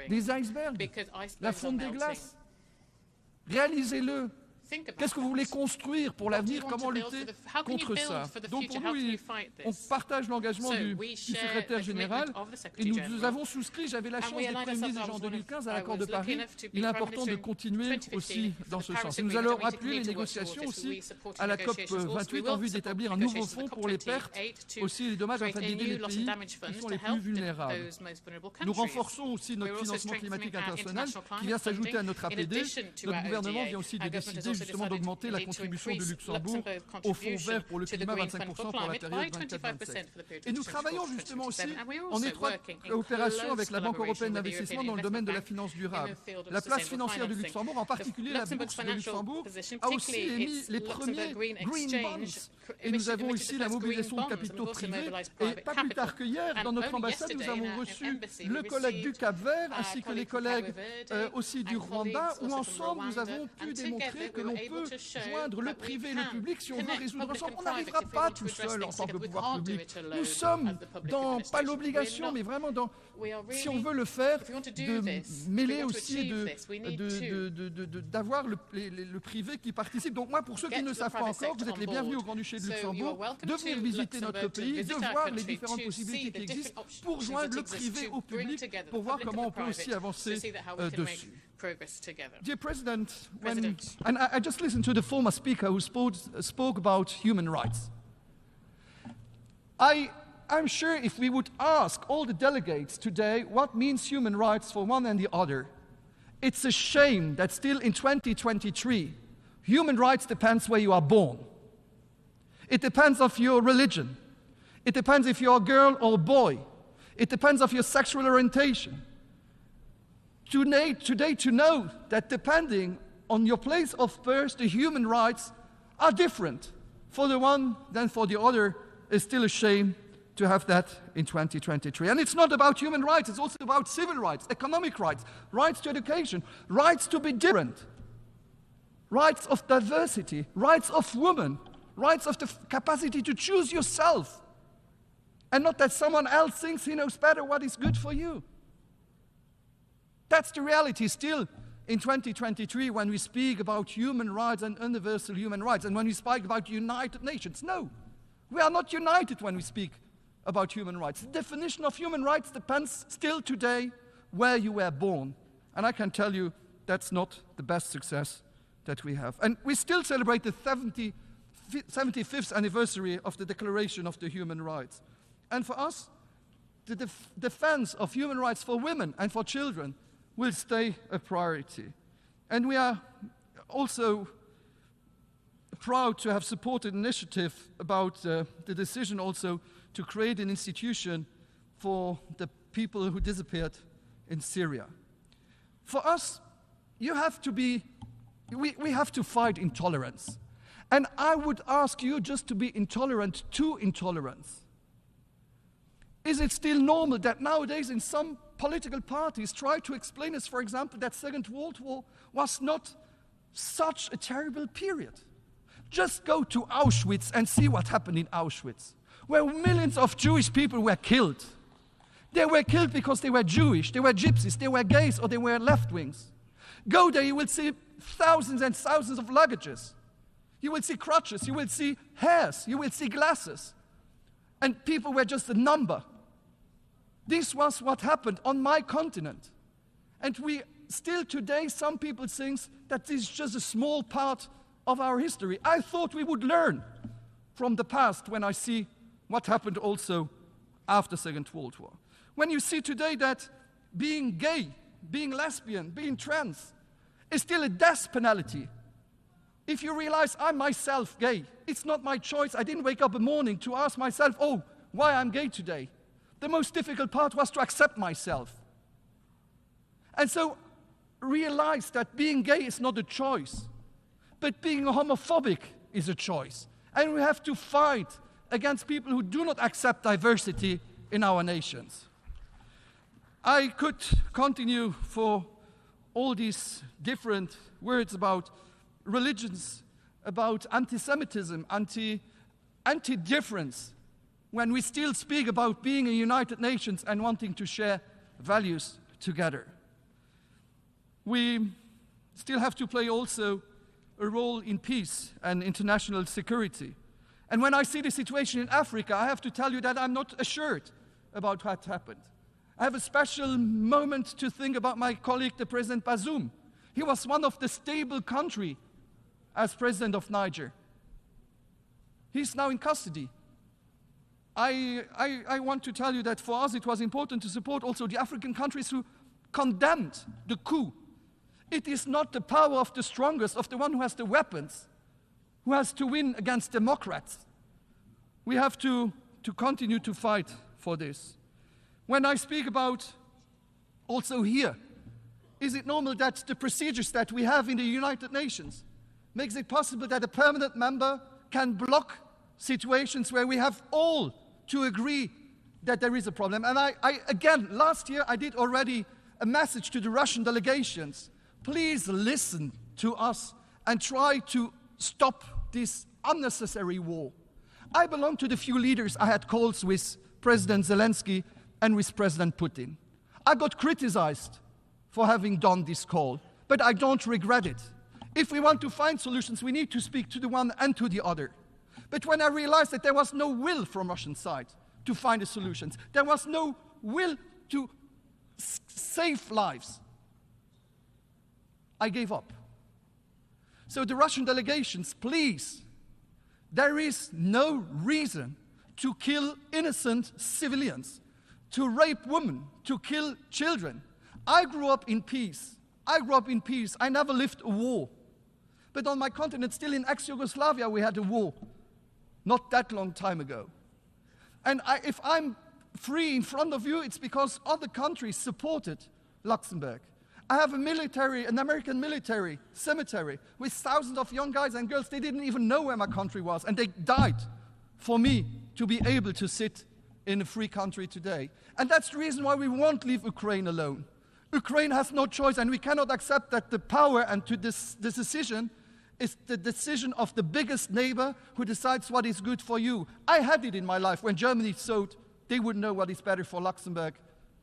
des icebergs, la fonte des glaces. Réalisez-le. Qu'est-ce que vous voulez construire pour l'avenir? Comment lutter contre ça? Donc pour nous, on partage l'engagement du secrétaire général et nous avons souscrit, j'avais la chance d'être Premier ministre déjà en 2015 à l'accord de Paris. Il est important de continuer aussi dans ce sens. Et nous allons appuyer les négociations aussi à la COP 28 en vue d'établir un nouveau fonds pour les pertes, aussi les dommages afin d'aider les pays qui sont les plus vulnérables. Nous renforçons aussi notre financement climatique international qui vient s'ajouter à notre APD. Notre gouvernement vient aussi de décider justement d'augmenter la contribution de Luxembourg au Fonds vert pour le climat, 25% pour la période 24-27. Et nous travaillons justement aussi en étroite coopération avec la Banque européenne d'investissement dans le domaine de la finance durable. La place financière du Luxembourg, en particulier la bourse de Luxembourg, a aussi émis les premiers green bonds. Et nous avons ici la mobilisation de capitaux privés. Et pas plus tard que hier, dans notre ambassade, nous avons reçu le collègue du Cap-Vert ainsi que les collègues aussi du Rwanda, où ensemble nous avons pu démontrer que l'on peut joindre le privé et le public si on veut résoudre ensemble. On n'arrivera pas tout seul en tant que pouvoir public. Nous sommes dans, pas l'obligation, mais vraiment dans, si on veut le faire, de mêler aussi, d'avoir le privé qui participe. Donc moi, pour ceux qui ne savent pas encore, vous êtes les bienvenus au Grand-Duché de Luxembourg, de venir visiter notre pays, de voir les différentes possibilités qui existent pour joindre le privé au public, pour voir comment on peut aussi avancer dessus. Dear President, and I just listened to the former speaker who spoke about human rights. I'm sure if we would ask all the delegates today what means human rights for one and the other, it's a shame that still in 2023, human rights depends where you are born. It depends of your religion. It depends if you're a girl or a boy. It depends of your sexual orientation. Today to know that depending on your place of birth, the human rights are different for the one than for the other is still a shame to have that in 2023. And it's not about human rights, it's also about civil rights, economic rights, rights to education, rights to be different, rights of diversity, rights of women, rights of the capacity to choose yourself, and not that someone else thinks he knows better what is good for you. That's the reality still in 2023 when we speak about human rights and universal human rights, and when we speak about United Nations. No, we are not united when we speak about human rights. The definition of human rights depends still today where you were born. And I can tell you that's not the best success that we have. And we still celebrate the 75th anniversary of the Declaration of the Human Rights. And for us, the defense of human rights for women and for children will stay a priority. And we are also proud to have supported an initiative about the decision also to create an institution for the people who disappeared in Syria. For us, we have to fight intolerance. And I would ask you just to be intolerant to intolerance. Is it still normal that nowadays in some political parties try to explain us, for example, that Second World War was not such a terrible period? Just go to Auschwitz and see what happened in Auschwitz, where millions of Jewish people were killed. They were killed because they were Jewish, they were gypsies, they were gays, or they were left-wings. Go there, you will see thousands and thousands of luggages. You will see crutches, you will see hairs, you will see glasses. And people were just a number. This was what happened on my continent. And we still today, some people think that this is just a small part of our history. I thought we would learn from the past when I see what happened also after Second World War. When you see today that being gay, being lesbian, being trans is still a death penalty. If you realize I'm myself gay, it's not my choice. I didn't wake up in the morning to ask myself, oh, why I'm gay today. The most difficult part was to accept myself. And so realize that being gay is not a choice, but being homophobic is a choice. And we have to fight against people who do not accept diversity in our nations. I could continue for all these different words about religions, about anti-Semitism, anti-difference, when we still speak about being a United Nations and wanting to share values together. We still have to play also a role in peace and international security. And when I see the situation in Africa, I have to tell you that I'm not assured about what happened. I have a special moment to think about my colleague, the President Bazoum. He was one of the stable countries as President of Niger. He's now in custody. I want to tell you that for us it was important to support also the African countries who condemned the coup. It is not the power of the strongest, of the one who has the weapons, who has to win against democrats. We have to continue to fight for this. When I speak about also here, is it normal that the procedures that we have in the United Nations makes it possible that a permanent member can block situations where we have all to agree that there is a problem? And again, last year I did already a message to the Russian delegations. Please listen to us and try to stop this unnecessary war. I belong to the few leaders I had calls with President Zelensky and with President Putin. I got criticized for having done this call, but I don't regret it. If we want to find solutions, we need to speak to the one and to the other. But when I realized that there was no will from Russian side to find the solutions, there was no will to save lives, I gave up. So the Russian delegations, please, there is no reason to kill innocent civilians, to rape women, to kill children. I grew up in peace. I never lived a war. But on my continent, still in ex-Yugoslavia, we had a war not that long time ago. And if I'm free in front of you, it's because other countries supported Luxembourg. I have an American military cemetery with thousands of young guys and girls. They didn't even know where my country was, and they died for me to be able to sit in a free country today. And that's the reason why we won't leave Ukraine alone. Ukraine has no choice, and we cannot accept that the power and to this decision is the decision of the biggest neighbor who decides what is good for you. I had it in my life when Germany thought they would know what is better for Luxembourg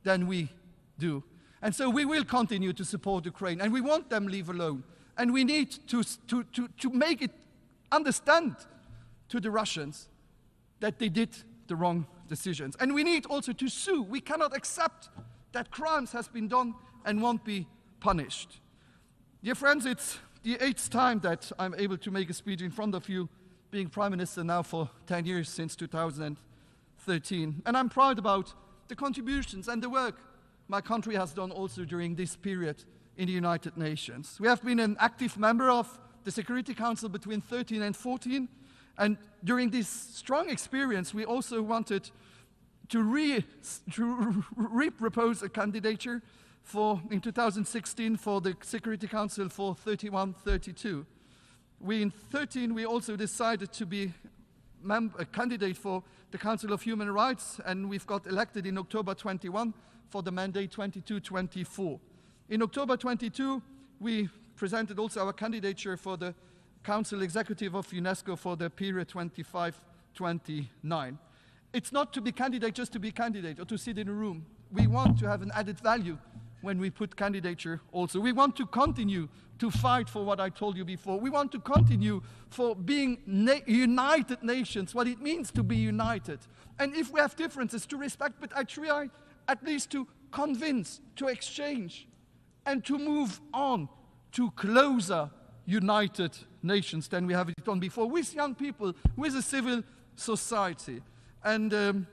than we do. And so we will continue to support Ukraine, and we want them leave alone. And we need to make it understand to the Russians that they did the wrong decisions. And we need also to sue. We cannot accept that crimes has been done and won't be punished. Dear friends, it's the 8th time that I'm able to make a speech in front of you, being Prime Minister now for 10 years, since 2013. And I'm proud about the contributions and the work my country has done also during this period in the United Nations. We have been an active member of the Security Council between 13 and 14, and during this strong experience, we also wanted to re-propose a candidature in 2016 for the Security Council for 31-32. In 13, we also decided to be a candidate for the Council of Human Rights, and we've got elected in October 21 for the mandate 22-24. In October 22, we presented also our candidature for the Council Executive of UNESCO for the period 25-29. It's not to be candidate just to be candidate or to sit in a room. We want to have an added value when we put candidature also. We want to continue to fight for what I told you before. We want to continue for being united nations, what it means to be united. And if we have differences, to respect, but I try at least to convince, to exchange, and to move on to closer united nations than we have it done before, with young people, with a civil society. And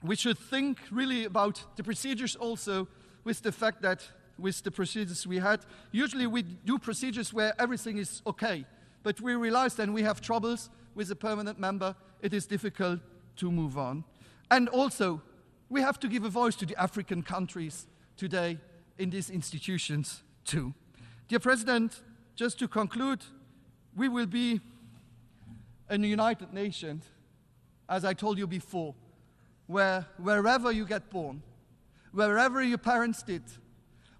we should think really about the procedures also, with the fact that with the procedures we had, usually we do procedures where everything is okay, but we realize then we have troubles with a permanent member, it is difficult to move on. And also, we have to give a voice to the African countries today in these institutions too. Dear President, just to conclude, we will be a united nation, as I told you before, where wherever you get born, wherever your parents did,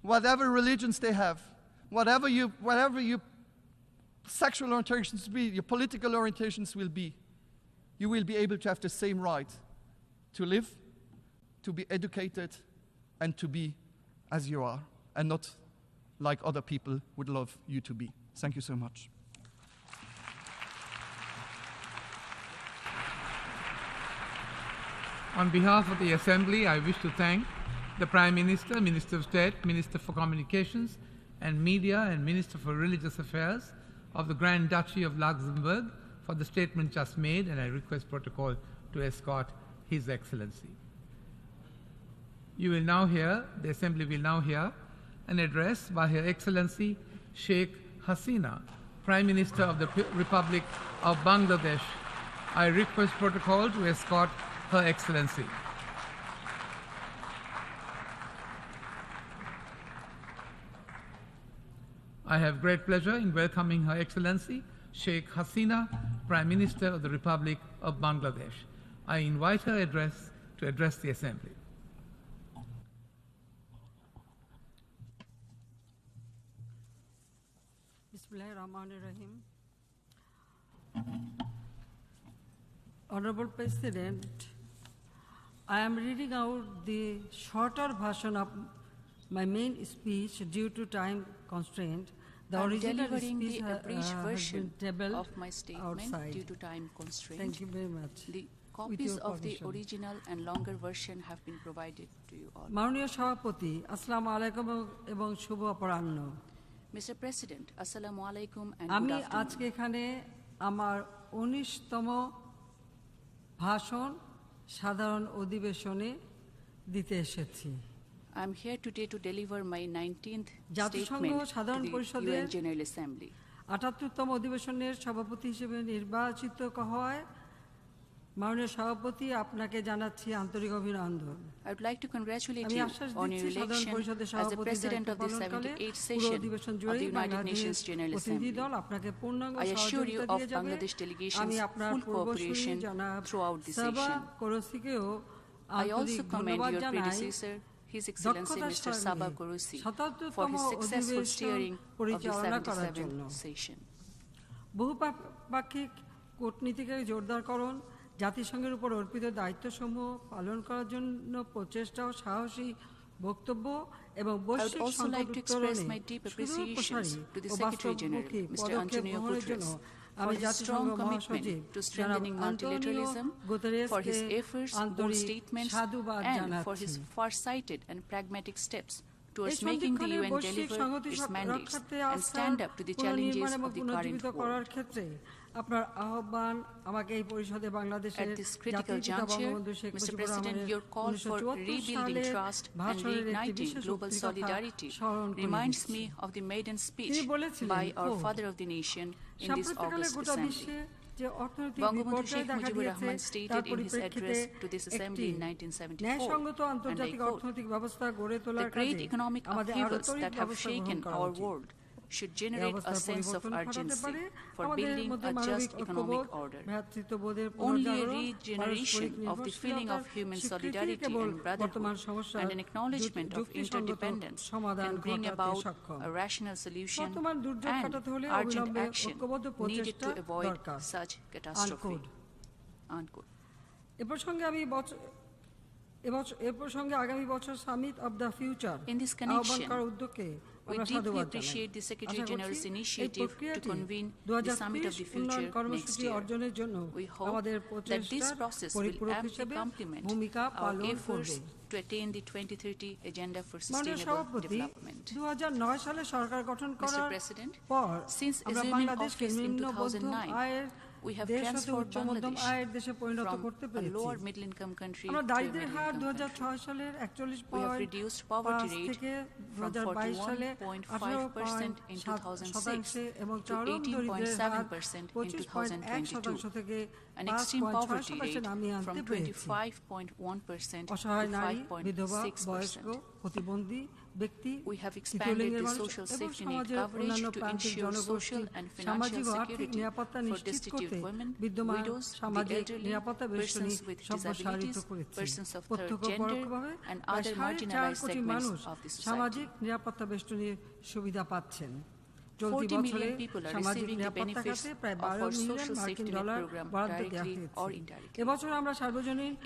whatever religions they have, whatever your sexual orientations be, your political orientations will be, you will be able to have the same right to live, to be educated, and to be as you are, and not like other people would love you to be. Thank you so much. On behalf of the Assembly, I wish to thank the Prime Minister, Minister of State, Minister for Communications and Media, and Minister for Religious Affairs of the Grand Duchy of Luxembourg for the statement just made, and I request protocol to escort His Excellency. You will now hear, the Assembly will now hear, an address by Her Excellency Sheikh Hasina, Prime Minister of the Republic of Bangladesh. I request protocol to escort Her Excellency. I have great pleasure in welcoming Her Excellency Sheikh Hasina, Prime Minister of the Republic of Bangladesh. I invite her to address the Assembly. Bismillahirrahmanirrahim. Honorable President, I am reading out the shorter version of my main speech due to time constraint. The original speech the abridged version of my statement outside. Due to time constraint. Thank you very much. The copies of the original and longer version have been provided to you all. মাননীয় সভাপতি, আসসালামু আলাইকুম এবং শুভ অপরাহ্ন। Mr. President, assalamu alaikum and আমি good afternoon. আজকে এখানে আমার 19তম ভাষণ সাধারণ অধিবেশনে দিতে এসেছি। I'm here today to deliver my 19th জাতিসংঘ statement সাধারণ to the পরিষদের UN General Assembly. ৭৮তম অধিবেশনের সভাপতি হিসেবে নির্বাচিত হওয়ায় মাননীয় সভাপতি আপনাকে জানাচ্ছি আন্তরিক অভিনন্দন। I would like to congratulate আমি you আশ্বাস on দিচ্ছি your সাধারণ election পরিষদের as the সভাপতির President দায়িত্ব of the পালনকালে 78th পুরো session অধিবেশন of the জুড়েই United বাংলাদেশ Nations General প্রতিনিধি Assembly. দল আপনাকে পূর্ণাঙ্গ I assure you সহযোগিতা of দিয়ে যাবে। Bangladesh delegation's আমি আপনার full পূর্বসূরি cooperation জনাব throughout the Saba session. কোরসিকেও I also আন্তরিক commend ধন্যবাদ your জানাই predecessor, His Excellency দক্ষতার Mr. সঙ্গে Saba Kurusi, for ৭৭তম his successful অধিবেশন steering of the পরিচালনা করার জন্য 77th session. বহুপাক্ষিক কূটনীতিকে জোরদারকরণ, জাতিসংঘের উপর অর্পিত দায়িত্বসমূহ পালন করার জন্য প্রচেষ্টা ও সাহসী বক্তব্য এবং বৈশ্বিক সংকট উত্তরণে সুদূরপ্রসারী ও বাস্তবমুখী পদক্ষেপ গ্রহণের জন্য আমি জাতিসংঘ মহাসচিব জনাব আন্তোনিও গুতেরেসকে আন্তরিক সাধুবাদ জানাচ্ছি। Far-sighted and pragmatic steps towards making the UN deliver its mandates and stand up to the challenges of the current world. আপনার আহ্বান আমাকে এই পরিষদে বাংলাদেশের At this critical juncture, Mr. President, your call for rebuilding trust and reigniting global solidarity reminds me of the maiden speech by our father of the nation in this August Assembly. Bangabandhu Sheikh Mujibur Rahman stated in his address to this Assembly in 1974, and I quote, "The great economic upheavals that have shaken our world should generate a sense of urgency for building a just economic order. Only a regeneration of the feeling of human solidarity and brotherhood and an acknowledgement of interdependence can bring about a rational solution and urgent action needed to avoid such catastrophe." Unquote. এ প্রসঙ্গে আগামী বছর summit of the future In this connection, we deeply appreciate the Secretary General's initiative to convene the Summit of the Future next year. We hope that this process will amply complement our efforts to attain the 2030 Agenda for Sustainable Development. Mr. President, since assuming office in 2009, we have transformed Bangladesh from a lower middle-income country to a middle-income country. We have reduced poverty rate from 41.5% in 2006 to 18.7% in 2022, and extreme poverty rate from 25.1% to 5.6%. We have expanded the social safety net coverage to ensure social and financial security for destitute women, widows, the elderly, persons with disabilities, persons of third gender, and other marginalized segments of the society. 40 million people are receiving the benefits of our social safety net program directly or indirectly.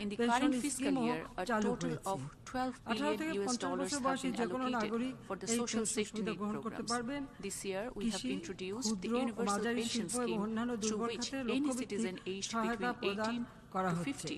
In the current fiscal year, a total of $12 billion have been allocated for the social safety net programs. This year, we have introduced the universal pension scheme, through which any citizen aged between 18 to 50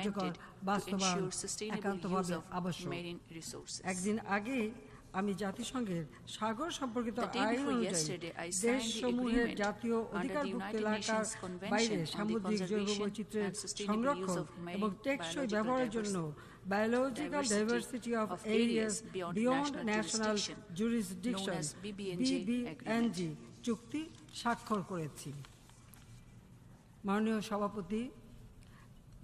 implemented to ensure sustainable use of marine resources. একদিন আগে আমি জাতিসংঘের সাগর সম্পর্কিত আইন অনুযায়ী দেশসমূহের জাতীয় অধিকারভুক্ত এলাকার বাইরে সামুদ্রিক জৈব বৈচিত্র্যের সংরক্ষণ এবং টেকসই ব্যবহারের জন্য biological diversity of areas beyond national jurisdiction BBNG চুক্তি স্বাক্ষর করেছি। মাননীয় সভাপতি,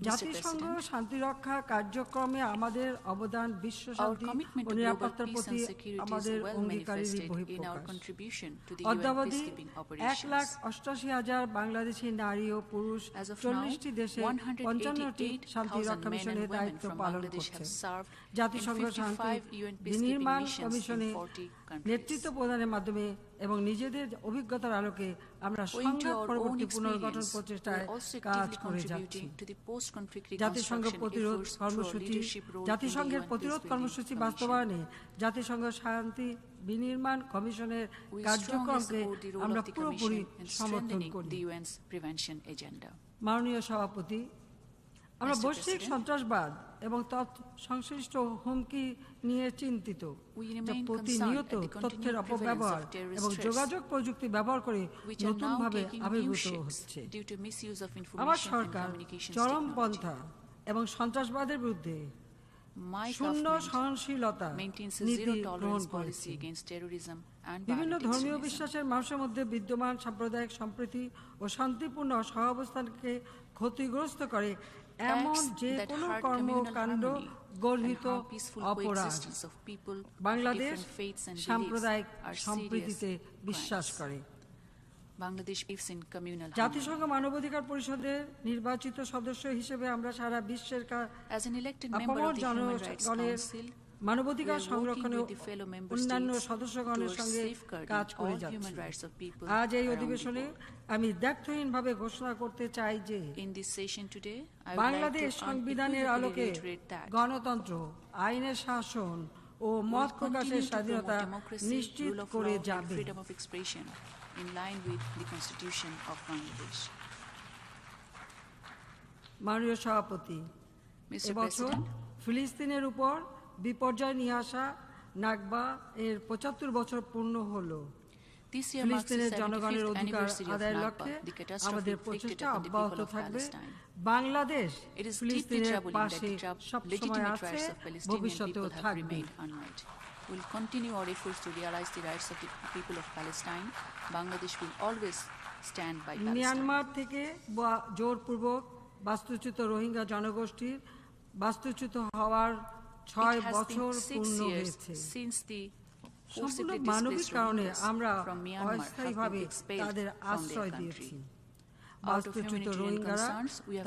জাতিসংঘ শান্তিরক্ষা কার্যক্রমে আমাদের অবদান বিশ্ব শান্তি ও নিরাপত্তার প্রতি আমাদের অঙ্গীকারের বহিঃপ্রকাশ। অদ্যাবধি 1,88,000 বাংলাদেশি নারী ও পুরুষ 40টি দেশে 55টি শান্তিরক্ষা মিশনের দায়িত্ব পালন করছে। জাতিসংঘ শান্তি বিনির্মাণ কমিশনে নেতৃত্ব প্রদানের মাধ্যমে এবং নিজেদের অভিজ্ঞতার আলোকে আমরা সংঘাত পরবর্তী পুনর্গঠন প্রচেষ্টায় কাজ করে যাচ্ছি। জাতিসংঘের প্রতিরোধ কর্মসূচি বাস্তবায়নে জাতিসংঘ শান্তি বিনির্মাণ কমিশনের কার্যক্রমকে আমরা পুরোপুরি সমর্থন করি। মাননীয় সভাপতি, আমরা বৈশ্বিক সন্ত্রাসবাদ এবং সংশ্লিষ্ট হুমকি নিয়ে চিন্তিত, যা প্রতিনিয়ত তথ্যের অপব্যবহার এবং যোগাযোগ প্রযুক্তি ব্যবহার করে নতুনভাবে আবির্ভূত হচ্ছে। আমার সরকার চরমপন্থা এবং সন্ত্রাসবাদের বিরুদ্ধে শূন্য সহনশীলতা নীতি গ্রহণ করেছে। বিভিন্ন ধর্মীয় বিশ্বাসের মানুষের মধ্যে বিদ্যমান সাম্প্রদায়িক সম্প্রীতি ও শান্তিপূর্ণ সহাবস্থানকে ক্ষতিগ্রস্ত করে এমন যে কোনো কর্মকাণ্ড গর্হিত অপরাধ। বাংলাদেশ সাম্প্রদায়িক সম্প্রীতিতে বিশ্বাস করে। জাতিসংঘ মানবাধিকার পরিষদের নির্বাচিত সদস্য হিসেবে আমরা সারা বিশ্বের আপামর জনগণের মানবাধিকার সংরক্ষণে অন্যান্য সদস্যগণের সঙ্গে কাজ করে যাচ্ছি। আজ এই অধিবেশনে আমি দ্ব্যর্থহীনভাবে ঘোষণা করতে চাই যে বাংলাদেশ সংবিধানের আলোকে গণতন্ত্র, আইনের শাসন ও মত প্রকাশের স্বাধীনতা নিশ্চিত করে যাবে। মাননীয় সভাপতি, এবছর ফিলিস্তিনের উপর বিপর্যয় নিয়ে আসা নাকবা এর 75 বছর পূর্ণ হলো। ফিলিস্তিনের জনগণের অধিকার আদায়ের লক্ষ্যে আমাদের প্রচেষ্টা অব্যাহত থাকবে। বাংলাদেশ ফিলিস্তিনের পাশে সবসময় আছে, ভবিষ্যতেও থাকবে। Will continue our efforts to realize the rights of the people of Palestine. Bangladesh will always stand by Palestine. Myanmar থেকে জোরপূর্বক বাস্তুচ্যুত রোহিঙ্গা জনগোষ্ঠীর বাস্তুচ্যুত হওয়ার 6 বছর পূর্ণ হয়েছে। সম্পূর্ণ মানবিক কারণে আমরা অস্থায়ীভাবে তাদের আশ্রয় দিয়েছি। বাস্তুচ্যুত রোহিঙ্গারা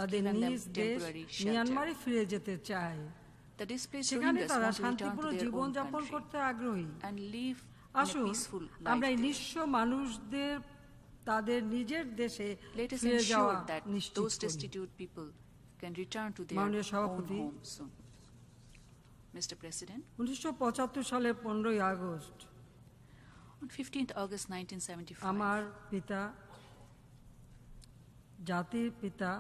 তাদের নিজ দেশ মিয়ানমারে ফিরে যেতে চায়। সেখানে তারা শান্তিপূর্ণ জীবনযাপন করতে আগ্রহী। আসুন আমরা এই নিঃস্ব মানুষদের তাদের নিজের দেশে ফিরে যাওয়া নিশ্চিত করি। মাননীয় সভাপতি, 1975 সালের 15ই আগস্ট আমার পিতা, জাতির পিতা,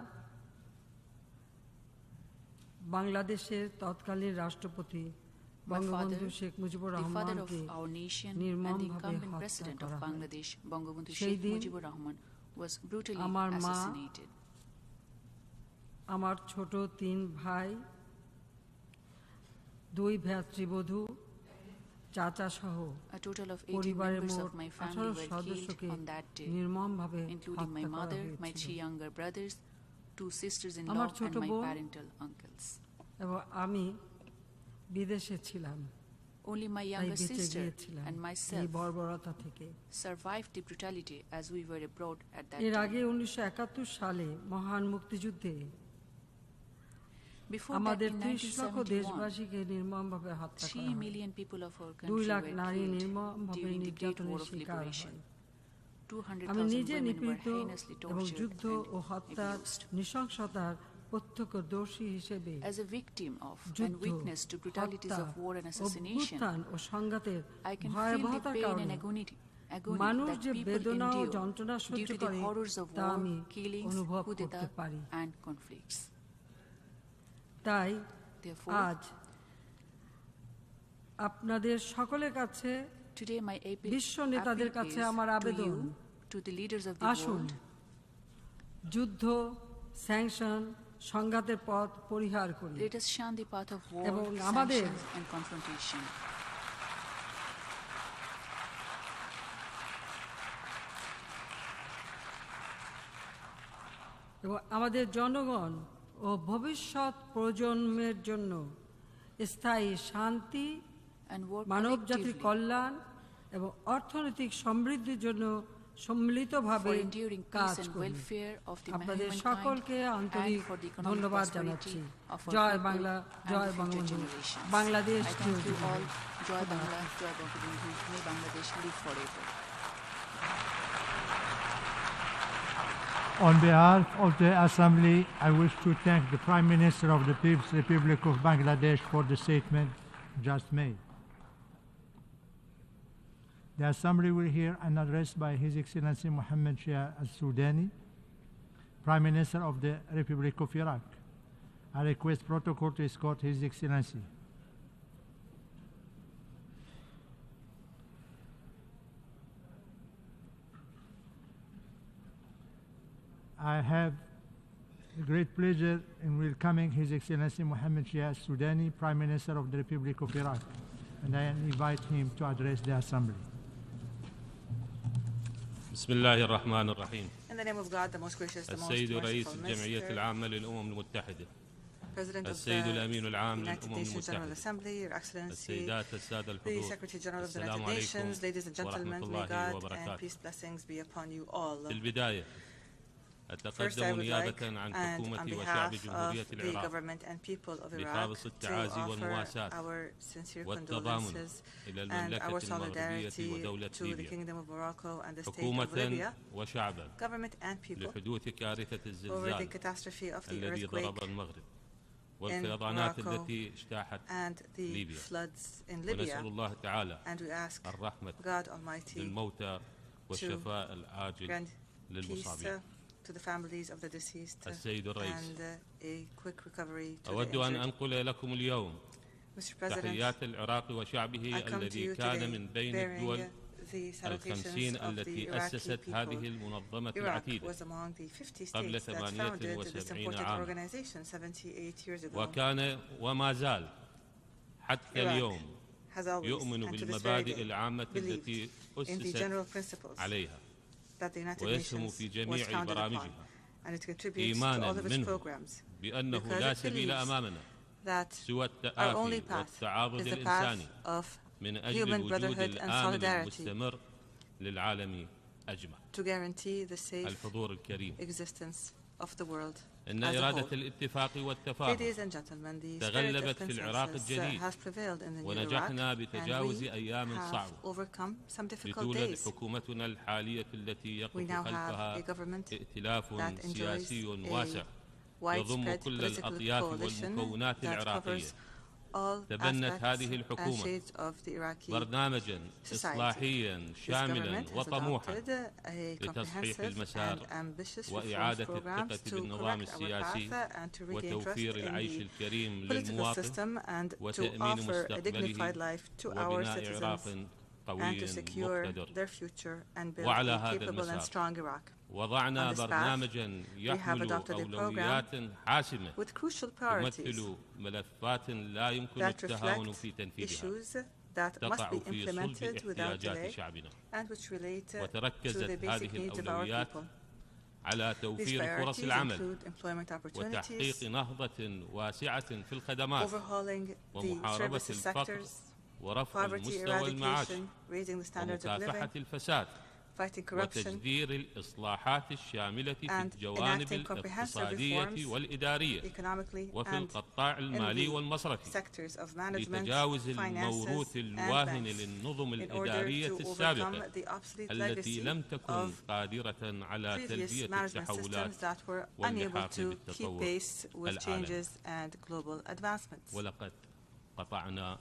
বাংলাদেশের তৎকালীন রাষ্ট্রপতি বঙ্গবন্ধু শেখ মুজিবুর রহমানকে নির্মমভাবে হত্যা করা হয়। সেই দিন আমার মা, আমার ছোট 3 ভাই, 2 ভ্রাতৃবধূ, চাচা সহ পরিবারের মোট 18 সদস্যকে নির্মমভাবে হত্যা করা হয়েছিল। আমার ছোট বোন এবং আমি বিদেশে ছিলাম। Only my younger sister and myself survived the brutality as we were abroad at that time. এর আগে 1971 সালে মহান মুক্তিযুদ্ধে আমাদের 30 লক্ষ দেশবাসীকে নির্মমভাবে হত্যা করা হয়। 3 million people of our country 2 lakh were নারী killed নির্মমভাবে during the Great War নির্যাতনের of শিকার Liberation. হয়। 200,000 আমি নিজে women were নিপীড়িত heinously এবং tortured যুদ্ধ ও and হত্যার abused. নৃশংসতার প্রত্যক্ষদর্শী হিসেবে As a victim of and witness to brutalities of war and assassination, ও সংঘাতের I can feel the ভয়াবহতার pain কারণে and agony মানুষ that যে people বেদনা ও endure যন্ত্রণা due সহ্য to the করে horrors of তা war, আমি killings, অনুভব coup করতে d'etat পারি। and conflicts. তাই Therefore, আজ আপনাদের সকলের কাছে Today, my বিশ্ব নেতাদের কাছে আমার আবেদন, to the leaders of the আসুন world, যুদ্ধ, স্যাংশন, সংঘাতের পথ পরিহার করি let us shun the path of war, এবং আমাদের sanctions, and confrontation. এবং আমাদের জনগণ ও ভবিষ্যৎ প্রজন্মের জন্য স্থায়ী শান্তি, মানবজাতির কল্যাণ এবং অর্থনৈতিক সমৃদ্ধির জন্য সম্মিলিতভাবে কাজ করি। আপনাদের সকলকে আন্তরিক ধন্যবাদ জানাচ্ছি। জয় বাংলা, জয় বঙ্গবন্ধু, বাংলাদেশ জয় বাংলা, জয় Bangabandhu, may Bangladesh live forever. On behalf of the Assembly, I wish to thank the Prime Minister of the People's Republic of Bangladesh for the statement just made. The Assembly will hear an address by His Excellency Mohammed Shia Al-Sudani, Prime Minister of the Republic of Iraq. I request protocol to escort His Excellency. I have a great pleasure in welcoming His Excellency Mohammed Shia Al-Sudani, Prime Minister of the Republic of Iraq, and I invite him to address the Assembly. بسم الله الرحمن الرحيم. In the name of God, the most gracious, the most السيد رئيس merciful, الجمعية العامة للأمم المتحدة. President of السيد الأمين العام the United للأمم Nations General المتحدة. Assembly, Your Excellency, السيدات السادة the الحضور. Secretary General of the السلام United Nations, عليكم ladies and gentlemen, ورحمة may الله God and وبركاته. peace blessings be upon you all. في البداية First, I أتقدم would like, نيابة عن and on حكومة وشعب behalf of جمهورية the العراق government and people of Iraq, بخالص to التعازي offer والمواساة our sincere والتضامن condolences إلى and المملكة our المغربية solidarity ودولة to the ليبيا Kingdom of Morocco and the State of حكومة Libya, وشعبا government and people, لحدوث كارثة over the الزلزال catastrophe of the الذي earthquake ضرب المغرب in والفيضانات Morocco التي اجتاحت and the ليبيا floods in Libya. ونسأل الله تعالى And we ask الرحمة God Almighty للموتى والشفاء to العاجل grant peace للمصابين. to the families of the deceased السيد الرئيس and a quick recovery to the أود أن injured. أنقل لكم اليوم Mr. President, تحيات العراق وشعبه I come to الذي you كان today من بين bearing الدول the الخمسين salutations of the التي Iraqi أسست people. هذه المنظمة Iraq العتيدة was among the 50 قبل states that founded this 78 important عاما organization 78 years ago. وكان وما زال حتى Iraq اليوم has always, يؤمن and to this very بالمبادئ day, العامة التي believed in the أسست general principles عليها that the United ويسهم Nations في was جميع founded upon, برامجها and it contributes to إيمانا all of its منه programs, بأنه because لا it سبيل believes أمامنا that سوى our only التآخي path والتعاضد is the path الإنساني of من أجل human الوجود brotherhood and الآمن solidarity المستمر للعالم أجمع. to guarantee the safe الحضور الكريم existence of the world إن as a إرادة whole. الاتفاق والتفاهم Ladies and gentlemen, the spirit of تغلبت في العراق consensus الجديد has prevailed in the new Iraq, ونجحنا and بتجاوز we أيام have صعبة overcome some difficult لتولد days. حكومتنا الحالية التي We يقف now have خلفها a government ائتلاف that enjoys سياسي واسع a يضم widespread كل political الأطياف coalition والمكونات that العراقية covers all تبنت aspects هذه and الحكومة shades of the Iraqi برنامجا society. إصلاحيا This شاملا government has وطموحا adopted a لتصحيح comprehensive المسار and ambitious reforms وإعادة programs الثقة to بالنظام correct our السياسي path and to regain trust وتوفير in العيش the الكريم political للمواطن system and to وتأمين offer a dignified مستقبله life to our وبناء عراق citizens and قوي to secure مقتدر. their future and build وعلى a هذا capable and المسار strong Iraq. وضعنا On this path, برنامجا we have يحمل adopted a أولويات حاسمة with crucial priorities تمثل ملفات لا يمكن that التهاون reflect في تنفيذها issues that must تقع be في implemented صلب without احتياجات delay شعبنا and which relate to وتركزت the basic هذه needs of our الأولويات people. على These توفير فرص priorities العمل include employment opportunities, وتحقيق نهضة واسعة في الخدمات overhauling the ومحاربة services الفقر sectors, ورفع poverty المستوى المعاش eradication, raising the standards of ومكافحة living, الفساد fighting corruption, وتجدير الإصلاحات الشاملة في and الجوانب enacting comprehensive الاقتصادية reforms والإدارية economically وفي and القطاع in المالي the والمصرفي sectors of management, لتجاوز الموروث finances, and الواهن banks للنظم in order الإدارية to السابقة overcome the obsolete التي legacy لم تكن of قادرة على previous تلبية management التحولات systems that were unable واللحاق to keep بالتطور pace with العالمي changes and global advancements. ولقد قطعنا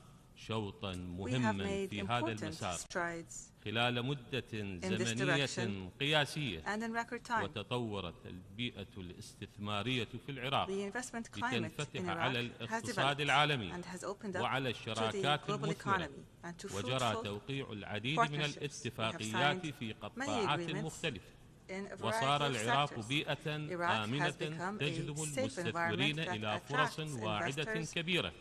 شوطا We have مهما made في هذا important المسار strides خلال مدة in this زمنية direction قياسية، and in record time. وتطورت البيئة الاستثمارية في العراق The investment climate in لتنفتح Iraq على has الاقتصاد developed العالمي and has opened up وعلى to the الشراكات global المثمرة، economy and to وجرى fruitful توقيع العديد من partnerships. We have الاتفاقيات signed في many قطاعات agreements مختلفة، in a variety وصار of العراق sectors. بيئة Iraq has آمنة become a تجذب safe المستثمرين environment that إلى فرص attracts واعدة investors كبيرة.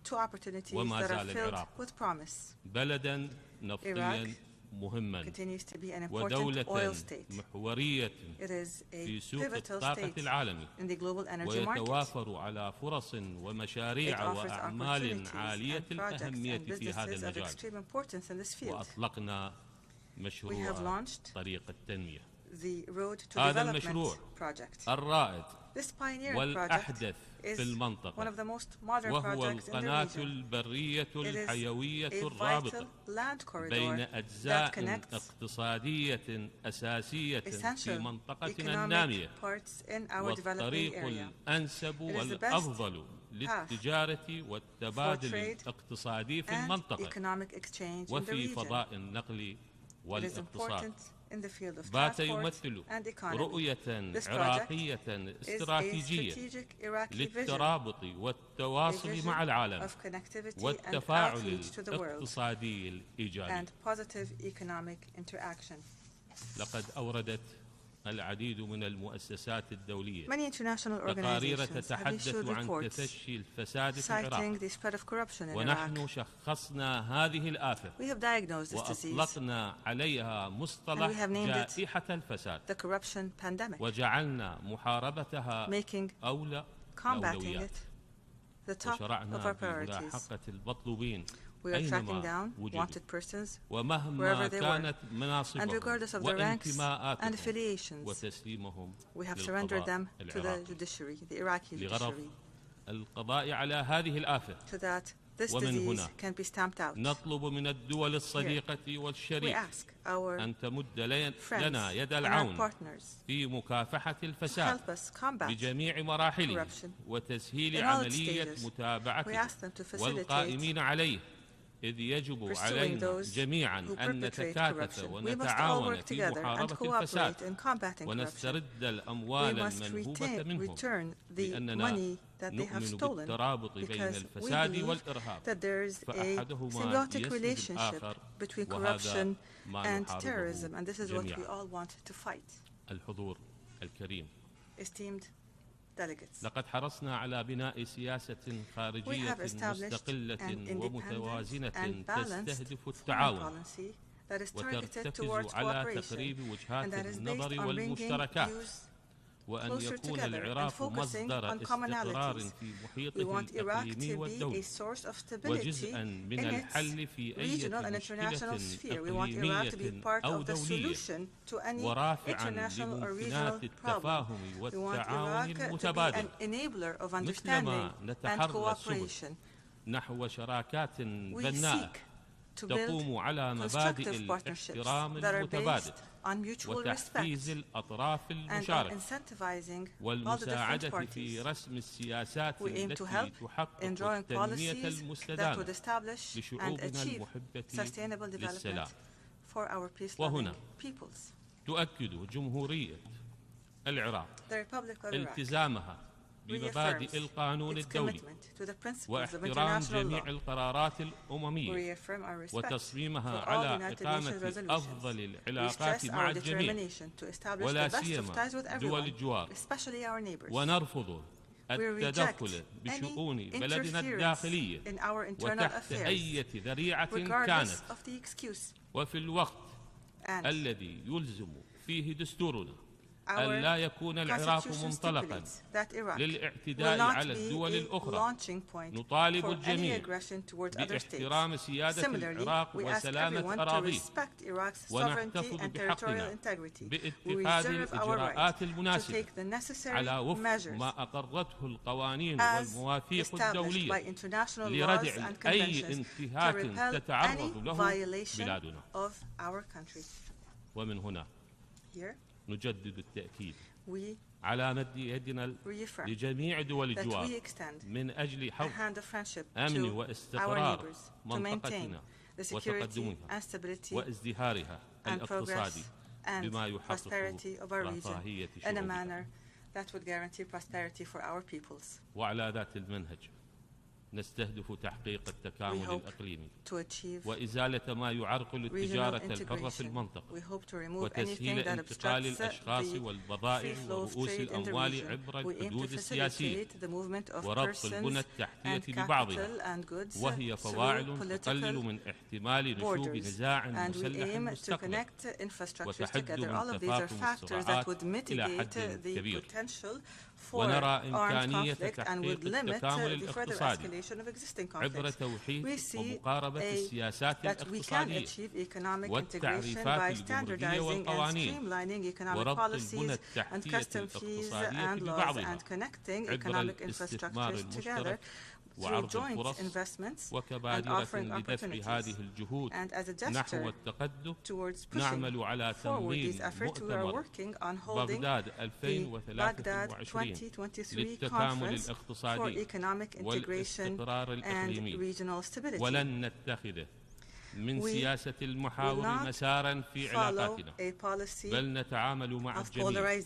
to opportunities وما that are زال filled العراق with promise. بلدا نفطيا مهما Continues to be an important ودولة oil state. محورية It is a في سوق pivotal الطاقة state العالمي، in the global energy market. ويتوافر على فرص It ومشاريع offers وأعمال opportunities عالية and projects الأهمية and في هذا businesses of المجال. extreme importance in this field. وأطلقنا We have مشروع launched طريق التنمية. the Road to هذا Development المشروع project. الرائد This pioneering project والأحدث is في one of المنطقة، the most modern وهو projects in the القناة region. البرية It is الحيوية a vital الرابطة land corridor بين that أجزاء connects اقتصادية أساسية في essential منطقتنا النامية، economic parts in our developing والطريق area. الأنسب It is the best والأفضل للتجارة والتبادل الاقتصادي في and المنطقة economic exchange in the وفي region. فضاء النقل It is والاقتصاد. important in the field of بات transport يمثل and economy. رؤية This project عراقية is a استراتيجية strategic Iraqi vision, للترابط a والتواصل vision مع العالم of connectivity and والتفاعل outreach to the world, الاقتصادي الإيجابي. and positive economic interaction. لقد أوردت العديد من المؤسسات الدولية Many international تقارير organizations have تتحدث issued عن reports تفشي الفساد في citing العراق، the spread of corruption in Iraq. ونحن شخصنا هذه الآفة We have diagnosed this disease وأطلقنا عليها and we مصطلح have named it جائحة الفساد، the corruption pandemic, وجعلنا محاربتها making أولى combating الأولويات، it the top of وشرعنا our في priorities. ملاحقة المطلوبين We are tracking أينما down وجدوا، wanted persons ومهما wherever they were, كانت and مناصبهم regardless of their ranks and وانتماءاتهم، affiliations. وتسليمهم We have surrendered them للقضاء to the العراقي judiciary, the Iraqi لغرض judiciary, القضاء على هذه الآفة. so that this ومن disease هنا can be stamped out. نطلب من الدول الصديقة We والشريكة ask our أن تمد friends لنا يد and our العون partners في مكافحة to الفساد help us combat بجميع مراحله corruption وتسهيل in all its عملية stages. We متابعته ask them to facilitate والقائمين عليه، إذ يجب pursuing علينا those جميعا who أن perpetrate نتكاتف corruption. We must all ونتعاون work في together and محاربة cooperate الفساد in combating corruption. ونسترد We الأموال must المنهوبة منهم، return the لأننا money that they have نؤمن stolen بالترابط بين because we الفساد believe والإرهاب، that there is a فأحدهما symbiotic يسند relationship الآخر، between وهذا corruption ما and نحاربه terrorism, and this is what we جميعا. all want to fight. الحضور الكريم، Esteemed delegates, لقد حرصنا على بناء سياسة we خارجية have established مستقلة an ومتوازنة independent and balanced تستهدف foreign التعاون policy that is targeted towards وترتكز على cooperation تقريب and وجهات that is based النظر on bringing والمشتركات، views وأن closer يكون together and العراق focusing مصدر on استقرار commonalities. في We محيطه want Iraq الإقليمي to be a والدولي، source of stability وجزءا من in its الحل في أي regional and international مشكلة sphere. We want Iraq to be إقليمية part أو of the دولية، solution to any ورافعا international or لممكنات regional problem. التفاهم We want والتعاون Iraq to be المتبادل، an enabler of مثلما understanding and نتحرى cooperation. السبل نحو شراكات We بناءة seek to build تقوم على مبادئ constructive partnerships الاحترام that are المتبادل based on mutual وتحفيز respect الأطراف and on المشاركة incentivizing all the different والمساعدة في parties. رسم السياسات We aim to التي help in تحقق drawing التنمية policies that would المستدامة establish and لشعوبنا achieve المحبة sustainable للسلام. development for our peace-loving وهنا peoples. تؤكد جمهورية العراق The Republic of Iraq التزامها بمبادئ القانون its الدولي commitment to the principles of واحترام international جميع law. القرارات We الأممية reaffirm our respect وتصميمها for all على United Nations إقامة resolutions. أفضل We العلاقات stress مع our الجميع determination to establish ولا the best of سيما ties with دول everyone, الجوار، especially our neighbors. ونرفض We reject التدخل any بشؤون بلدنا interference الداخلية in our internal وتحت affairs, أي ذريعة regardless كانت، of the excuse. وفي الوقت And الذي يلزم فيه دستورنا our أن لا يكون العراق constitution منطلقا stipulates that Iraq will للاعتداء not على be الدول a الأخرى. launching point نطالب for any الجميع aggression towards other states. باحترام سيادة Similarly, العراق we ask وسلامة everyone to أراضيه، respect Iraq's sovereignty ونحتفظ and territorial بحقنا integrity. We باتخاذ reserve our right الإجراءات to المناسبة take the necessary على وفق measures ما أقرته القوانين as والمواثيق established by الدولية international laws لردع and أي conventions to انتهاك repel تتعرض any له violation بلادنا. of our country. ومن هنا Here, نجدد التأكيد we على مد يدنا لجميع دول الجوار من أجل حفظ أمن واستقرار منطقتنا وتقدمها وازدهارها الاقتصادي بما يحقق رفاهية شعوبنا. وعلى ذات المنهج نستهدف تحقيق التكامل الإقليمي وإزالة ما يعرقل التجارة الحرة في المنطقة وتسهيل انتقال الأشخاص والبضائع ورؤوس الأموال عبر الحدود السياسية وربط البنى التحتية ببعضها وهي فواعل تقلل من احتمال نشوب نزاع مسلح مستقبلا وتحد من تفاقم الصراعات إلى حد كبير. ونرى إمكانية تحقيق التكامل الاقتصادي عبر توحيد ومقاربة السياسات الاقتصادية والتعريفات الجمركية والقوانين وربط البنى التحتية الاقتصادية ببعضها عبر الاستثمار المشترك وعرض الفرص وكبادرة لدفع هذه الجهود نحو التقدم نعمل على تنظيم مؤتمر بغداد 2023 للتكامل الاقتصادي والاستقرار الإقليمي ولن نتخذه من سياسة المحاور مسارا في علاقاتنا بل نتعامل مع الجميع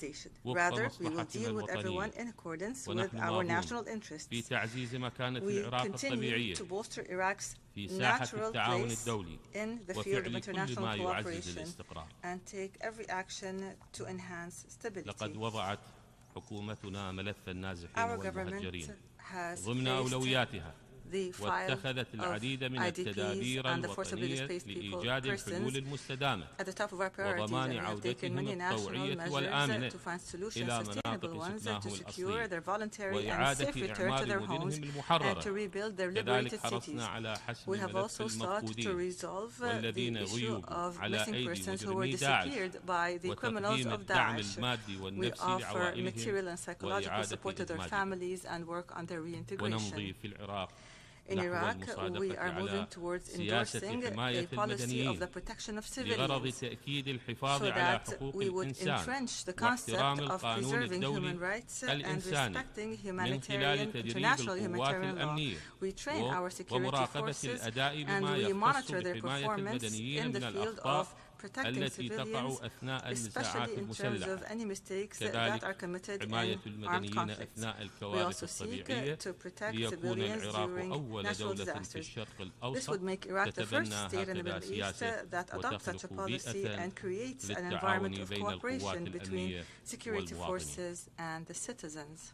وفق مصلحتنا الوطنية ونحن ماضون في تعزيز مكانة العراق الطبيعية في ساحة التعاون الدولي وفعل كل ما يعزز الاستقرار. لقد وضعت حكومتنا ملف النازحين والمهجرين ضمن أولوياتها واتخذت العديد من التدابير الوطنية لإيجاد الحلول المستدامة وضمان عودتهم الطوعية والآمنة إلى مناطق سكناهم الأصلية وإعادة إعمار مدنهم المحررة. كذلك حرصنا على حسم ملف المفقودين والذين غيبوا على أيدي مجرمي داعش وتقديم الدعم المادي والنفسي لعوائلهم وإعادة إدماجهم. ونمضي في العراق In Iraq, we are moving towards endorsing a policy of the protection of civilians so that we would entrench the concept of preserving human rights and respecting international humanitarian law. We train our security forces and we monitor their performance in the field of protecting civilians, especially in terms of any mistakes that are committed in armed conflicts. We also seek to protect civilians during natural disasters. This would make Iraq the first state in the Middle East that adopts such a policy and creates an environment of cooperation between security forces and the citizens.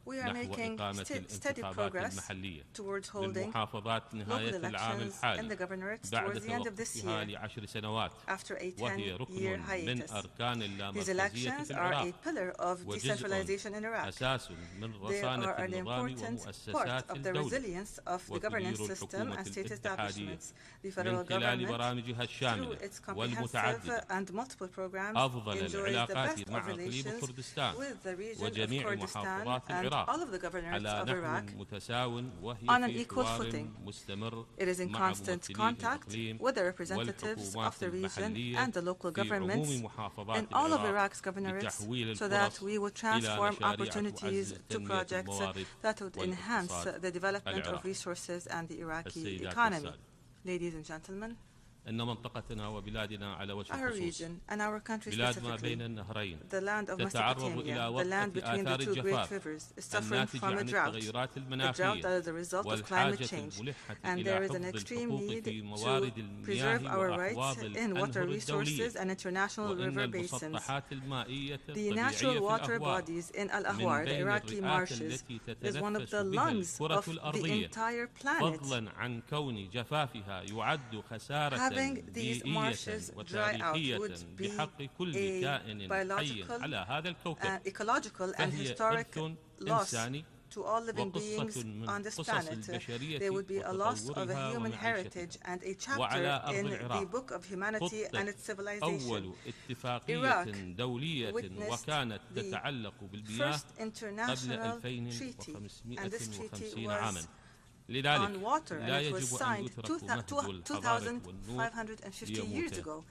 We are making steady progress towards holding local elections in the governorate towards the end of this year, after a 10-year hiatus. These elections are a pillar of decentralization in Iraq. They are an important part of the resilience of the governance system and state establishments. The federal government, through its comprehensive and multiple programs, enjoys the best of relations with the region of Kurdistan and all of the governorates of Iraq on an equal footing. It is in constant contact with the representatives of the region and the local governments in all of Iraq's governorates so that we would transform opportunities to projects that would enhance the development of resources and the Iraqi economy. Ladies and gentlemen, our region and our country specifically, the land of Mesopotamia, the land between the two great rivers, is suffering from a drought that is the result of climate change, and there is an extreme need to preserve our rights in water resources and international river basins. The natural water bodies in Al-Ahwar, the Iraqi marshes, is one of the lungs of the entire planet. Having these marshes dry out would be a biological, ecological and historic loss to all living beings on this planet. There would be a loss of a human heritage and a chapter in the book of humanity and its civilization. Iraq witnessed the first international treaty, and this treaty was on water, and it was signed 2,550 years ago.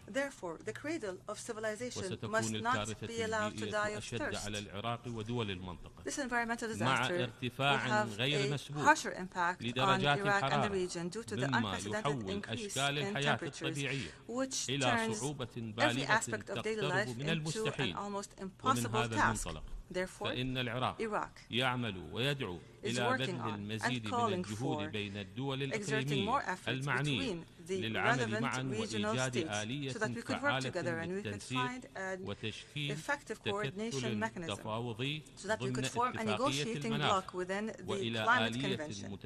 Therefore, the cradle of civilization must not be allowed to die of thirst. This environmental disaster will have a harsher impact on Iraq and the region due to the unprecedented increase in temperatures, which turns every aspect of daily life into an almost impossible task. Therefore, Iraq is working on and calling for exerting more efforts between the relevant regional states so that we could work together and we could find an effective coordination mechanism so that we could form a negotiating bloc within the Climate Convention.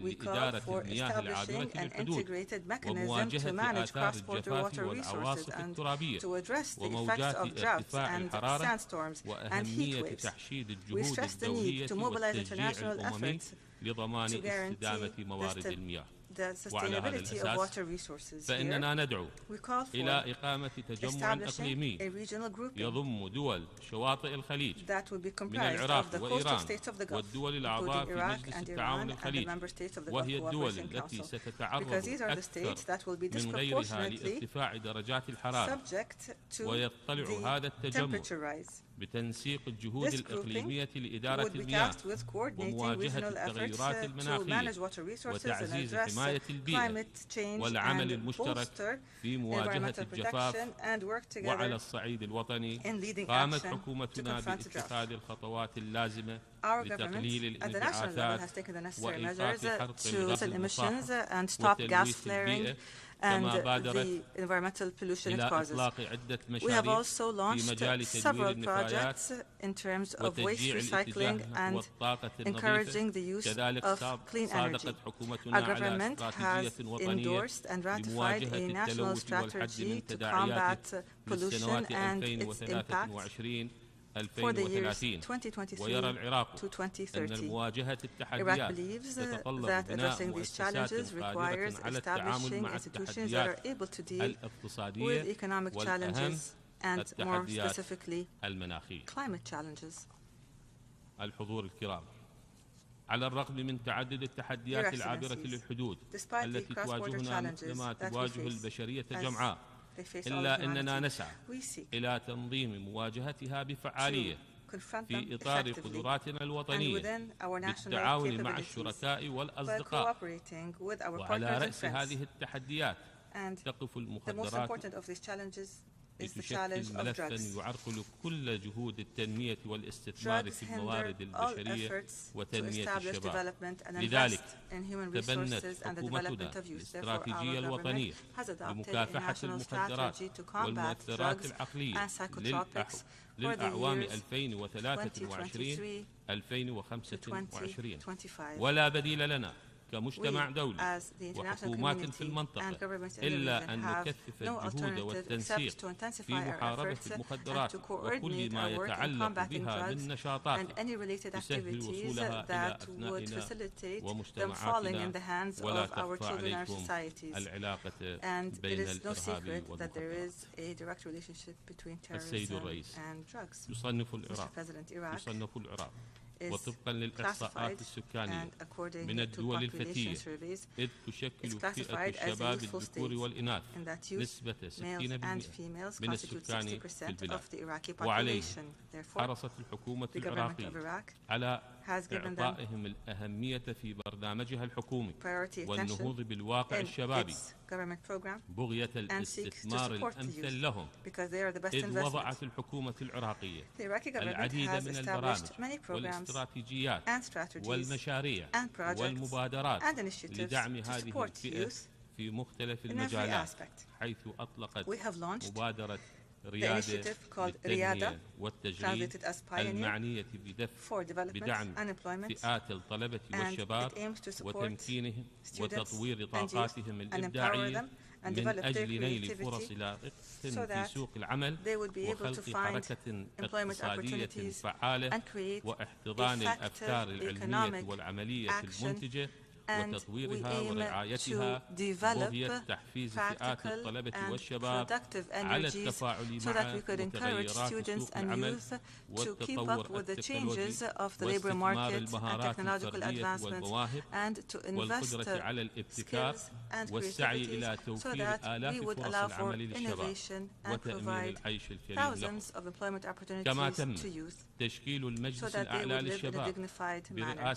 We call for establishing an integrated mechanism to manage cross-border water resources and to address the effects of droughts and sandstorms and heat waves. We stress the need to mobilize international efforts to guarantee the sustainability of water resources. Here, we call for establishing a regional grouping that would be comprised of the coastal states of the Gulf, including Iraq and Iran and the member states of the Gulf Cooperation Council, because these are the states that will be disproportionately subject to the temperature rise. This grouping would be tasked with coordinating regional efforts to manage water resources and address climate change and bolster environmental protection and work together in leading action to confront drought. Our government at the national level has taken the necessary measures to reduce emissions and stop gas flaring and the environmental pollution it causes. We have also launched several projects in terms of waste recycling and encouraging the use of clean energy. Our government has endorsed and ratified a national strategy to combat pollution and its impacts for the years 2023 to 2030. Iraq believes that addressing these challenges requires establishing institutions that are able to deal with economic challenges and, more specifically, climate challenges. على الرغم من تعدد التحديات العابرة للحدود التي تواجهنا مثلما تواجه البشرية جمعاء، إلا أننا نسعى إلى تنظيم مواجهتها بفعالية في إطار قدراتنا الوطنية بالتعاون مع الشركاء والأصدقاء. وعلى رأس هذه التحديات تقف المخدرات لتشكل ملفا يعرقل كل جهود التنمية والاستثمار في الموارد البشرية وتنمية الشباب. لذلك تبنت حكومتنا الاستراتيجية الوطنية لمكافحة المخدرات والمؤثرات العقلية للأعوام 2023-2025 ولا بديل لنا كمجتمع دولي وحكومات في المنطقة إلا أن نكثف الجهود والتنسيق في محاربة المخدرات وكل ما يتعلق بها من نشاطات تسهل وصولها إلى أبنائنا ومجتمعاتنا، ولا تخفى عليكم العلاقة بين الإرهاب والمخدرات. السيد الرئيس، يصنف العراق وطبقا للإحصاءات السكانية من الدول الفتية، إذ تشكل فئة الشباب الذكور والإناث نسبة 60% من السكان في البلاد. وعليه حرصت الحكومة العراقية على إعطائهم الأهمية في برنامجها الحكومي والنهوض بالواقع الشبابي بغية الاستثمار الأمثل لهم، إذ وضعت الحكومة العراقية العديد من البرامج والاستراتيجيات والمشاريع والمبادرات لدعم هذه الفئة في مختلف المجالات، حيث أطلقت مبادرة ريادة للتنمية والتجريد المعنية بدعم فئات الطلبة والشباب وتمكينهم وتطوير طاقاتهم الإبداعية من أجل نيل فرص لائقة في سوق العمل وخلق حركة اقتصادية فعالة واحتضان الأفكار العلمية والعملية المنتجة and we aim to develop practical and productive energies so that we could encourage students and youth to keep up with the changes of the labor market and technological advancements, and to invest skills and creativity so that we would allow for innovation and provide thousands of employment opportunities to youth so that they would live in a dignified manner.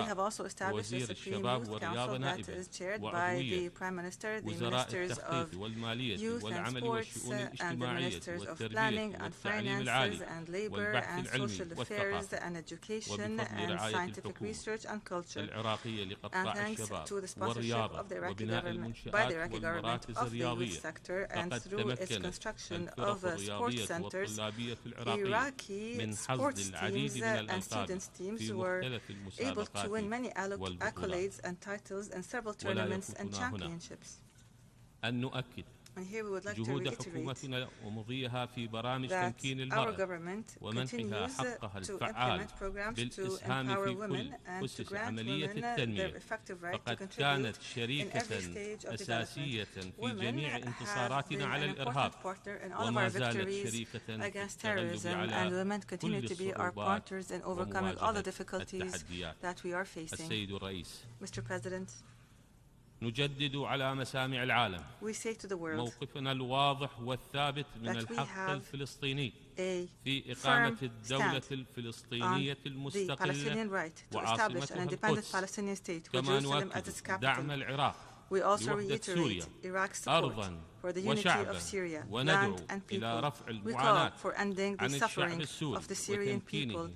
We have also established a Supreme Youth Council that is chaired by the Prime Minister, the Ministers of Youth and Sports, and the Ministers of Planning and Finances and Labor and Social Affairs and Education and Scientific Research and Culture. And thanks to the sponsorship of the Iraqi government, by the Iraqi government of the youth sector and through its construction of sports centers, Iraqi sports teams and students teams were able to win many accolades and titles in several tournaments and championships. And here we would like to reiterate that our government continues to implement programs to empower women and to grant women their effective right to contribute in every stage of development. Women have been an important partner in all of our victories against terrorism, and women continue to be our partners in overcoming all the difficulties that we are facing. Mr. President, نجدد على مسامع العالم we say to the world موقفنا الواضح والثابت من الحق الفلسطيني في إقامة الدولة الفلسطينية المستقلة وعاصمتها القدس كما نؤكد دعم العراق We also reiterate Iraq's support for the unity of Syria, land and people. We call for ending the suffering of the Syrian people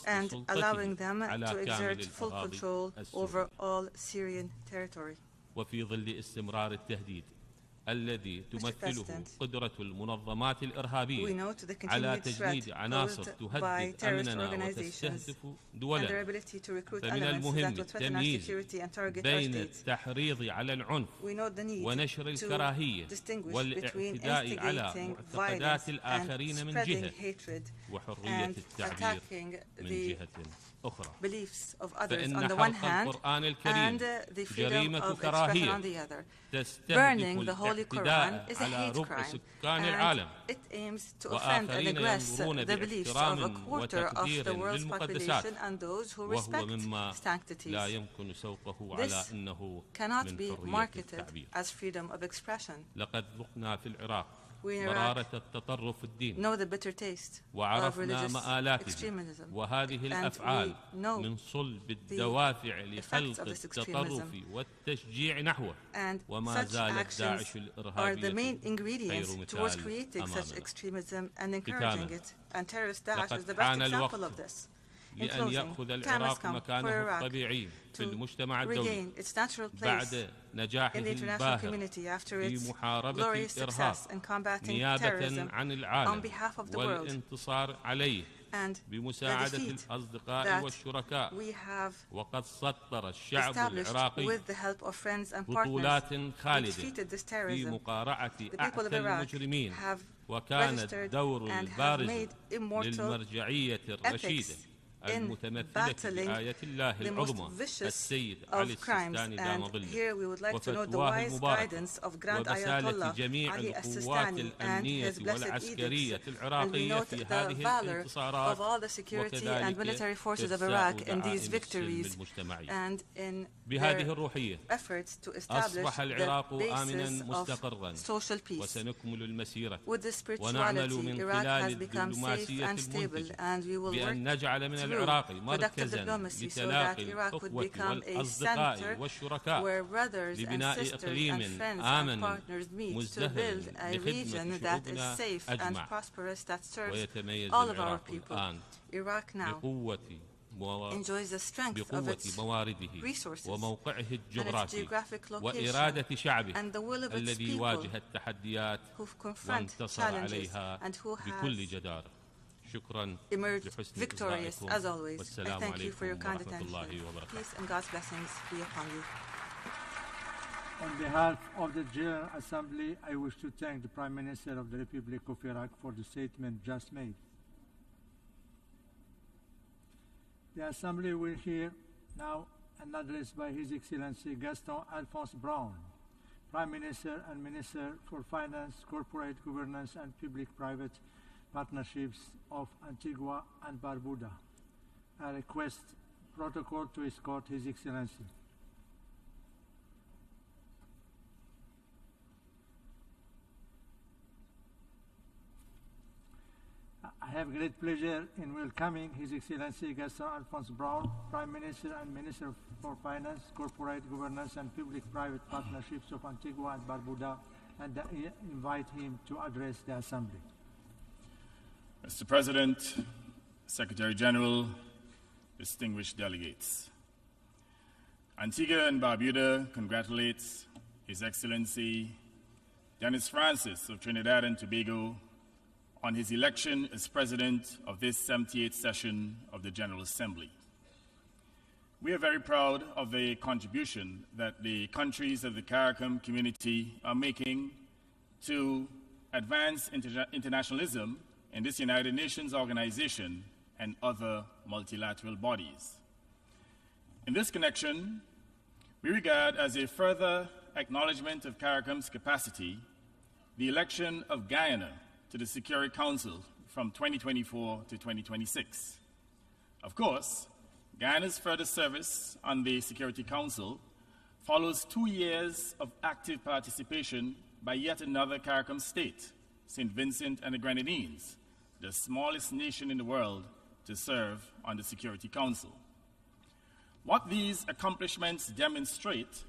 and allowing them to exert full control over all Syrian territory. وفي ظل استمرار التهديد الذي تمثله قدرة المنظمات الإرهابية على تجنيد عناصر تهدد أمننا وتستهدف دولنا، فمن المهم التمييز بين التحريض على العنف ونشر الكراهية والاعتداء على معتقدات الآخرين من جهة وحرية التعبير من جهة أخرى. فإن حرق القرآن الكريم جريمة كراهية Burning the Holy Quran is a على hate ربع crime, سكان العالم and it aims to offend and aggress the beliefs of a quarter of the world's population and those who respect sanctities. لا يمكن سوقه على This أنه cannot من be حرية marketed التعبير. as freedom of expression. لقد ذقنا في العراق We in Iraq مرارة التطرف الديني know the bitter taste of وعرفنا religious مآلاته extremism, وهذه and الأفعال we know من صلب الدوافع effects لخلق of this التطرف extremism. والتشجيع نحوه And وما such زالت actions داعش are the الإرهابية main ingredients غير towards مثال creating such أمامنا. extremism and encouraging it. And terrorist Daesh is the best حان example الوقت of this. In لأن closing, يأخذ time has العراق come for مكانه Iraq الطبيعي في المجتمع to الدولي regain its natural place بعد نجاحه in the international الباهر community after في its محاربة glorious الإرهاب success in combating نيابة terrorism عن on العالم behalf of the world, والانتصار عليه and the بمساعدة defeat الأصدقاء that والشركاء we have وقد سطر الشعب established العراقي with the help of friends and partners. بطولات We خالدة defeated this في terrorism. مقارعة The people of أعتى Iraq المجرمين have وكان registered الدور and have البارز made immortal للمرجعية الرشيدة in المتمثلة battling بآية الله the most العظمى vicious السيد علي of crimes. السيستاني دام And ظله here we would like to note the وفتواه wise المباركة guidance of Grand وبسالة Ayatollah جميع Ali القوات As-Sistani and الأمنية his blessed والعسكرية edicts. And we العراقية note في the هذه valor الانتصارات of all the security and military forces of Iraq in these victories and in بهذه their الروحية efforts to establish أصبح the العراق آمنا basis of مستقرا social peace. وسنكمل المسيرة With this ونعمل spirituality, من Iraq has خلال become safe الدبلوماسية and stable, المنتجة and we will بأن work نجعل من through العراق productive مركزا diplomacy so that لتلاقي Iraq would الأخوة become a والأصدقاء center والشركاء where brothers and لبناء sisters and إقليم friends and آمن partners meet to مزدهر build a region لخدمة that is شعوبنا safe and أجمع prosperous that serves ويتميز all of our العراق people. الآن Iraq now بقوة enjoys the strength of its موارده resources وموقعه and its الجغرافي geographic location وإرادة شعبه and the will of its الذي people يواجه التحديات who confront وانتصر challenges عليها and who بكل has جدارة. شكرا emerged لحسن victorious إصغائكم as always. I والسلام thank you for your عليكم kind ورحمة الله attention. وبركاته. Peace and God's blessings be upon you. On behalf of the General Assembly, I wish to thank the Prime Minister of the Republic of Iraq for the statement just made. The Assembly will hear now an address by His Excellency Gaston Alphonse Brown, Prime Minister and Minister for Finance, Corporate Governance and Public-Private Partnerships of Antigua and Barbuda. I request protocol to escort His Excellency. I have great pleasure in welcoming His Excellency Gaston Alphonse Brown, Prime Minister and Minister for Finance, Corporate Governance and Public-Private Partnerships of Antigua and Barbuda, and invite him to address the Assembly. Mr. President, Secretary General, distinguished delegates. Antigua and Barbuda congratulates His Excellency Dennis Francis of Trinidad and Tobago on his election as President of this 78th session of the General Assembly. We are very proud of the contribution that the countries of the CARICOM community are making to advance internationalism in this United Nations organization and other multilateral bodies. In this connection, we regard as a further acknowledgement of CARICOM's capacity the election of Guyana to the Security Council from 2024 to 2026. Of course, Guyana's further service on the Security Council follows 2 years of active participation by yet another CARICOM state, St. Vincent and the Grenadines, the smallest nation in the world to serve on the Security Council. What these accomplishments demonstrate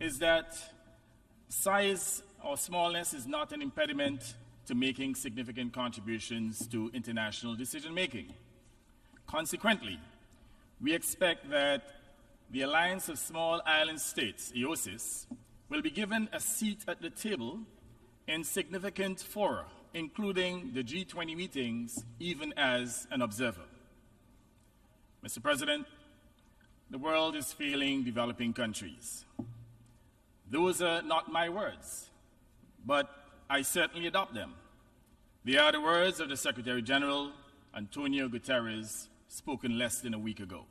is that size or smallness is not an impediment to making significant contributions to international decision-making. Consequently, we expect that the Alliance of Small Island States, EOSIS, will be given a seat at the table in significant fora, including the G20 meetings, even as an observer. Mr. President, the world is failing developing countries. Those are not my words, but I certainly adopt them. They are the words of the Secretary General, Antonio Guterres, spoken less than a week ago.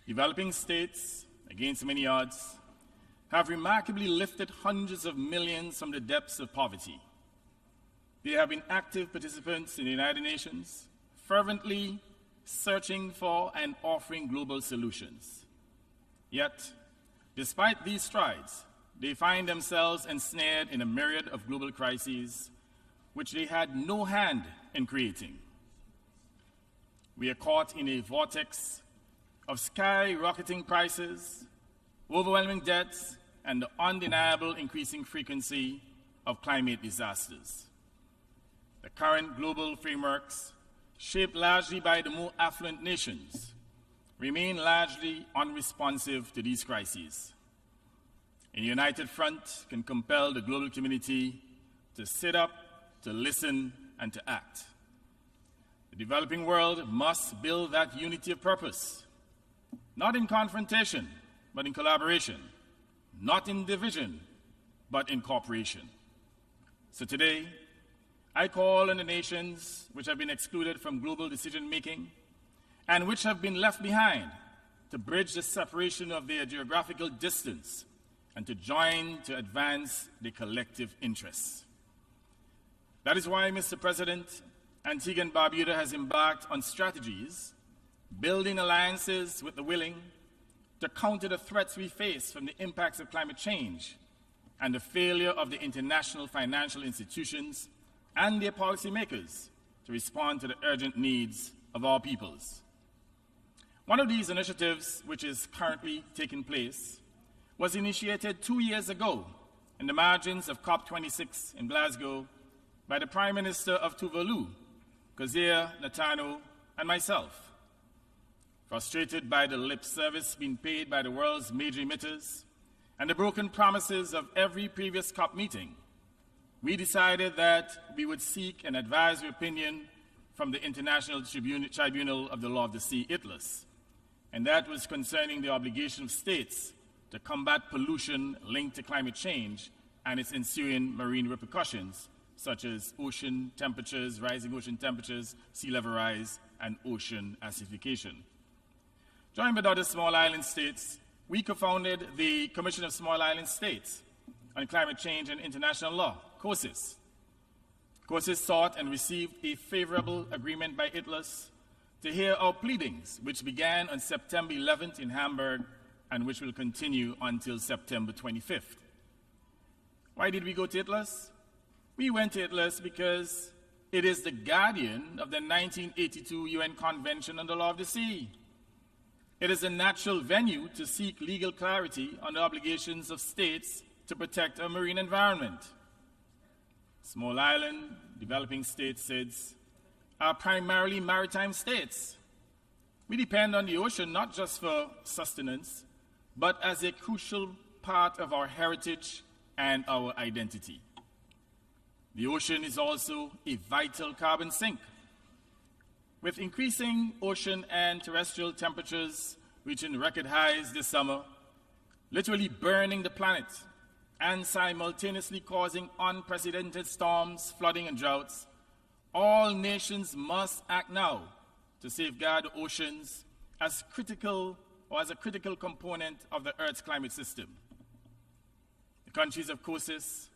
Developing states, against many odds, have remarkably lifted hundreds of millions from the depths of poverty. They have been active participants in the United Nations, fervently searching for and offering global solutions. Yet, despite these strides, they find themselves ensnared in a myriad of global crises which they had no hand in creating. We are caught in a vortex of skyrocketing prices, overwhelming debts, and the undeniable increasing frequency of climate disasters. The current global frameworks, shaped largely by the more affluent nations, remain largely unresponsive to these crises. A united front can compel the global community to sit up, to listen, and to act. The developing world must build that unity of purpose, not in confrontation, but in collaboration, not in division, but in cooperation. So today, I call on the nations which have been excluded from global decision-making and which have been left behind to bridge the separation of their geographical distance and to join to advance the collective interests. That is why, Mr. President, Antigua and Barbuda has embarked on strategies, building alliances with the willing to counter the threats we face from the impacts of climate change and the failure of the international financial institutions and their policymakers to respond to the urgent needs of our peoples. One of these initiatives, which is currently taking place, was initiated 2 years ago in the margins of COP26 in Glasgow by the Prime Minister of Tuvalu, Kozea Natano, and myself. Frustrated by the lip service being paid by the world's major emitters and the broken promises of every previous COP meeting, we decided that we would seek an advisory opinion from the International Tribunal of the Law of the Sea, ITLAS, and that was concerning the obligation of states to combat pollution linked to climate change and its ensuing marine repercussions, such as ocean temperatures, rising ocean temperatures, sea level rise, and ocean acidification. Joined with other small island states, we co-founded the Commission of Small Island States on Climate Change and International Law, COSIS. COSIS sought and received a favorable agreement by ITLAS to hear our pleadings, which began on September 11th in Hamburg and which will continue until September 25th. Why did we go to ITLAS? We went to ITLAS because it is the guardian of the 1982 UN Convention on the Law of the Sea. It is a natural venue to seek legal clarity on the obligations of states to protect our marine environment. Small island, developing states, SIDS, are primarily maritime states. We depend on the ocean not just for sustenance, but as a crucial part of our heritage and our identity. The ocean is also a vital carbon sink. With increasing ocean and terrestrial temperatures reaching record highs this summer, literally burning the planet and simultaneously causing unprecedented storms, flooding, and droughts, all nations must act now to safeguard the oceans as critical or as a critical component of the Earth's climate system. The countries of COSIS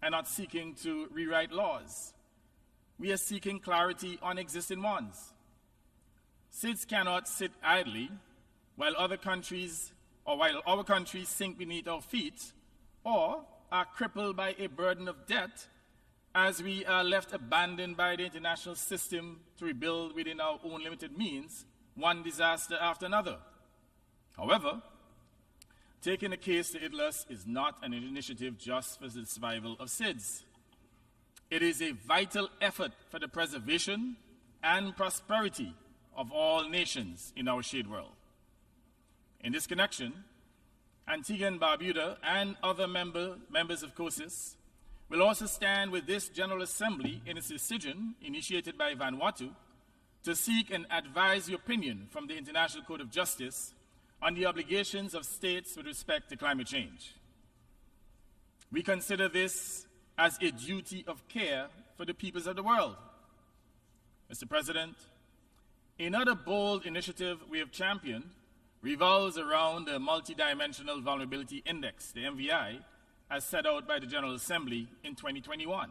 are not seeking to rewrite laws. We are seeking clarity on existing ones. SIDS cannot sit idly while our countries sink beneath our feet or are crippled by a burden of debt as we are left abandoned by the international system to rebuild within our own limited means, one disaster after another. However, taking a case to ITLAS is not an initiative just for the survival of SIDS. It is a vital effort for the preservation and prosperity of all nations in our shared world. In this connection, Antigua and Barbuda and other members of COSIS will also stand with this General Assembly in its decision initiated by Vanuatu to seek an advisory opinion from the International Court of Justice on the obligations of states with respect to climate change. We consider this as a duty of care for the peoples of the world. Mr. President, another bold initiative we have championed revolves around the Multidimensional Vulnerability Index, the MVI, as set out by the General Assembly in 2021.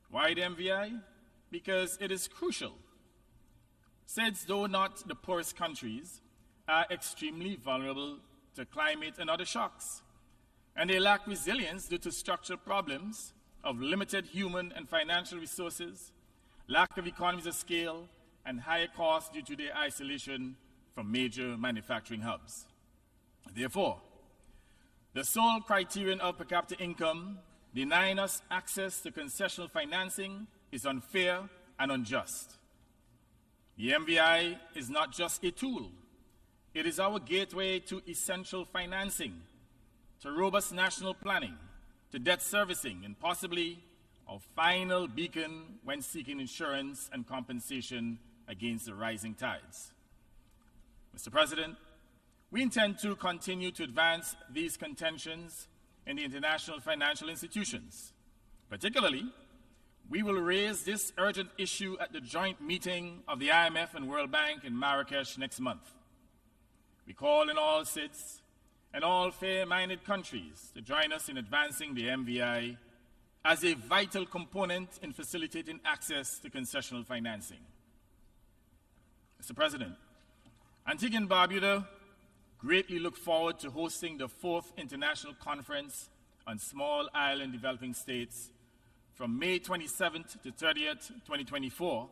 Why the MVI? Because it is crucial. SIDS, though not the poorest countries, are extremely vulnerable to climate and other shocks, and they lack resilience due to structural problems of limited human and financial resources, lack of economies of scale, and higher costs due to their isolation from major manufacturing hubs. Therefore, the sole criterion of per capita income denying us access to concessional financing is unfair and unjust. The MVI is not just a tool. It is our gateway to essential financing, to robust national planning, to debt servicing, and possibly our final beacon when seeking insurance and compensation against the rising tides. Mr. President, we intend to continue to advance these contentions in the international financial institutions. Particularly, we will raise this urgent issue at the joint meeting of the IMF and World Bank in Marrakesh next month. We call on all SIDS and all fair-minded countries to join us in advancing the MVI as a vital component in facilitating access to concessional financing. Mr. President, Antigua and Barbuda greatly look forward to hosting the 4th International Conference on Small Island Developing States from May 27th to 30th, 2024,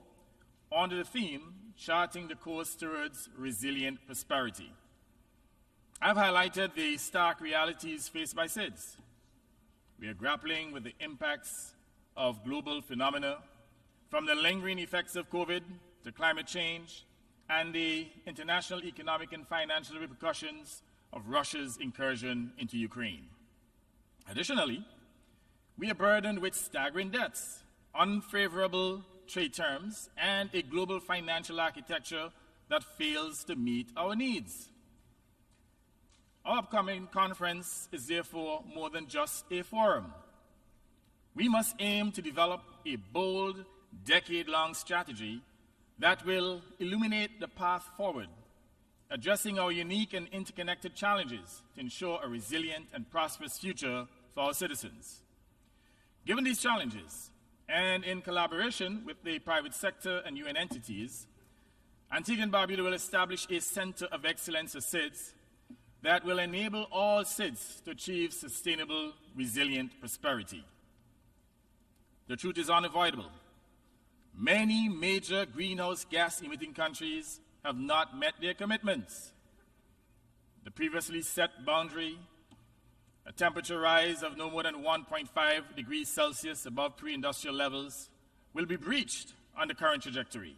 under the theme, Charting the Course Towards Resilient Prosperity. I've highlighted the stark realities faced by SIDS. We are grappling with the impacts of global phenomena, from the lingering effects of COVID to climate change, and the international economic and financial repercussions of Russia's incursion into Ukraine. Additionally, we are burdened with staggering debts, unfavorable trade terms, and a global financial architecture that fails to meet our needs. Our upcoming conference is therefore more than just a forum. We must aim to develop a bold, decade-long strategy that will illuminate the path forward addressing our unique and interconnected challenges to ensure a resilient and prosperous future for our citizens. Given these challenges, and in collaboration with the private sector and UN entities, Antigua and Barbuda will establish a center of excellence for SIDS that will enable all SIDS to achieve sustainable, resilient prosperity. The truth is unavoidable. Many major greenhouse gas emitting countries have not met their commitments. The previously set boundary, a temperature rise of no more than 1.5 degrees Celsius above pre-industrial levels, will be breached on the current trajectory.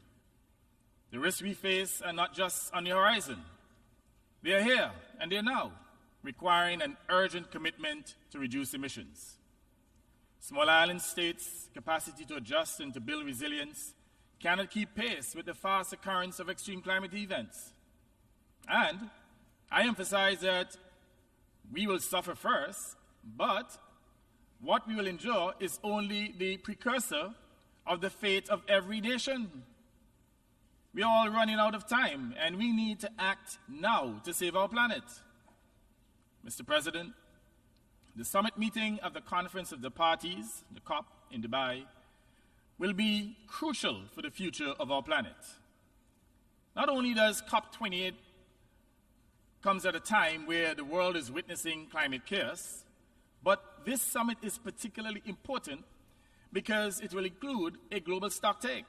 The risks we face are not just on the horizon. They are here and they are now, requiring an urgent commitment to reduce emissions. Small island states' capacity to adjust and to build resilience cannot keep pace with the fast occurrence of extreme climate events. And I emphasize that we will suffer first, but what we will endure is only the precursor of the fate of every nation. We are all running out of time, and we need to act now to save our planet. Mr. President, the summit meeting of the Conference of the Parties, the COP in Dubai, will be crucial for the future of our planet. Not only does COP28 comes at a time where the world is witnessing climate chaos, but this summit is particularly important because it will include a global stocktake.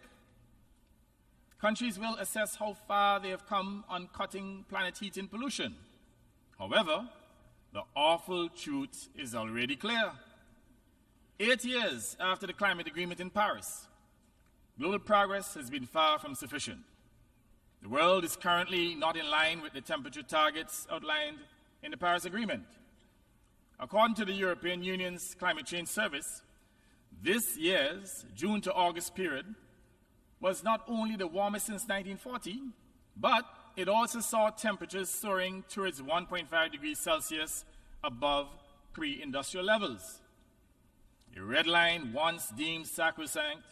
Countries will assess how far they have come on cutting planet heat and pollution. However, the awful truth is already clear. 8 years after the climate agreement in Paris, global progress has been far from sufficient. The world is currently not in line with the temperature targets outlined in the Paris Agreement. According to the European Union's Climate Change Service, this year's June to August period was not only the warmest since 1940, but it also saw temperatures soaring towards 1.5 degrees Celsius above pre-industrial levels. A red line once deemed sacrosanct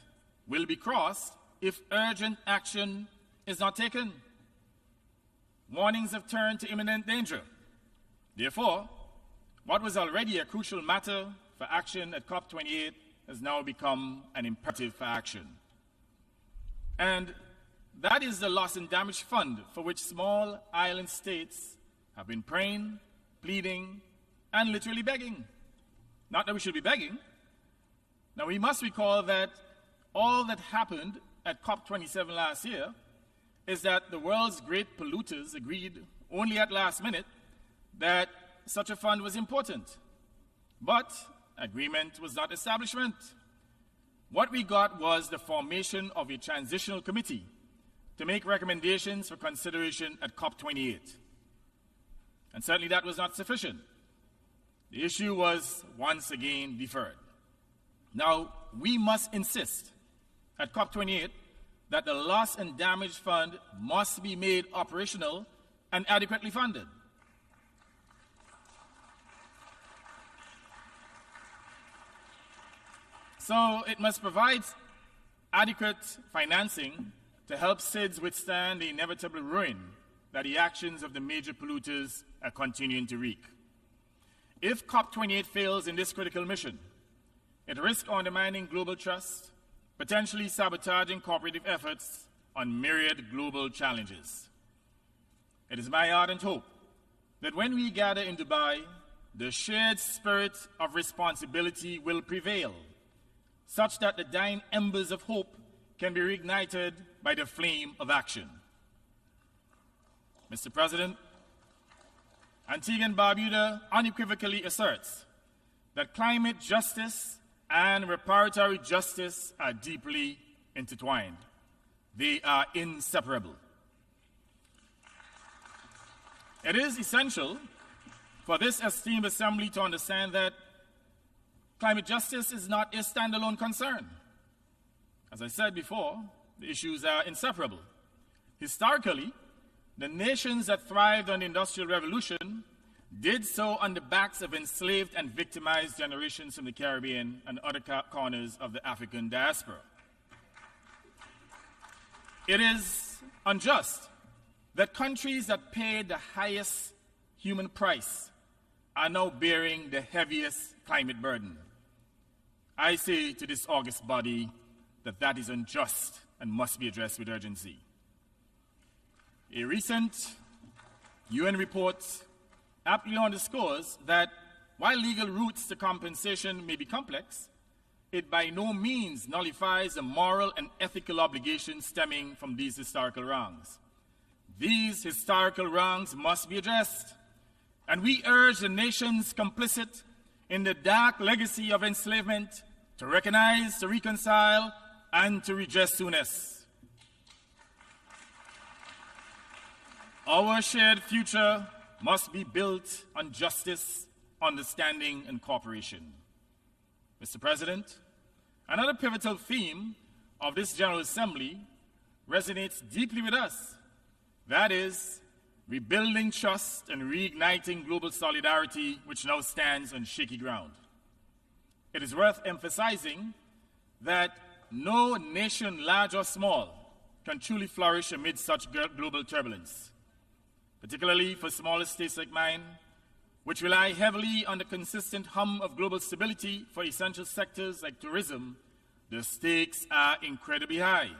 will be crossed if urgent action is not taken. Warnings have turned to imminent danger. Therefore, what was already a crucial matter for action at COP28 has now become an imperative for action. And that is the Loss and Damage Fund, for which small island states have been praying, pleading, and literally begging. Not that we should be begging. Now, we must recall that all that happened at COP27 last year is that the world's great polluters agreed only at last minute that such a fund was important. But agreement was not establishment. What we got was the formation of a transitional committee to make recommendations for consideration at COP28. And certainly that was not sufficient. The issue was once again deferred. Now, we must insist at COP28 that the Loss and Damage Fund must be made operational and adequately funded. So it must provide adequate financing to help SIDS withstand the inevitable ruin that the actions of the major polluters are continuing to wreak. If COP28 fails in this critical mission, it risks undermining global trust, potentially sabotaging cooperative efforts on myriad global challenges. It is my ardent hope that when we gather in Dubai, the shared spirit of responsibility will prevail, such that the dying embers of hope can be reignited by the flame of action. Mr. President, Antigua and Barbuda unequivocally asserts that climate justice and reparatory justice are deeply intertwined. They are inseparable. It is essential for this esteemed assembly to understand that climate justice is not a standalone concern. As I said before, the issues are inseparable. Historically, the nations that thrived on the Industrial Revolution did so on the backs of enslaved and victimized generations from the Caribbean and other corners of the African diaspora. It is unjust that countries that paid the highest human price are now bearing the heaviest climate burden. I say to this august body that that is unjust and must be addressed with urgency. A recent UN report aptly underscores that while legal routes to compensation may be complex, it by no means nullifies the moral and ethical obligations stemming from these historical wrongs. These historical wrongs must be addressed, and we urge the nations complicit in the dark legacy of enslavement to recognize, to reconcile, and to redress soonest. Our shared future must be built on justice, understanding, and cooperation. Mr. President, another pivotal theme of this General Assembly resonates deeply with us. That is, rebuilding trust and reigniting global solidarity, which now stands on shaky ground. It is worth emphasizing that no nation, large or small, can truly flourish amid such global turbulence, particularly for smaller states like mine, which rely heavily on the consistent hum of global stability for essential sectors like tourism. The stakes are incredibly high.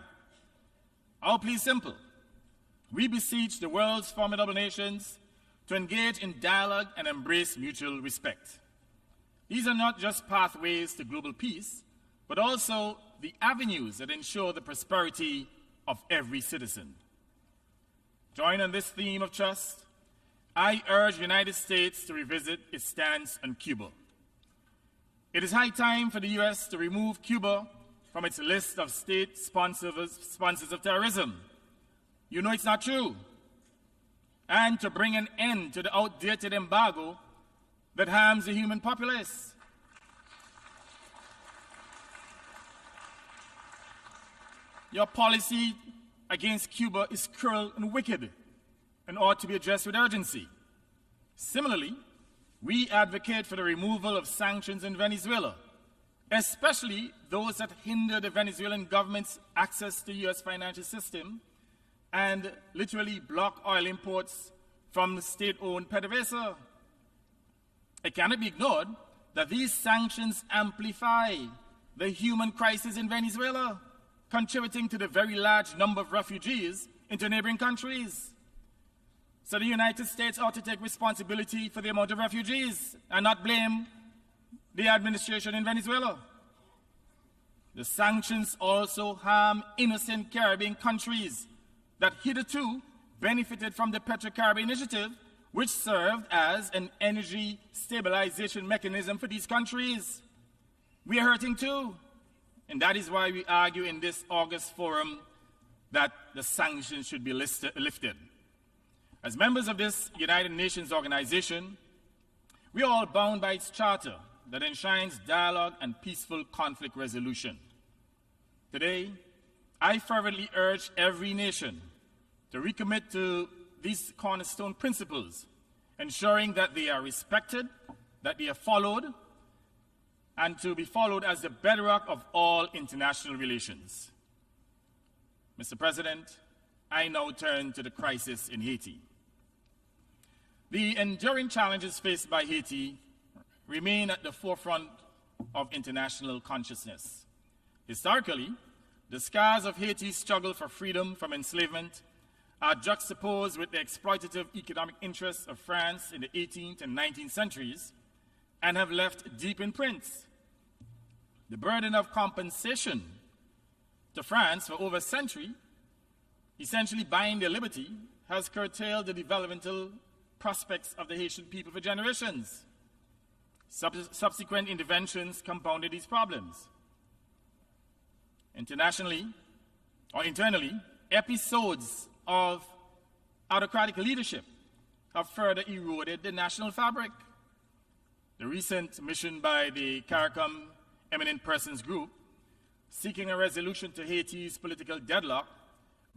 Our plea is simple. We beseech the world's formidable nations to engage in dialogue and embrace mutual respect. These are not just pathways to global peace, but also the avenues that ensure the prosperity of every citizen. Join on this theme of trust. I urge the United States to revisit its stance on Cuba. It is high time for the U.S. to remove Cuba from its list of state sponsors of terrorism. You know it's not true. And to bring an end to the outdated embargo that harms the human populace. Your policy against Cuba is cruel and wicked and ought to be addressed with urgency. Similarly, we advocate for the removal of sanctions in Venezuela, especially those that hinder the Venezuelan government's access to the U.S. financial system and literally block oil imports from the state-owned PDVSA. It cannot be ignored that these sanctions amplify the human crisis in Venezuela, contributing to the very large number of refugees into neighboring countries. So the United States ought to take responsibility for the amount of refugees and not blame the administration in Venezuela. The sanctions also harm innocent Caribbean countries that hitherto benefited from the Petro-Caribbean Initiative, which served as an energy stabilization mechanism for these countries. We are hurting too. And that is why we argue in this August forum that the sanctions should be lifted. As members of this United Nations organization, we are all bound by its charter that enshrines dialogue and peaceful conflict resolution. Today, I fervently urge every nation to recommit to these cornerstone principles, ensuring that they are respected, that they are followed, and to be followed as the bedrock of all international relations. Mr. President, I now turn to the crisis in Haiti. The enduring challenges faced by Haiti remain at the forefront of international consciousness. Historically, the scars of Haiti's struggle for freedom from enslavement are juxtaposed with the exploitative economic interests of France in the 18th and 19th centuries and have left deep imprints. The burden of compensation to France for over a century, essentially buying their liberty, has curtailed the developmental prospects of the Haitian people for generations. Subsequent interventions compounded these problems. Internationally, or internally, episodes of autocratic leadership have further eroded the national fabric. The recent mission by the CARICOM Eminent Persons Group, seeking a resolution to Haiti's political deadlock,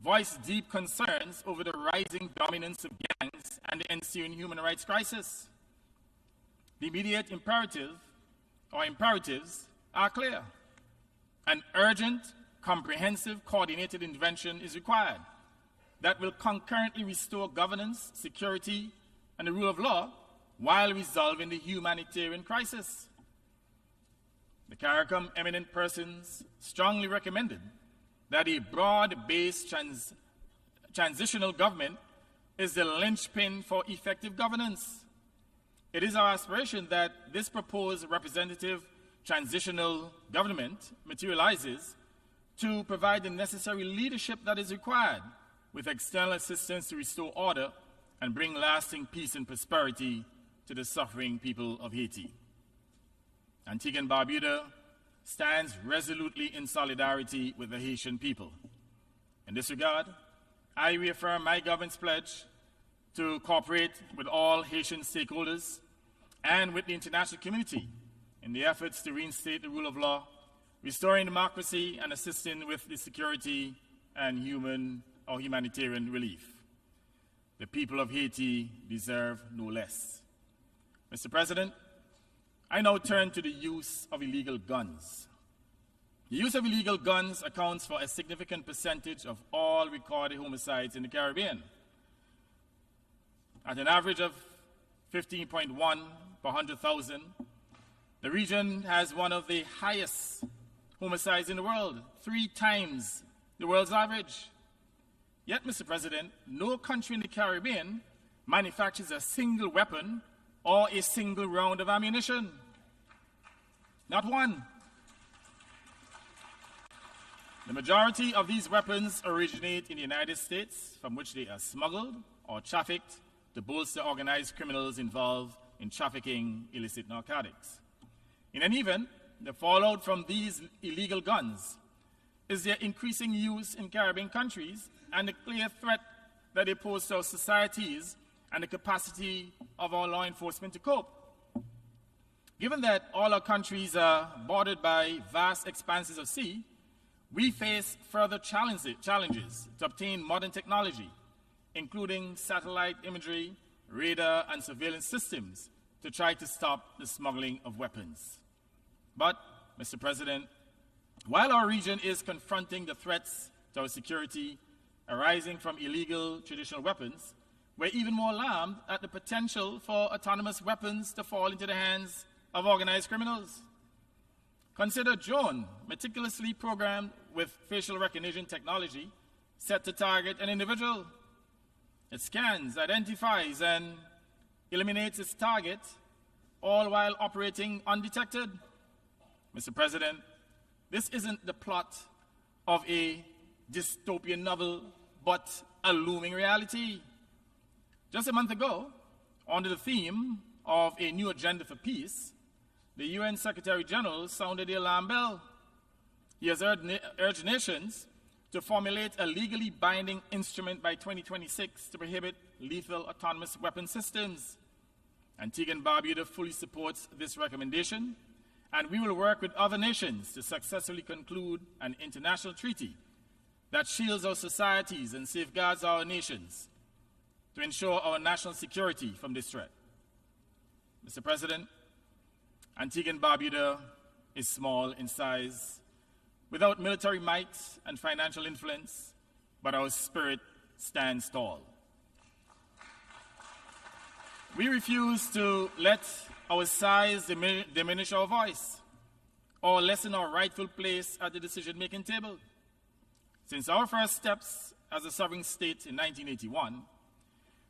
voiced deep concerns over the rising dominance of gangs and the ensuing human rights crisis. The immediate imperatives are clear. An urgent, comprehensive, coordinated intervention is required. that will concurrently restore governance, security, and the rule of law while resolving the humanitarian crisis. The CARICOM eminent persons strongly recommended that a broad-based transitional government is the linchpin for effective governance. It is our aspiration that this proposed representative transitional government materializes to provide the necessary leadership that is required with external assistance to restore order and bring lasting peace and prosperity to the suffering people of Haiti. Antigua and Barbuda stands resolutely in solidarity with the Haitian people. In this regard, I reaffirm my government's pledge to cooperate with all Haitian stakeholders and with the international community in the efforts to reinstate the rule of law, restoring democracy, and assisting with the security and humanitarian relief. The people of Haiti deserve no less. Mr. President, I now turn to the use of illegal guns. The use of illegal guns accounts for a significant percentage of all recorded homicides in the Caribbean. At an average of 15.1 per 100,000, the region has one of the highest homicides in the world, 3 times the world's average. Yet, Mr. President, no country in the Caribbean manufactures a single weapon or a single round of ammunition. Not one. The majority of these weapons originate in the United States, from which they are smuggled or trafficked to bolster organized criminals involved in trafficking illicit narcotics. In any event, the fallout from these illegal guns is their increasing use in Caribbean countries and the clear threat that they pose to our societies and the capacity of our law enforcement to cope. Given that all our countries are bordered by vast expanses of sea, we face further challenges to obtain modern technology, including satellite imagery, radar, and surveillance systems to try to stop the smuggling of weapons. But, Mr. President, while our region is confronting the threats to our security arising from illegal traditional weapons, we're even more alarmed at the potential for autonomous weapons to fall into the hands of organized criminals. Consider drone, meticulously programmed with facial recognition technology, set to target an individual. It scans, identifies, and eliminates its target, all while operating undetected. Mr. President, this isn't the plot of a dystopian novel, but a looming reality. Just a month ago, under the theme of a new agenda for peace, the UN Secretary General sounded the alarm bell. He has urged nations to formulate a legally binding instrument by 2026 to prohibit lethal autonomous weapon systems. Antigua and Barbuda fully supports this recommendation, and we will work with other nations to successfully conclude an international treaty that shields our societies and safeguards our nations to ensure our national security from this threat. Mr. President, Antigua and Barbuda is small in size, without military might and financial influence, but our spirit stands tall. We refuse to let our size diminish our voice or lessen our rightful place at the decision-making table. Since our first steps as a sovereign state in 1981,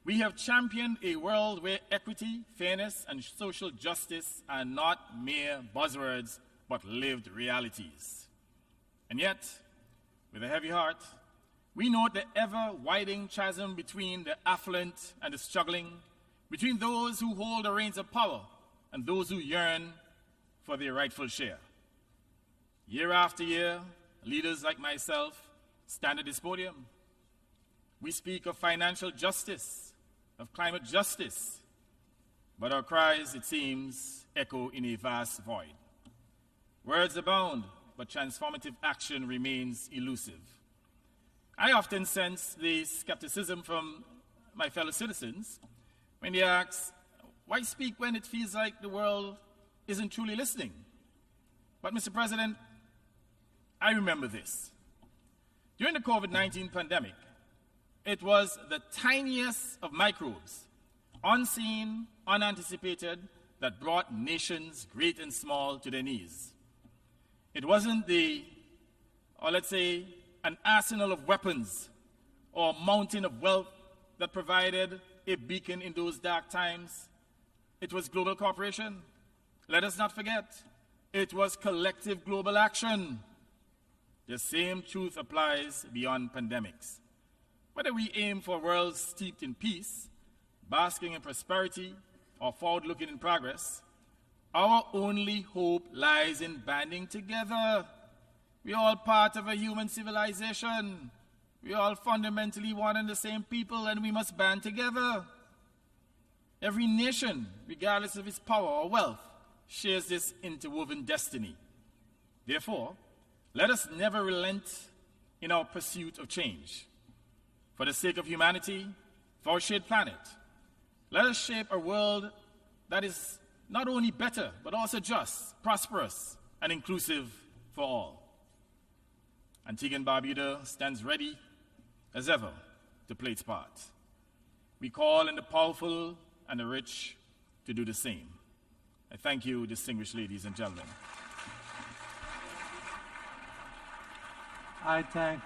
we have championed a world where equity, fairness, and social justice are not mere buzzwords, but lived realities. And yet, with a heavy heart, we note the ever-widening chasm between the affluent and the struggling, between those who hold the reins of power and those who yearn for their rightful share. Year after year, leaders like myself stand at this podium. We speak of financial justice, of climate justice, but our cries, it seems, echo in a vast void. Words abound, but transformative action remains elusive. I often sense the skepticism from my fellow citizens when they ask, why speak when it feels like the world isn't truly listening? But Mr. President, I remember this. During the COVID-19 pandemic, It was the tiniest of microbes, unseen, unanticipated, that brought nations great and small to their knees. It wasn't let's say, an arsenal of weapons or a mountain of wealth that provided a beacon in those dark times. It was global cooperation. Let us not forget, it was collective global action. The same truth applies beyond pandemics. Whether we aim for a world steeped in peace, basking in prosperity, or forward-looking in progress, our only hope lies in banding together. We are all part of a human civilization. We are all fundamentally one and the same people, and we must band together. Every nation, regardless of its power or wealth, shares this interwoven destiny. Therefore, let us never relent in our pursuit of change. For the sake of humanity, for our shared planet, let us shape a world that is not only better, but also just, prosperous, and inclusive for all. Antigua and Barbuda stands ready, as ever, to play its part. We call on the powerful and the rich to do the same. I thank you, distinguished ladies and gentlemen. I thank,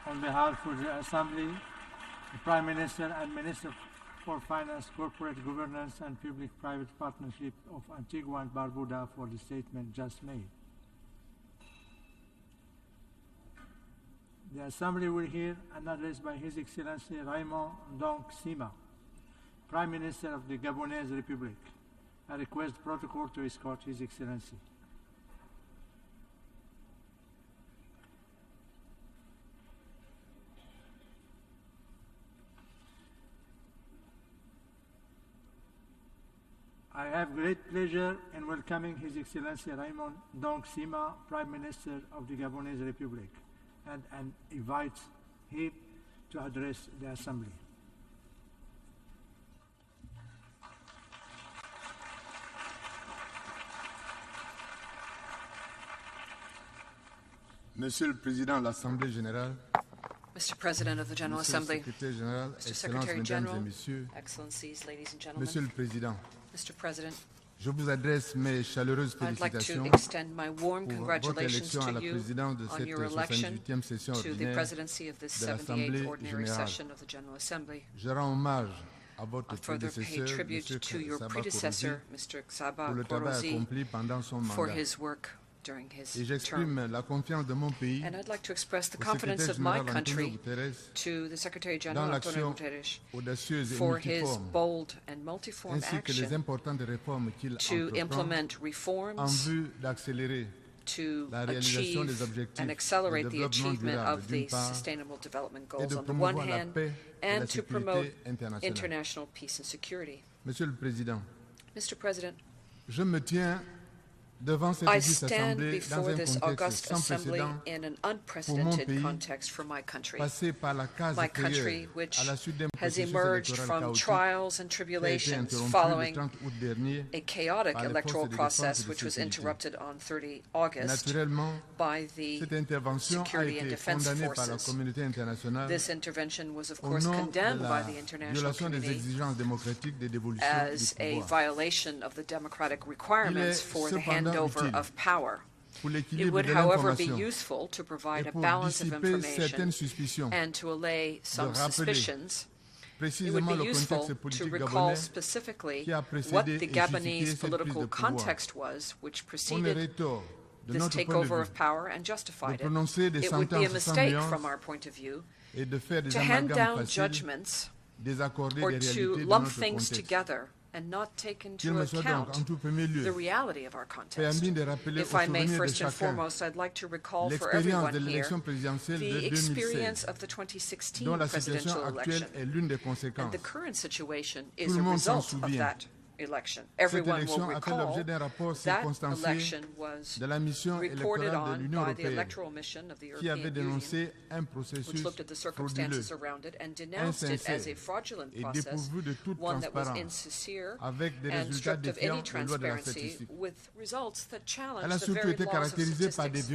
on behalf of the Assembly, the Prime Minister and Minister for Finance, Corporate Governance and Public-Private Partnership of Antigua and Barbuda for the statement just made. The Assembly will hear an address by His Excellency Raymond Ndong Sima, Prime Minister of the Gabonese Republic. I request protocol to escort His Excellency. I have great pleasure in welcoming His Excellency Raymond Ndong Sima, Prime Minister of the Gabonese Republic, and invite him to address the Assembly. Monsieur le Président de l'Assemblée générale, Mr. President of the General Assembly, Mr. Secretary General, Messieurs, Excellencies, ladies and gentlemen, Monsieur le Président, Mr. President, je vous adresse mes chaleureuses I'd like to félicitations extend my warm pour votre congratulations élection à to la you présidence de on cette your election 78e session to the ordinaire presidency of this de 78th l'Assemblée ordinary générale. session of the General Assembly. Je rends hommage à votre I'll further pay prédécesseur, tribute M. to your Saba predecessor, Kourouzi, Mr. Saba pour le travail Kourouzi, accompli pendant son for mandat. his work during his Et term. j'exprime la confiance de mon pays And I'd like to express the au confidence secrétaire of my général Antonio country Guterres to the Secretary dans General Antonio l'action Guterres audacieuse et for his multiforme bold and multiform ainsi que les action importantes réformes qu'il to entreprend implement en reforms vue d'accélérer to la réalisation des achieve objectifs and de accelerate the développement achievement durable of d'une the part Sustainable Development et Goals de on the one promouvoir la hand paix et la and to promote sécurité internationale. international peace and security. Monsieur le Président, Mr. President, je me tiens devant cette I auguste stand assemblée dans before un this contexte august sans assembly précédent in an pour mon unprecedented pays, context for my country. passé par la case My country, période which à la suite d'un has processus emerged électoral from chaotique trials and qui a été tribulations interrompu le following 30 août dernier a chaotic par les electoral forces de défense et process de which was sécurité. interrupted on 30 August Naturellement, by the cette intervention a security and été defense condamnée par la forces. communauté internationale This intervention was of au course nom de condemned by la the international violation des community exigences démocratiques de dévolution as du a pouvoir. violation of the democratic requirements for the cependant handover utile of power. Pour It l'équilibre would, de however, be l'information useful to provide et a pour balance of dissiper information certaines suspicions, and to allay some rappeler suspicions. It would précisément be le useful contexte to politique recall gabonais specifically qui a what précédé the et justifié Gabonese cette prise political de pouvoir. context was which On preceded aurait tort, de this notre point de takeover vue, of power and justified de prononcer des it. It would be a sentences sans mistake nuance from our point of view et de faire des to hand amalgames down faciles, judgments désaccorder or des to réalités de lump notre things contexte. together and not take Qu'il into me soit donc, account en tout premier lieu, the reality of our context. permis de rappeler If au I may, souvenir de first and chacun foremost, I'd like to recall for l'expérience everyone de here l'élection présidentielle de the experience 2016, of the 2016 dont la situation presidential actuelle election. est l'une des And conséquences. the current situation Tout is le a monde s'en result of souvient. that election. Everyone will recall that election was reported on by the electoral mission of the European Union, which looked at the circumstances around it and denounced it as a fraudulent process, one that was insincere and stripped of any transparency, with results that challenged the very laws of statistics.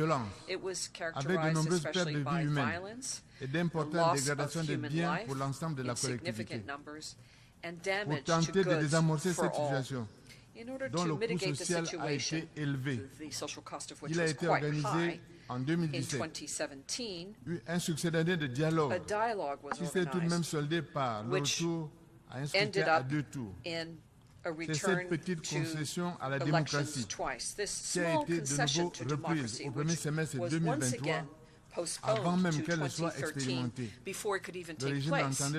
It was characterized especially by violence, the loss of human life in significant numbers, and damage to goods for all. In order to mitigate the situation, the social cost of which was quite high, in 2017, a dialogue was organized, which ended up in a return to elections twice. This small concession to democracy, which was once again postponed to 2013 before it could even take place. So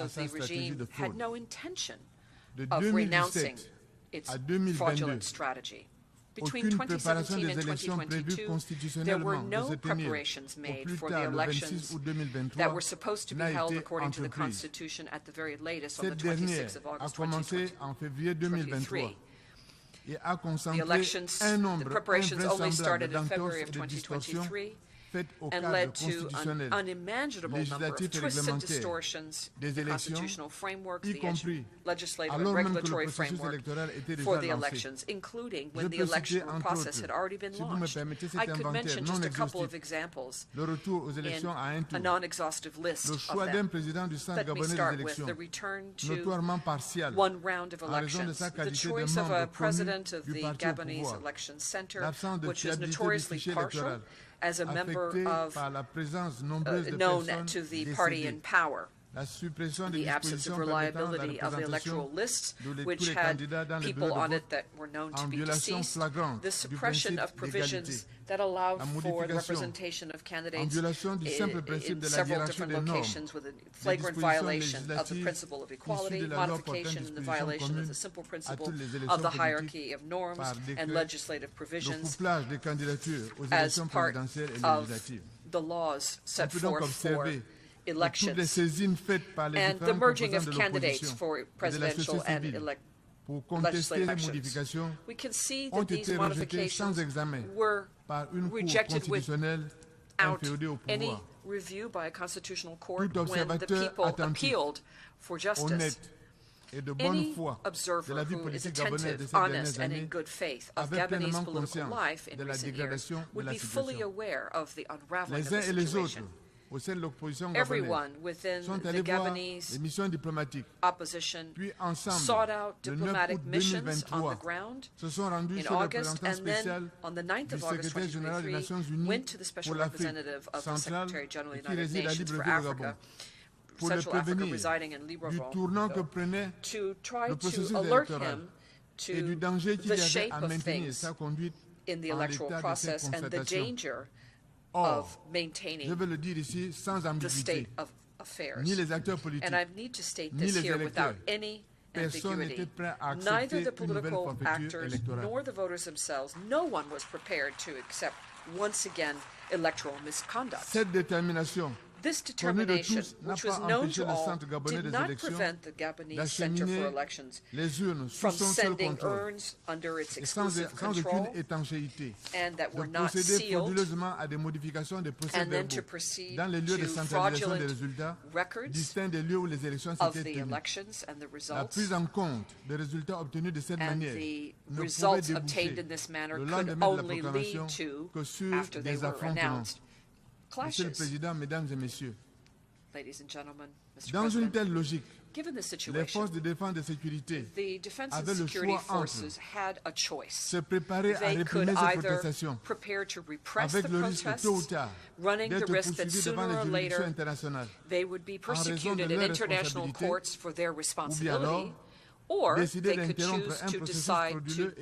the regime had no intention of renouncing its fraudulent strategy. Between 2017 and 2022, there were no preparations made for the elections that were supposed to be held according to the Constitution at the very latest on the 26th of August 2023. The elections, the preparations only started in February of 2023 and led to an unimaginable number of twists and distortions in the constitutional framework, the legislative and regulatory framework for the elections, including when the election process had already been launched. I could mention just a couple of examples in a non-exhaustive list of them. Let me start with the return to one round of elections, the choice of a president of the Gabonese Election Center, which is notoriously partial, as a member of known to the party in power. The absence of reliability of the electoral lists, which had people on it that were known to be deceased, the suppression of provisions that allowed for the representation of candidates in several different locations with a flagrant violation of the principle of equality, modification in the violation of the simple principle of the hierarchy of norms and legislative provisions as part of the laws set forth for elections, and the merging of candidates for presidential and legislative elections. We can see that these modifications were rejected without any review by a constitutional court when the people appealed for justice. Any observer who is attentive, honest, and in good faith of Gabonese political life in recent years would be fully aware of the unraveling of the situation. Everyone within the Gabonese opposition sought out diplomatic missions on the ground in August, and then on the 9th of August 2023 went to the special representative of the Secretary General of the United Nations for Africa, Central Africa, residing in Libreville, to try to alert him to the shape of things in the electoral process and the danger of maintaining the state of affairs. And I need to state this here without any ambiguity. Neither the political actors nor the voters themselves, no one was prepared to accept, once again, electoral misconduct. This determination, which was known to all, did not prevent the Gabonese Center for Elections from sending urns under its exclusive control and that were not sealed, and then to proceed to fraudulent records of the elections and the results. And the results obtained in this manner could only lead to, after they were announced, clashes. Ladies and gentlemen, Mr. President, given this situation, the defense and security forces had a choice. They could either prepare to repress the protests, running the risk that sooner or later they would be persecuted in international courts for their responsibility, or they could choose to decide to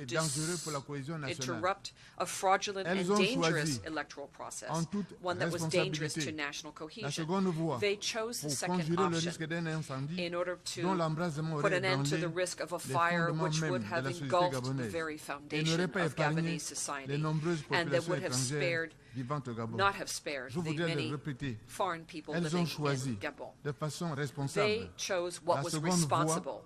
interrupt a fraudulent and dangerous electoral process, one that was dangerous to national cohesion. They chose the second option in order to put an end to the risk of a fire which would have engulfed the very foundation of Gabonese society, and that would have spared, not have spared, the many foreign people living in Gabon. They chose what was responsible,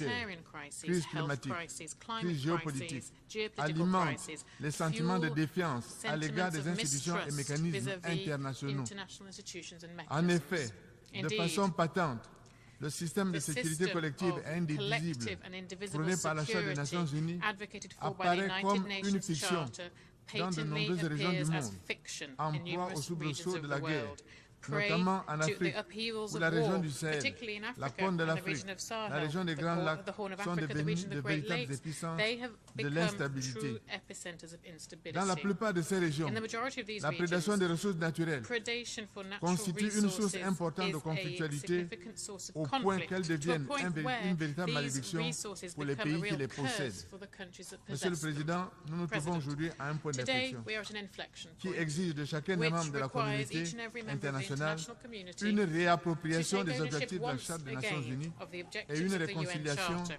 humanitarian crises, crise health climatique, crises, climate crise géopolitique, crises, geopolitical alimente crises, les sentiments de fuel défiance à l'égard des sentiments of institutions et mistrust mécanismes vis-à-vis internationaux. international institutions and En mechanisms. effet, de Indeed, façon patente, le système de the sécurité system collective of et indivisible collective and indivisible prôné par la Charte des security Nations Unies advocated for by the apparaît United comme une Nations fiction Charter dans de patently nombreuses régions du appears as monde, fiction en in proie aux numerous soubresauts regions de of la the guerre, world, prey notamment en to the Afrique, upheavals où of la région war, du Sahel, particularly in la Africa Corne de and the l'Afrique, region of la Sahel, région des Grands Lacs the Horn of sont Africa, the region of de the Great véritables Lakes. épicentres They have de become l'instabilité. true epicenters of instability. Dans la plupart de ces régions, In the majority of these la prédation regions, des ressources naturelles predation for natural constitue une source resources importante is de a conflictualité significant source of au point conflict, qu'elle to a devienne point where une véritable these malédiction resources pour les become a pays qui real les curse possèdent. for the countries that Monsieur le possess them. Président, nous nous trouvons aujourd'hui à un point Today, d'inflexion we are at an inflection qui point, exige de chacun des which membres de la requires communauté each and every member of the internationale international community une to réappropriation take des ownership objectifs de la once Charte des Nations again Unies of the et objectives une of the UN réconciliation Charter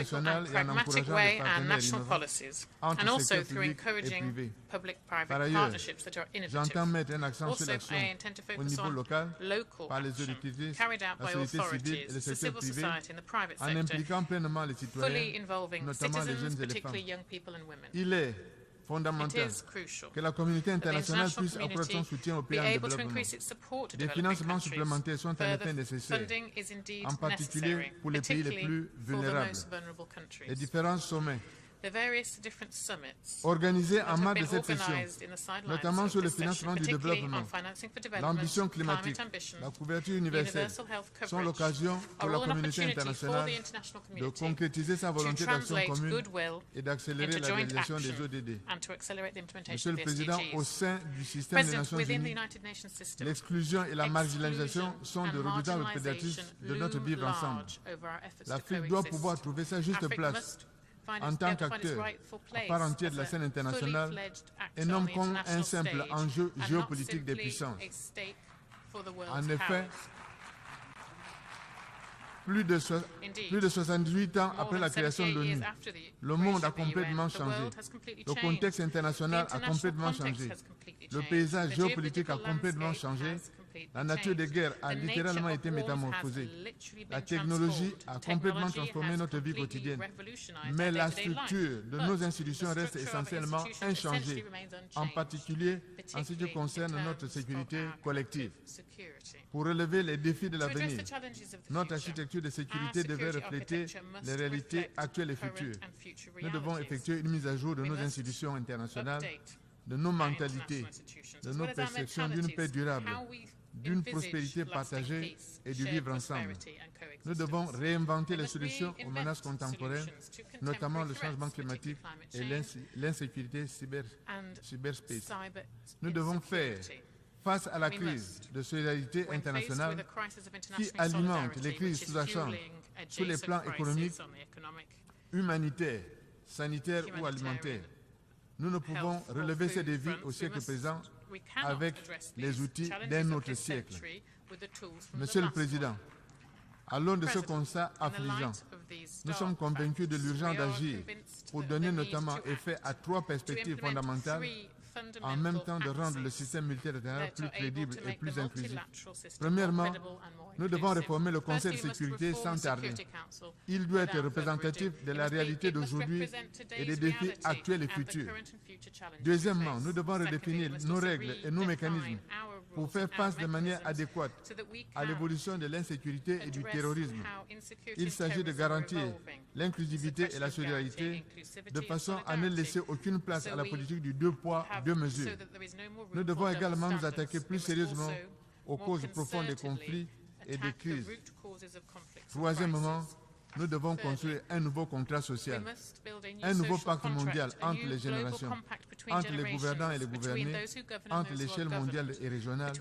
international et en encourageant les partenaires innovants entre le secteur public et privé. Par ailleurs, j'entends mettre un accent sur l'action au niveau local par les autorités, la société civile et le secteur privé en impliquant pleinement les citoyens, notamment les jeunes et les femmes. Il est fondamental que la communauté internationale puisse apporter son soutien au pays en développement. Des financements supplémentaires sont en effet nécessaires, en particulier pour les pays les plus vulnérables. Les différents sommets organisés en marge de cette session, notamment sur le financement du développement, l'ambition climatique, la couverture universelle, sont l'occasion pour la communauté internationale de concrétiser sa volonté d'action commune et d'accélérer la réalisation des ODD. Monsieur le Président, au sein du système des Nations Unies, l'exclusion et la marginalisation sont de redoutables prédatrices de notre vivre ensemble. L'Afrique doit pouvoir trouver sa juste place en tant qu'acteur à part entière de la scène internationale et non comme un simple enjeu géopolitique des puissances. En effet, plus de 78 ans après la création de l'ONU, le monde a complètement changé. Le contexte international a complètement changé. Le paysage géopolitique a complètement changé. La nature des guerres a littéralement été métamorphosée. La technologie a complètement transformé notre vie quotidienne. Mais la structure de nos institutions reste essentiellement inchangée, en particulier en ce qui concerne notre sécurité collective. Pour relever les défis de l'avenir, notre architecture de sécurité devrait refléter les réalités actuelles et futures. Nous devons effectuer une mise à jour de nos institutions internationales, de nos mentalités, de nos perceptions d'une paix durable, d'une prospérité partagée et du vivre ensemble. Nous devons réinventer les solutions aux menaces contemporaines, notamment le changement climatique et l'insécurité cyberspace. Nous devons faire face à la crise de solidarité internationale qui alimente les crises sous-jacentes sur les plans économiques, humanitaires, sanitaires ou alimentaires. Nous ne pouvons relever ces défis au siècle présent avec les outils d'un autre siècle. Monsieur le Président, à l'aune de ce constat affligeant, nous sommes convaincus de l'urgence d'agir pour donner notamment effet à 3 perspectives fondamentales, en même temps de rendre le système multilatéral plus crédible et plus inclusif. Premièrement, nous devons réformer le Conseil de sécurité sans tarder. Il doit être représentatif de la réalité d'aujourd'hui et des défis actuels et futurs. Deuxièmement, nous devons redéfinir nos règles et nos mécanismes pour faire face de manière adéquate à l'évolution de l'insécurité et du terrorisme. Il s'agit de garantir l'inclusivité et la solidarité de façon à ne laisser aucune place à la politique du 2 poids, 2 mesures. Nous devons également nous attaquer plus sérieusement aux causes profondes des conflits et des crises. Troisièmement, nous devons construire un nouveau contrat social, un nouveau pacte mondial entre les générations, entre les gouvernants et les gouvernés, entre l'échelle mondiale et régionale,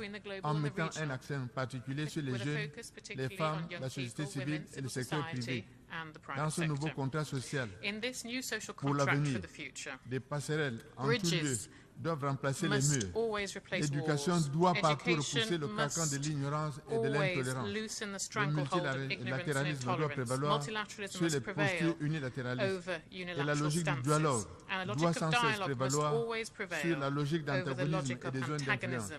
en mettant un accent particulier sur les jeunes, les femmes, la société civile et le secteur privé. Dans ce nouveau contrat social, pour l'avenir, des passerelles en tout lieu doivent remplacer les murs. L'éducation doit partout repousser le carcan de l'ignorance et de l'intolérance. Le multilatéralisme doit prévaloir sur les postures unilatéralistes. Et la logique du dialogue doit sans cesse prévaloir sur la logique d'antagonisme et des zones d'influence.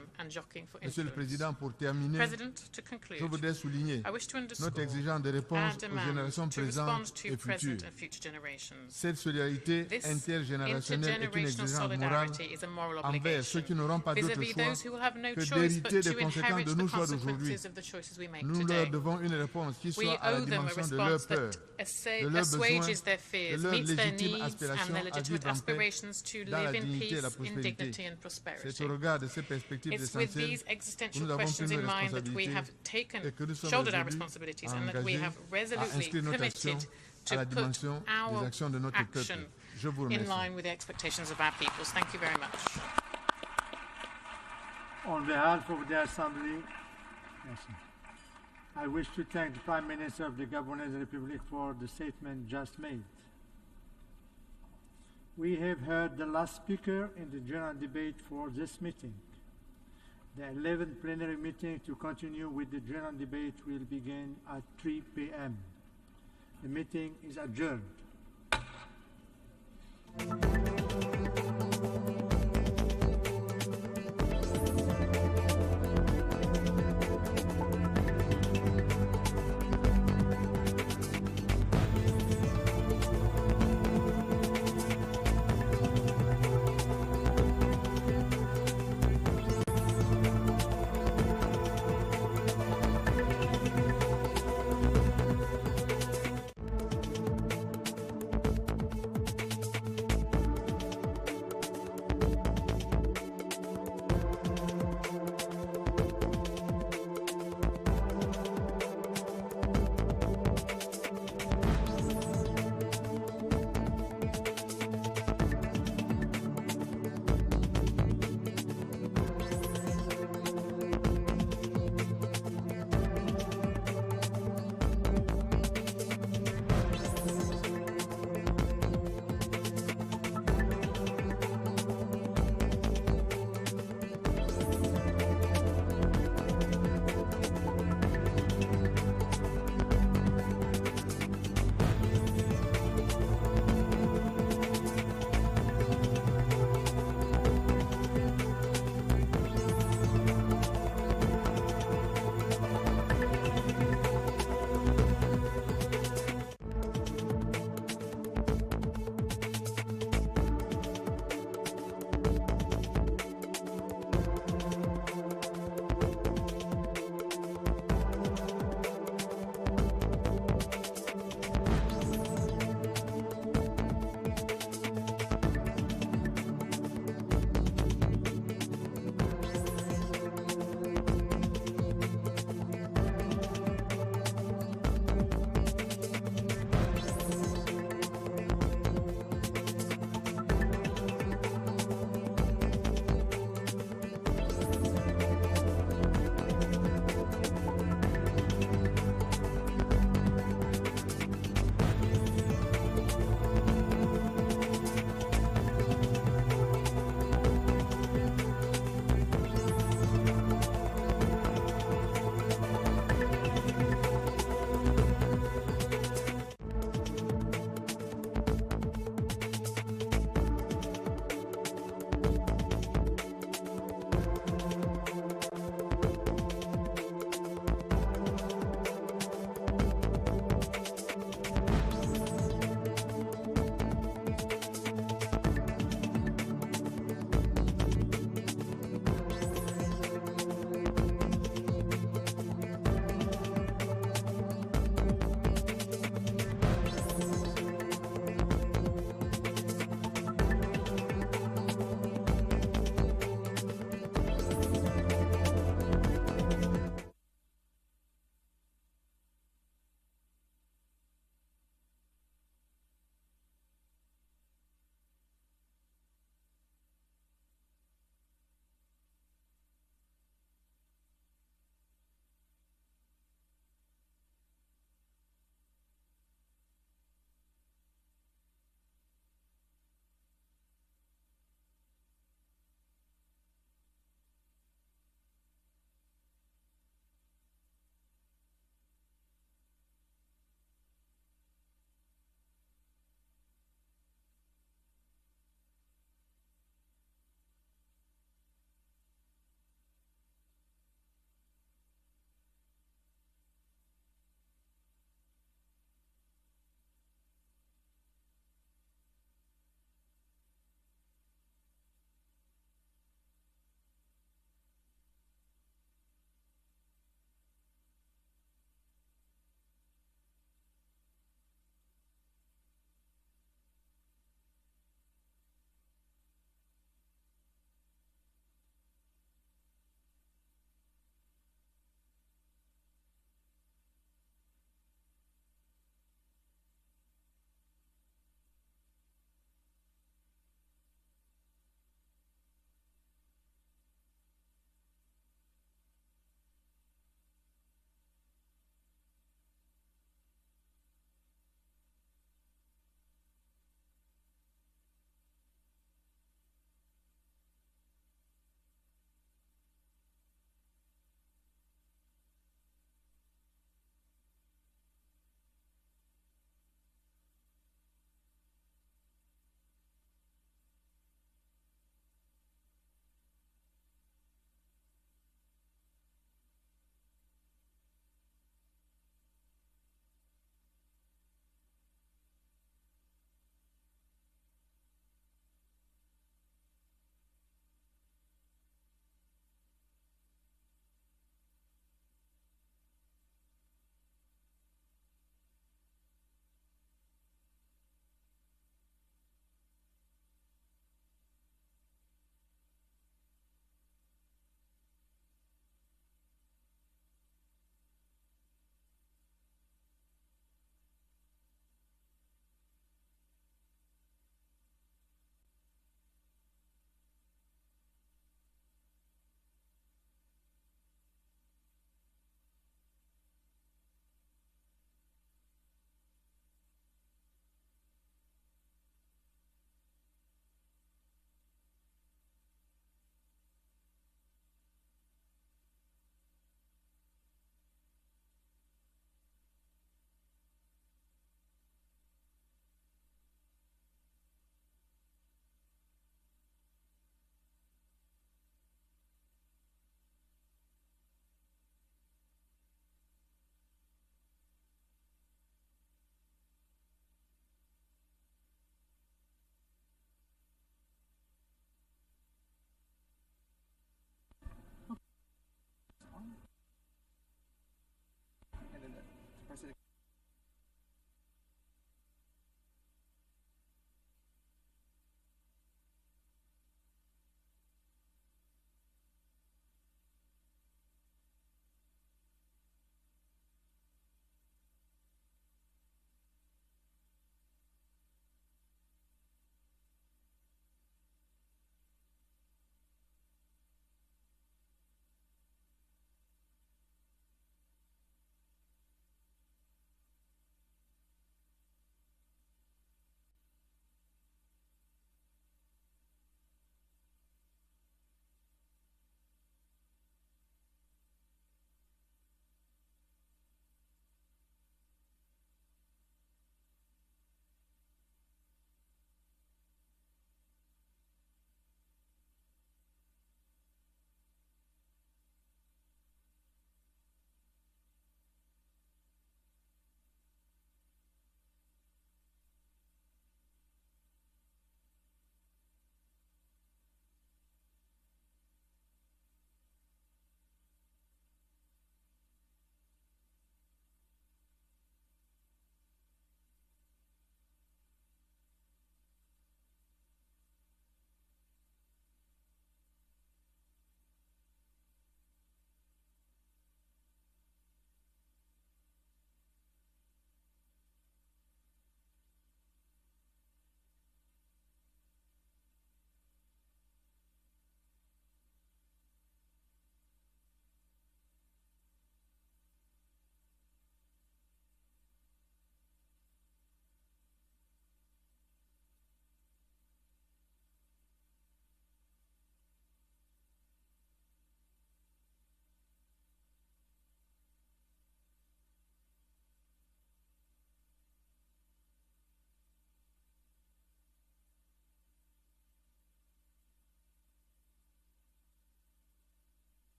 Monsieur le Président, pour terminer, je voudrais souligner notre exigence de réponse aux générations présentes et futures. Cette solidarité intergénérationnelle est une exigence morale envers ceux qui n'auront pas d'autre choix que d'hériter des conséquences de nos choix d'aujourd'hui. Nous leur devons une réponse qui soit à la dimension de leurs peurs, de leurs besoins, de leurs légitimes aspirations à vivre en paix dans la dignité et la prospérité. C'est au regard de ces perspectives essentielles que nous avons pris nos responsabilités et que nous sommes aujourd'hui engagés à inscrire notre action à la dimension des actions de notre peuple. Je vous remercie. In line with the expectations of our peoples. Thank you very much. On behalf of the Assembly, I wish to thank the Prime Minister of the Gabonese Republic for the statement just made. We have heard the last speaker in the general debate for this meeting. The 11th plenary meeting to continue with the general debate will begin at 3 p.m. The meeting is adjourned.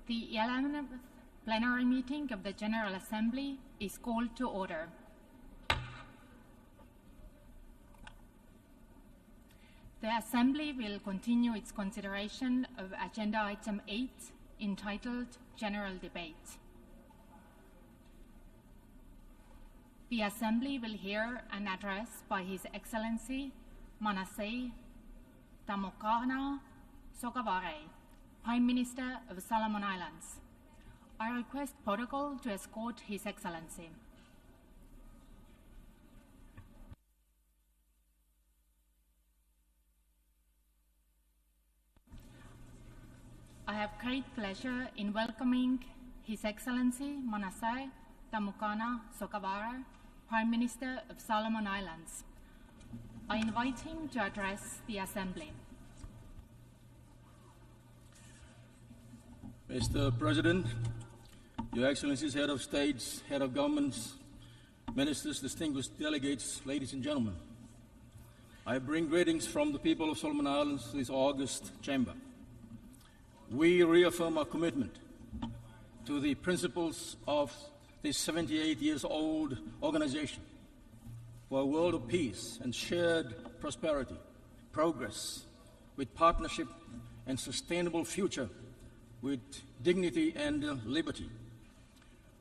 The 11th plenary meeting of the General Assembly is called to order. The Assembly will continue its consideration of Agenda Item 8, entitled General Debate. The Assembly will hear an address by His Excellency Manasseh Tamokana Sogavare, Prime Minister of Solomon Islands. I request protocol to escort His Excellency. I have great pleasure in welcoming His Excellency Manasseh Tamokana Sogavare, Prime Minister of Solomon Islands. I invite him to address the Assembly. Mr. President, Your Excellencies, Head of States, Head of Governments, Ministers, distinguished delegates, ladies and gentlemen, I bring greetings from the people of Solomon Islands to this august chamber. We reaffirm our commitment to the principles of this 78-year-old organization for a world of peace and shared prosperity, progress with partnership and sustainable future with dignity and liberty.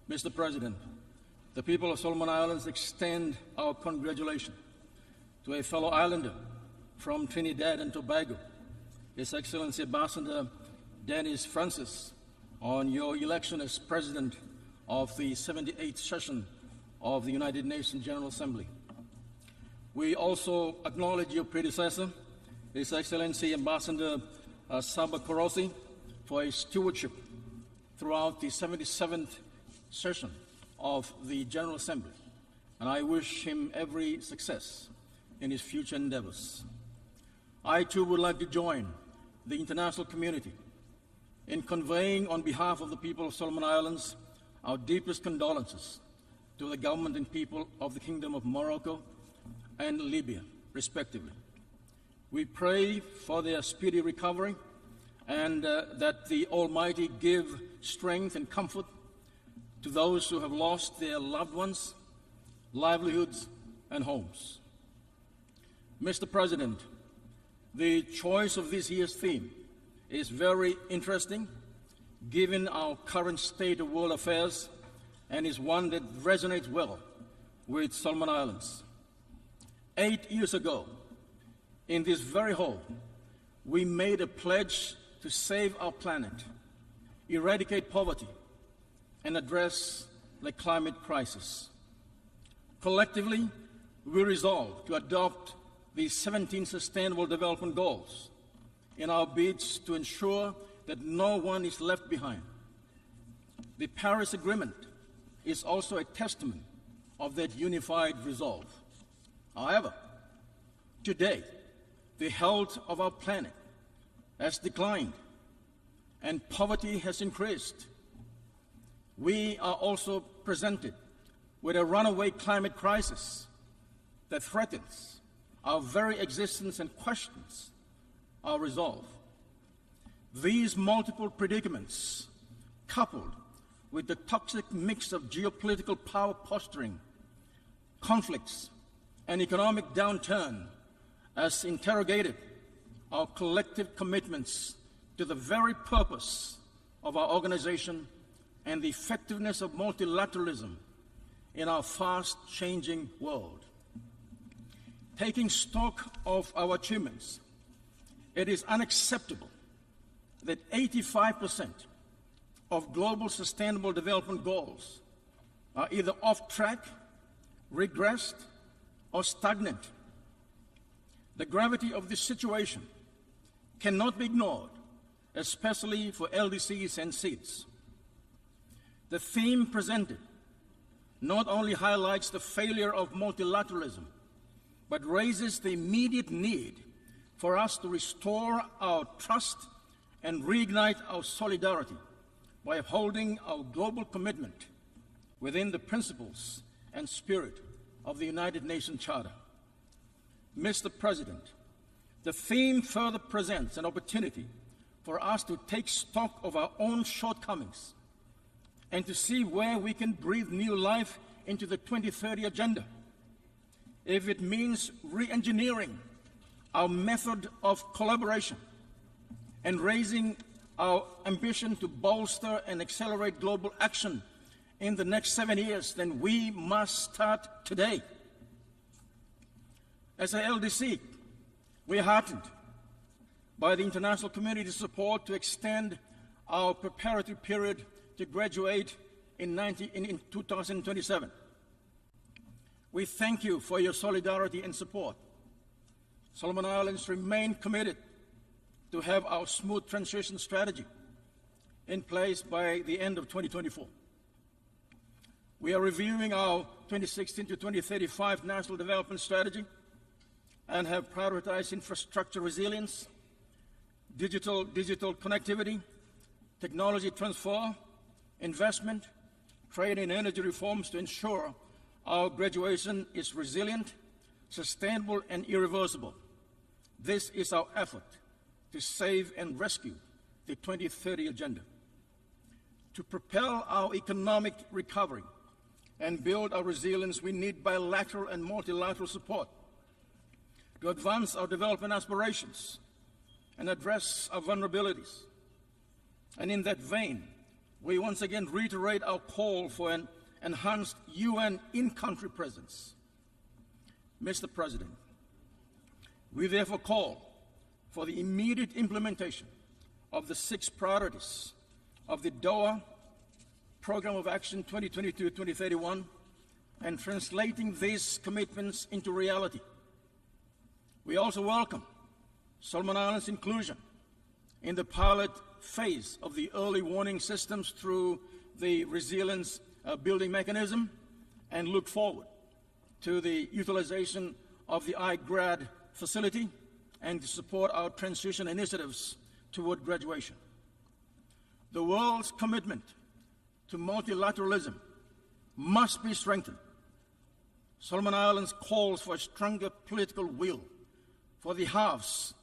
Mr. President, the people of Solomon Islands extend our congratulations to a fellow islander from Trinidad and Tobago, His Excellency Ambassador Dennis Francis, on your election as President of the 78th session of the United Nations General Assembly. We also acknowledge your predecessor, His Excellency Ambassador Saba Korosi, for his stewardship throughout the 77th session of the General Assembly, and I wish him every success in his future endeavors. I too would like to join the international community in conveying on behalf of the people of Solomon Islands our deepest condolences to the government and people of the Kingdom of Morocco and Libya, respectively. We pray for their speedy recovery and that the Almighty give strength and comfort to those who have lost their loved ones, livelihoods, and homes. Mr. President, the choice of this year's theme is very interesting, given our current state of world affairs, and is one that resonates well with Solomon Islands. 8 years ago, in this very hall, we made a pledge to save our planet, eradicate poverty, and address the climate crisis. Collectively, we resolved to adopt the 17 Sustainable Development Goals in our bids to ensure that no one is left behind. The Paris Agreement is also a testament of that unified resolve. However, today, the health of our planet has declined and poverty has increased. We are also presented with a runaway climate crisis that threatens our very existence and questions our resolve. These multiple predicaments, coupled with the toxic mix of geopolitical power posturing, conflicts, and economic downturn, has interrogated our collective commitments to the very purpose of our organization and the effectiveness of multilateralism in our fast-changing world. Taking stock of our achievements, it is unacceptable that 85% of global sustainable development goals are either off track, regressed, or stagnant. The gravity of this situation cannot be ignored, especially for LDCs and seeds. The theme presented not only highlights the failure of multilateralism, but raises the immediate need for us to restore our trust and reignite our solidarity by upholding our global commitment within the principles and spirit of the United Nations Charter. Mr. President, the theme further presents an opportunity for us to take stock of our own shortcomings and to see where we can breathe new life into the 2030 agenda. If it means re-engineering our method of collaboration and raising our ambition to bolster and accelerate global action in the next 7 years, then we must start today. As a LDC, we are heartened by the international community's support to extend our preparatory period to graduate in 2027. We thank you for your solidarity and support. Solomon Islands remain committed to have our smooth transition strategy in place by the end of 2024. We are reviewing our 2016 to 2035 National Development Strategy and have prioritized infrastructure resilience, digital connectivity, technology transfer, investment, trade and energy reforms to ensure our graduation is resilient, sustainable and irreversible. This is our effort to save and rescue the 2030 agenda. To propel our economic recovery and build our resilience, we need bilateral and multilateral support to advance our development aspirations and address our vulnerabilities. And in that vein, we once again reiterate our call for an enhanced UN in-country presence. Mr. President, we therefore call for the immediate implementation of the 6 priorities of the Doha Program of Action 2022-2031 and translating these commitments into reality. We also welcome Solomon Islands' inclusion in the pilot phase of the early warning systems through the resilience building mechanism and look forward to the utilization of the iGrad facility and to support our transition initiatives toward graduation. The world's commitment to multilateralism must be strengthened. Solomon Islands calls for a stronger political will for the halves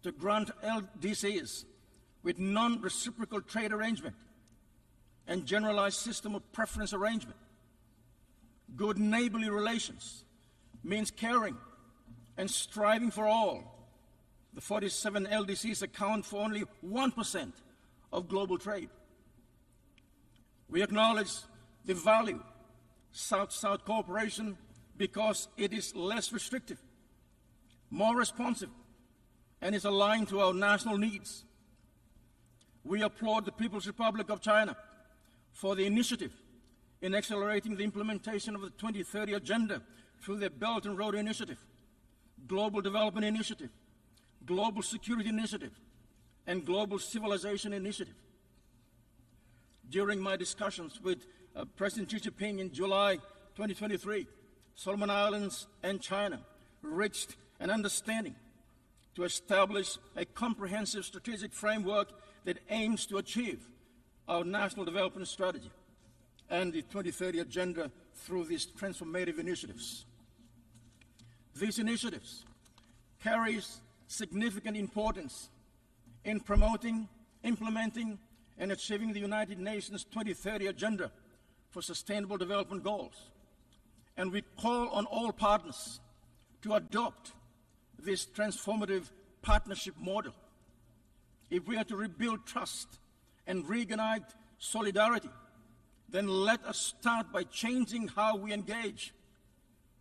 to grant LDCs with non-reciprocal trade arrangement and generalized system of preference arrangement. Good neighborly relations means caring and striving for all. The 47 LDCs account for only 1% of global trade. We acknowledge the value South-South cooperation because it is less restrictive, more responsive, and is aligned to our national needs. We applaud the People's Republic of China for the initiative in accelerating the implementation of the 2030 Agenda through their Belt and Road Initiative, Global Development Initiative, Global Security Initiative, and Global Civilization Initiative. During my discussions with President Xi Jinping in July 2023, Solomon Islands and China reached an understanding to establish a comprehensive strategic framework that aims to achieve our national development strategy and the 2030 Agenda through these transformative initiatives. These initiatives carry significant importance in promoting, implementing, and achieving the United Nations 2030 Agenda for Sustainable Development Goals. And we call on all partners to adopt this transformative partnership model. If we are to rebuild trust and reignite solidarity, then let us start by changing how we engage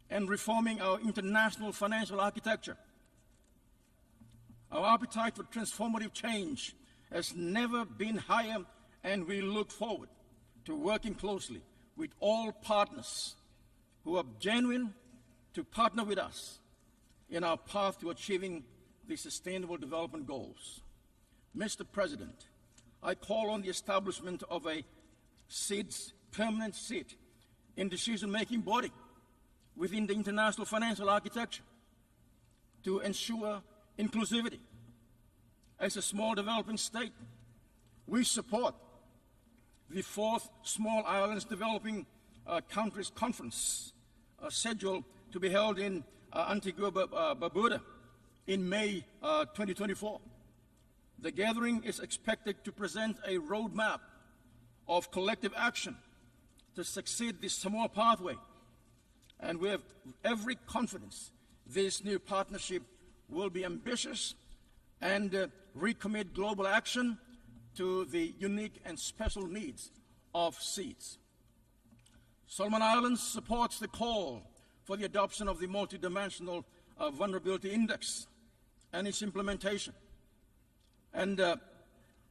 and reforming our international financial architecture. Our appetite for transformative change has never been higher, and we look forward to working closely with all partners who are genuine to partner with us in our path to achieving the Sustainable Development Goals. Mr. President, I call on the establishment of a permanent seat in decision-making body within the international financial architecture to ensure inclusivity. As a small developing state, we support the 4th Small Islands Developing Countries Conference scheduled to be held in Antigua Barbuda in May 2024. The gathering is expected to present a roadmap of collective action to succeed this Samoa pathway, and we have every confidence this new partnership will be ambitious and recommit global action to the unique and special needs of SEEDS. Solomon Islands supports the call for the adoption of the multidimensional vulnerability index and its implementation and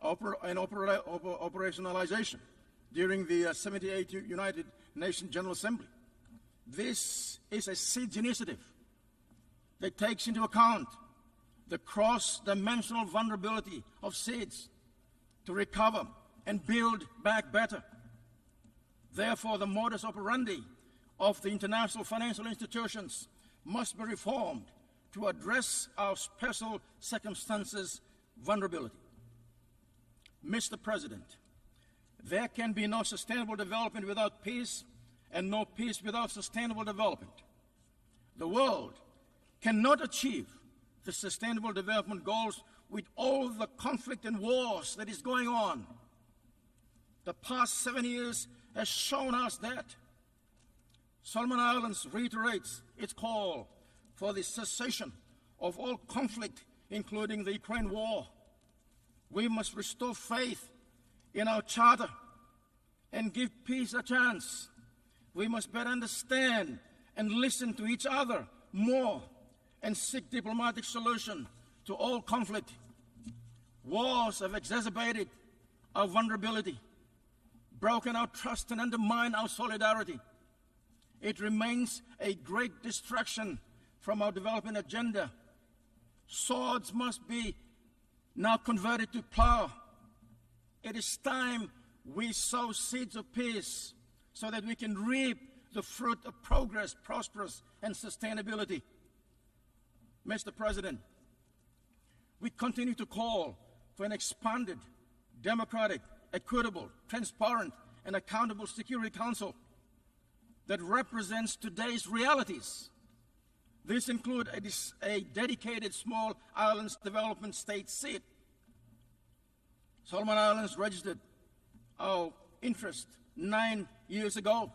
operationalization during the 78th United Nations General Assembly. This is a SEEDS initiative that takes into account the cross-dimensional vulnerability of SEEDS to recover and build back better. Therefore, the modus operandi of the international financial institutions must be reformed to address our special circumstances vulnerability. Mr. President, there can be no sustainable development without peace, and no peace without sustainable development. The world cannot achieve the sustainable development goals with all the conflict and wars that is going on. The past 7 years has shown us that. Solomon Islands reiterates its call for the cessation of all conflict, including the Ukraine war. We must restore faith in our charter and give peace a chance. We must better understand and listen to each other more and seek diplomatic solution to all conflict. Wars have exacerbated our vulnerability, broken our trust, and undermined our solidarity. It remains a great distraction from our development agenda. Swords must be now converted to plow. It is time we sow seeds of peace so that we can reap the fruit of progress, prosperous, and sustainability. Mr. President, we continue to call for an expanded, democratic, equitable, transparent, and accountable Security Council that represents today's realities. This includes a dedicated small islands development state seat. Solomon Islands registered our interest 9 years ago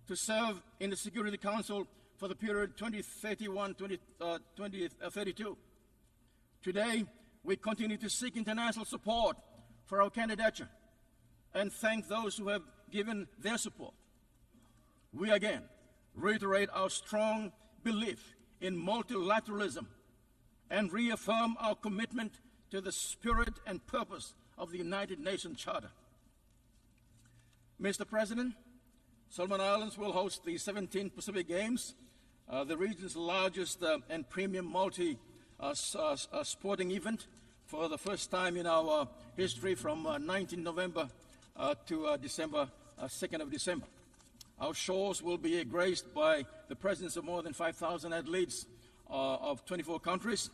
to serve in the Security Council for the period 2031-2032. Today, we continue to seek international support for our candidature and thank those who have given their support. We again reiterate our strong belief in multilateralism and reaffirm our commitment to the spirit and purpose of the United Nations Charter. Mr. President, Solomon Islands will host the 17th Pacific Games, the region's largest and premium multi-sporting event for the first time in our history from 19 November to December, 2nd of December. Our shores will be graced by the presence of more than 5,000 athletes of 24 countries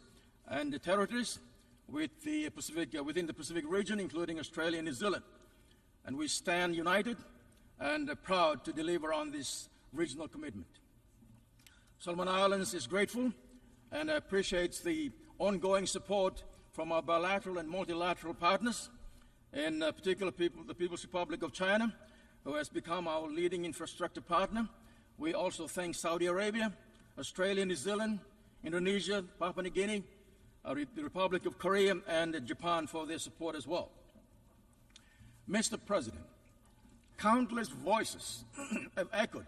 and territories within the Pacific region, including Australia and New Zealand. And we stand united and proud to deliver on this regional commitment. Solomon Islands is grateful and appreciates the ongoing support from our bilateral and multilateral partners, in particular the People's Republic of China, who has become our leading infrastructure partner. We also thank Saudi Arabia, Australia, New Zealand, Indonesia, Papua New Guinea, the Republic of Korea, and Japan for their support as well. Mr. President, countless voices have echoed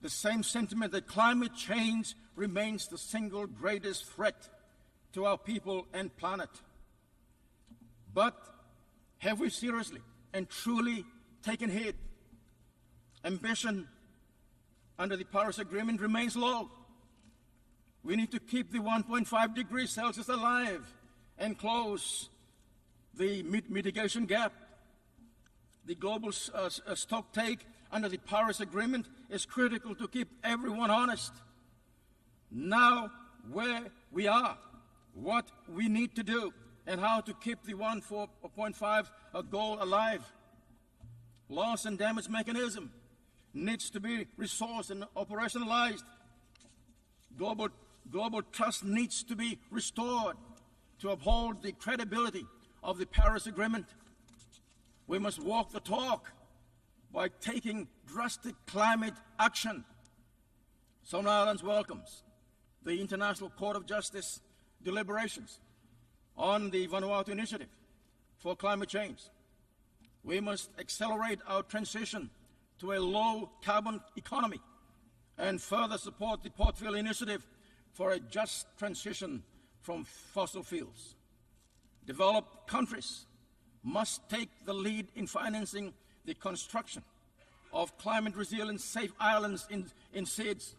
the same sentiment that climate change remains the single greatest threat to our people and planet. But have we seriously and truly taken heed? Ambition under the Paris Agreement remains low. We need to keep the 1.5 degrees Celsius alive and close the mitigation gap. The global stock take under the Paris Agreement is critical to keep everyone honest. Now, where we are, what we need to do, and how to keep the 1.5 goal alive. Loss and damage mechanism needs to be resourced and operationalized. Global trust needs to be restored to uphold the credibility of the Paris Agreement. We must walk the talk by taking drastic climate action. Solomon Islands welcomes the International Court of Justice deliberations on the Vanuatu Initiative for climate change. We must accelerate our transition to a low-carbon economy and further support the Portville Initiative for a just transition from fossil fuels. Developed countries must take the lead in financing the construction of climate-resilient safe islands in seas.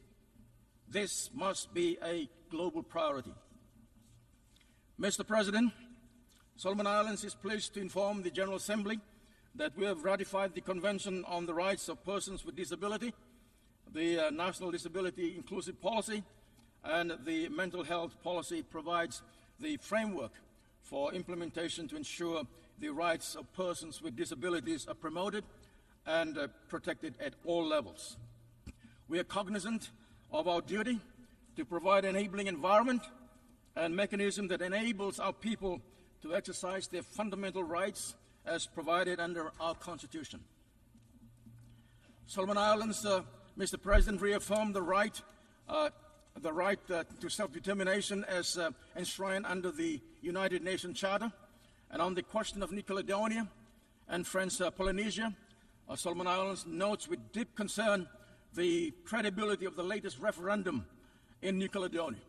This must be a global priority. Mr. President, Solomon Islands is pleased to inform the General Assembly that we have ratified the Convention on the Rights of Persons with Disability, the National Disability Inclusive Policy, and the Mental Health Policy provides the framework for implementation to ensure the rights of persons with disabilities are promoted and protected at all levels. We are cognizant of our duty to provide an enabling environment and mechanism that enables our people to exercise their fundamental rights as provided under our Constitution. Solomon Islands, Mr. President, reaffirmed the right to self-determination as enshrined under the United Nations Charter. And on the question of New Caledonia and French Polynesia, Solomon Islands notes with deep concern the credibility of the latest referendum in New Caledonia.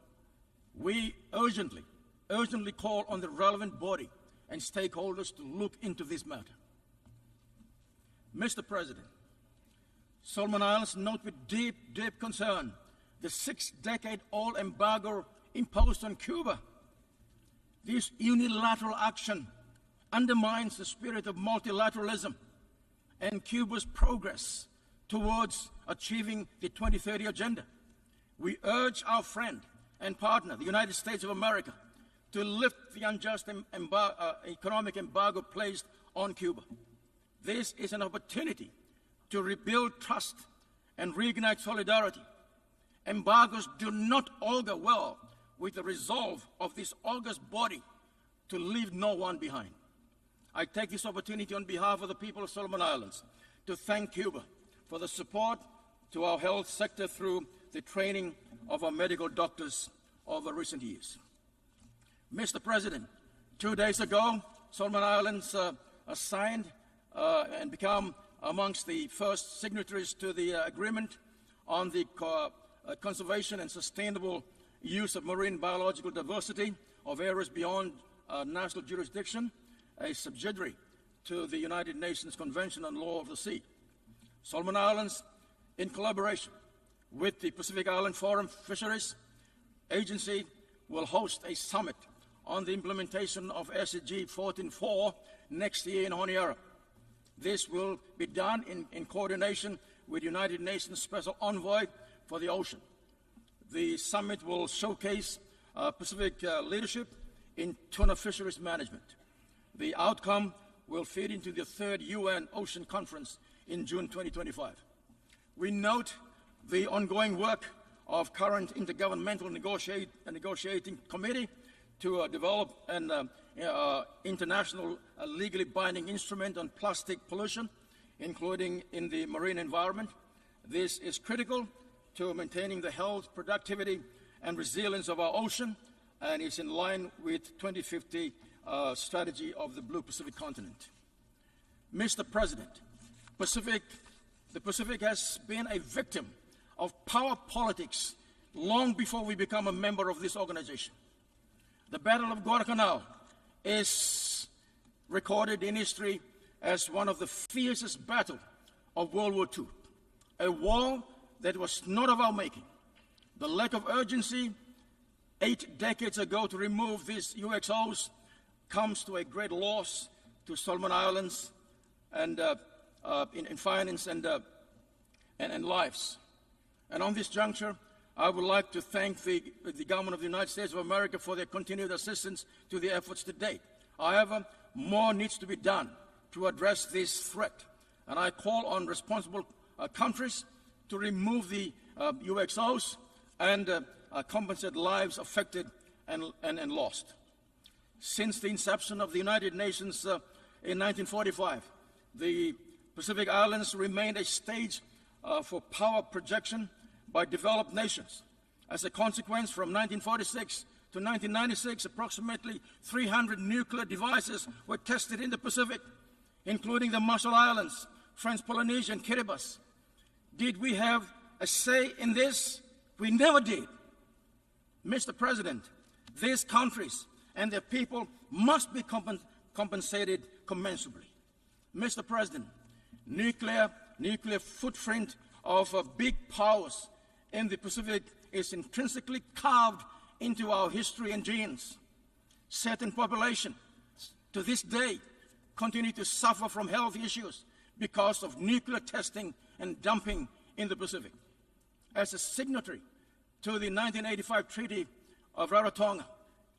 We urgently call on the relevant body and stakeholders to look into this matter. Mr. President, Solomon Islands note with deep concern the 6-decade-old embargo imposed on Cuba. This unilateral action undermines the spirit of multilateralism and Cuba's progress towards achieving the 2030 agenda. We urge our friend and partner, the United States of America, to lift the unjust economic embargo placed on Cuba. This is an opportunity to rebuild trust and reignite solidarity. Embargoes do not augur well with the resolve of this august body to leave no one behind. I take this opportunity on behalf of the people of Solomon Islands to thank Cuba for the support to our health sector through the training of our medical doctors over recent years. Mr. President, 2 days ago, Solomon Islands signed and become amongst the first signatories to the agreement on the conservation and sustainable use of marine biological diversity of areas beyond national jurisdiction, a subsidiary to the United Nations Convention on Law of the Sea. Solomon Islands, in collaboration with the Pacific Island Forum Fisheries Agency, will host a summit on the implementation of SDG 14.4 next year in Honiara. This will be done in coordination with United Nations Special Envoy for the Ocean. The summit will showcase Pacific leadership in tuna fisheries management. The outcome will feed into the 3rd UN Ocean Conference in June 2025. We note the ongoing work of current intergovernmental negotiating committee to develop an international legally binding instrument on plastic pollution, including in the marine environment. This is critical to maintaining the health, productivity, and resilience of our ocean, and is in line with 2050 strategy of the Blue Pacific continent. Mr. President, the Pacific has been a victim of power politics long before we become a member of this organization. The Battle of Guadalcanal is recorded in history as one of the fiercest battles of World War II, a war that was not of our making. The lack of urgency 8 decades ago to remove these UXOs comes to a great loss to Solomon Islands and in finance and lives. And on this juncture, I would like to thank the government of the United States of America for their continued assistance to the efforts to date. However, more needs to be done to address this threat, and I call on responsible countries to remove the UXOs and compensate lives affected and lost. Since the inception of the United Nations in 1945, the Pacific Islands remained a stage for power projection by developed nations. As a consequence, from 1946 to 1996, approximately 300 nuclear devices were tested in the Pacific, including the Marshall Islands, French Polynesia, and Kiribati. Did we have a say in this? We never did. Mr. President, these countries and their people must be compensated commensurably. Mr. President, nuclear footprint of big powers in the Pacific is intrinsically carved into our history and genes. Certain populations to this day continue to suffer from health issues because of nuclear testing and dumping in the Pacific. As a signatory to the 1985 Treaty of Rarotonga,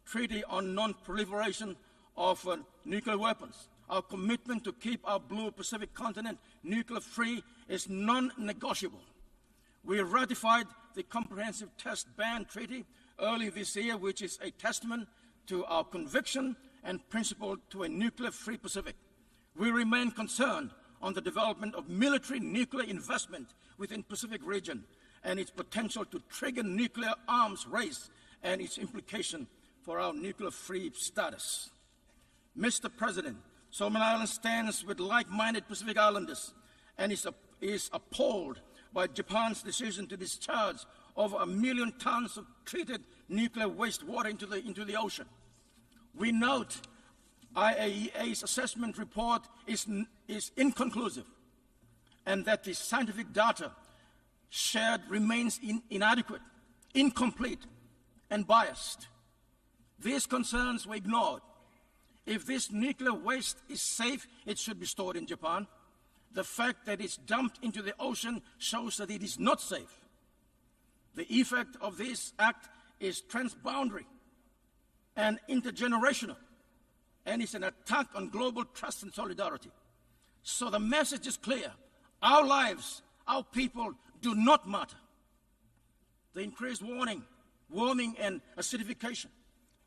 Treaty on Non-Proliferation of Nuclear Weapons, our commitment to keep our blue Pacific continent nuclear-free is non-negotiable. We ratified the Comprehensive Test Ban Treaty early this year, which is a testament to our conviction and principle to a nuclear-free Pacific. We remain concerned on the development of military nuclear investment within Pacific region and its potential to trigger nuclear arms race and its implication for our nuclear-free status. Mr. President, Solomon Islands stands with like-minded Pacific Islanders and is appalled by Japan's decision to discharge over 1 million tons of treated nuclear wastewater into the ocean. We note IAEA's assessment report is inconclusive and that the scientific data shared remains inadequate, incomplete, and biased. These concerns were ignored. If this nuclear waste is safe, it should be stored in Japan. The fact that it's dumped into the ocean shows that it is not safe. The effect of this act is transboundary and intergenerational, and it's an attack on global trust and solidarity. So the message is clear. Our lives, our people do not matter. The increased warming and acidification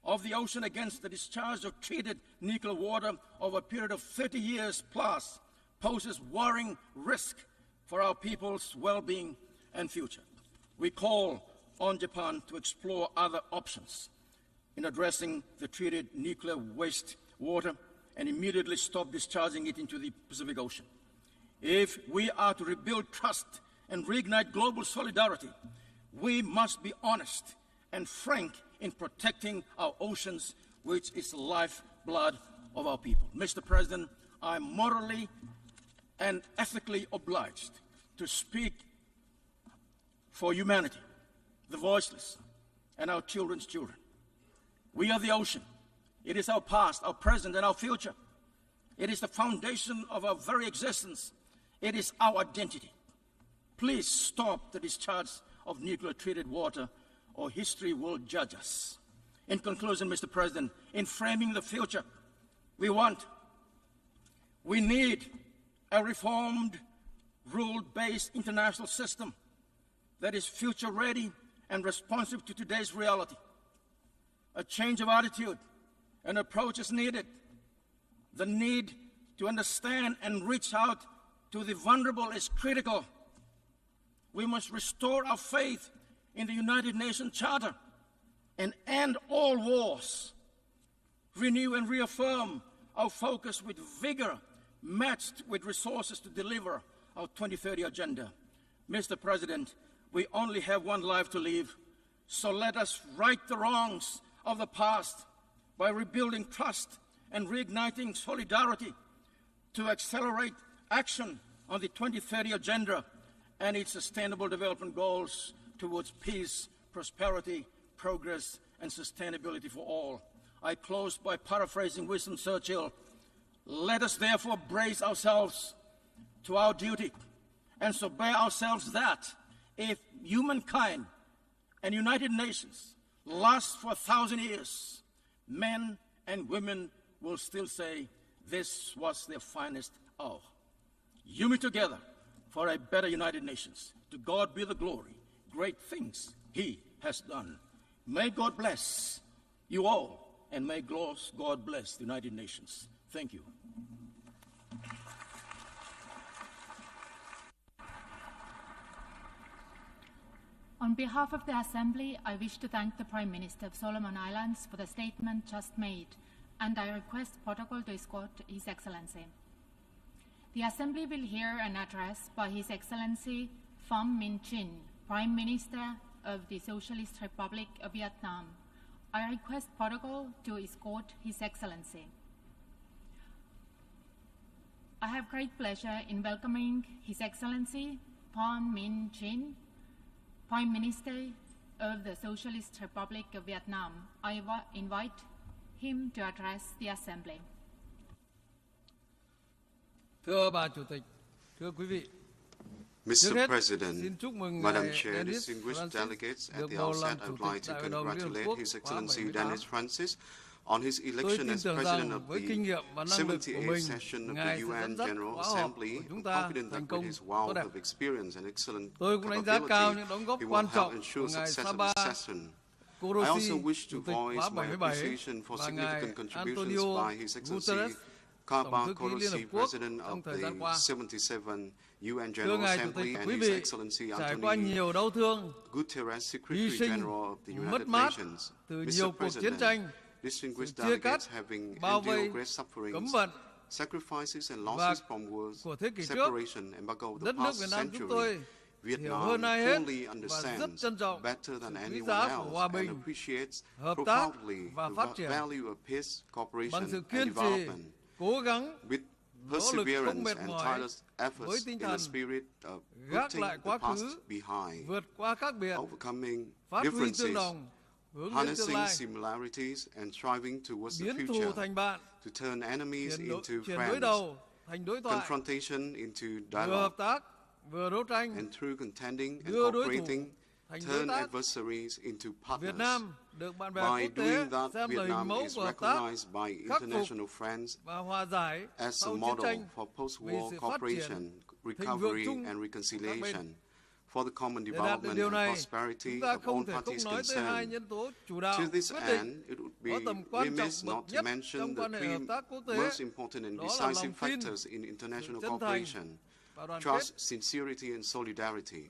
of the ocean against the discharge of treated nuclear water over a period of 30 years plus poses worrying risk for our people's well-being and future. We call on Japan to explore other options in addressing the treated nuclear waste water and immediately stop discharging it into the Pacific Ocean. If we are to rebuild trust and reignite global solidarity, we must be honest and frank in protecting our oceans, which is the lifeblood of our people. Mr. President, I am morally and ethically obliged to speak for humanity, the voiceless, and our children's children. We are the ocean. It is our past, our present, and our future. It is the foundation of our very existence. It is our identity. Please stop the discharge of nuclear-treated water, or history will judge us. In conclusion, Mr. President, in framing the future, we need a reformed, rule-based international system that is future-ready and responsive to today's reality. A change of attitude and approach is needed. The need to understand and reach out to the vulnerable is critical. We must restore our faith in the United Nations Charter and end all wars. Renew and reaffirm our focus with vigor, matched with resources to deliver our 2030 agenda. Mr. President, we only have one life to live, so let us right the wrongs of the past by rebuilding trust and reigniting solidarity to accelerate action on the 2030 agenda and its sustainable development goals towards peace, prosperity, progress, and sustainability for all. I close by paraphrasing Winston Churchill. Let us therefore brace ourselves to our duty and so bear ourselves that if humankind and United Nations last for 1,000 years, men and women will still say this was their finest hour. Unite together for a better United Nations. To God be the glory. Great things He has done. May God bless you all and may God bless the United Nations. Thank you. On behalf of the Assembly, I wish to thank the Prime Minister of Solomon Islands for the statement just made, and I request protocol to escort His Excellency. The Assembly will hear an address by His Excellency Pham Minh Chinh, Prime Minister of the Socialist Republic of Vietnam. I request protocol to escort His Excellency. I have great pleasure in welcoming His Excellency Pham Minh Chinh, Prime Minister of the Socialist Republic of Vietnam. I invite him to address the Assembly. Thưa bà Chủ tịch, thưa quý vị. Mr. President, Madam Chair, distinguished delegates, at the outset I would like to congratulate His Excellency Dennis Francis on his election as President of the 78th session of the UN General Assembly. I'm confident that with his wealth of experience and excellent capability, he will help ensure success of the session. I also wish to voice my appreciation for significant contributions by His Excellency Kaba Korosi, President of the 77th UN General Assembly, and His Excellency Antonio Guterres, Secretary General of the United Nations. Mr. President, distinguished delegates, having endured great sufferings, sacrifices and losses from wars, separation, and embargo of the past century, Vietnam fully understands better than anyone else and appreciates profoundly the value of peace, cooperation, and development. With perseverance and tireless efforts in the spirit of putting the past behind, overcoming differences, harnessing similarities, and striving towards the future, to turn enemies into friends, confrontation into dialogue, and through contending and cooperating, turn adversaries into partners. By doing that, Vietnam is recognized by international friends as a model for post-war cooperation, recovery, and reconciliation, for the common development and prosperity of all parties concerned. To this end, it would be remiss not to mention the three most important and decisive factors in international cooperation: trust, sincerity, and solidarity.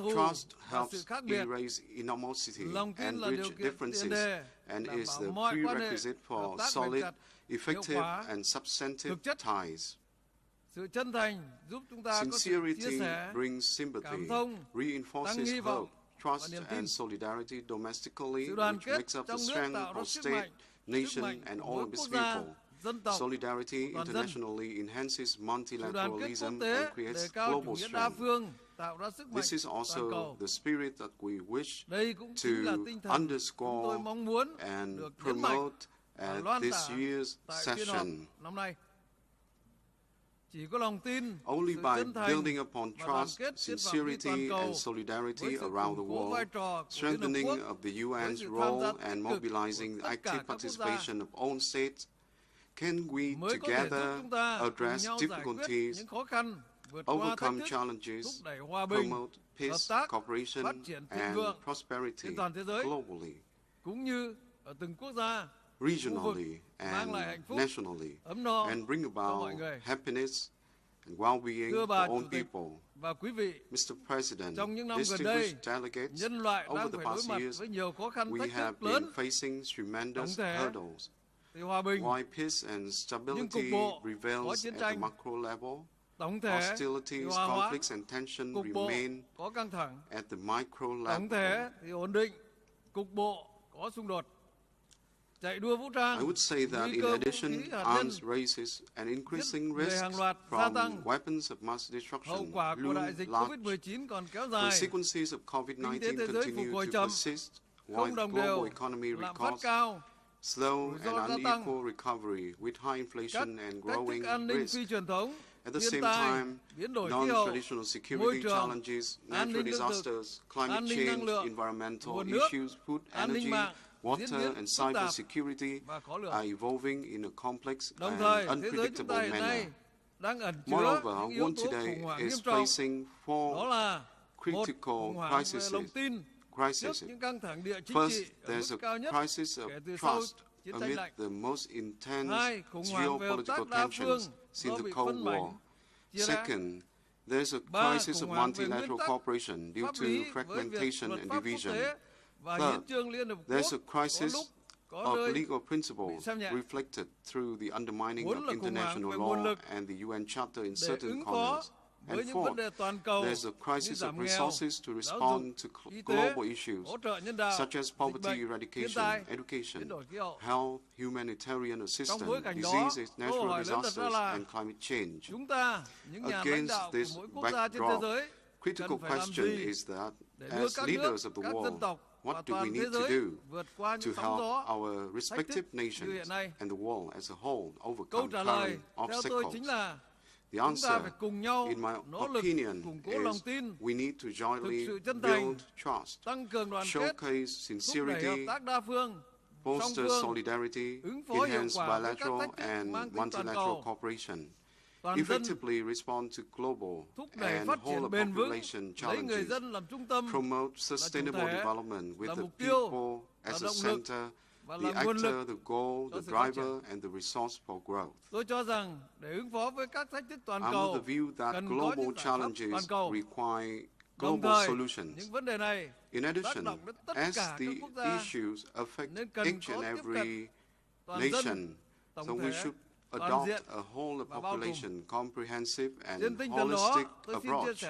Trust helps erase animosity and bridge differences, and is the prerequisite for solid, effective, and substantive ties. Sincerity brings sympathy, reinforces hope, trust, and solidarity domestically, which makes up the strength of state, nation, and all of its people. Solidarity internationally enhances multilateralism and creates global strength. This is also the spirit that we wish to underscore and promote at this year's session. Only by building upon trust, sincerity, and solidarity around the world, strengthening of the UN's role, and mobilizing active participation of all states, can we together address difficulties, overcome challenges, promote peace, cooperation, and prosperity globally, regionally, and nationally, and bring about happiness and well-being for all people. Mr. President, distinguished delegates, over the past years, we have been facing tremendous hurdles. While peace and stability prevails at the macro level, hostilities, conflicts, and tension remain at the micro level. I would say that in addition, arms races and increasing risks from weapons of mass destruction loom large. Consequences of COVID-19 continue to persist, while the global economy records slow and unequal recovery with high inflation and growing risk. At the same time, non-traditional security challenges, natural disasters, climate change, environmental issues, food, energy, water, and cyber security are evolving in a complex and unpredictable manner. Moreover, world today is facing four critical crises: crises. First, there's a crisis of trust amid the most intense geopolitical tensions since the Cold War. Second, there's a crisis of multilateral cooperation due to fragmentation and division. Third, there's a crisis of legal principles reflected through the undermining of international law and the UN Charter in certain corners. And fourth, there's a crisis of resources to respond to global issues such as poverty eradication, education, health, humanitarian assistance, diseases, natural disasters, and climate change. Against this backdrop, critical question is that, as leaders of the world, what do we need to do to help our respective nations and the world as a whole overcome current obstacles? The answer, in my opinion, is we need to jointly build trust, showcase sincerity, foster solidarity, enhance bilateral and multilateral cooperation, effectively respond to global and whole-of-population challenges, promote sustainable development with the people as the center, the actor, the goal, the driver, and the resource for growth. I'm of the view that global challenges require global solutions. In addition, as the issues affect each and every nation, so we should adopt a whole-of-population comprehensive and holistic approach.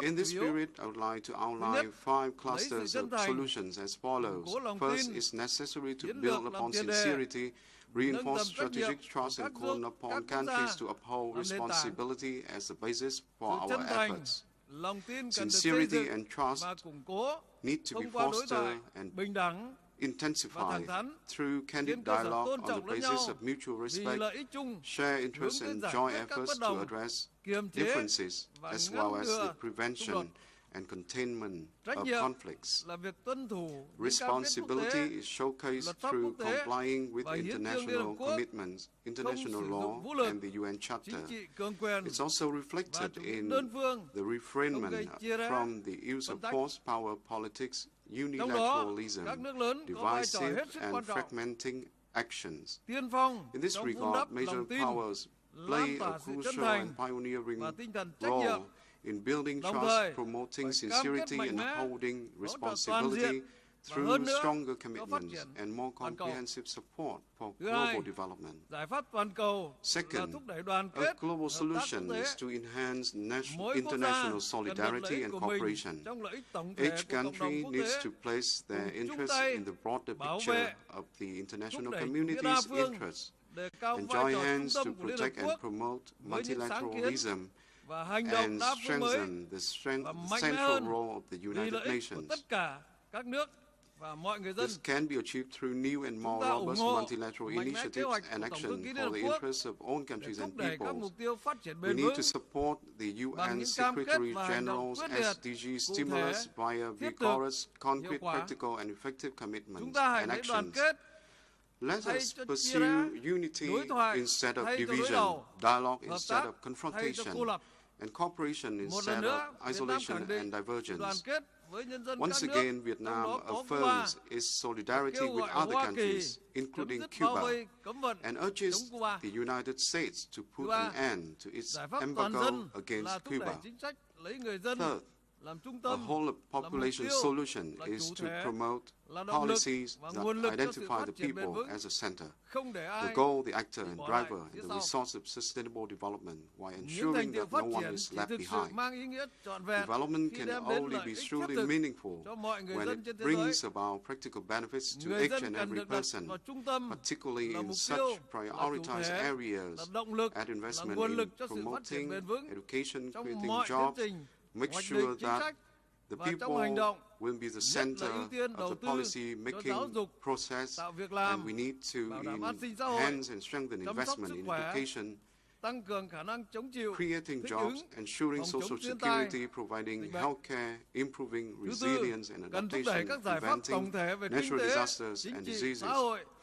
In this spirit, I would like to outline 5 clusters of solutions as follows. First, it's necessary to build upon sincerity, reinforce strategic trust, and call upon countries to uphold responsibility as the basis for our efforts. Sincerity and trust need to be fostered and intensified through candid dialogue on the basis of mutual respect, shared interests, and joint efforts to address differences, as well as the prevention and containment of conflicts. Responsibility is showcased through complying with international commitments, international law, and the UN Charter. It's also reflected in the refrainment from the use of force power politics, unilateralism, divisive and fragmenting actions. In this regard, major powers play a crucial and pioneering role in building trust, promoting sincerity, and holding responsibility through stronger commitments and more comprehensive support for global development. Second, a global solution is to enhance international solidarity and cooperation. Each country needs to place their interests in the broader picture of the international community's interests and join hands to protect and promote multilateralism and strengthen the central role of the United Nations. This can be achieved through new and more robust multilateral initiatives and action for the interests of all countries and peoples. We need to support the UN Secretary General's SDG stimulus via vigorous, concrete, practical, and effective commitments and actions. Let us pursue unity instead of division, dialogue instead of confrontation, and cooperation instead of isolation and divergence. Once again, Vietnam affirms its solidarity with other countries, including Cuba, and urges the United States to put an end to its embargo against Cuba. Third, a whole-of-population solution is to promote policies that identify the people as a center, the goal, the actor, and driver, and the resource of sustainable development, while ensuring that no one is left behind. Development can only be truly meaningful when it brings about practical benefits to each and every person, particularly in such prioritized areas as investment in promoting education, creating jobs. Make sure that the people will be the center of the policy-making process, and we need to enhance and strengthen investment in education, creating jobs, ensuring social security, providing healthcare, improving resilience and adaptation, preventing natural disasters and diseases.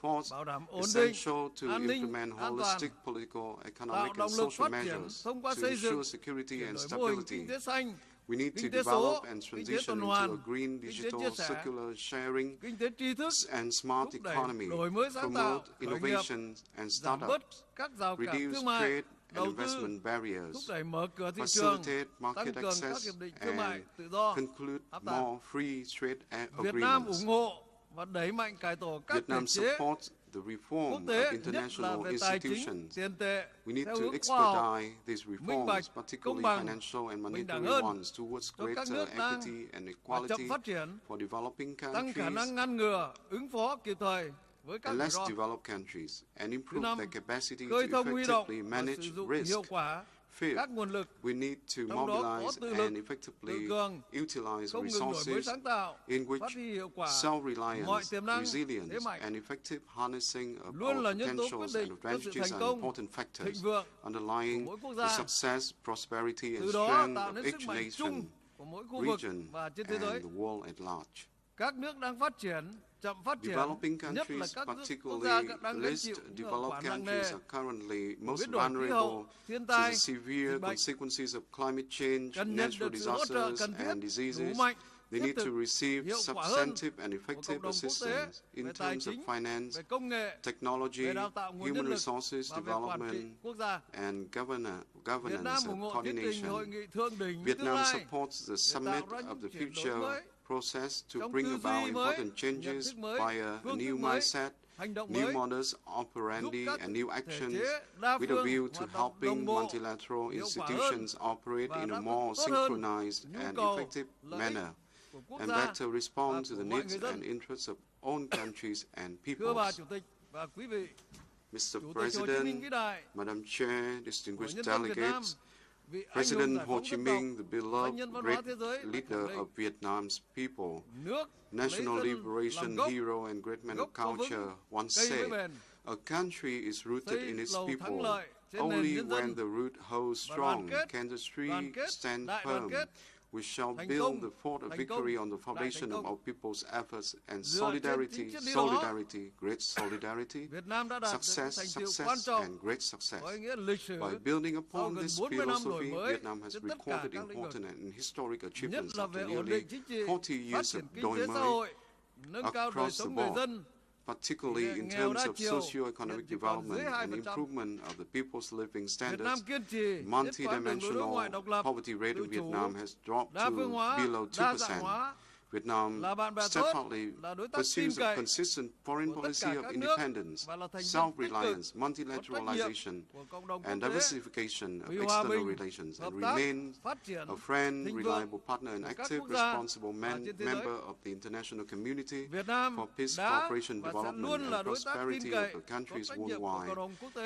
Fourth, essential to implement holistic political, economic, and social measures to ensure security and stability. We need to develop and transition into a green, digital, circular sharing and smart economy, promote innovation and startups, reduce trade and investment barriers, facilitate market access, and conclude more free trade agreements. Vietnam supports the reform of international institutions. We need to expedite these reforms, particularly financial and monetary ones, towards greater equity and equality for developing countries and less developed countries, and improve their capacity to effectively manage risk. Fifth, we need to mobilize and effectively utilize resources in which self-reliance, resilience, and effective harnessing of our potentials and advantages are important factors underlying the success, prosperity, and strength of each nation, region, and the world at large. Developing countries, particularly least developed countries, are currently most vulnerable to the severe consequences of climate change, natural disasters, and diseases. They need to receive substantive and effective assistance in terms of finance, technology, human resources development, and governance coordination. Vietnam supports the Summit of the Future process to bring about important changes via a new mindset, new modus operandi, and new actions with a view to helping multilateral institutions operate in a more synchronized and effective manner and better respond to the needs and interests of own countries and peoples. Mr. President, Madam Chair, distinguished delegates, President Ho Chi Minh, the beloved great leader of Vietnam's people, national liberation hero and great man of culture, once said, "A country is rooted in its people. Only when the root holds strong can the tree stand firm. We shall build the fort of victory on the foundation of our people's efforts and solidarity, great solidarity, success, and great success. By building upon this philosophy, Vietnam has recorded important and historic achievements after nearly 40 years of Doi Moi across the board, particularly in terms of socio-economic development and improvement of the people's living standards. Multi-dimensional poverty rate in Vietnam has dropped to below 2%. Vietnam steadfastly pursues a consistent foreign policy of independence, self-reliance, multilateralization, and diversification of external relations, and remains a friend, reliable partner, and active, responsible member of the international community for peace, cooperation, development, and prosperity of the countries worldwide.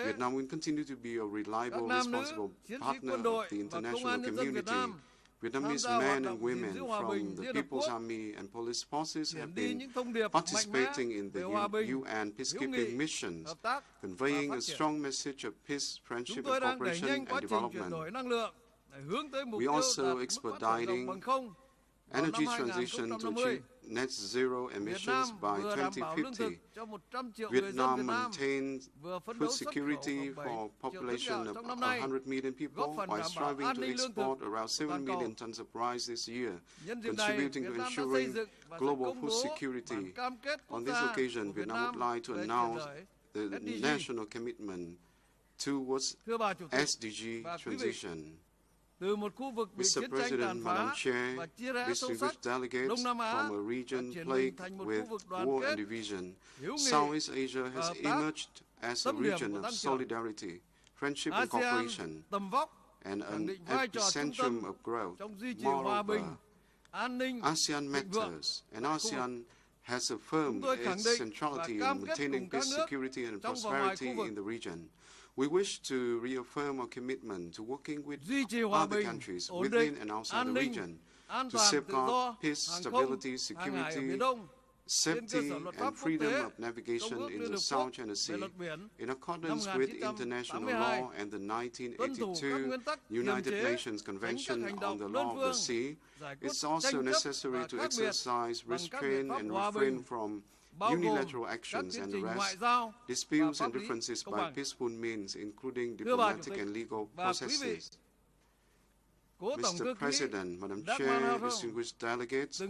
Vietnam will continue to be a reliable, responsible partner of the international community. Vietnamese men and women from the People's Army and police forces have been participating in the UN peacekeeping missions, conveying a strong message of peace, friendship, and cooperation and development. We also expediting energy transition to achieve net zero emissions by 2050. Vietnam maintains food security for a population of 100 million people while striving to export around 7 million tons of rice this year, contributing to ensuring global food security. On this occasion, Vietnam would like to announce the national commitment towards SDG transition. Mr. President, Madam Chair, distinguished delegates from a region plagued with war and division, Southeast Asia has emerged as a region of solidarity, friendship and cooperation, and an epicentrum of growth. Moreover, ASEAN matters, and ASEAN has affirmed its centrality in maintaining peace, security, and prosperity in the region. We wish to reaffirm our commitment to working with other countries within and outside the region to safeguard peace, stability, security, safety, and freedom of navigation in the South China Sea in accordance with international law and the 1982 United Nations Convention on the Law of the Sea. It's also necessary to exercise restraint and refrain from unilateral actions and arrest disputes and differences by peaceful means, including diplomatic and legal processes. Mr. President, Madam Chair, distinguished delegates, the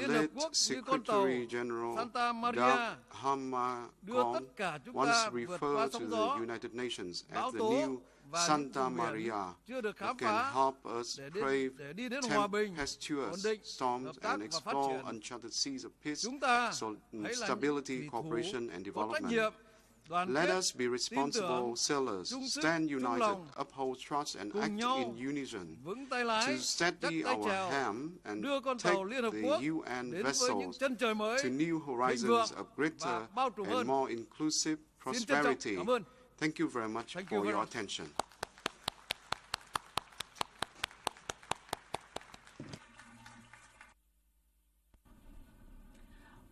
late Secretary General Dag Hammarskjöld once referred to the United Nations as the new Santa Maria that can help us brave tempestuous storms and explore uncharted seas of peace, stability, cooperation, and development. Let us be responsible sailors, stand united, uphold trust, and act in unison to steady our helm and take the UN vessels to new horizons of greater and more inclusive prosperity. Thank you very much for your attention.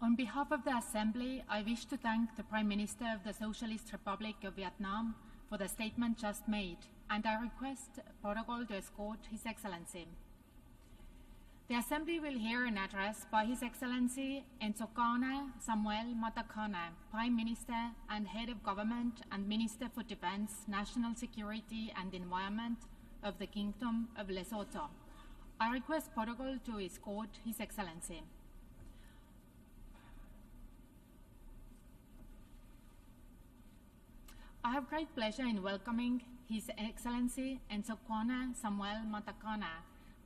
On behalf of the Assembly, I wish to thank the Prime Minister of the Socialist Republic of Vietnam for the statement just made, and I request protocol to escort His Excellency. The Assembly will hear an address by His Excellency Nsokane Samuel Matakane, Prime Minister and Head of Government and Minister for Defense, National Security and Environment of the Kingdom of Lesotho. I request protocol to escort His Excellency. I have great pleasure in welcoming His Excellency Nsokane Samuel Matakane,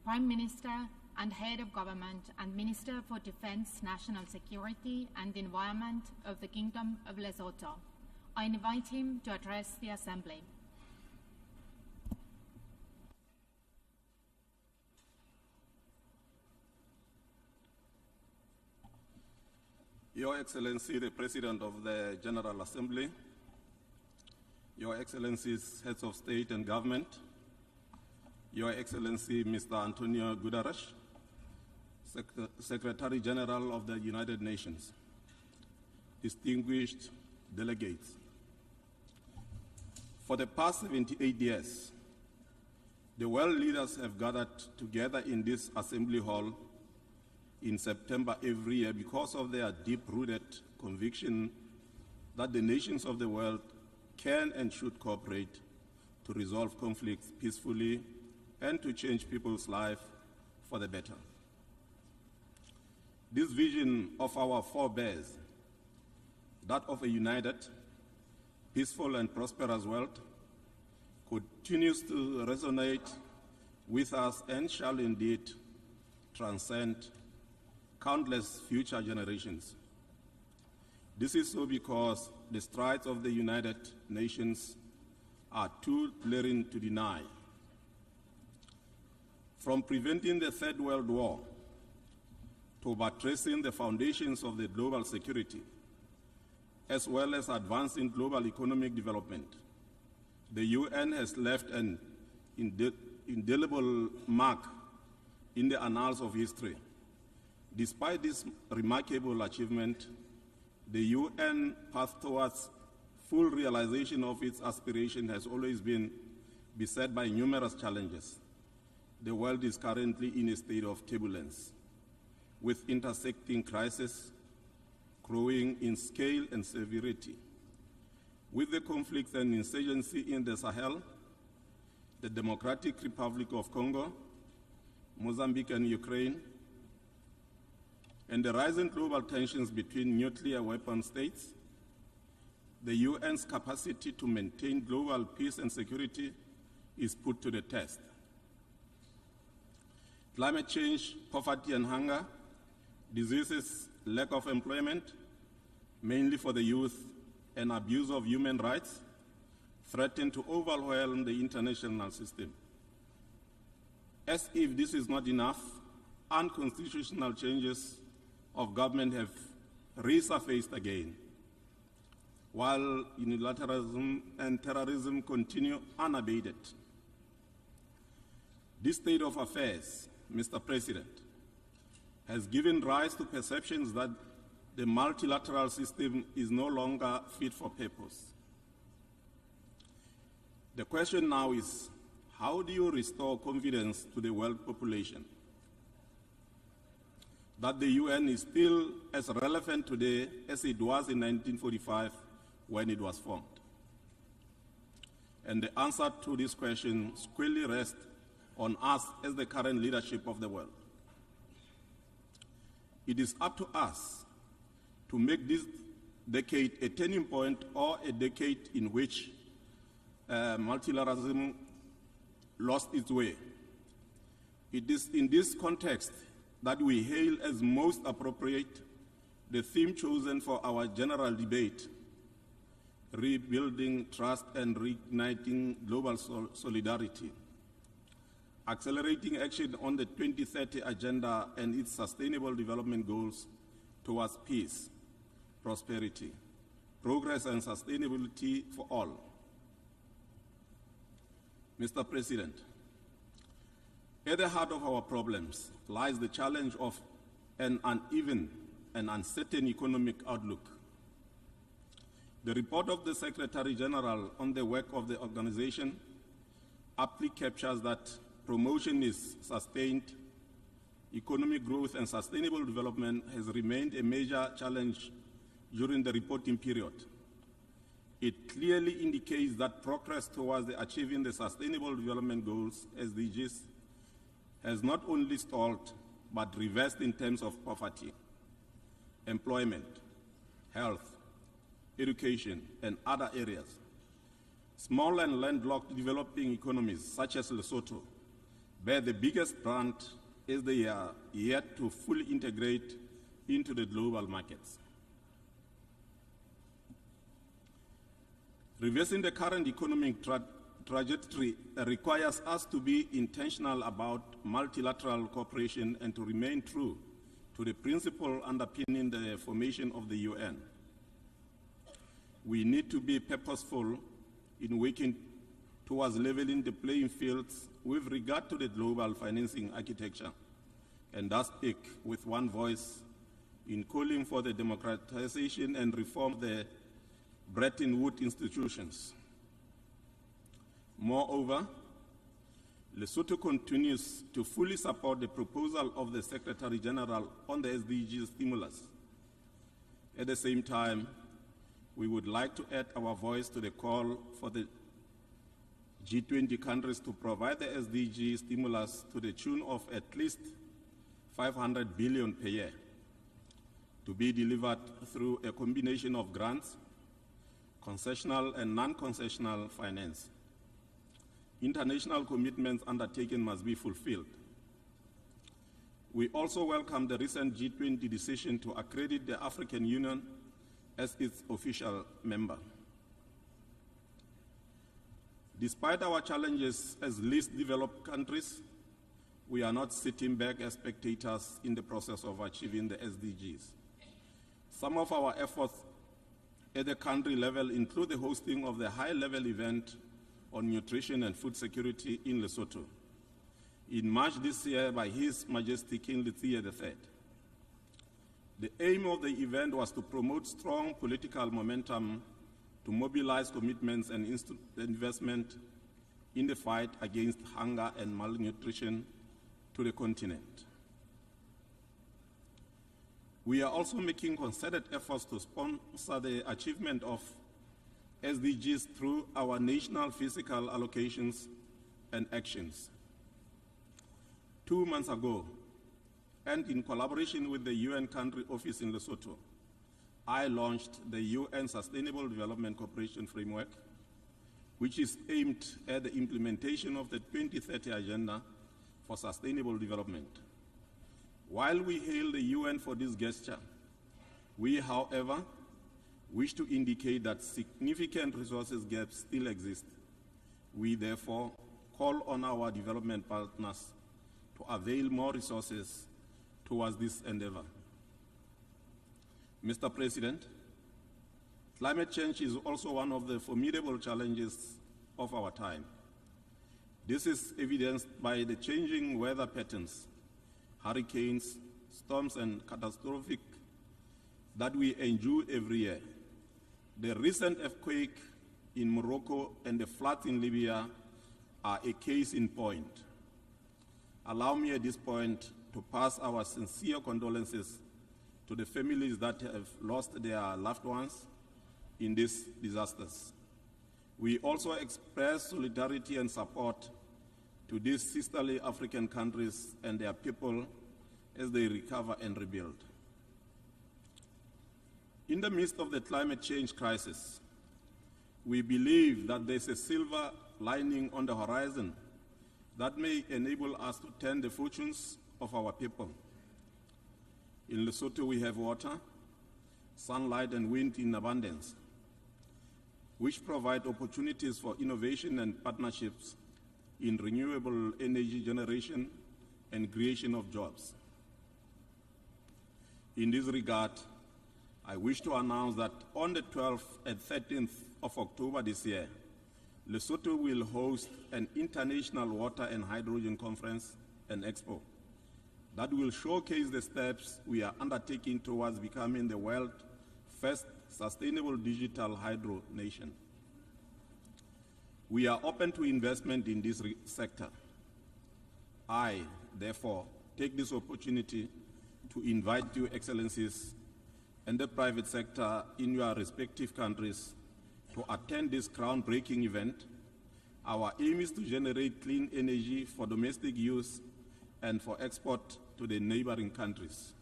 Prime Minister and Head of Government and Minister for Defense, National Security and Environment of the Kingdom of Lesotho. I invite him to address the Assembly. Your Excellency, the President of the General Assembly, Your Excellencies, Heads of State and Government, Your Excellency Mr. Antonio Guterres, Secretary General of the United Nations, distinguished delegates. For the past 78 years, the world leaders have gathered together in this Assembly Hall in September every year because of their deep-rooted conviction that the nations of the world can and should cooperate to resolve conflicts peacefully and to change people's lives for the better. This vision of our forebears, that of a united, peaceful and prosperous world, continues to resonate with us and shall indeed transcend countless future generations. This is so because the strides of the United Nations are too glaring to deny. From preventing the Third World War to buttressing the foundations of the global security, as well as advancing global economic development, the UN has left an indelible mark in the annals of history. Despite this remarkable achievement, the UN path towards full realization of its aspiration has always been beset by numerous challenges. The world is currently in a state of turbulence, with intersecting crises growing in scale and severity. With the conflicts and insurgency in the Sahel, the Democratic Republic of Congo, Mozambique and Ukraine, and the rising global tensions between nuclear weapon states, the UN's capacity to maintain global peace and security is put to the test. Climate change, poverty and hunger, diseases, lack of employment, mainly for the youth, and abuse of human rights threaten to overwhelm the international system. As if this is not enough, unconstitutional changes of government have resurfaced again, while unilateralism and terrorism continue unabated. This state of affairs, Mr. President, has given rise to perceptions that the multilateral system is no longer fit for purpose. The question now is, how do you restore confidence to the world population that the UN is still as relevant today as it was in 1945 when it was formed? And the answer to this question squarely rests on us as the current leadership of the world. It is up to us to make this decade a turning point, or a decade in which multilateralism lost its way. It is in this context that we hail as most appropriate the theme chosen for our general debate: rebuilding trust and reigniting global solidarity, accelerating action on the 2030 Agenda and its sustainable development goals towards peace, prosperity, progress and sustainability for all. Mr. President, at the heart of our problems lies the challenge of an uneven and uncertain economic outlook. The report of the Secretary General on the work of the organization aptly captures that promotion is sustained, economic growth and sustainable development has remained a major challenge during the reporting period. It clearly indicates that progress towards achieving the Sustainable Development Goals, SDGs, has not only stalled, but reversed in terms of poverty, employment, health, education, and other areas. Small and landlocked developing economies, such as Lesotho, bear the biggest brunt as they are yet to fully integrate into the global markets. Reversing the current economic trajectory requires us to be intentional about multilateral cooperation and to remain true to the principle underpinning the formation of the UN. We need to be purposeful in working towards leveling the playing fields with regard to the global financing architecture, and thus speak with one voice in calling for the democratization and reform of the Bretton Woods institutions. Moreover, Lesotho continues to fully support the proposal of the Secretary General on the SDG stimulus. At the same time, we would like to add our voice to the call for the G20 countries to provide the SDG stimulus to the tune of at least 500 billion per year, to be delivered through a combination of grants, concessional and non-concessional finance. International commitments undertaken must be fulfilled. We also welcome the recent G20 decision to accredit the African Union as its official member. Despite our challenges as least developed countries, we are not sitting back as spectators in the process of achieving the SDGs. Some of our efforts at the country level include the hosting of the high-level event on nutrition and food security in Lesotho in March this year by His Majesty King Lucia III. The aim of the event was to promote strong political momentum to mobilize commitments and investment in the fight against hunger and malnutrition to the continent. We are also making concerted efforts to sponsor the achievement of SDGs through our national fiscal allocations and actions. 2 months ago, and in collaboration with the UN Country Office in Lesotho, I launched the UN Sustainable Development Cooperation Framework, which is aimed at the implementation of the 2030 Agenda for Sustainable Development. While we hail the UN for this gesture, we, however, wish to indicate that significant resources gaps still exist. We therefore call on our development partners to avail more resources towards this endeavor. Mr. President, climate change is also one of the formidable challenges of our time. This is evidenced by the changing weather patterns, hurricanes, storms, and catastrophic that we endure every year. The recent earthquake in Morocco and the floods in Libya are a case in point. Allow me at this point to pass our sincere condolences to the families that have lost their loved ones in these disasters. We also express solidarity and support to these sisterly African countries and their people as they recover and rebuild. In the midst of the climate change crisis, we believe that there's a silver lining on the horizon that may enable us to turn the fortunes of our people. In Lesotho, we have water, sunlight, and wind in abundance, which provide opportunities for innovation and partnerships in renewable energy generation and creation of jobs. In this regard, I wish to announce that on the 12th and 13th of October this year, Lesotho will host an international water and hydrogen conference and expo that will showcase the steps we are undertaking towards becoming the world's first sustainable digital hydro nation. We are open to investment in this sector. I, therefore, take this opportunity to invite you, Excellencies, and the private sector in your respective countries to attend this groundbreaking event. Our aim is to generate clean energy for domestic use and for export to the neighboring countries.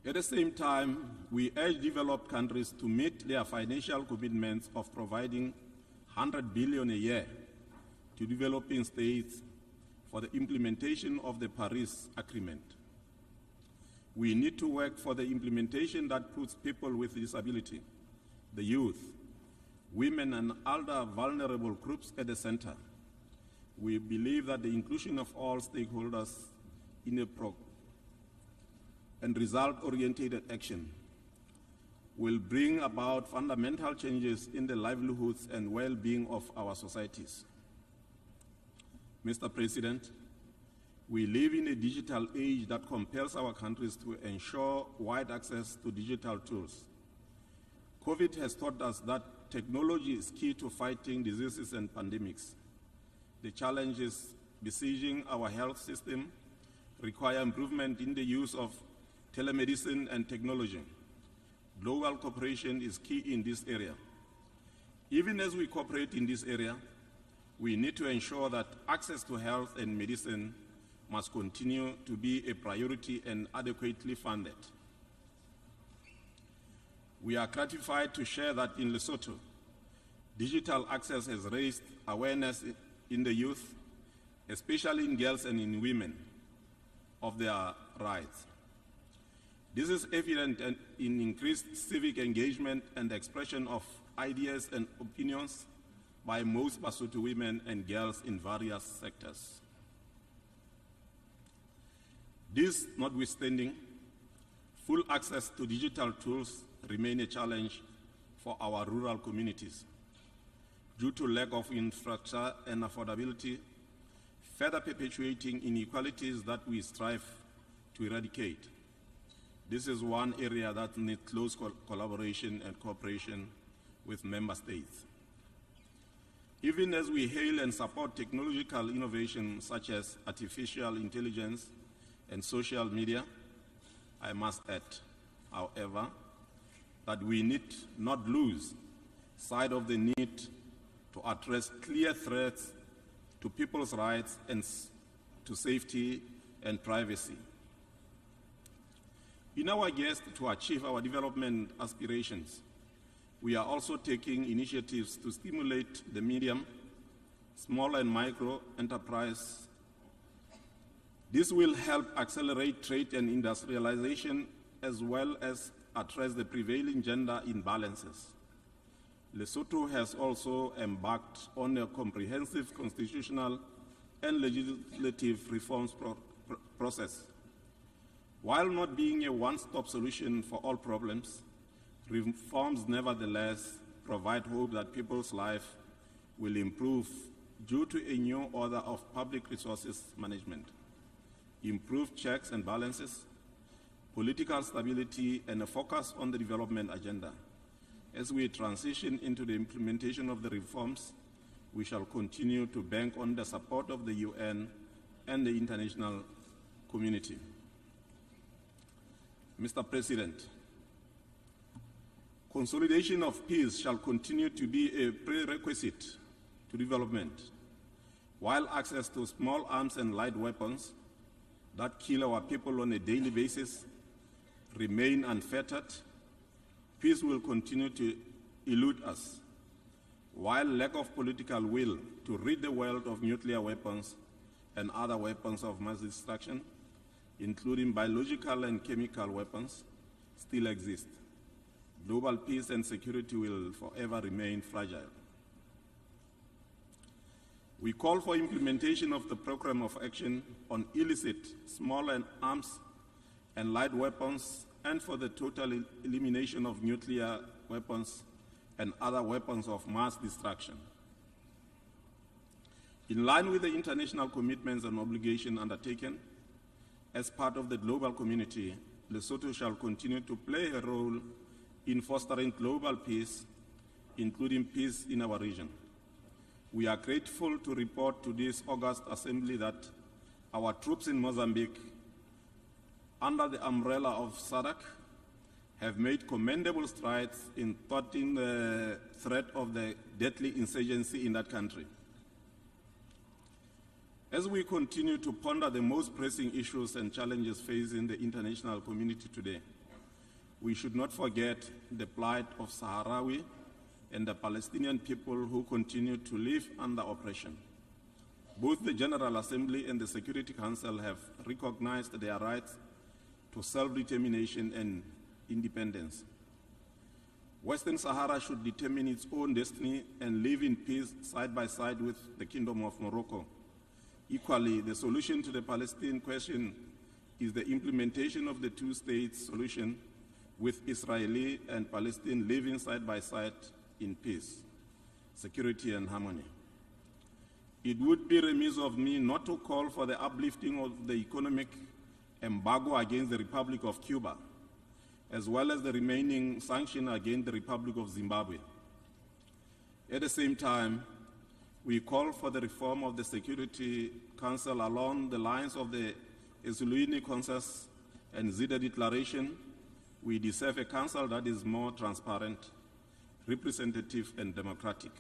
At the same time, we urge developed countries to meet their financial commitments of providing $100 billion a year to developing states for the implementation of the Paris Agreement. We need to work for the implementation that puts people with disability, the youth, women, and other vulnerable groups at the center. We believe that the inclusion of all stakeholders in a and result-oriented action will bring about fundamental changes in the livelihoods and well-being of our societies. Mr. President, we live in a digital age that compels our countries to ensure wide access to digital tools. COVID has taught us that technology is key to fighting diseases and pandemics. The challenges besieging our health system require improvement in the use of telemedicine and technology. Global cooperation is key in this area. Even as we cooperate in this area, we need to ensure that access to health and medicine must continue to be a priority and adequately funded. We are gratified to share that in Lesotho, digital access has raised awareness in the youth, especially in girls and in women, of their rights. This is evident in increased civic engagement and expression of ideas and opinions by most Basotho women and girls in various sectors. This notwithstanding, full access to digital tools remain a challenge for our rural communities due to lack of infrastructure and affordability, further perpetuating inequalities that we strive to eradicate. This is one area that needs close collaboration and cooperation with member states. Even as we hail and support technological innovation such as artificial intelligence and social media, I must add, however, that we need not lose sight of the need to address clear threats to people's rights and to safety and privacy. In our quest to achieve our development aspirations, we are also taking initiatives to stimulate the medium, small and micro enterprise. This will help accelerate trade and industrialization as well as address the prevailing gender imbalances. Lesotho has also embarked on a comprehensive constitutional and legislative reforms process. While not being a one-stop solution for all problems, reforms nevertheless provide hope that people's life will improve due to a new order of public resources management, improved checks and balances, political stability, and a focus on the development agenda. As we transition into the implementation of the reforms, we shall continue to bank on the support of the UN and the international community. Mr. President, consolidation of peace shall continue to be a prerequisite to development. while access to small arms and light weapons that kill our people on a daily basis remain unfettered, peace will continue to elude us, while lack of political will to rid the world of nuclear weapons and other weapons of mass destruction, including biological and chemical weapons, still exist. Global peace and security will forever remain fragile. We call for implementation of the Program of Action on illicit small arms and light weapons, and for the total elimination of nuclear weapons and other weapons of mass destruction. In line with the international commitments and obligations undertaken as part of the global community, Lesotho shall continue to play a role in fostering global peace, including peace in our region. We are grateful to report to this August Assembly that our troops in Mozambique, under the umbrella of SADC, have made commendable strides in thwarting the threat of the deadly insurgency in that country. As we continue to ponder the most pressing issues and challenges facing the international community today, we should not forget the plight of Sahrawi and the Palestinian people who continue to live under oppression. Both the General Assembly and the Security Council have recognized their rights to self-determination and independence. Western Sahara should determine its own destiny and live in peace side by side with the Kingdom of Morocco. Equally, the solution to the Palestinian question is the implementation of the two-state solution, with Israeli and Palestine living side by side in peace, security, and harmony. It would be remiss of me not to call for the uplifting of the economic embargo against the Republic of Cuba, as well as the remaining sanction against the Republic of Zimbabwe. At the same time, we call for the reform of the Security Council along the lines of the Al-Alimi Consensus and Zida Declaration. We deserve a council that is more transparent, representative, and democratic.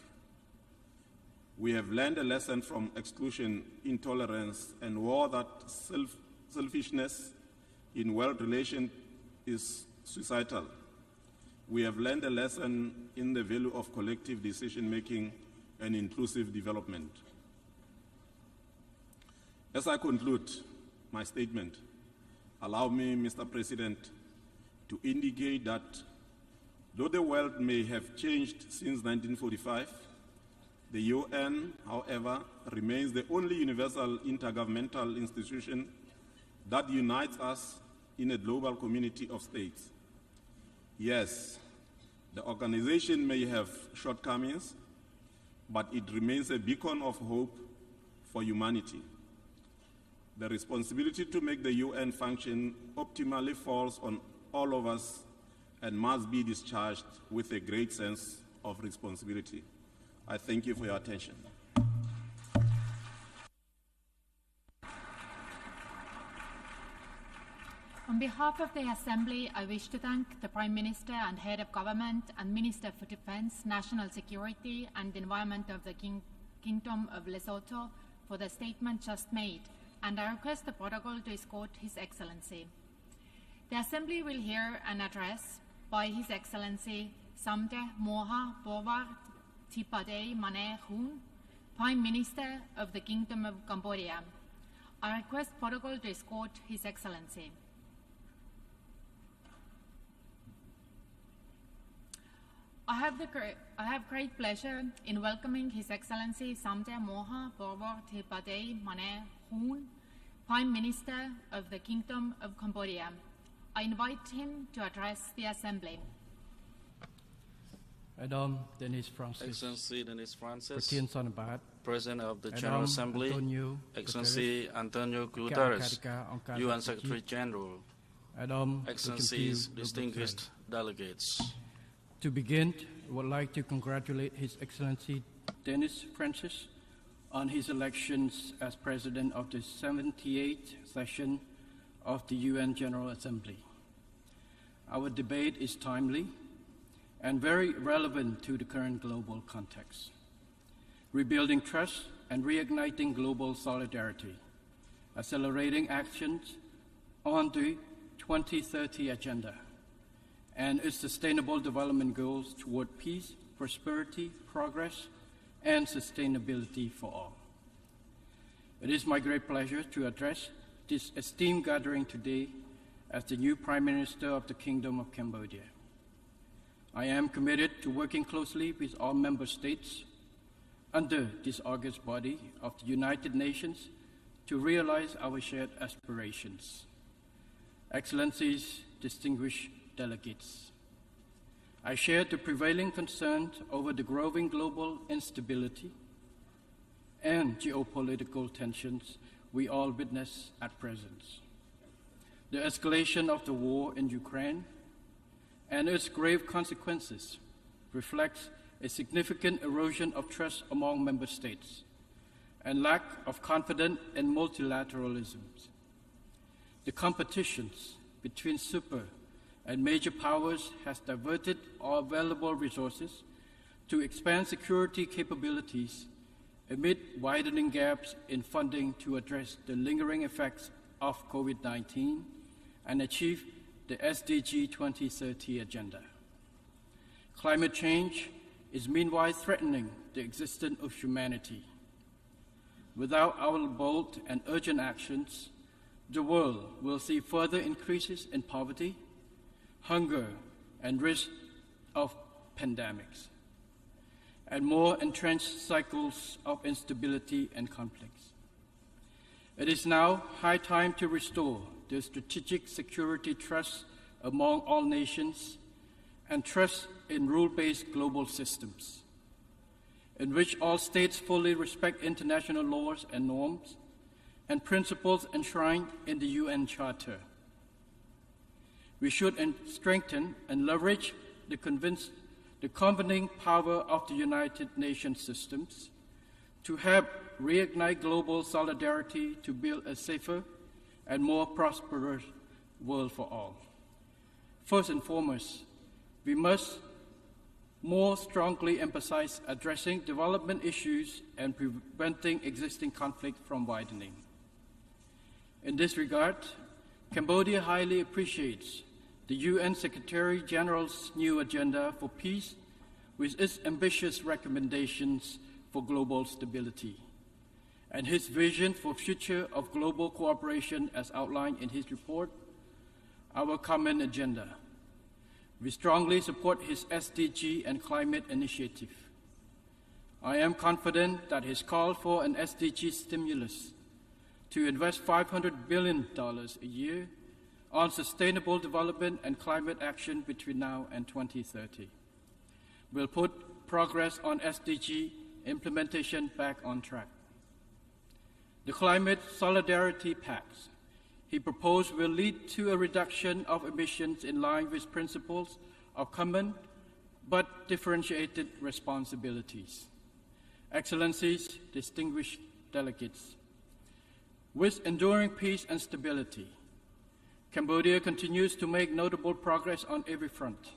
We have learned a lesson from exclusion, intolerance, and war that selfishness in world relations is suicidal. We have learned a lesson in the value of collective decision-making and inclusive development. As I conclude my statement, allow me, Mr. President, to indicate that though the world may have changed since 1945, the UN, however, remains the only universal intergovernmental institution that unites us in a global community of states. Yes, the organization may have shortcomings, but it remains a beacon of hope for humanity. The responsibility to make the UN function optimally falls on all of us and must be discharged with a great sense of responsibility. I thank you for your attention. On behalf of the Assembly, I wish to thank the Prime Minister and Head of Government and Minister for Defence, National Security and Environment of the Kingdom of Lesotho for the statement just made, and I request the protocol to escort His Excellency. The Assembly will hear an address by His Excellency Samdech Moha Bowar Thipadei Mane Hun, Prime Minister of the Kingdom of Cambodia. I request protocol to escort His Excellency. I have great pleasure in welcoming His Excellency Samdech Moha Bowar Thipadei Mane Hun, Prime Minister of the Kingdom of Cambodia. I invite him to address the Assembly. Madam Denise Francis, Excellency Denise Francis, President of the General Assembly, Excellency Antonio Guterres, UN Secretary General, Excellencies, distinguished delegates. To begin, I would like to congratulate His Excellency Denise Francis on his elections as President of the 78th session of the UN General Assembly. Our debate is timely and very relevant to the current global context. Rebuilding trust and reigniting global solidarity, accelerating actions on the 2030 Agenda and its Sustainable Development Goals toward peace, prosperity, progress, and sustainability for all. It is my great pleasure to address this esteemed gathering today as the new Prime Minister of the Kingdom of Cambodia. I am committed to working closely with all member states under this august body of the United Nations to realize our shared aspirations. Excellencies, distinguished delegates, I share the prevailing concern over the growing global instability and geopolitical tensions we all witness at present. The escalation of the war in Ukraine and its grave consequences reflects a significant erosion of trust among member states and lack of confidence in multilateralism. The competitions between super and major powers has diverted all available resources to expand security capabilities amid widening gaps in funding to address the lingering effects of COVID-19 and achieve the SDG 2030 Agenda. Climate change is meanwhile threatening the existence of humanity. Without our bold and urgent actions, the world will see further increases in poverty, hunger, and risk of pandemics, and more entrenched cycles of instability and conflicts. It is now high time to restore the strategic security trust among all nations and trust in rule-based global systems, in which all states fully respect international laws and norms and principles enshrined in the UN Charter. We should strengthen and leverage the convening power of the United Nations systems to help reignite global solidarity to build a safer and more prosperous world for all. First and foremost, we must more strongly emphasize addressing development issues and preventing existing conflict from widening. In this regard, Cambodia highly appreciates the UN Secretary-General's new agenda for peace with its ambitious recommendations for global stability and his vision for future of global cooperation as outlined in his report, Our Common Agenda. We strongly support his SDG and climate initiative. I am confident that his call for an SDG stimulus to invest $500 billion a year on sustainable development and climate action between now and 2030 will put progress on SDG implementation back on track. The Climate Solidarity Pact he proposed will lead to a reduction of emissions in line with principles of common but differentiated responsibilities. Excellencies, distinguished delegates, with enduring peace and stability, Cambodia continues to make notable progress on every front.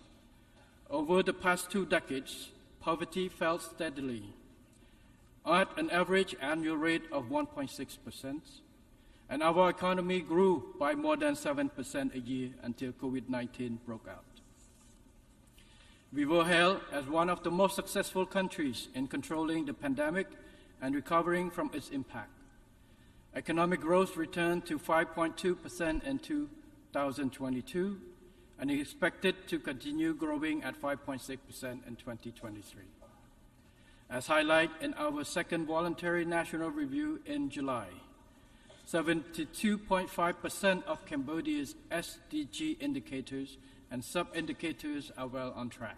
Over the past 2 decades, poverty fell steadily at an average annual rate of 1.6%, and our economy grew by more than 7% a year until COVID-19 broke out. We were hailed as one of the most successful countries in controlling the pandemic and recovering from its impact. Economic growth returned to 5.2% in 2022 and is expected to continue growing at 5.6% in 2023. As highlighted in our second voluntary national review in July, 72.5% of Cambodia's SDG indicators and sub-indicators are well on track.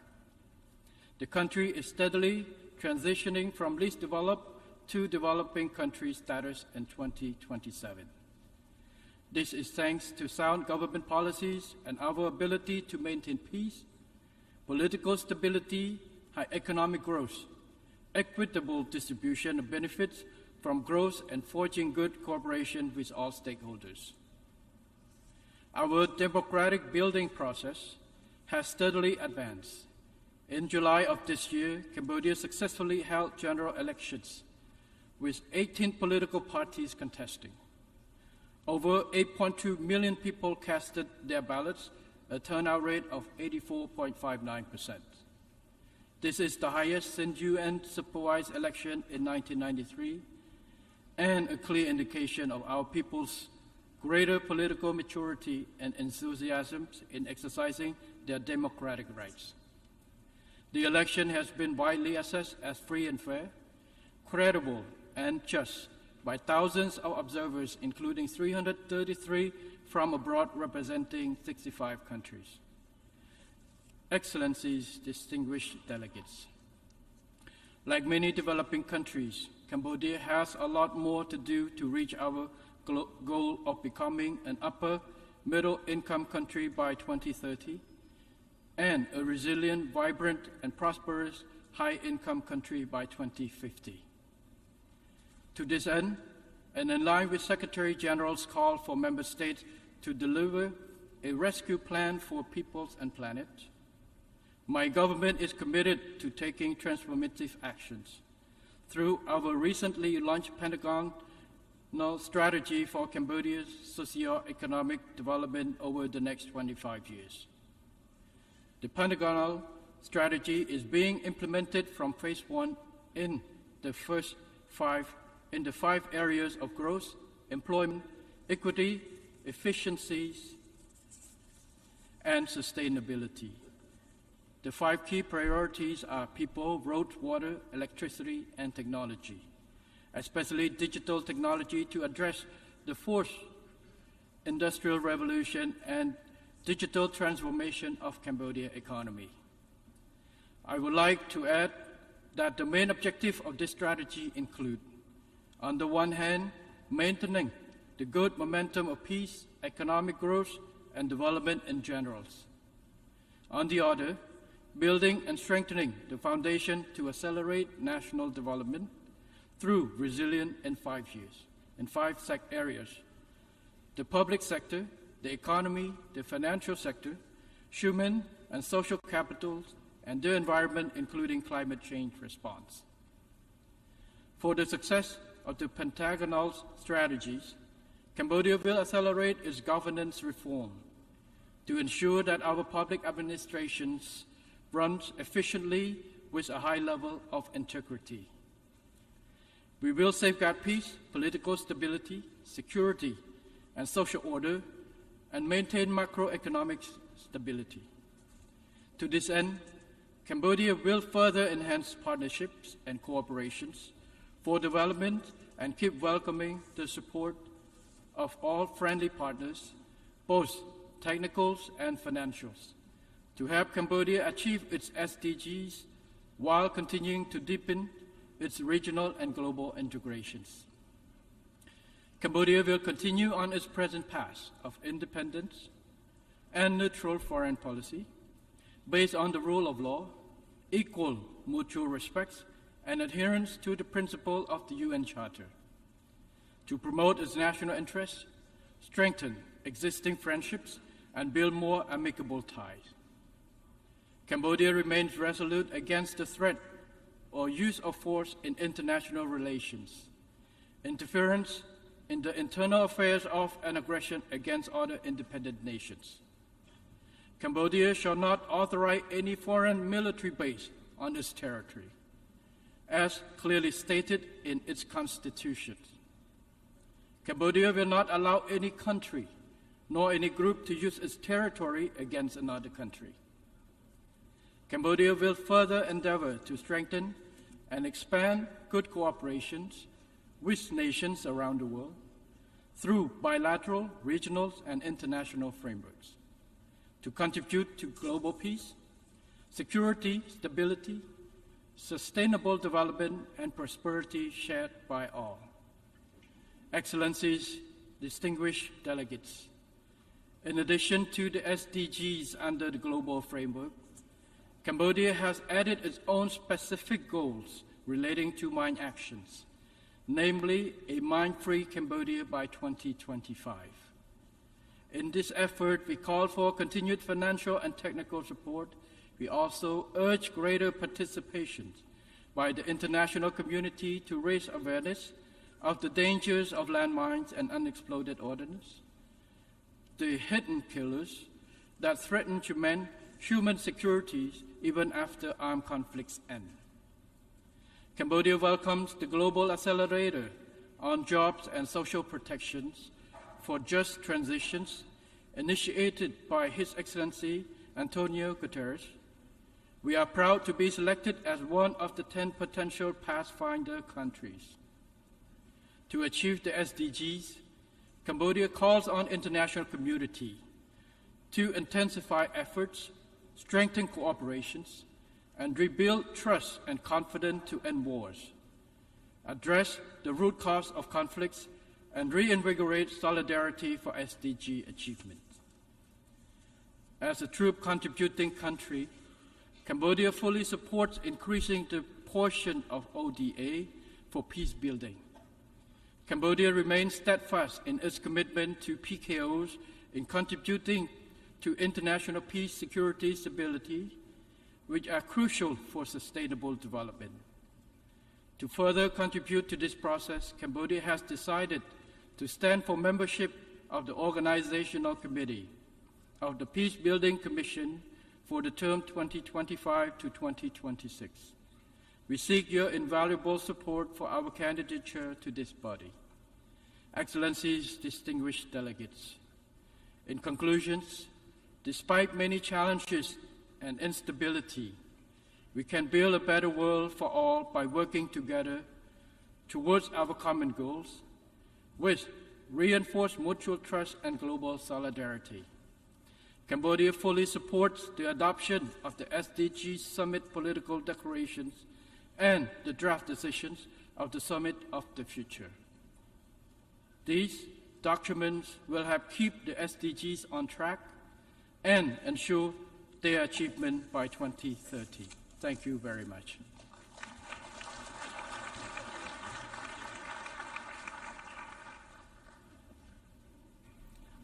The country is steadily transitioning from least developed to developing country status in 2027. This is thanks to sound government policies and our ability to maintain peace, political stability, high economic growth, equitable distribution of benefits from growth, and forging good cooperation with all stakeholders. Our democratic building process has steadily advanced. In July of this year, Cambodia successfully held general elections with 18 political parties contesting. Over 8.2 million people casted their ballots, a turnout rate of 84.59%. This is the highest since UN-supervised election in 1993, and a clear indication of our people's greater political maturity and enthusiasm in exercising their democratic rights. The election has been widely assessed as free and fair, credible and just by thousands of observers, including 333 from abroad representing 65 countries. Excellencies, distinguished delegates, like many developing countries, Cambodia has a lot more to do to reach our goal of becoming an upper middle income country by 2030 and a resilient, vibrant, and prosperous high income country by 2050. To this end, and in line with Secretary General's call for member states to deliver a rescue plan for peoples and planet, my government is committed to taking transformative actions through our recently launched Pentagonal strategy for Cambodia's socio-economic development over the next 25 years. The Pentagonal strategy is being implemented from phase 1 in the 5 areas of growth, employment, equity, efficiencies, and sustainability. The 5 key priorities are people, road, water, electricity, and technology, especially digital technology to address the fourth industrial revolution and digital transformation of Cambodia's economy. I would like to add that the main objective of this strategy include, on the one hand, maintaining the good momentum of peace, economic growth, and development in general. On the other, building and strengthening the foundation to accelerate national development through resilience in 5 years, in 5 areas: the public sector, the economy, the financial sector, human and social capital, and the environment, including climate change response. For the success of the Pentagonal strategies, Cambodia will accelerate its governance reform to ensure that our public administrations runs efficiently with a high level of integrity. We will safeguard peace, political stability, security, and social order, and maintain macroeconomic stability. To this end, Cambodia will further enhance partnerships and cooperations for development and keep welcoming the support of all friendly partners, both technicals and financials, to help Cambodia achieve its SDGs while continuing to deepen its regional and global integrations. Cambodia will continue on its present path of independence and neutral foreign policy based on the rule of law, equal mutual respect, and adherence to the principle of the UN Charter, to promote its national interests, strengthen existing friendships, and build more amicable ties. Cambodia remains resolute against the threat or use of force in international relations, interference in the internal affairs of and aggression against other independent nations. Cambodia shall not authorize any foreign military base on its territory, as clearly stated in its constitution. Cambodia will not allow any country nor any group to use its territory against another country. Cambodia will further endeavor to strengthen and expand good cooperation with nations around the world through bilateral, regional, and international frameworks to contribute to global peace, security, stability, sustainable development, and prosperity shared by all. Excellencies, distinguished delegates, in addition to the SDGs under the global framework, Cambodia has added its own specific goals relating to mine actions, namely a mine-free Cambodia by 2025. In this effort, we call for continued financial and technical support. We also urge greater participation by the international community to raise awareness of the dangers of landmines and unexploded ordnance, the hidden killers that threaten human security even after armed conflicts end. Cambodia welcomes the Global Accelerator on Jobs and Social Protections for Just Transitions, initiated by His Excellency Antonio Guterres. We are proud to be selected as one of the 10 potential Pathfinder countries. To achieve the SDGs, Cambodia calls on international community to intensify efforts, strengthen cooperations, and rebuild trust and confidence to end wars, address the root cause of conflicts, and reinvigorate solidarity for SDG achievement. As a true contributing country, Cambodia fully supports increasing the portion of ODA for peace building. Cambodia remains steadfast in its commitment to PKOs in contributing to international peace, security, stability, which are crucial for sustainable development. To further contribute to this process, Cambodia has decided to stand for membership of the Organizational Committee of the Peace Building Commission for the term 2025 to 2026. We seek your invaluable support for our candidature to this body. Excellencies, distinguished delegates, in conclusions, despite many challenges and instability, we can build a better world for all by working together towards our common goals, which reinforce mutual trust and global solidarity. Cambodia fully supports the adoption of the SDG Summit political declarations and the draft decisions of the Summit of the Future. These documents will help keep the SDGs on track and ensure their achievement by 2030. Thank you very much.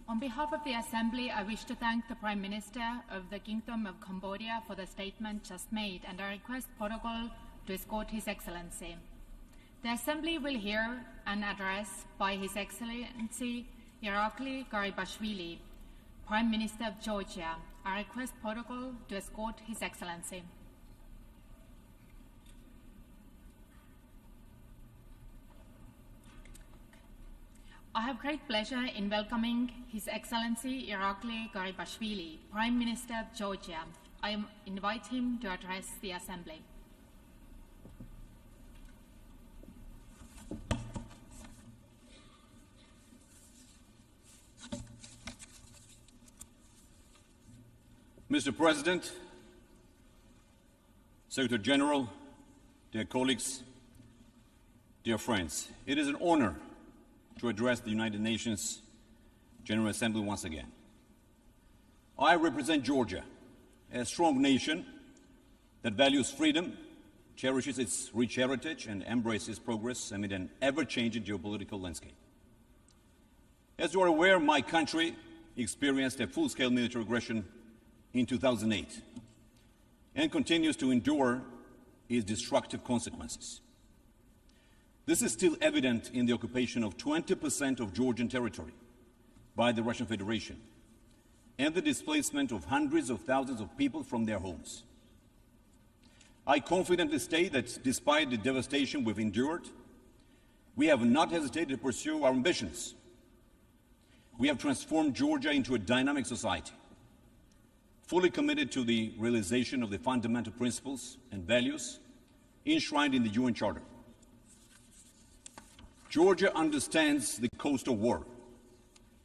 On behalf of the Assembly, I wish to thank the Prime Minister of the Kingdom of Cambodia for the statement just made, and I request protocol to escort His Excellency. The Assembly will hear an address by His Excellency Irakli Garibashvili, Prime Minister of Georgia. I request protocol to escort His Excellency. I have great pleasure in welcoming His Excellency Irakli Garibashvili, Prime Minister of Georgia. I invite him to address the Assembly. Mr. President, Secretary General, dear colleagues, dear friends, it is an honor to address the United Nations General Assembly once again. I represent Georgia, a strong nation that values freedom, cherishes its rich heritage, and embraces progress amid an ever-changing geopolitical landscape. As you are aware, my country experienced a full-scale military aggression in 2008 and continues to endure its destructive consequences. This is still evident in the occupation of 20% of Georgian territory by the Russian Federation and the displacement of hundreds of thousands of people from their homes. I confidently state that despite the devastation we've endured, we have not hesitated to pursue our ambitions. We have transformed Georgia into a dynamic society, fully committed to the realization of the fundamental principles and values enshrined in the UN Charter. Georgia understands the cost of war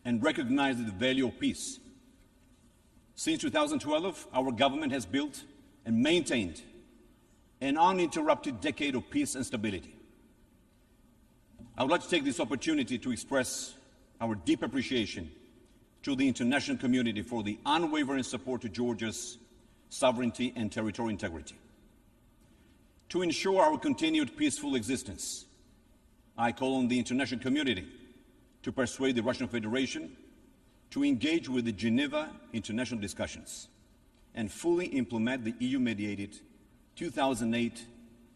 and recognizes the value of peace. Since 2012, our government has built and maintained an uninterrupted decade of peace and stability. I would like to take this opportunity to express our deep appreciation to the international community for the unwavering support to Georgia's sovereignty and territorial integrity. To ensure our continued peaceful existence, I call on the international community to persuade the Russian Federation to engage with the Geneva international discussions and fully implement the EU-mediated 2008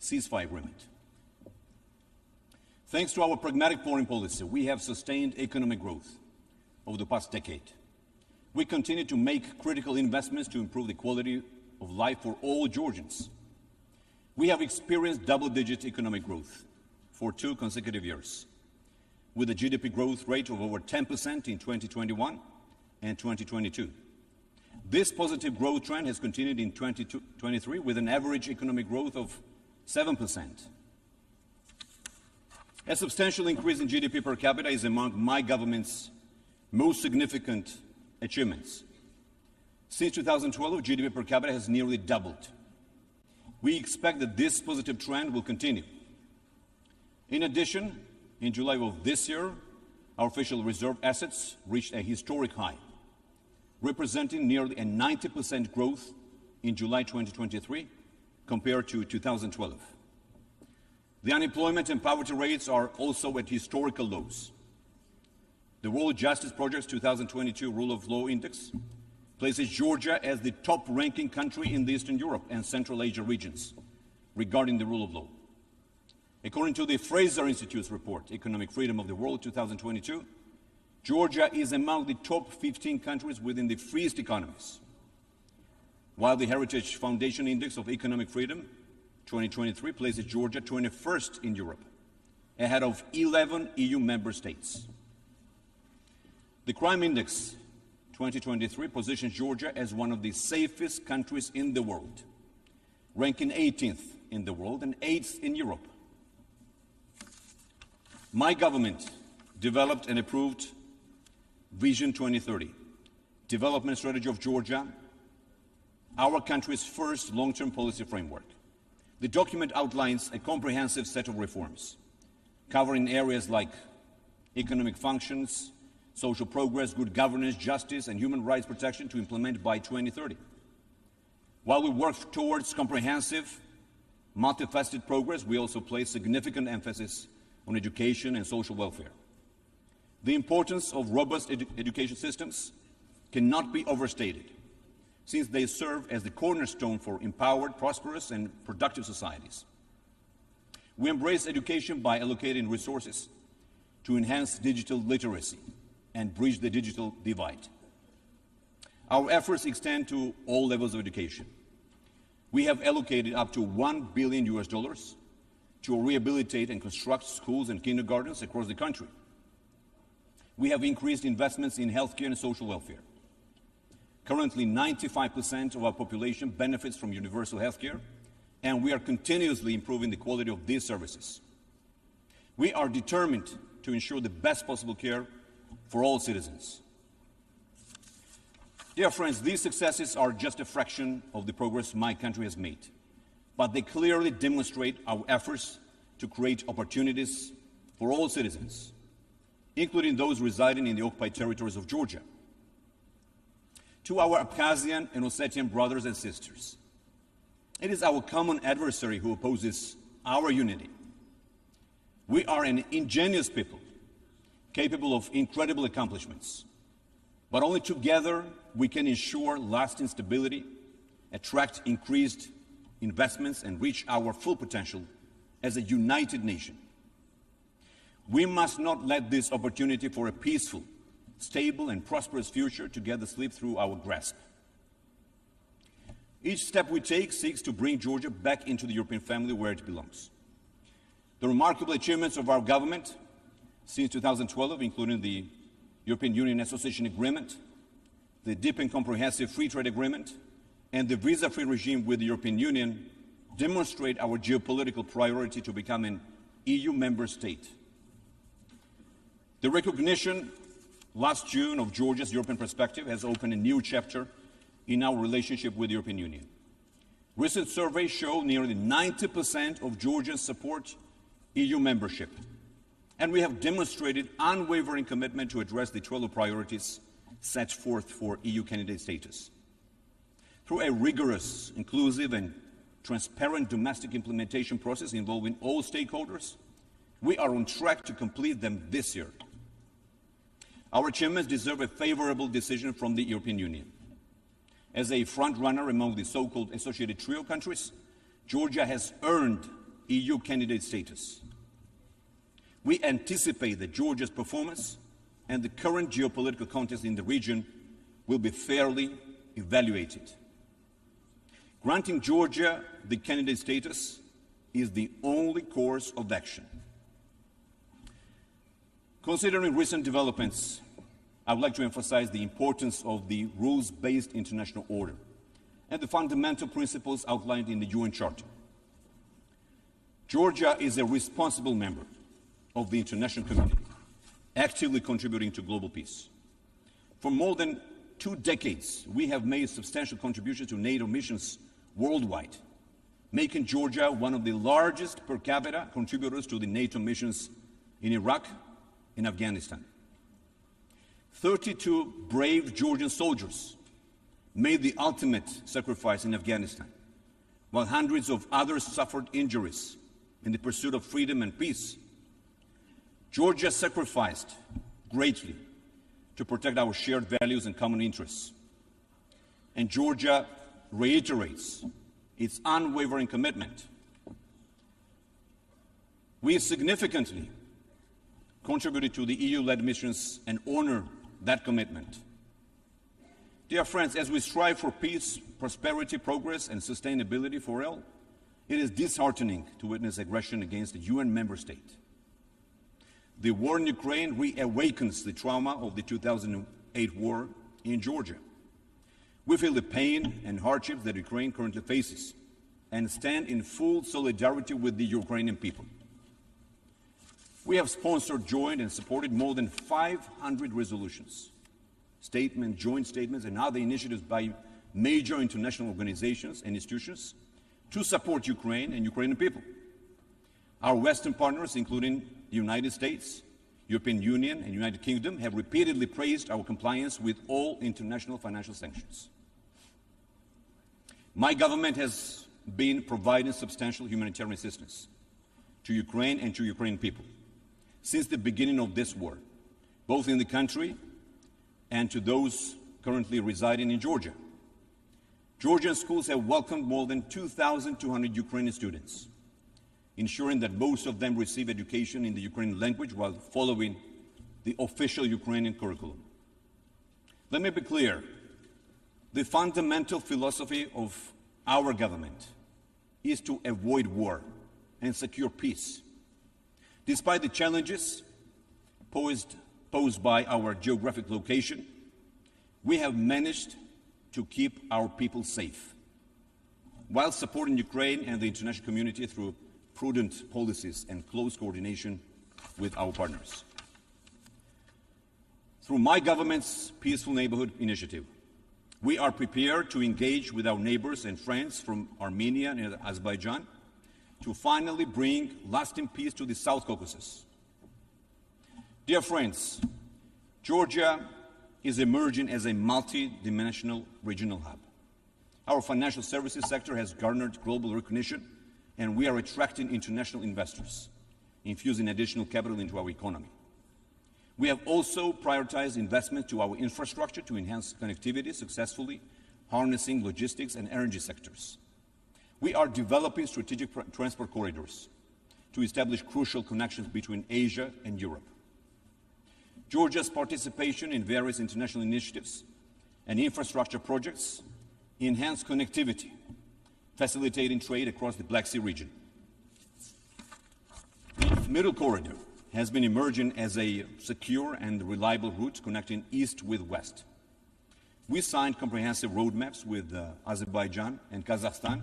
ceasefire agreement. Thanks to our pragmatic foreign policy, we have sustained economic growth over the past decade. We continue to make critical investments to improve the quality of life for all Georgians. We have experienced double-digit economic growth for 2 consecutive years, with a GDP growth rate of over 10% in 2021 and 2022. This positive growth trend has continued in 2023 with an average economic growth of 7%. A substantial increase in GDP per capita is among my government's most significant achievements. Since 2012, GDP per capita has nearly doubled. We expect that this positive trend will continue. In addition, in July of this year, our official reserve assets reached a historic high, representing nearly a 90% growth in July 2023 compared to 2012. The unemployment and poverty rates are also at historical lows. The World Justice Project's 2022 Rule of Law Index places Georgia as the top-ranking country in the Eastern Europe and Central Asia regions regarding the rule of law. According to the Fraser Institute's report, Economic Freedom of the World 2022, Georgia is among the top 15 countries within the freest economies, while the Heritage Foundation Index of Economic Freedom 2023 places Georgia 21st in Europe, ahead of 11 EU member states. The Crime Index 2023 positions Georgia as one of the safest countries in the world, ranking 18th in the world and 8th in Europe. My government developed and approved Vision 2030, development strategy of Georgia, our country's first long-term policy framework. The document outlines a comprehensive set of reforms, covering areas like economic functions, social progress, good governance, justice, and human rights protection to implement by 2030. While we work towards comprehensive, multifaceted progress, we also place significant emphasis on education and social welfare. The importance of robust education systems cannot be overstated, since they serve as the cornerstone for empowered, prosperous, and productive societies. We embrace education by allocating resources to enhance digital literacy and bridge the digital divide. Our efforts extend to all levels of education. We have allocated up to $1 billion to rehabilitate and construct schools and kindergartens across the country. We have increased investments in healthcare and social welfare. Currently, 95% of our population benefits from universal healthcare, and we are continuously improving the quality of these services. We are determined to ensure the best possible care for all citizens. Dear friends, these successes are just a fraction of the progress my country has made, but they clearly demonstrate our efforts to create opportunities for all citizens, including those residing in the occupied territories of Georgia. To our Abkhazian and Ossetian brothers and sisters, it is our common adversary who opposes our unity. We are an ingenious people, capable of incredible accomplishments, but only together we can ensure lasting stability, attract increased investments, and reach our full potential as a united nation. We must not let this opportunity for a peaceful, stable, and prosperous future together slip through our grasp. Each step we take seeks to bring Georgia back into the European family where it belongs. The remarkable achievements of our government since 2012, including the European Union Association Agreement, the Deep and Comprehensive Free Trade Agreement, and the visa-free regime with the European Union, demonstrate our geopolitical priority to become an EU member state. The recognition last June of Georgia's European perspective has opened a new chapter in our relationship with the European Union. Recent surveys show nearly 90% of Georgians support EU membership, and we have demonstrated unwavering commitment to address the 12 priorities set forth for EU candidate status. Through a rigorous, inclusive, and transparent domestic implementation process involving all stakeholders, we are on track to complete them this year. Our achievements deserve a favorable decision from the European Union. As a front-runner among the so-called associated trio countries, Georgia has earned EU candidate status. We anticipate that Georgia's performance and the current geopolitical context in the region will be fairly evaluated. Granting Georgia the candidate status is the only course of action. Considering recent developments, I would like to emphasize the importance of the rules-based international order and the fundamental principles outlined in the UN Charter. Georgia is a responsible member of the international community, actively contributing to global peace. For more than 2 decades, we have made substantial contributions to NATO missions worldwide, making Georgia one of the largest per capita contributors to the NATO missions in Iraq and Afghanistan. 32 brave Georgian soldiers made the ultimate sacrifice in Afghanistan, while hundreds of others suffered injuries in the pursuit of freedom and peace. Georgia sacrificed greatly to protect our shared values and common interests. And Georgia reiterates its unwavering commitment. We significantly contributed to the EU-led missions and honor that commitment. Dear friends, as we strive for peace, prosperity, progress, and sustainability for all, it is disheartening to witness aggression against a UN member state. The war in Ukraine reawakens the trauma of the 2008 war in Georgia. We feel the pain and hardships that Ukraine currently faces and stand in full solidarity with the Ukrainian people. We have sponsored, joined, and supported more than 500 resolutions, statements, joint statements, and other initiatives by major international organizations and institutions to support Ukraine and Ukrainian people. Our Western partners, including the United States, European Union, and United Kingdom, have repeatedly praised our compliance with all international financial sanctions. My government has been providing substantial humanitarian assistance to Ukraine and to Ukrainian people since the beginning of this war, both in the country and to those currently residing in Georgia. Georgian schools have welcomed more than 2,200 Ukrainian students, ensuring that most of them receive education in the Ukrainian language while following the official Ukrainian curriculum. Let me be clear. The fundamental philosophy of our government is to avoid war and secure peace. Despite the challenges posed by our geographic location, we have managed to keep our people safe, while supporting Ukraine and the international community through prudent policies and close coordination with our partners. Through my government's Peaceful Neighborhood Initiative, we are prepared to engage with our neighbors and friends from Armenia and Azerbaijan to finally bring lasting peace to the South Caucasus. Dear friends, Georgia is emerging as a multi-dimensional regional hub. Our financial services sector has garnered global recognition, and we are attracting international investors, infusing additional capital into our economy. We have also prioritized investment to our infrastructure to enhance connectivity, successfully harnessing logistics and energy sectors. We are developing strategic transport corridors to establish crucial connections between Asia and Europe. Georgia's participation in various international initiatives and infrastructure projects enhance connectivity, facilitating trade across the Black Sea region. The Middle Corridor has been emerging as a secure and reliable route connecting east with west. We signed comprehensive roadmaps with Azerbaijan and Kazakhstan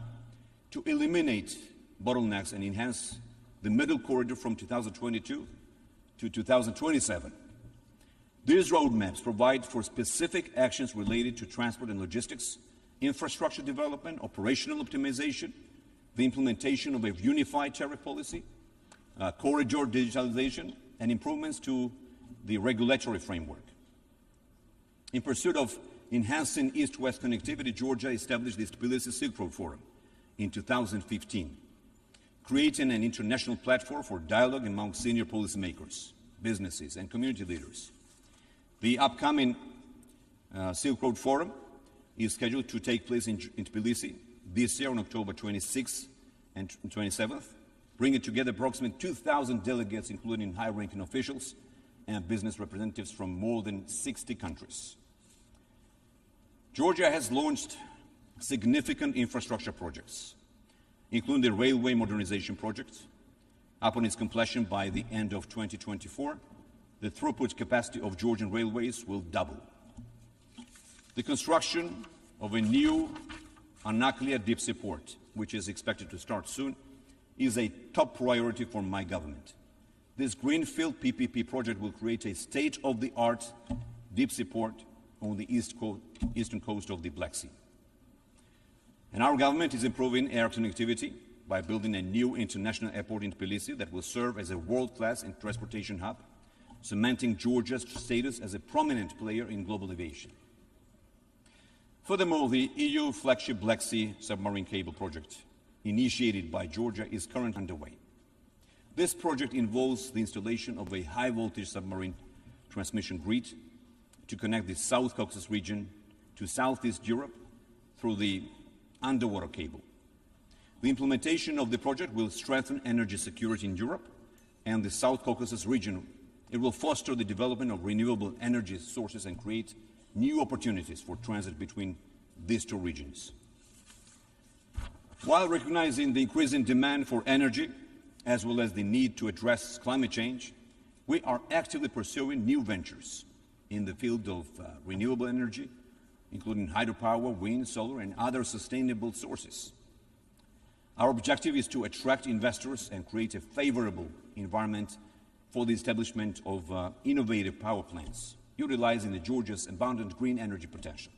to eliminate bottlenecks and enhance the Middle Corridor from 2022 to 2027. These roadmaps provide for specific actions related to transport and logistics, infrastructure development, operational optimization, the implementation of a unified tariff policy, corridor digitalization, and improvements to the regulatory framework. In pursuit of enhancing east-west connectivity, Georgia established the Tbilisi Silk Road Forum in 2015, creating an international platform for dialogue among senior policymakers, businesses, and community leaders. The upcoming Silk Road Forum is scheduled to take place in Tbilisi this year on October 26th and 27th, bringing together approximately 2,000 delegates, including high-ranking officials and business representatives from more than 60 countries. Georgia has launched significant infrastructure projects, including the railway modernization project. Upon its completion by the end of 2024, the throughput capacity of Georgian railways will double. The construction of a new Anaklia deep sea port, which is expected to start soon, is a top priority for my government. This greenfield PPP project will create a state-of-the-art deep sea port on the eastern coast of the Black Sea. And our government is improving air connectivity by building a new international airport in Tbilisi that will serve as a world-class transportation hub, cementing Georgia's status as a prominent player in global aviation. Furthermore, the EU flagship Black Sea submarine cable project, initiated by Georgia, is currently underway. This project involves the installation of a high-voltage submarine transmission grid to connect the South Caucasus region to Southeast Europe through the underwater cable. The implementation of the project will strengthen energy security in Europe and the South Caucasus region. It will foster the development of renewable energy sources and create new opportunities for transit between these two regions. While recognizing the increasing demand for energy, as well as the need to address climate change, we are actively pursuing new ventures in the field of renewable energy, including hydropower, wind, solar, and other sustainable sources. Our objective is to attract investors and create a favorable environment for the establishment of innovative power plants, utilizing Georgia's abundant green energy potential.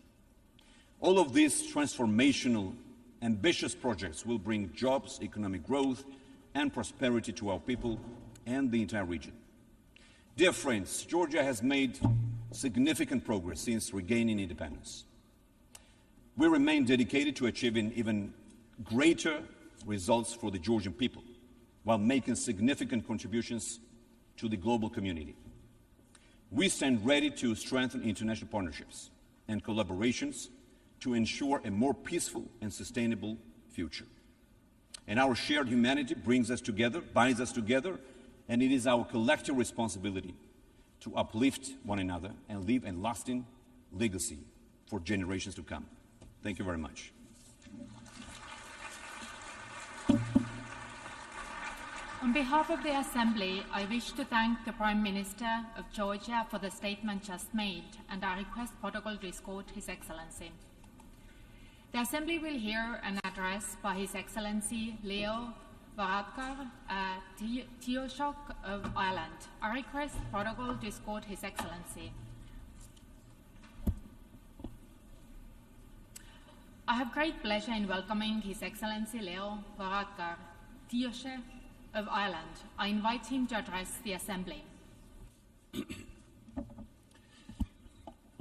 All of these transformational, ambitious projects will bring jobs, economic growth, and prosperity to our people and the entire region. Dear friends, Georgia has made significant progress since regaining independence. We remain dedicated to achieving even greater results for the Georgian people, while making significant contributions to the global community. We stand ready to strengthen international partnerships and collaborations to ensure a more peaceful and sustainable future. And our shared humanity brings us together, binds us together, and it is our collective responsibility to uplift one another and leave a lasting legacy for generations to come. Thank you very much. On behalf of the Assembly, I wish to thank the Prime Minister of Georgia for the statement just made, and I request protocol to escort His Excellency. The Assembly will hear an address by His Excellency Leo Varadkar, Taoiseach of Ireland. I request protocol to escort His Excellency. I have great pleasure in welcoming His Excellency Leo Varadkar, Taoiseach of Ireland. I invite him to address the Assembly.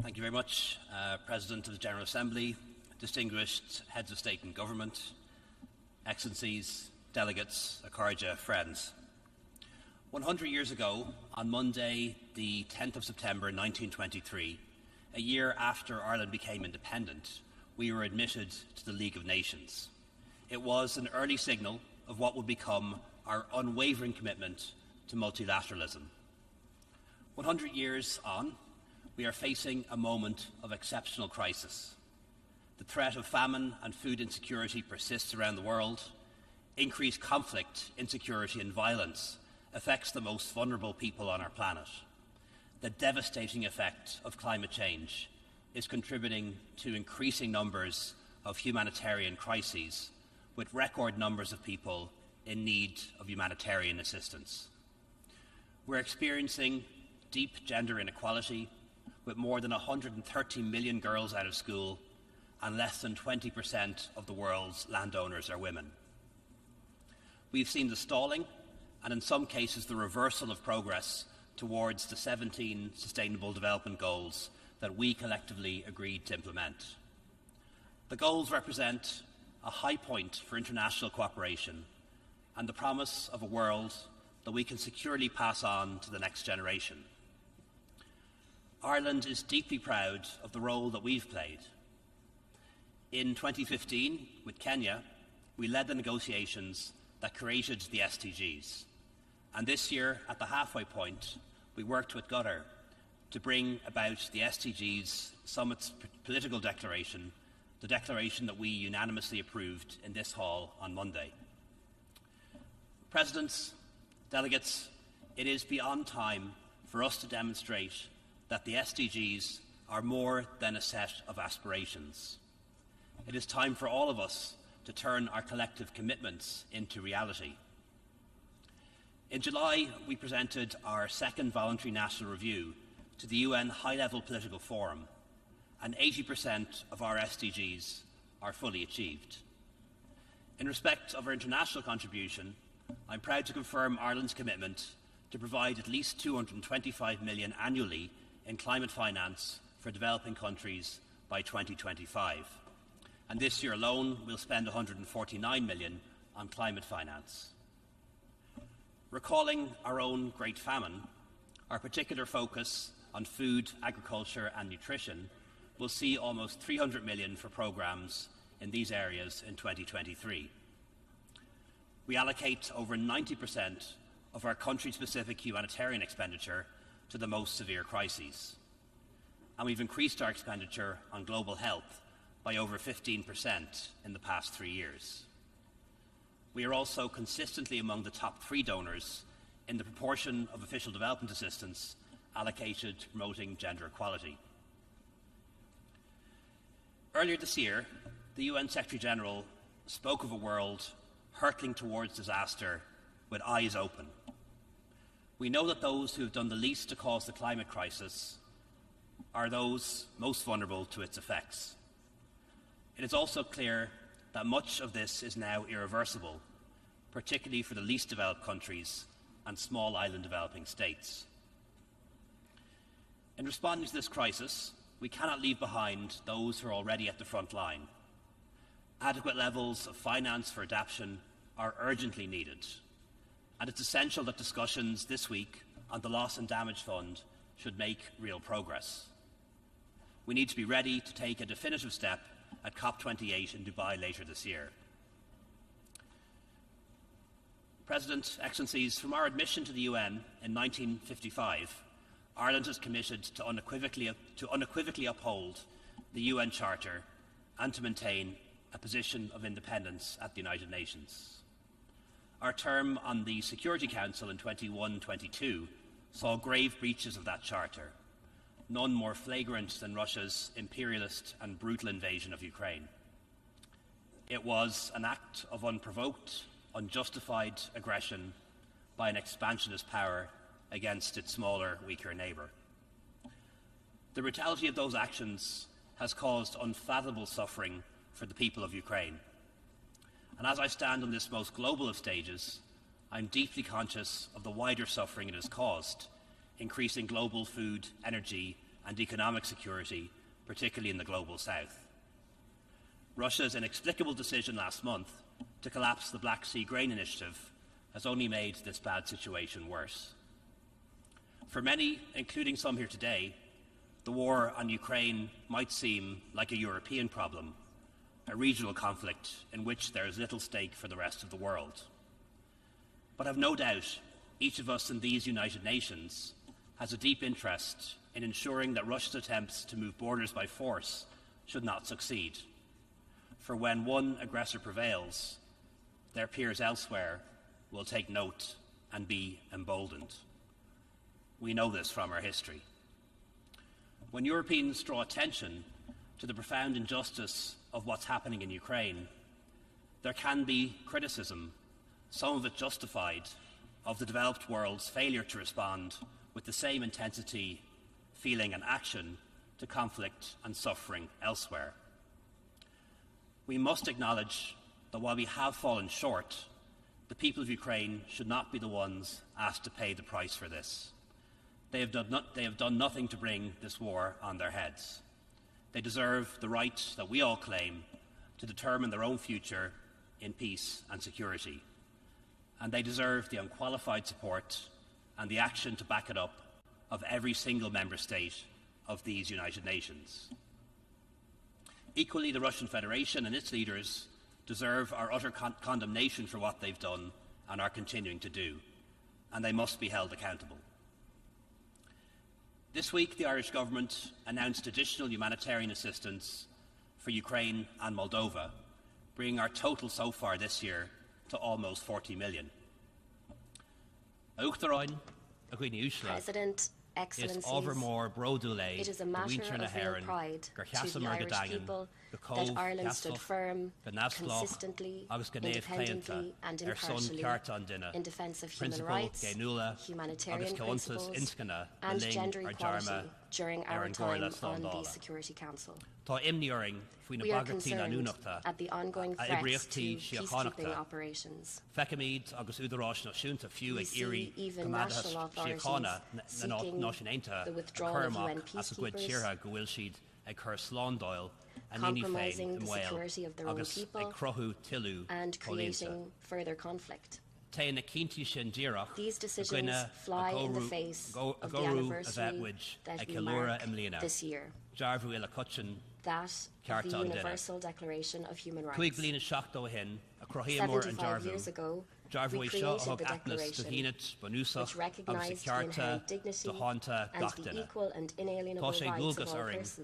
Thank you very much, President of the General Assembly, distinguished heads of state and government, excellencies, delegates, Akarja, friends. 100 years ago, on Monday, the 10th of September 1923, a year after Ireland became independent, we were admitted to the League of Nations. It was an early signal of what would become our unwavering commitment to multilateralism. 100 years on, we are facing a moment of exceptional crisis. The threat of famine and food insecurity persists around the world. Increased conflict, insecurity and violence affects the most vulnerable people on our planet. The devastating effect of climate change is contributing to increasing numbers of humanitarian crises, with record numbers of people in need of humanitarian assistance. We're experiencing deep gender inequality, with more than 130 million girls out of school, and less than 20% of the world's landowners are women. We've seen the stalling, and in some cases the reversal of progress towards the 17 Sustainable Development Goals that we collectively agreed to implement. The goals represent a high point for international cooperation and the promise of a world that we can securely pass on to the next generation. Ireland is deeply proud of the role that we've played. In 2015, with Kenya, we led the negotiations that created the SDGs. And this year, at the halfway point, we worked with Qatar to bring about the SDGs Summit's political declaration, the declaration that we unanimously approved in this hall on Monday. Presidents, delegates, it is beyond time for us to demonstrate that the SDGs are more than a set of aspirations. It is time for all of us to turn our collective commitments into reality. In July, we presented our second voluntary national review to the UN High-Level Political Forum, and 80% of our SDGs are fully achieved. In respect of our international contribution, I'm proud to confirm Ireland's commitment to provide at least $225 million annually in climate finance for developing countries by 2025. And this year alone, we'll spend $149 million on climate finance. Recalling our own Great Famine, our particular focus on food, agriculture and nutrition will see almost $300 million for programmes in these areas in 2023. We allocate over 90% of our country-specific humanitarian expenditure to the most severe crises. And we've increased our expenditure on global health by over 15% in the past 3 years. We are also consistently among the top 3 donors in the proportion of official development assistance allocated to promoting gender equality. Earlier this year, the UN Secretary-General spoke of a world hurtling towards disaster with eyes open. We know that those who have done the least to cause the climate crisis are those most vulnerable to its effects. It is also clear that much of this is now irreversible, particularly for the least developed countries and small island developing states. In responding to this crisis, we cannot leave behind those who are already at the front line. Adequate levels of finance for adaptation are urgently needed, and it's essential that discussions this week on the Loss and Damage Fund should make real progress. We need to be ready to take a definitive step at COP28 in Dubai later this year. President, Excellencies, from our admission to the UN in 1955, Ireland has committed to unequivocally uphold the UN Charter and to maintain a position of independence at the United Nations. Our term on the Security Council in 21-22 saw grave breaches of that Charter, none more flagrant than Russia's imperialist and brutal invasion of Ukraine. It was an act of unprovoked, unjustified aggression by an expansionist power against its smaller, weaker neighbour. The brutality of those actions has caused unfathomable suffering for the people of Ukraine. And as I stand on this most global of stages, I'm deeply conscious of the wider suffering it has caused, increasing global food, energy and economic security, particularly in the global south. Russia's inexplicable decision last month to collapse the Black Sea Grain Initiative has only made this bad situation worse. For many, including some here today, the war on Ukraine might seem like a European problem, a regional conflict in which there is little stake for the rest of the world. But I've no doubt each of us in these United Nations has a deep interest in ensuring that Russia's attempts to move borders by force should not succeed. For when one aggressor prevails, their peers elsewhere will take note and be emboldened. We know this from our history. When Europeans draw attention to the profound injustice of what's happening in Ukraine, there can be criticism, some of it justified, of the developed world's failure to respond with the same intensity, feeling and action to conflict and suffering elsewhere. We must acknowledge that while we have fallen short, the people of Ukraine should not be the ones asked to pay the price for this. They have done nothing to bring this war on their heads. They deserve the right that we all claim to determine their own future in peace and security. And they deserve the unqualified support and the action to back it up of every single member state of these United Nations. Equally, the Russian Federation and its leaders deserve our utter condemnation for what they've done and are continuing to do, and they must be held accountable. This week, the Irish government announced additional humanitarian assistance for Ukraine and Moldova, bringing our total so far this year to almost 40 million. President, Excellencies, it is a matter of real pride to the Irish people that Ireland stood firm, consistently, independently and impartially in defence of human rights, humanitarian principles and gender equality during our time on the Security Council. We are concerned at the ongoing threats to peacekeeping operations. We see even national authorities seeking the withdrawal of UN peacekeepers, compromising the security of their own people, and creating further conflict. These decisions fly in the face of the anniversary that we mark this year, that of the Universal Declaration of Human Rights. 75 years ago, we created the Declaration, which recognised the inherent dignity and the equal and inalienable rights of all persons.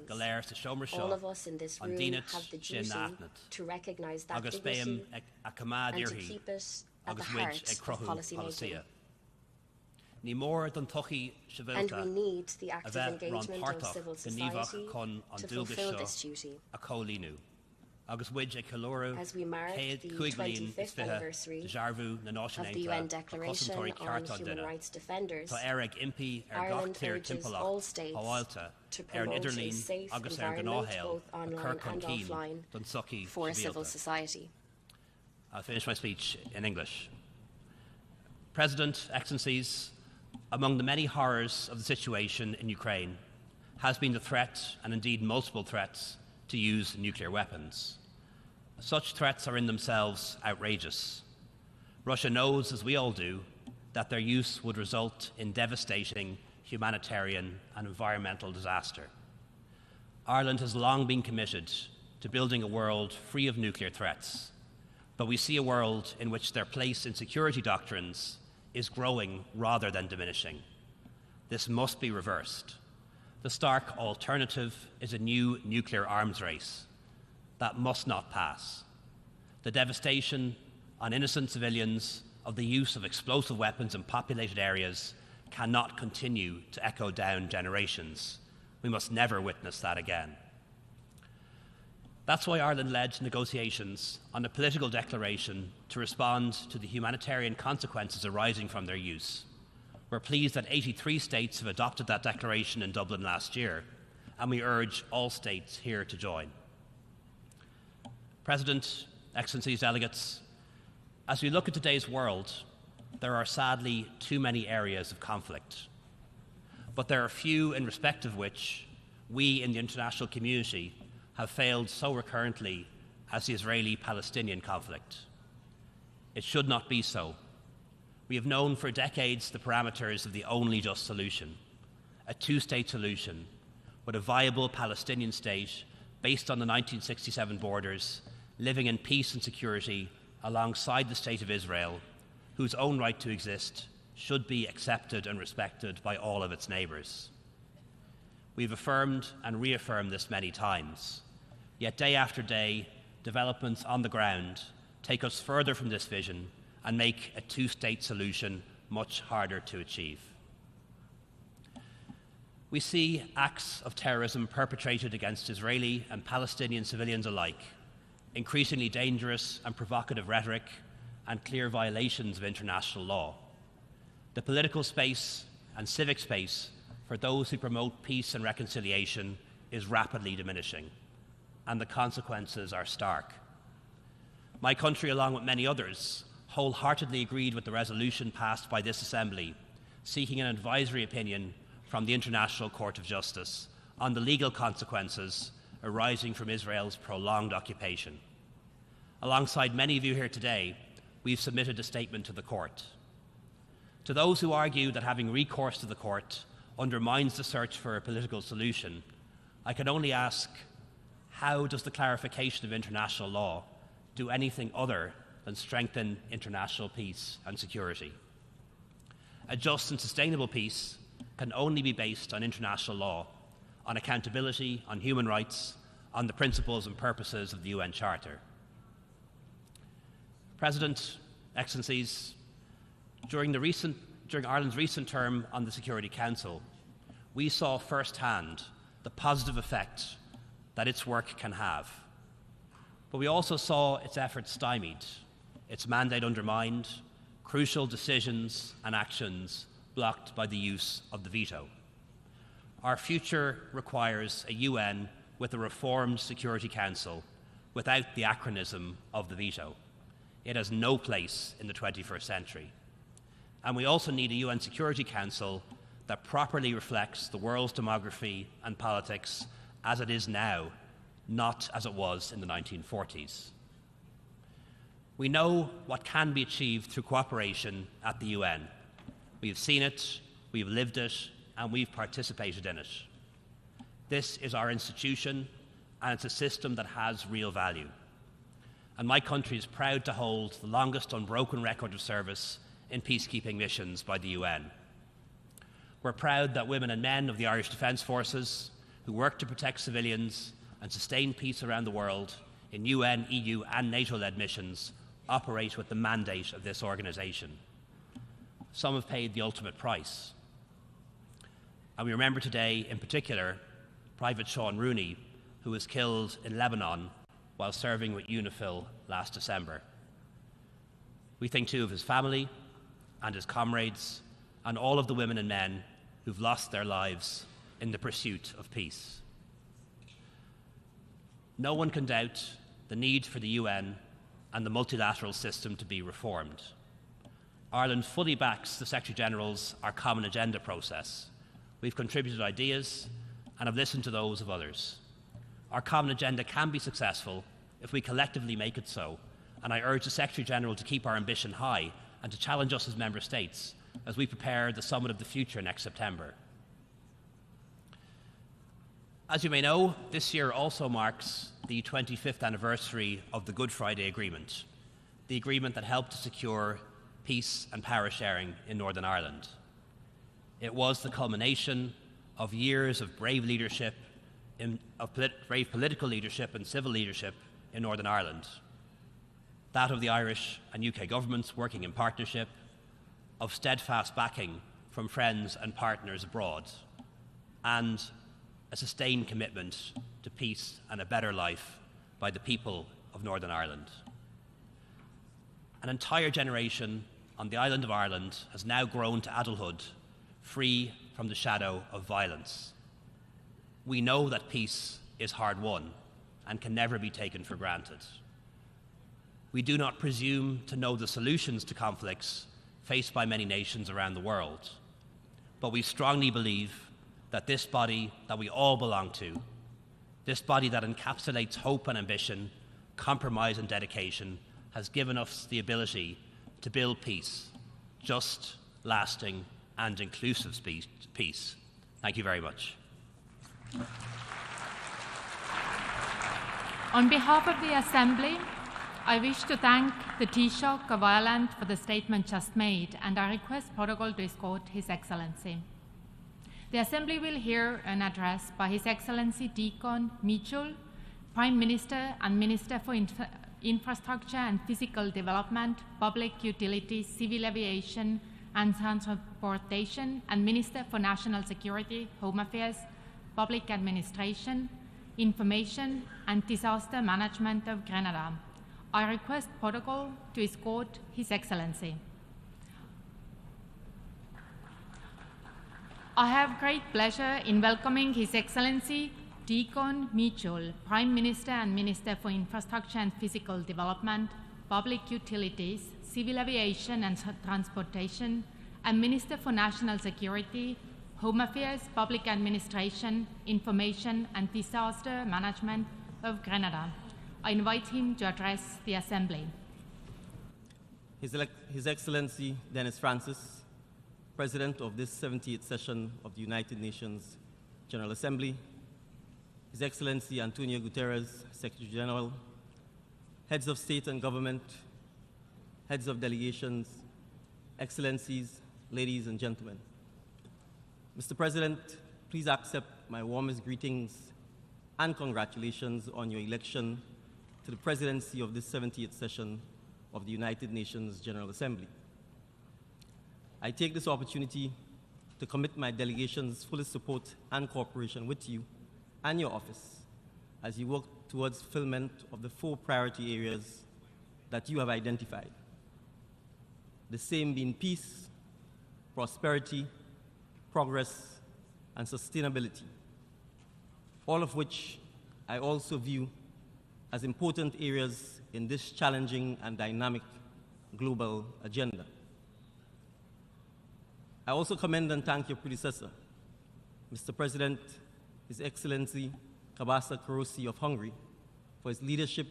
All of us in this room have the duty to recognise that dignity and to keep it at the heart of policy making. And we need the active engagement of civil society to fulfil this duty. As we mark the 25th anniversary of the UN Declaration on Human Rights Defenders, Ireland urges all states to promote a safe environment, both online and offline, for civil society. I'll finish my speech in English. President, Excellencies, among the many horrors of the situation in Ukraine has been the threat, and indeed multiple threats, to use nuclear weapons. Such threats are in themselves outrageous. Russia knows, as we all do, that their use would result in devastating humanitarian and environmental disaster. Ireland has long been committed to building a world free of nuclear threats, but we see a world in which their place in security doctrines is growing rather than diminishing. This must be reversed. The stark alternative is a new nuclear arms race. That must not pass. The devastation on innocent civilians of the use of explosive weapons in populated areas cannot continue to echo down generations. We must never witness that again. That's why Ireland led negotiations on a political declaration to respond to the humanitarian consequences arising from their use. We're pleased that 83 states have adopted that declaration in Dublin last year, and we urge all states here to join. President, Excellencies, delegates, as we look at today's world, there are sadly too many areas of conflict. But there are few in respect of which we in the international community have failed so recurrently as the Israeli-Palestinian conflict. It should not be so. We have known for decades the parameters of the only just solution, a two-state solution with a viable Palestinian state based on the 1967 borders, living in peace and security alongside the State of Israel, whose own right to exist should be accepted and respected by all of its neighbours. We've affirmed and reaffirmed this many times. Yet day after day, developments on the ground take us further from this vision and make a two-state solution much harder to achieve. We see acts of terrorism perpetrated against Israeli and Palestinian civilians alike, increasingly dangerous and provocative rhetoric, and clear violations of international law. The political space and civic space for those who promote peace and reconciliation is rapidly diminishing, and the consequences are stark. My country, along with many others, wholeheartedly agreed with the resolution passed by this Assembly, seeking an advisory opinion from the International Court of Justice on the legal consequences arising from Israel's prolonged occupation. Alongside many of you here today, we've submitted a statement to the Court. To those who argue that having recourse to the Court undermines the search for a political solution, I can only ask, how does the clarification of international law do anything other than strengthen international peace and security. A just and sustainable peace can only be based on international law, on accountability, on human rights, on the principles and purposes of the UN Charter. President, Excellencies, during Ireland's recent term on the Security Council, we saw firsthand the positive effect that its work can have. But we also saw its efforts stymied, its mandate undermined, crucial decisions and actions blocked by the use of the veto. Our future requires a UN with a reformed Security Council without the acronym of the veto. It has no place in the 21st century. And we also need a UN Security Council that properly reflects the world's demography and politics as it is now, not as it was in the 1940s. We know what can be achieved through cooperation at the UN. We've seen it, we've lived it, and we've participated in it. This is our institution, and it's a system that has real value. And my country is proud to hold the longest unbroken record of service in peacekeeping missions by the UN. We're proud that women and men of the Irish Defence Forces, who work to protect civilians and sustain peace around the world in UN, EU and NATO-led missions, operate with the mandate of this organisation. Some have paid the ultimate price. And we remember today, in particular, Private Sean Rooney, who was killed in Lebanon while serving with UNIFIL last December. We think too of his family and his comrades and all of the women and men who've lost their lives in the pursuit of peace. No one can doubt the need for the UN and the multilateral system to be reformed. Ireland fully backs the Secretary-General's Our Common Agenda process. We've contributed ideas and have listened to those of others. Our common agenda can be successful if we collectively make it so, and I urge the Secretary-General to keep our ambition high and to challenge us as Member States as we prepare the Summit of the Future next September. As you may know, this year also marks the 25th anniversary of the Good Friday Agreement, the agreement that helped to secure peace and power sharing in Northern Ireland. It was the culmination of years of brave leadership, brave political leadership and civil leadership in Northern Ireland. That of the Irish and UK governments working in partnership, of steadfast backing from friends and partners abroad, and a sustained commitment to peace and a better life by the people of Northern Ireland. An entire generation on the island of Ireland has now grown to adulthood, free from the shadow of violence. We know that peace is hard won and can never be taken for granted. We do not presume to know the solutions to conflicts faced by many nations around the world, but we strongly believe that this body that we all belong to, this body that encapsulates hope and ambition, compromise and dedication, has given us the ability to build peace, just, lasting and inclusive peace. Thank you very much. On behalf of the Assembly, I wish to thank the Taoiseach of Ireland for the statement just made, and I request protocol to escort His Excellency. The Assembly will hear an address by His Excellency Deacon Mitchell, Prime Minister and Minister for Infrastructure and Physical Development, Public Utilities, Civil Aviation and Transportation, and Minister for National Security, Home Affairs, Public Administration, Information and Disaster Management of Grenada. I request protocol to escort His Excellency. I have great pleasure in welcoming His Excellency Deacon Mitchell, Prime Minister and Minister for Infrastructure and Physical Development, Public Utilities, Civil Aviation and Transportation, and Minister for National Security, Home Affairs, Public Administration, Information and Disaster Management of Grenada. I invite him to address the Assembly. His Excellency Dennis Francis, President of this 78th session of the United Nations General Assembly, His Excellency Antonio Guterres, Secretary General, heads of state and government, heads of delegations, excellencies, ladies and gentlemen. Mr. President, please accept my warmest greetings and congratulations on your election to the presidency of this 70th session of the United Nations General Assembly. I take this opportunity to commit my delegation's fullest support and cooperation with you and your office as you work towards fulfillment of the 4 priority areas that you have identified. The same being peace, prosperity, progress, and sustainability, all of which I also view as important areas in this challenging and dynamic global agenda. I also commend and thank your predecessor, Mr. President, His Excellency Kabasa Karosi of Hungary, for his leadership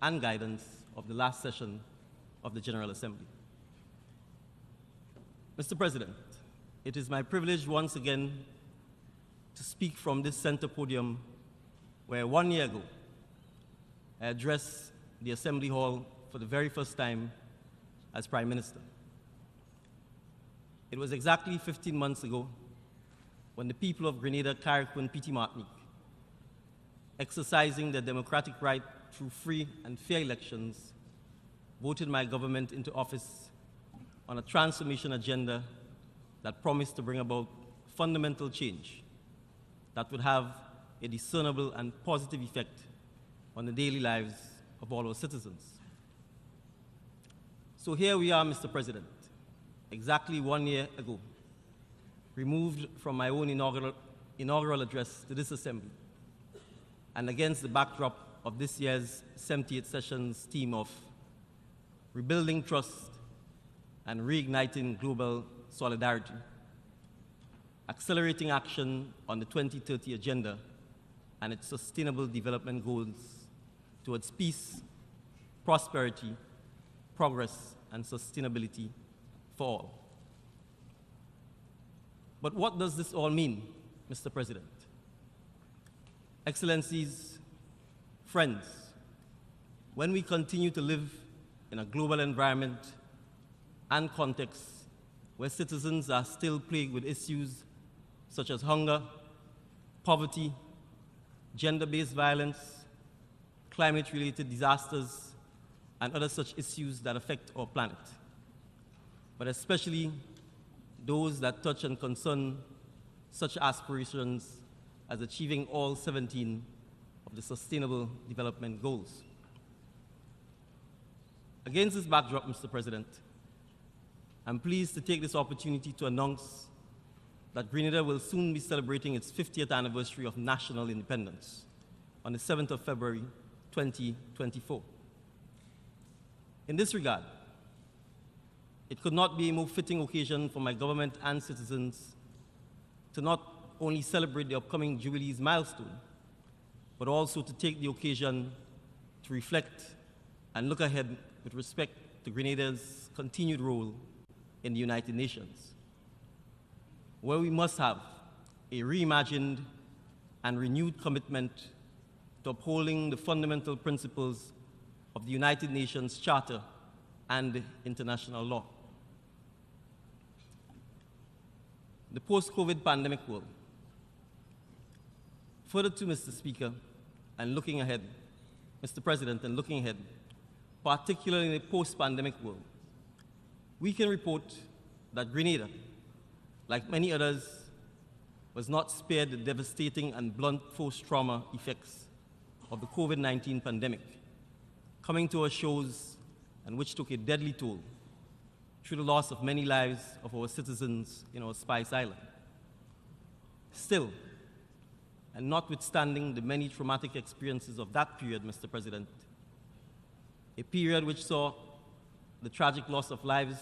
and guidance of the last session of the General Assembly. Mr. President, it is my privilege once again to speak from this center podium where 1 year ago I addressed the Assembly Hall for the very first time as Prime Minister. It was exactly 15 months ago when the people of Grenada, Carrick, and Petite Martinique, exercising their democratic right through free and fair elections, voted my government into office on a transformation agenda that promised to bring about fundamental change that would have a discernible and positive effect on the daily lives of all our citizens. So here we are, Mr. President, exactly 1 year ago, removed from my own inaugural address to this Assembly, and against the backdrop of this year's 70th session's theme of rebuilding trust and reigniting global solidarity, accelerating action on the 2030 Agenda and its sustainable development goals towards peace, prosperity, progress, and sustainability for all. But what does this all mean, Mr. President? Excellencies, friends, when we continue to live in a global environment and context where citizens are still plagued with issues such as hunger, poverty, gender-based violence, climate-related disasters, and other such issues that affect our planet, but especially those that touch and concern such aspirations as achieving all 17 of the Sustainable Development Goals. Against this backdrop, Mr. President, I'm pleased to take this opportunity to announce that Grenada will soon be celebrating its 50th anniversary of national independence on the 7th of February, 2024. In this regard, it could not be a more fitting occasion for my government and citizens to not only celebrate the upcoming Jubilee's milestone, but also to take the occasion to reflect and look ahead with respect to Grenada's continued role in the United Nations, where we must have a reimagined and renewed commitment to upholding the fundamental principles of the United Nations Charter and international law. The post-COVID pandemic world. Further to Mr. Speaker, and looking ahead, Mr. President, and looking ahead, particularly in a post-pandemic world, we can report that Grenada, like many others, was not spared the devastating and blunt post-trauma effects of the COVID-19 pandemic, coming to our shores and which took a deadly toll through the loss of many lives of our citizens in our Spice Island. Still, and notwithstanding the many traumatic experiences of that period, Mr. President, a period which saw the tragic loss of lives,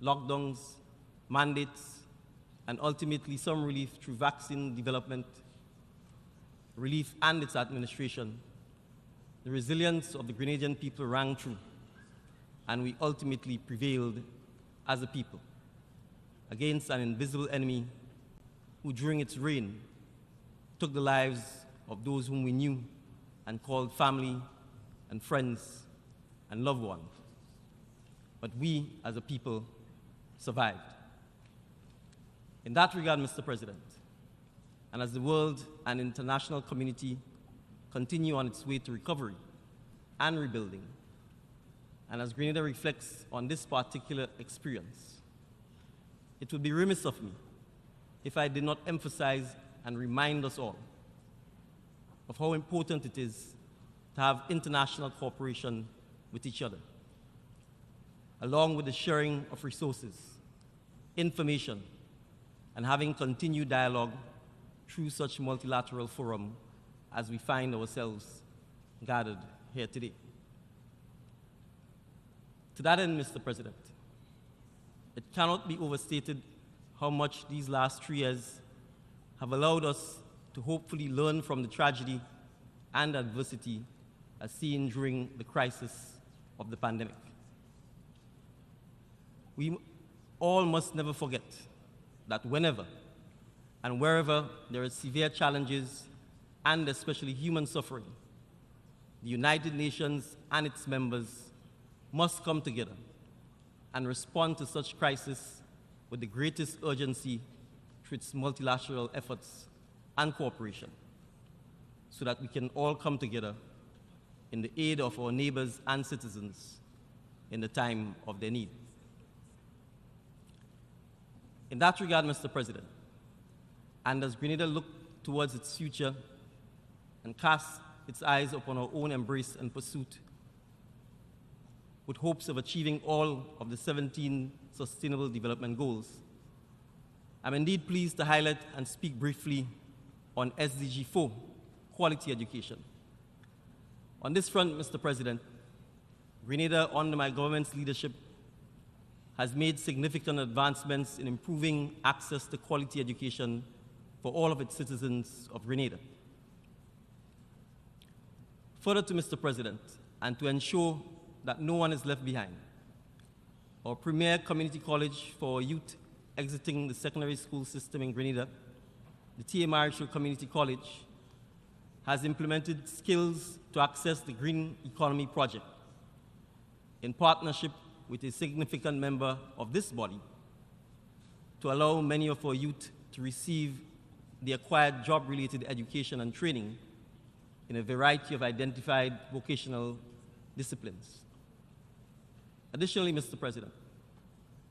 lockdowns, mandates, and ultimately some relief through vaccine development, relief and its administration, the resilience of the Grenadian people rang true, and we ultimately prevailed as a people against an invisible enemy who, during its reign, took the lives of those whom we knew and called family and friends and loved ones. But we, as a people, survived. In that regard, Mr. President, and as the world and international community continue on its way to recovery and rebuilding, and as Grenada reflects on this particular experience, it would be remiss of me if I did not emphasize and remind us all of how important it is to have international cooperation with each other, along with the sharing of resources, information, and having continued dialogue through such multilateral forum as we find ourselves gathered here today. To that end, Mr. President, it cannot be overstated how much these last 3 years have allowed us to hopefully learn from the tragedy and adversity as seen during the crisis of the pandemic. We all must never forget that whenever and wherever there are severe challenges and especially human suffering, the United Nations and its members must come together and respond to such crisis with the greatest urgency through its multilateral efforts and cooperation, so that we can all come together in the aid of our neighbors and citizens in the time of their need. In that regard, Mr. President, and as Grenada looks towards its future and casts its eyes upon our own embrace and pursuit, with hopes of achieving all of the 17 Sustainable Development Goals, I'm indeed pleased to highlight and speak briefly on SDG 4, quality education. On this front, Mr. President, Grenada, under my government's leadership, has made significant advancements in improving access to quality education for all of its citizens of Grenada. Further to Mr. President, and to ensure that no one is left behind, our premier community college for youth exiting the secondary school system in Grenada, the TMRHO Community College, has implemented skills to access the Green Economy Project in partnership with a significant member of this body to allow many of our youth to receive the acquired job-related education and training in a variety of identified vocational disciplines. Additionally, Mr. President,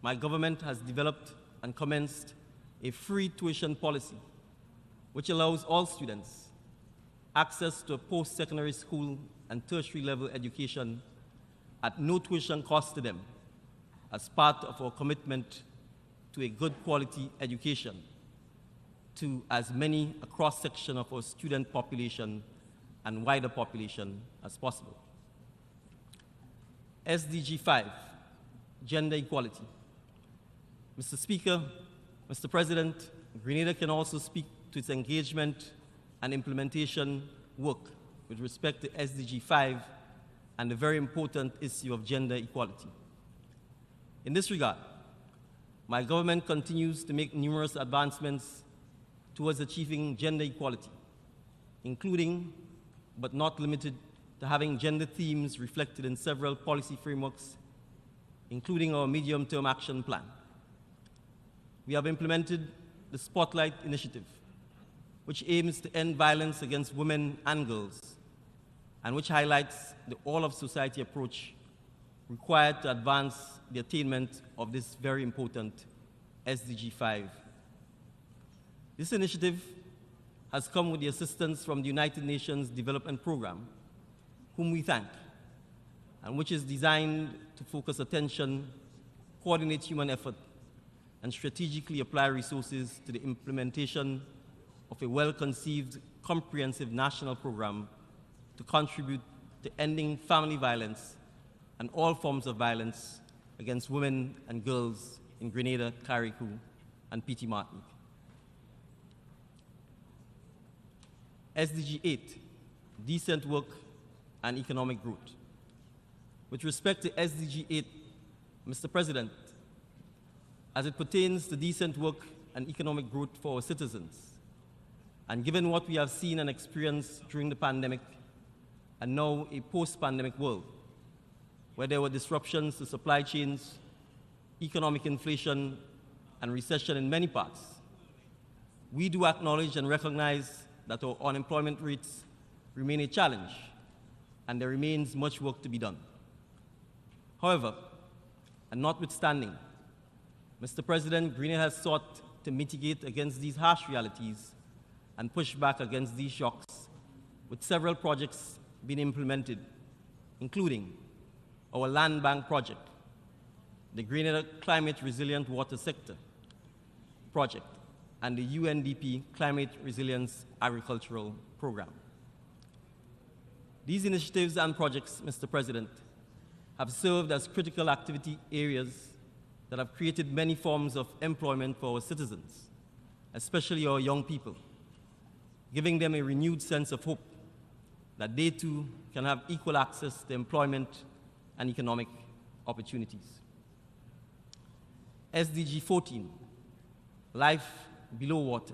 my government has developed and commenced a free tuition policy which allows all students access to a post-secondary school and tertiary level education at no tuition cost to them as part of our commitment to a good quality education to as many a cross-section of our student population and wider population as possible. SDG 5, gender equality. Mr. Speaker, Mr. President, Grenada can also speak to its engagement and implementation work with respect to SDG 5 and the very important issue of gender equality. In this regard, my government continues to make numerous advancements towards achieving gender equality, including, but not limited to having gender themes reflected in several policy frameworks, including our medium-term action plan. We have implemented the Spotlight Initiative, which aims to end violence against women and girls, and which highlights the all-of-society approach required to advance the attainment of this very important SDG 5. This initiative has come with the assistance from the United Nations Development Programme, whom we thank, and which is designed to focus attention, coordinate human effort, and strategically apply resources to the implementation of a well-conceived, comprehensive national program to contribute to ending family violence and all forms of violence against women and girls in Grenada, Carriacou, and Petit Martinique. SDG 8, decent work and economic growth. With respect to SDG 8, Mr. President, as it pertains to decent work and economic growth for our citizens, and given what we have seen and experienced during the pandemic, and now a post-pandemic world, where there were disruptions to supply chains, economic inflation, and recession in many parts, we do acknowledge and recognize that our unemployment rates remain a challenge, and there remains much work to be done. However, and notwithstanding, Mr. President, Grenada has sought to mitigate against these harsh realities and push back against these shocks, with several projects being implemented, including our land bank project, the Grenada Climate Resilient Water Sector project, and the UNDP Climate Resilience Agricultural Program. These initiatives and projects, Mr. President, have served as critical activity areas that have created many forms of employment for our citizens, especially our young people, giving them a renewed sense of hope that they too can have equal access to employment and economic opportunities. SDG 14, Life Below Water.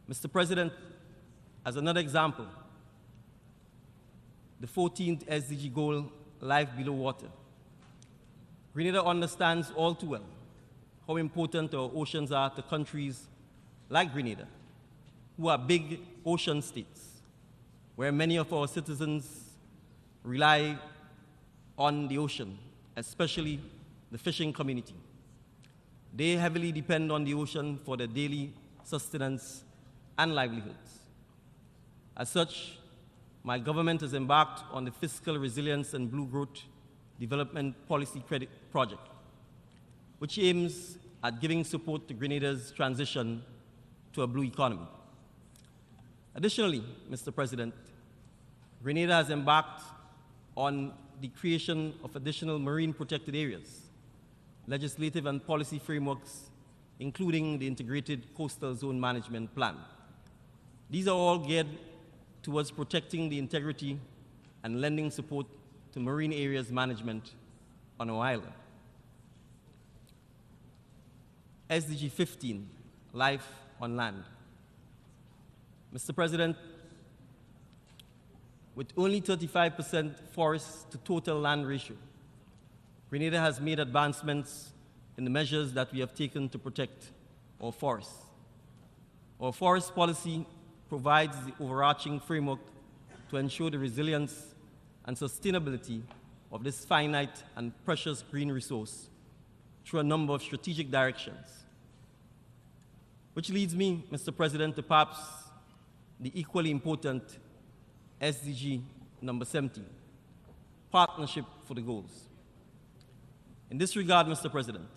Mr. President, as another example, the 14th SDG goal, Life Below Water. Grenada understands all too well how important our oceans are to countries like Grenada, who are big ocean states, where many of our citizens rely on the ocean, especially the fishing community. They heavily depend on the ocean for their daily sustenance and livelihoods. As such, my government has embarked on the Fiscal Resilience and Blue Growth Development Policy Credit Project, which aims at giving support to Grenada's transition to a blue economy. Additionally, Mr. President, Grenada has embarked on the creation of additional marine protected areas, legislative and policy frameworks, including the Integrated Coastal Zone Management Plan. These are all geared towards protecting the integrity and lending support to marine areas management on our island. SDG 15, Life on Land. Mr. President, with only 35% forest to total land ratio, Grenada has made advancements in the measures that we have taken to protect our forests. Our forest policy provides the overarching framework to ensure the resilience and sustainability of this finite and precious green resource through a number of strategic directions. Which leads me, Mr. President, to perhaps the equally important SDG number 17, Partnership for the Goals. In this regard, Mr. President,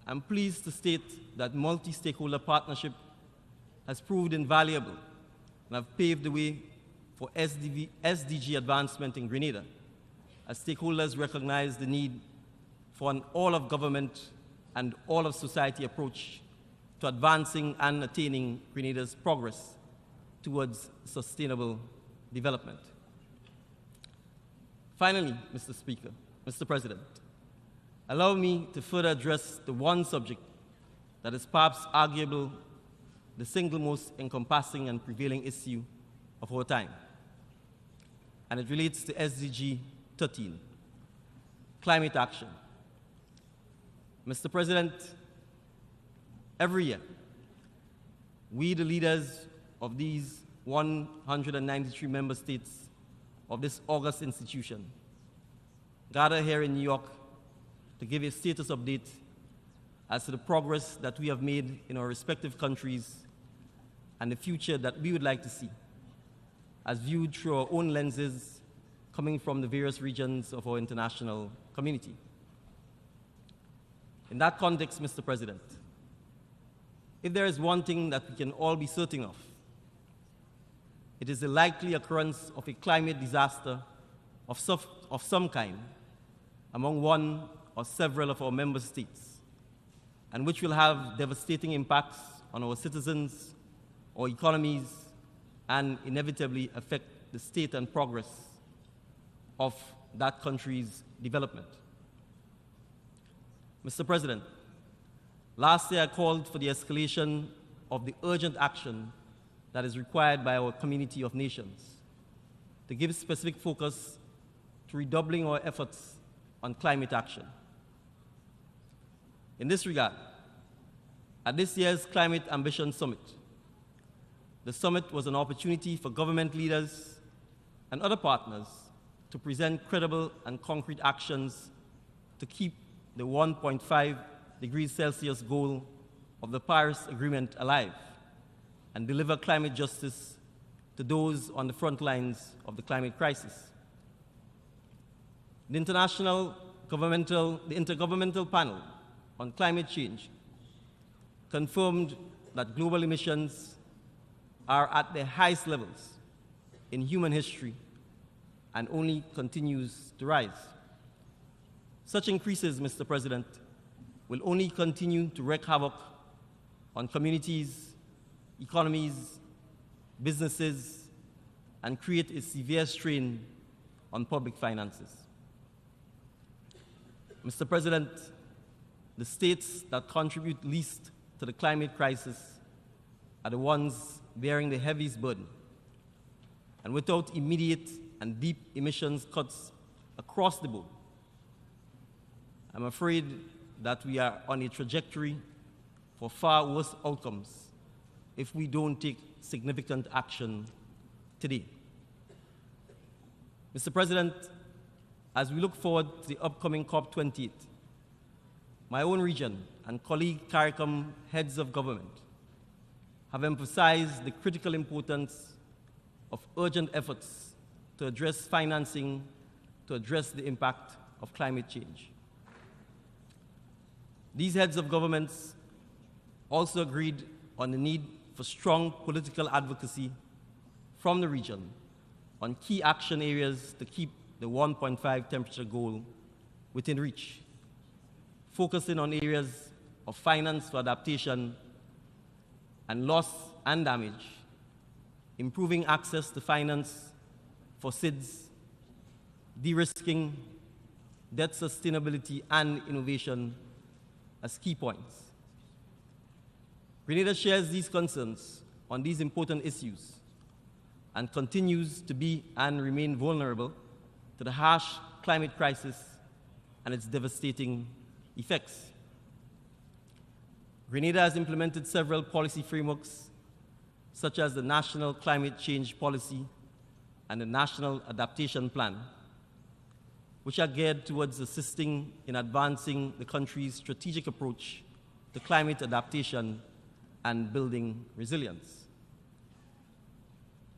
I'm pleased to state that multi-stakeholder partnership has proved invaluable and have paved the way for SDG advancement in Grenada, as stakeholders recognize the need for an all-of-government and all-of-society approach to advancing and attaining Grenada's progress towards sustainable development. Finally, Mr. President, allow me to further address the one subject that is perhaps arguable the single most encompassing and prevailing issue of our time. And it relates to SDG 13, climate action. Mr. President, every year, we, the leaders of these 193 member states of this august institution, gather here in New York to give a status update as to the progress that we have made in our respective countries and the future that we would like to see, as viewed through our own lenses coming from the various regions of our international community. In that context, Mr. President, if there is one thing that we can all be certain of, it is the likely occurrence of a climate disaster of some kind among one or several of our member states, and which will have devastating impacts on our citizens, our economies, and inevitably affect the state and progress of that country's development. Mr. President, last year I called for the escalation of the urgent action that is required by our community of nations to give specific focus to redoubling our efforts on climate action. In this regard, at this year's Climate Ambition Summit, the summit was an opportunity for government leaders and other partners to present credible and concrete actions to keep the 1.5 degrees Celsius goal of the Paris Agreement alive and deliver climate justice to those on the front lines of the climate crisis. The Intergovernmental Panel on Climate Change confirmed that global emissions are at their highest levels in human history and only continues to rise. Such increases, Mr. President, will only continue to wreak havoc on communities, economies, businesses, and create a severe strain on public finances. Mr. President, the states that contribute least to the climate crisis are the ones bearing the heaviest burden. And without immediate and deep emissions cuts across the board, I'm afraid that we are on a trajectory for far worse outcomes if we don't take significant action today. Mr. President, as we look forward to the upcoming COP28, my own region and colleague CARICOM heads of government have emphasized the critical importance of urgent efforts to address financing to address the impact of climate change. These heads of governments also agreed on the need for strong political advocacy from the region on key action areas to keep the 1.5 temperature goal within reach, focusing on areas of finance for adaptation and loss and damage, improving access to finance for SIDS, de-risking, debt sustainability, and innovation as key points. Grenada shares these concerns on these important issues and continues to be and remain vulnerable to the harsh climate crisis and its devastating effects. Grenada has implemented several policy frameworks, such as the National Climate Change Policy and the National Adaptation Plan, which are geared towards assisting in advancing the country's strategic approach to climate adaptation and building resilience.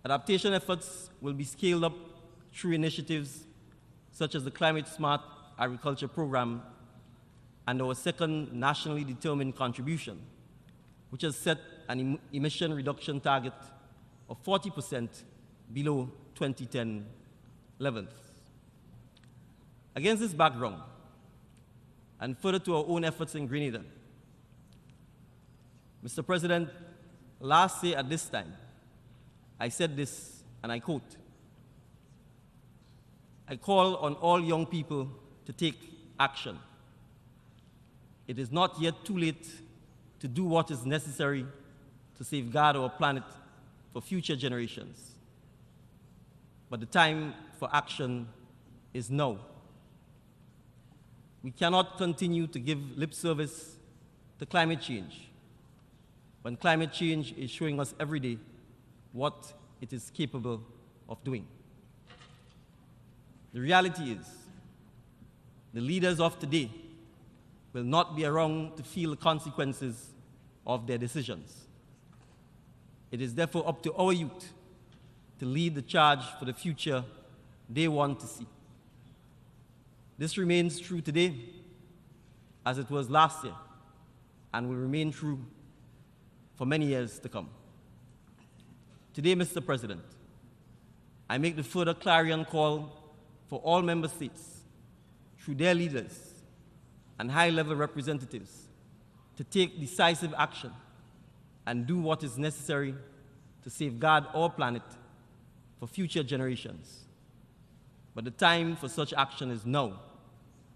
Adaptation efforts will be scaled up through initiatives such as the Climate Smart Agriculture Program and our second nationally determined contribution, which has set an emission reduction target of 40% below 2010 levels. Against this background, and further to our own efforts in Grenada, Mr. President, last year at this time, I said this, and I quote, "I call on all young people to take action. It is not yet too late to do what is necessary to safeguard our planet for future generations. But the time for action is now. We cannot continue to give lip service to climate change when climate change is showing us every day what it is capable of doing. The reality is, the leaders of today will not be around to feel the consequences of their decisions. It is therefore up to our youth to lead the charge for the future they want to see. This remains true today, as it was last year, and will remain true for many years to come. Today, Mr. President, I make the further clarion call for all member states, through their leaders and high-level representatives, to take decisive action and do what is necessary to safeguard our planet for future generations. But the time for such action is now,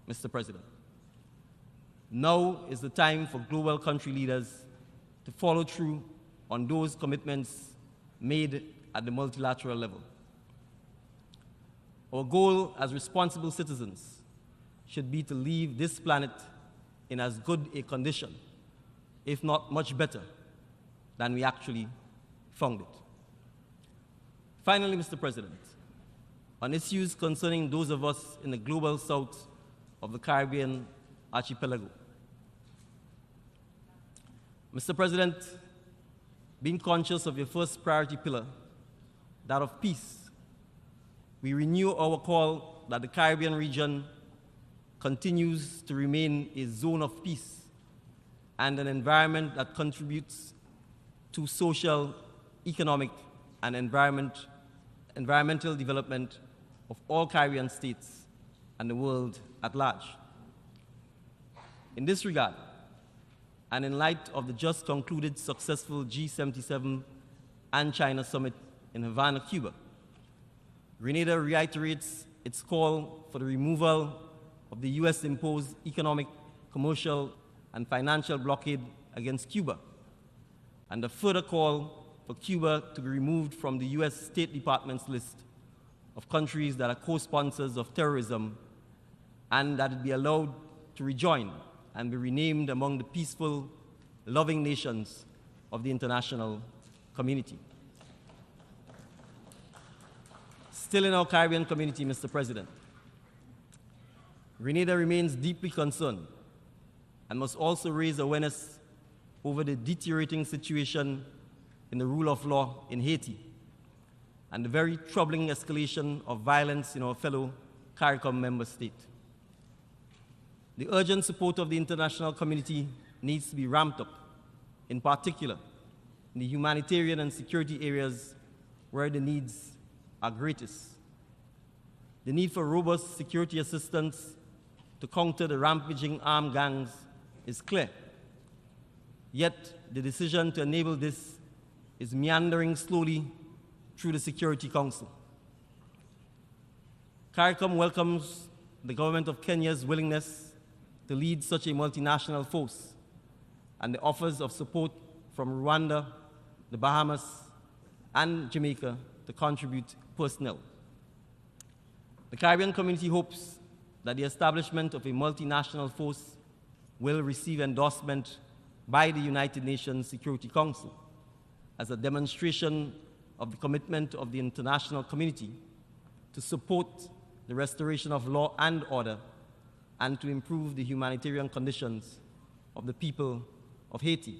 Mr. President. Now is the time for global country leaders to follow through on those commitments made at the multilateral level. Our goal as responsible citizens should be to leave this planet in as good a condition, if not much better, than we actually found it. Finally, Mr. President, on issues concerning those of us in the global south of the Caribbean archipelago. Mr. President, being conscious of your first priority pillar, that of peace, we renew our call that the Caribbean region continues to remain a zone of peace and an environment that contributes to social, economic, and environmental development of all Caribbean states and the world at large. In this regard, and in light of the just concluded successful G77 and China summit in Havana, Cuba, Grenada reiterates its call for the removal of the US-imposed economic, commercial, and financial blockade against Cuba, and a further call for Cuba to be removed from the US State Department's list of countries that are co-sponsors of terrorism, and that it be allowed to rejoin and be renamed among the peaceful, loving nations of the international community. Still in our Caribbean community, Mr. President, Grenada remains deeply concerned and must also raise awareness over the deteriorating situation in the rule of law in Haiti and the very troubling escalation of violence in our fellow CARICOM member state. The urgent support of the international community needs to be ramped up, in particular in the humanitarian and security areas where the needs are greatest. The need for robust security assistance to counter the rampaging armed gangs is clear. Yet the decision to enable this is meandering slowly through the Security Council. CARICOM welcomes the government of Kenya's willingness to lead such a multinational force and the offers of support from Rwanda, the Bahamas, and Jamaica to contribute personnel. The Caribbean community hopes that the establishment of a multinational force will receive endorsement by the United Nations Security Council as a demonstration of the commitment of the international community to support the restoration of law and order and to improve the humanitarian conditions of the people of Haiti.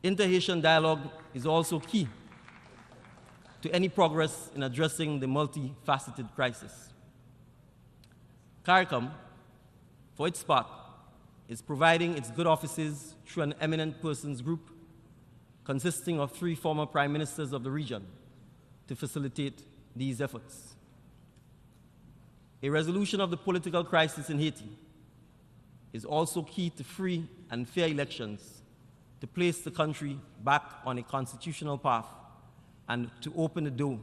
Inter-Haitian dialogue is also key to any progress in addressing the multifaceted crisis. CARICOM, for its part, is providing its good offices through an eminent persons group consisting of 3 former prime ministers of the region to facilitate these efforts. A resolution of the political crisis in Haiti is also key to free and fair elections to place the country back on a constitutional path and to open the door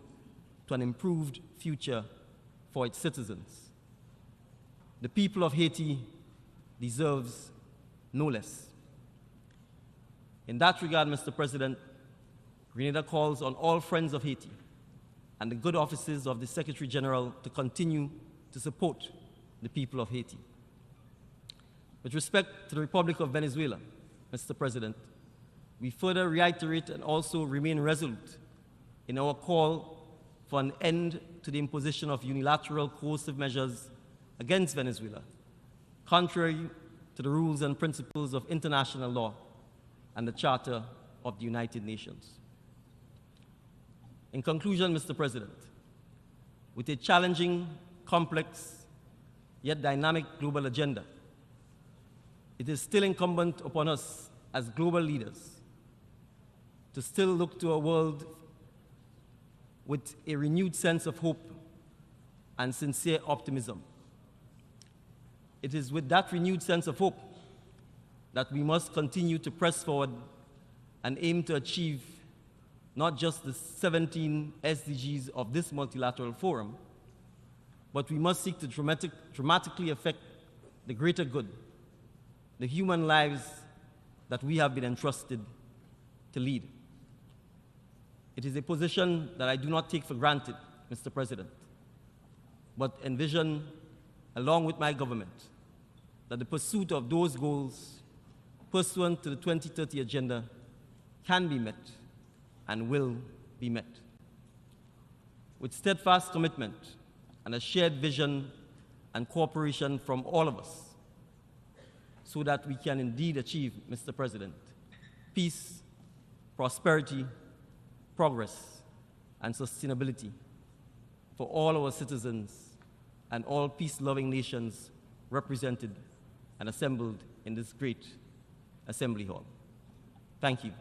to an improved future for its citizens. The people of Haiti deserves no less. In that regard, Mr. President, Grenada calls on all friends of Haiti and the good offices of the Secretary General to continue to support the people of Haiti. With respect to the Republic of Venezuela, Mr. President, we further reiterate and also remain resolute in our call for an end to the imposition of unilateral coercive measures against Venezuela, contrary to the rules and principles of international law and the Charter of the United Nations. In conclusion, Mr. President, with a challenging, complex, yet dynamic global agenda, it is still incumbent upon us as global leaders to still look to a world with a renewed sense of hope and sincere optimism. It is with that renewed sense of hope that we must continue to press forward and aim to achieve not just the 17 SDGs of this multilateral forum, but we must seek to dramatically affect the greater good, the human lives that we have been entrusted to lead. It is a position that I do not take for granted, Mr. President, but envision, along with my government, that the pursuit of those goals pursuant to the 2030 Agenda can be met and will be met. With steadfast commitment and a shared vision and cooperation from all of us, so that we can indeed achieve, Mr. President, peace, prosperity, progress, and sustainability for all our citizens and all peace-loving nations represented and assembled in this great Assembly Hall. Thank you.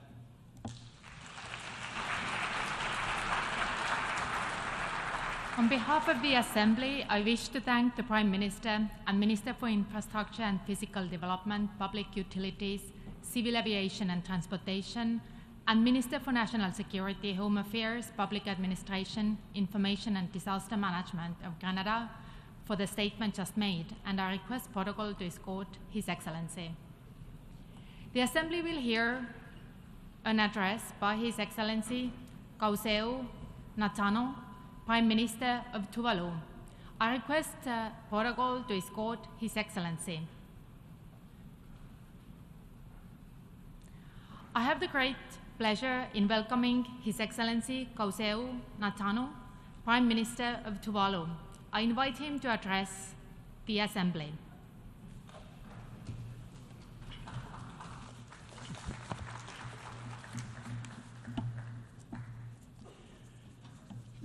On behalf of the Assembly, I wish to thank the Prime Minister and Minister for Infrastructure and Physical Development, Public Utilities, Civil Aviation and Transportation, and Minister for National Security, Home Affairs, Public Administration, Information and Disaster Management of Canada for the statement just made, and I request protocol to escort His Excellency. The Assembly will hear an address by His Excellency Kauseu Natano, Prime Minister of Tuvalu. I request protocol to escort His Excellency. I have the great pleasure in welcoming His Excellency Kauseu Natano, Prime Minister of Tuvalu. I invite him to address the Assembly.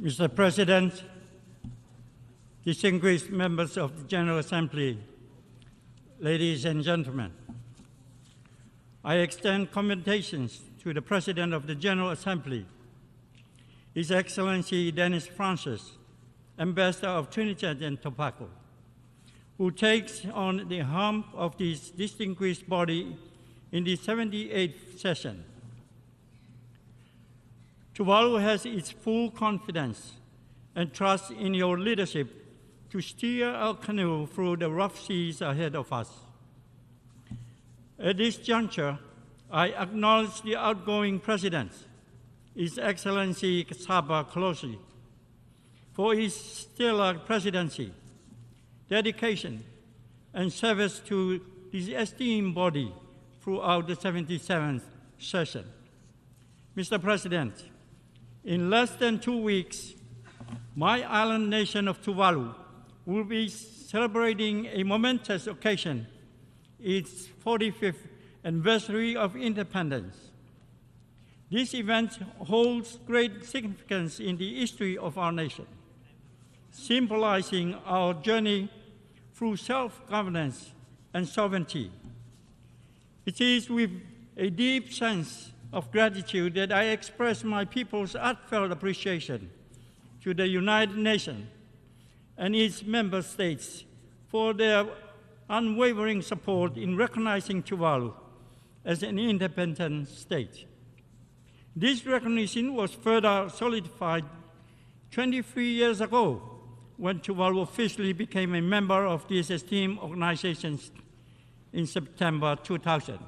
Mr. President, distinguished members of the General Assembly, ladies and gentlemen, I extend commendations to the President of the General Assembly, His Excellency Dennis Francis, Ambassador of Trinidad and Tobago, who takes on the helm of this distinguished body in the 78th session. Tuvalu has its full confidence and trust in your leadership to steer our canoe through the rough seas ahead of us. At this juncture, I acknowledge the outgoing President, His Excellency Saba Kolosi, for his stellar presidency, dedication, and service to this esteemed body throughout the 77th session. Mr. President, in less than 2 weeks, my island nation of Tuvalu will be celebrating a momentous occasion, its 45th anniversary of independence. This event holds great significance in the history of our nation, symbolizing our journey through self-governance and sovereignty. It is with a deep sense of gratitude that I express my people's heartfelt appreciation to the United Nations and its member states for their unwavering support in recognizing Tuvalu as an independent state. This recognition was further solidified 23 years ago when Tuvalu officially became a member of this esteemed organization in September 2000.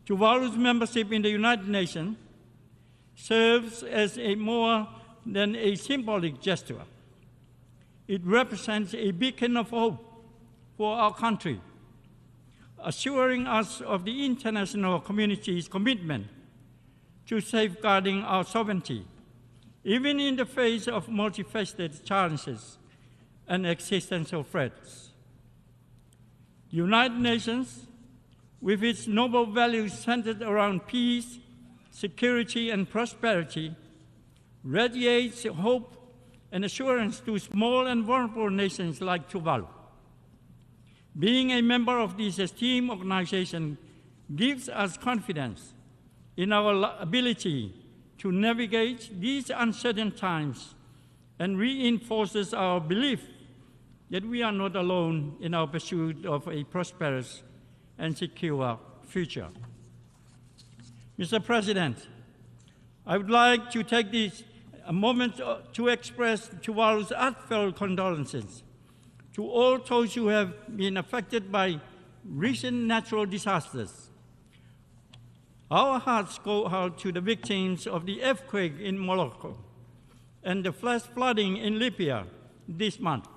Tuvalu's membership in the United Nations serves as a more than a symbolic gesture. It represents a beacon of hope for our country, assuring us of the international community's commitment to safeguarding our sovereignty, even in the face of multifaceted challenges and existential threats. The United Nations, with its noble values centered around peace, security, and prosperity, radiates hope and assurance to small and vulnerable nations like Tuvalu. Being a member of this esteemed organization gives us confidence in our ability to navigate these uncertain times and reinforces our belief that we are not alone in our pursuit of a prosperous and secure future. Mr. President, I would like to take a moment to express Tuvalu's heartfelt condolences to all those who have been affected by recent natural disasters. Our hearts go out to the victims of the earthquake in Morocco and the flash flooding in Libya this month,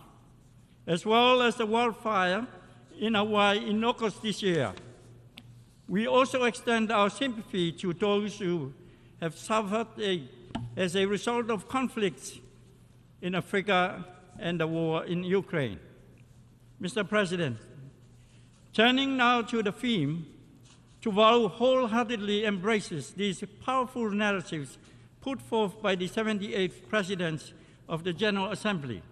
as well as the wildfire in Hawaii in August this year. We also extend our sympathy to those who have suffered as a result of conflicts in Africa and the war in Ukraine. Mr. President, turning now to the theme, Tuvalu wholeheartedly embraces these powerful narratives put forth by the 78th President of the General Assembly,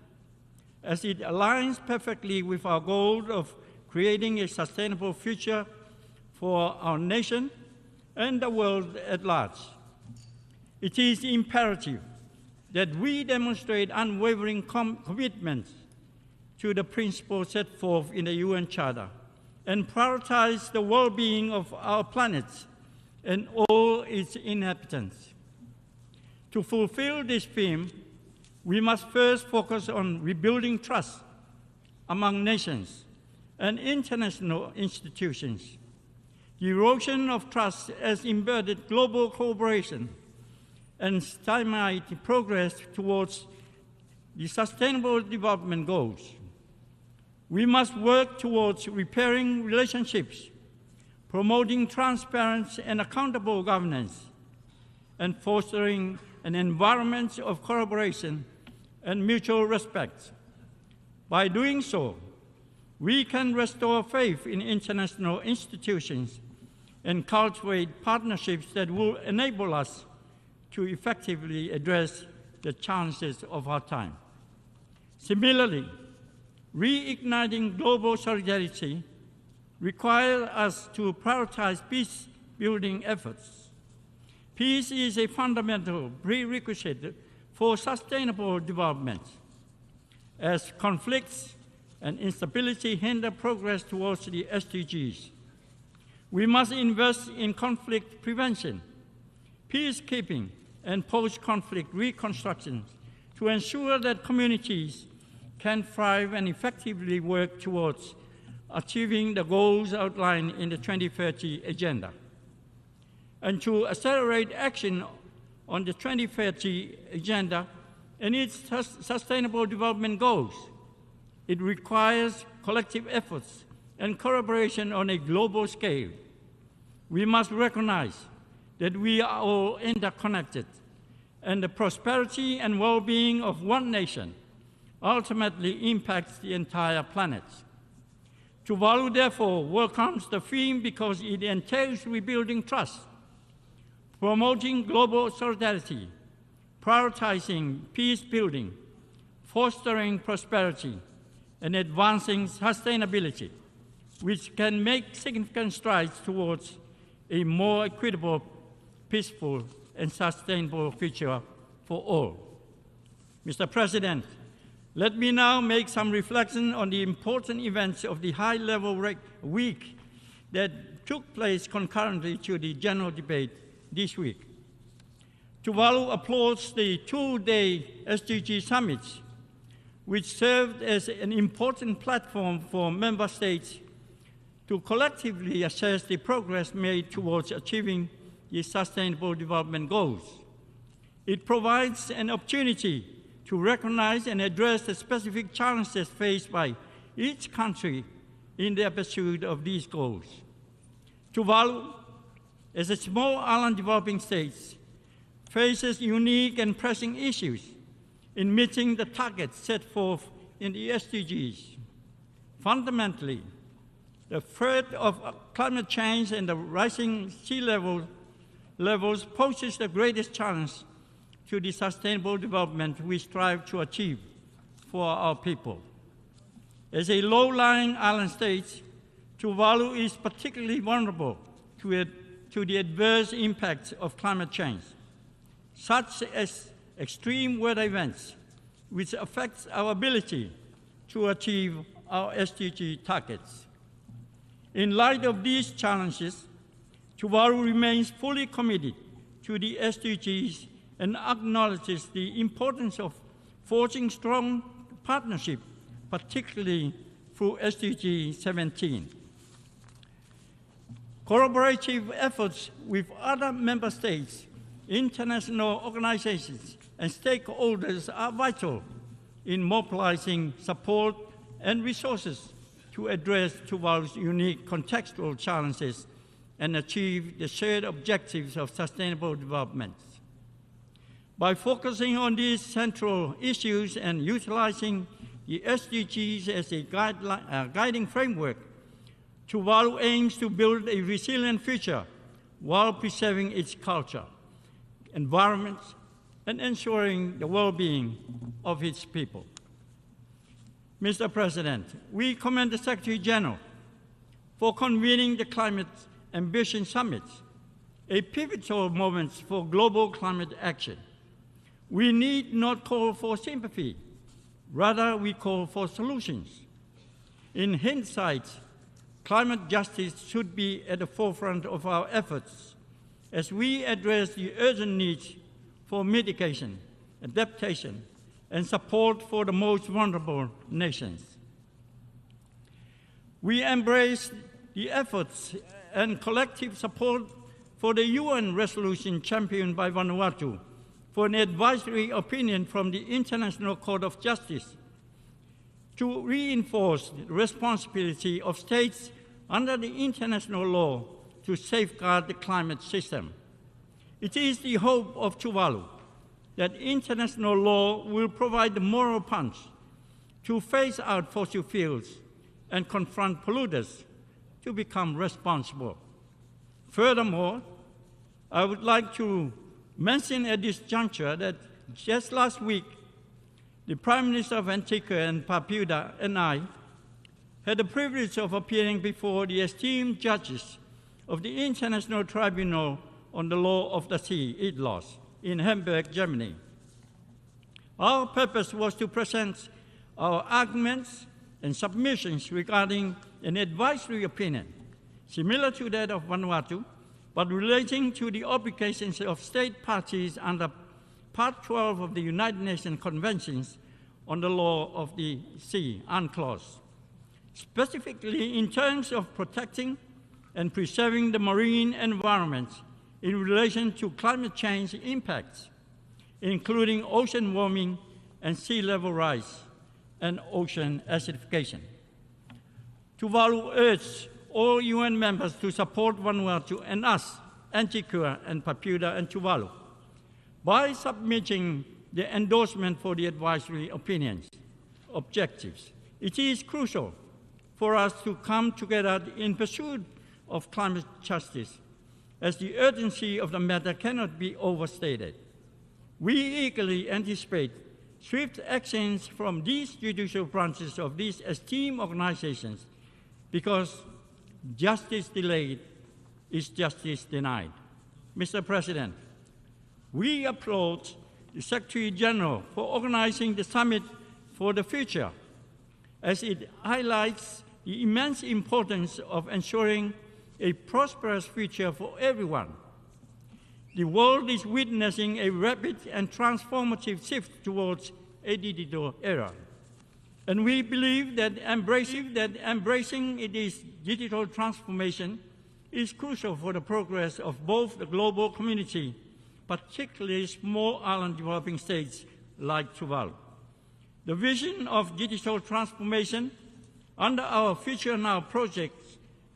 as it aligns perfectly with our goal of creating a sustainable future for our nation and the world at large. It is imperative that we demonstrate unwavering commitment to the principles set forth in the UN Charter and prioritize the well-being of our planet and all its inhabitants. To fulfill this theme, we must first focus on rebuilding trust among nations and international institutions. The erosion of trust has embedded global cooperation and stymied progress towards the Sustainable Development Goals. We must work towards repairing relationships, promoting transparent and accountable governance, and fostering an environment of collaboration and mutual respect. By doing so, we can restore faith in international institutions and cultivate partnerships that will enable us to effectively address the challenges of our time. Similarly, reigniting global solidarity requires us to prioritize peace-building efforts. Peace is a fundamental prerequisite for sustainable development. As conflicts and instability hinder progress towards the SDGs, we must invest in conflict prevention, peacekeeping, and post-conflict reconstruction to ensure that communities can thrive and effectively work towards achieving the goals outlined in the 2030 Agenda. And to accelerate action on the 2030 Agenda and its Sustainable Development Goals, it requires collective efforts and collaboration on a global scale. We must recognize that we are all interconnected, and the prosperity and well-being of one nation ultimately impacts the entire planet. Tuvalu, therefore, welcomes the theme because it entails rebuilding trust, promoting global solidarity, prioritizing peace-building, fostering prosperity, and advancing sustainability, which can make significant strides towards a more equitable, peaceful, and sustainable future for all. Mr. President, let me now make some reflection on the important events of the high-level week that took place concurrently to the general debate this week. Tuvalu applauds the two-day SDG summits, which served as an important platform for member states to collectively assess the progress made towards achieving the Sustainable Development Goals. It provides an opportunity to recognize and address the specific challenges faced by each country in their pursuit of these goals. Tuvalu, as a small island developing state, faces unique and pressing issues in meeting the targets set forth in the SDGs. Fundamentally, the threat of climate change and the rising sea levels poses the greatest challenge to the sustainable development we strive to achieve for our people. As a low-lying island state, Tuvalu is particularly vulnerable to the adverse impacts of climate change, such as extreme weather events, which affect our ability to achieve our SDG targets. In light of these challenges, Tuvalu remains fully committed to the SDGs and acknowledges the importance of forging strong partnership, particularly through SDG 17. Collaborative efforts with other member states, international organizations, and stakeholders are vital in mobilizing support and resources to address Tuvalu's unique contextual challenges and achieve the shared objectives of sustainable development. By focusing on these central issues and utilizing the SDGs as a guiding framework, Tuvalu aims to build a resilient future while preserving its culture, environment, and ensuring the well-being of its people. Mr. President, we commend the Secretary General for convening the Climate Ambition Summit, a pivotal moment for global climate action. We need not call for sympathy, rather we call for solutions. In hindsight, climate justice should be at the forefront of our efforts as we address the urgent needs for mitigation, adaptation, and support for the most vulnerable nations. We embrace the efforts and collective support for the UN resolution championed by Vanuatu for an advisory opinion from the International Court of Justice to reinforce the responsibility of states under the international law to safeguard the climate system. It is the hope of Tuvalu that international law will provide the moral punch to phase out fossil fuels and confront polluters to become responsible. Furthermore, I would like to mention at this juncture that just last week, the Prime Minister of Antigua and Barbuda and I had the privilege of appearing before the esteemed judges of the International Tribunal on the Law of the Sea, ITLAS, in Hamburg, Germany. Our purpose was to present our arguments and submissions regarding an advisory opinion, similar to that of Vanuatu, but relating to the obligations of state parties under Part 12 of the United Nations Conventions on the Law of the Sea, UNCLOS, specifically in terms of protecting and preserving the marine environment in relation to climate change impacts, including ocean warming and sea level rise and ocean acidification. Tuvalu urged all UN members to support Vanuatu and us, Antigua and Barbuda and Tuvalu, by submitting the endorsement for the advisory opinions, objectives. It is crucial for us to come together in pursuit of climate justice, as the urgency of the matter cannot be overstated. We eagerly anticipate swift actions from these judicial branches of these esteemed organizations, because justice delayed is justice denied. Mr. President, we applaud the Secretary General for organizing the Summit for the Future, as it highlights the immense importance of ensuring a prosperous future for everyone. The world is witnessing a rapid and transformative shift towards a digital era. And we believe that embracing this digital transformation is crucial for the progress of both the global community, particularly small island developing states like Tuvalu. The vision of digital transformation under our Future Now project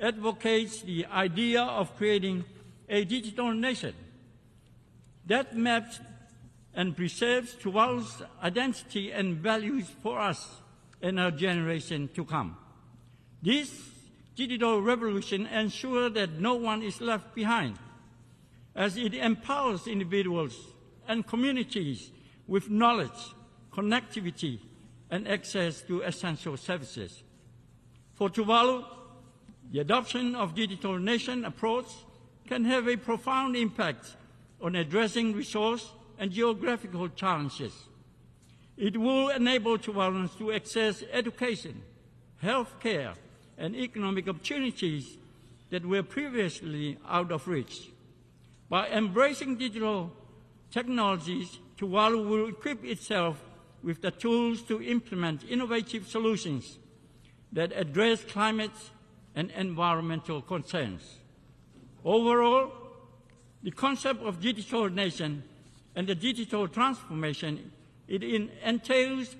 advocates the idea of creating a digital nation that maps and preserves Tuvalu's identity and values for us and our generation to come. This digital revolution ensures that no one is left behind, as it empowers individuals and communities with knowledge, connectivity, and access to essential services. For Tuvalu, the adoption of digital nation approach can have a profound impact on addressing resource and geographical challenges. It will enable Tuvaluans to access education, health care, and economic opportunities that were previously out of reach. By embracing digital technologies, Tuvalu will equip itself with the tools to implement innovative solutions that address climate and environmental concerns. Overall, the concept of digital nation and the digital transformation it entails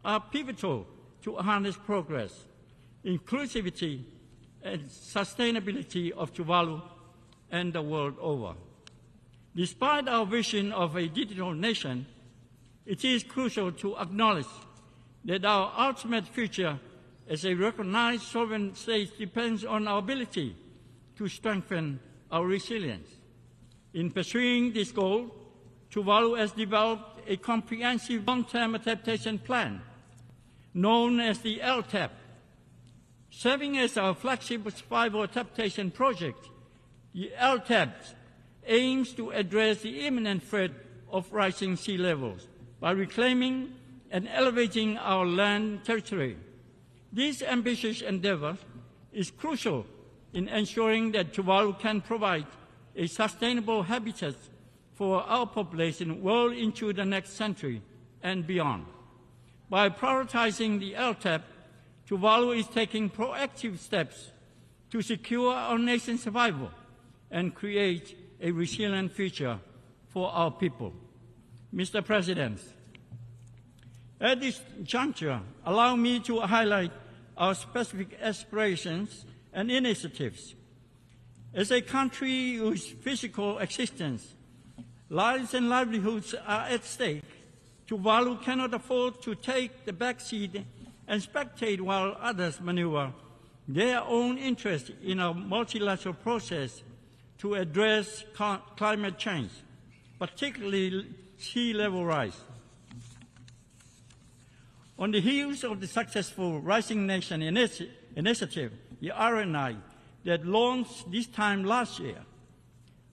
are pivotal to harness progress, inclusivity, and sustainability of Tuvalu and the world over. Despite our vision of a digital nation, it is crucial to acknowledge that our ultimate future as a recognized sovereign state depends on our ability to strengthen our resilience. In pursuing this goal, Tuvalu has developed a comprehensive long-term adaptation plan known as the LTAP. Serving as our flagship survival adaptation project, the LTAP aims to address the imminent threat of rising sea levels by reclaiming and elevating our land territory. This ambitious endeavor is crucial in ensuring that Tuvalu can provide a sustainable habitat for our population well into the next century and beyond. By prioritizing the LTAP, Tuvalu is taking proactive steps to secure our nation's survival and create a resilient future for our people. Mr. President, at this juncture, allow me to highlight our specific aspirations and initiatives. As a country whose physical existence, lives and livelihoods are at stake, Tuvalu cannot afford to take the back seat and spectate while others maneuver their own interest in our multilateral process to address climate change, particularly sea level rise. On the heels of the successful Rising Nation initiative, the RNI, that launched this time last year,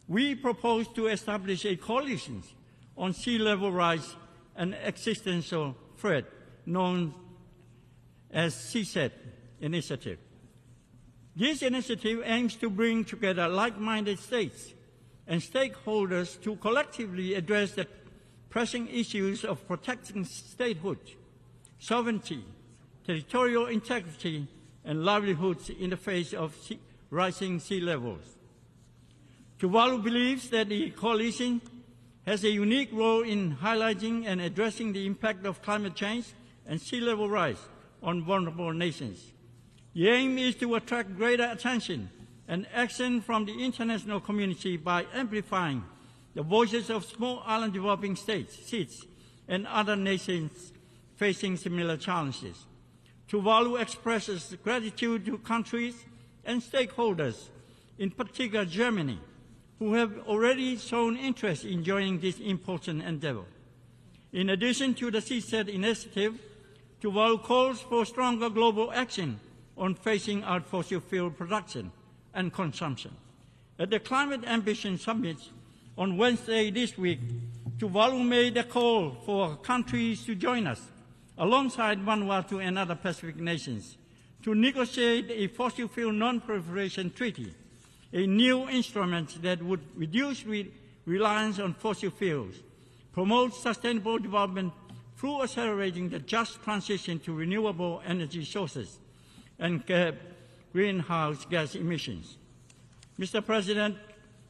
we propose to establish a coalition on sea level rise and existential threat known as CSET initiative. This initiative aims to bring together like-minded states and stakeholders to collectively address the pressing issues of protecting statehood, sovereignty, territorial integrity, and livelihoods in the face of rising sea levels. Tuvalu believes that the coalition has a unique role in highlighting and addressing the impact of climate change and sea level rise on vulnerable nations. The aim is to attract greater attention and action from the international community by amplifying the voices of small island developing states and other nations facing similar challenges. Tuvalu expresses gratitude to countries and stakeholders, in particular Germany, who have already shown interest in joining this important endeavor. In addition to the CSET initiative, Tuvalu calls for stronger global action on phasing out fossil fuel production and consumption. At the Climate Ambition Summit on Wednesday this week, Tuvalu made a call for countries to join us, alongside Vanuatu and other Pacific nations, to negotiate a fossil fuel non-proliferation treaty, a new instrument that would reduce reliance on fossil fuels, promote sustainable development through accelerating the just transition to renewable energy sources, and curb greenhouse gas emissions. Mr. President,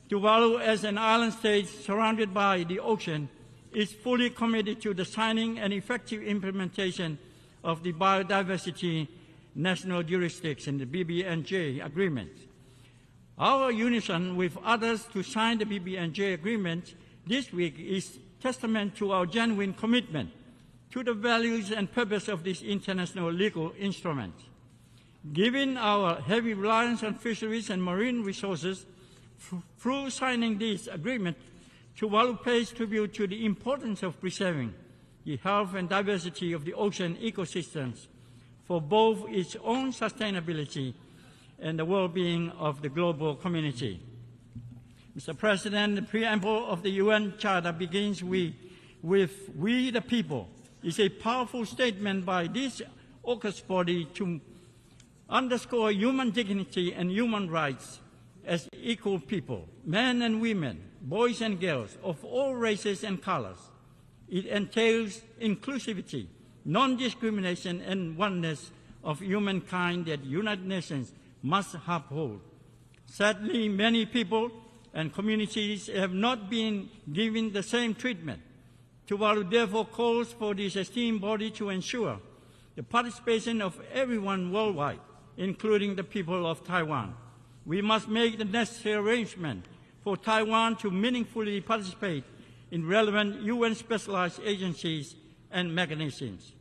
Tuvalu, as an island state surrounded by the ocean, is fully committed to the signing and effective implementation of the Biodiversity National Jurisdiction, the BBNJ agreement. Our unison with others to sign the BBNJ agreement this week is testament to our genuine commitment to the values and purpose of this international legal instrument. Given our heavy reliance on fisheries and marine resources, through signing this agreement, Tuvalu pays tribute to the importance of preserving the health and diversity of the ocean ecosystems for both its own sustainability and the well-being of the global community. Mr. President, the preamble of the UN Charter begins with "We the people." It's a powerful statement by this august body to underscore human dignity and human rights as equal people, men and women, boys and girls of all races and colors. It entails inclusivity, non-discrimination, and oneness of humankind that the United Nations must uphold. Sadly, many people and communities have not been given the same treatment. Tuvalu therefore calls for this esteemed body to ensure the participation of everyone worldwide, including the people of Taiwan. We must make the necessary arrangement for Taiwan to meaningfully participate in relevant UN specialized agencies and mechanisms.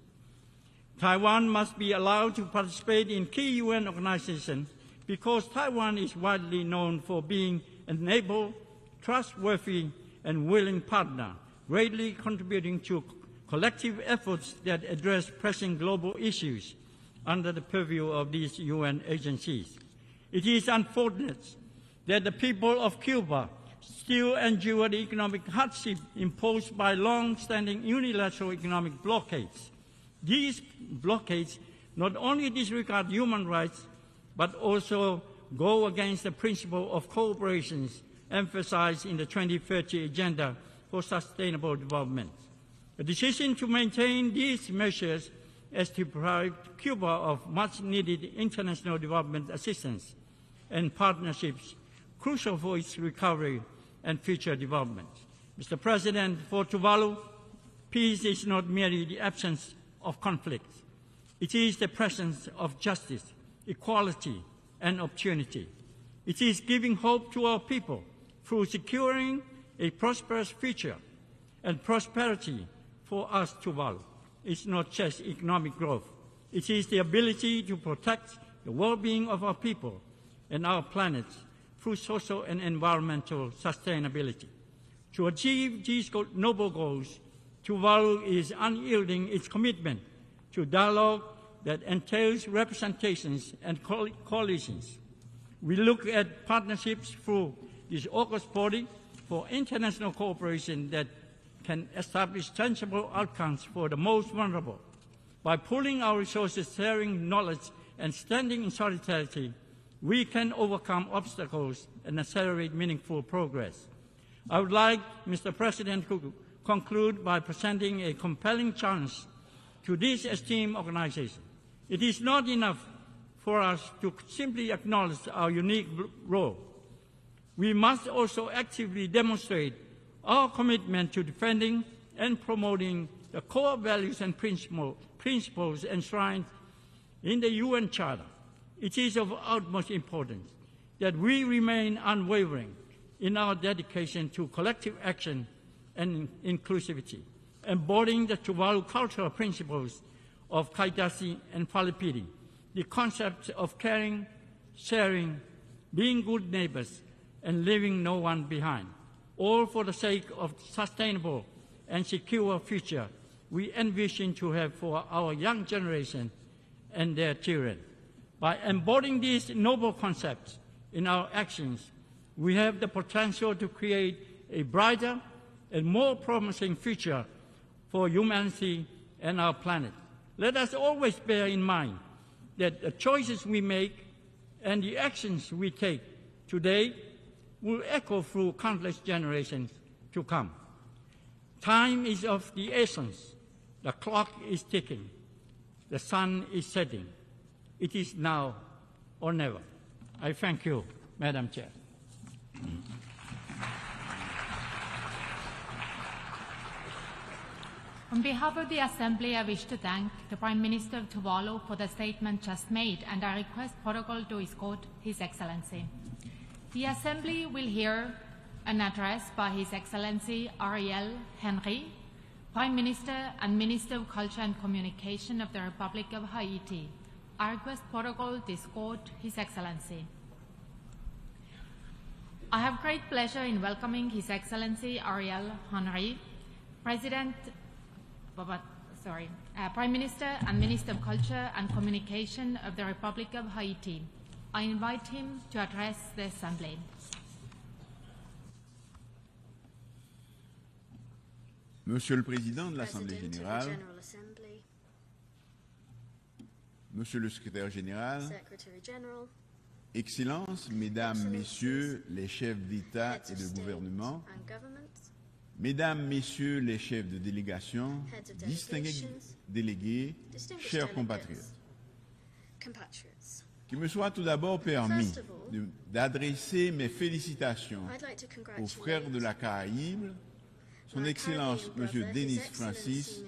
Taiwan must be allowed to participate in key UN organizations because Taiwan is widely known for being an able, trustworthy, and willing partner, greatly contributing to collective efforts that address pressing global issues under the purview of these UN agencies. It is unfortunate that the people of Cuba still endure the economic hardship imposed by long-standing unilateral economic blockades. These blockades not only disregard human rights, but also go against the principle of cooperation emphasized in the 2030 Agenda for Sustainable Development. The decision to maintain these measures has deprived Cuba of much-needed international development assistance and partnerships crucial for its recovery and future development. Mr. President, for Tuvalu, peace is not merely the absence of conflict. It is the presence of justice, equality, and opportunity. It is giving hope to our people through securing a prosperous future and prosperity for us Tuvalu. It's not just economic growth. It is the ability to protect the well-being of our people and our planet through social and environmental sustainability. To achieve these noble goals, Tuvalu is unyielding its commitment to dialogue that entails representations and coalitions. We look at partnerships through this august body for international cooperation that can establish tangible outcomes for the most vulnerable. By pooling our resources, sharing knowledge, and standing in solidarity, we can overcome obstacles and accelerate meaningful progress. I would like, Mr. President, to conclude by presenting a compelling challenge to this esteemed organization. It is not enough for us to simply acknowledge our unique role. We must also actively demonstrate our commitment to defending and promoting the core values and principles enshrined in the UN Charter. It is of utmost importance that we remain unwavering in our dedication to collective action and inclusivity, embodying the Tuvalu cultural principles of Kaitasi and Palipiri, the concepts of caring, sharing, being good neighbors, and leaving no one behind, all for the sake of sustainable and secure future we envision to have for our young generation and their children. By embodying these noble concepts in our actions, we have the potential to create a brighter and more promising future for humanity and our planet. Let us always bear in mind that the choices we make and the actions we take today will echo through countless generations to come. Time is of the essence. The clock is ticking. The sun is setting. It is now or never. I thank you, Madam Chair. On behalf of the Assembly, I wish to thank the Prime Minister of Tuvalu for the statement just made, and I request protocol to escort His Excellency. The Assembly will hear an address by His Excellency Ariel Henry, Prime Minister and Minister of Culture and Communication of the Republic of Haiti. I request protocol to escort His Excellency. I have great pleasure in welcoming His Excellency Ariel Henry, Prime Minister and Minister of Culture and Communication of the Republic of Haiti. I invite him to address the Assembly. Monsieur le Président de l'Assemblée générale, Monsieur le Secrétaire général, Excellences, Mesdames, Messieurs les chefs d'État et de gouvernement, Mesdames, Messieurs les chefs de délégation, distingués délégués, chers compatriotes, qu'il me soit tout d'abord permis d'adresser mes félicitations aux frères de la Caraïbe Son Excellence M. Denis Francis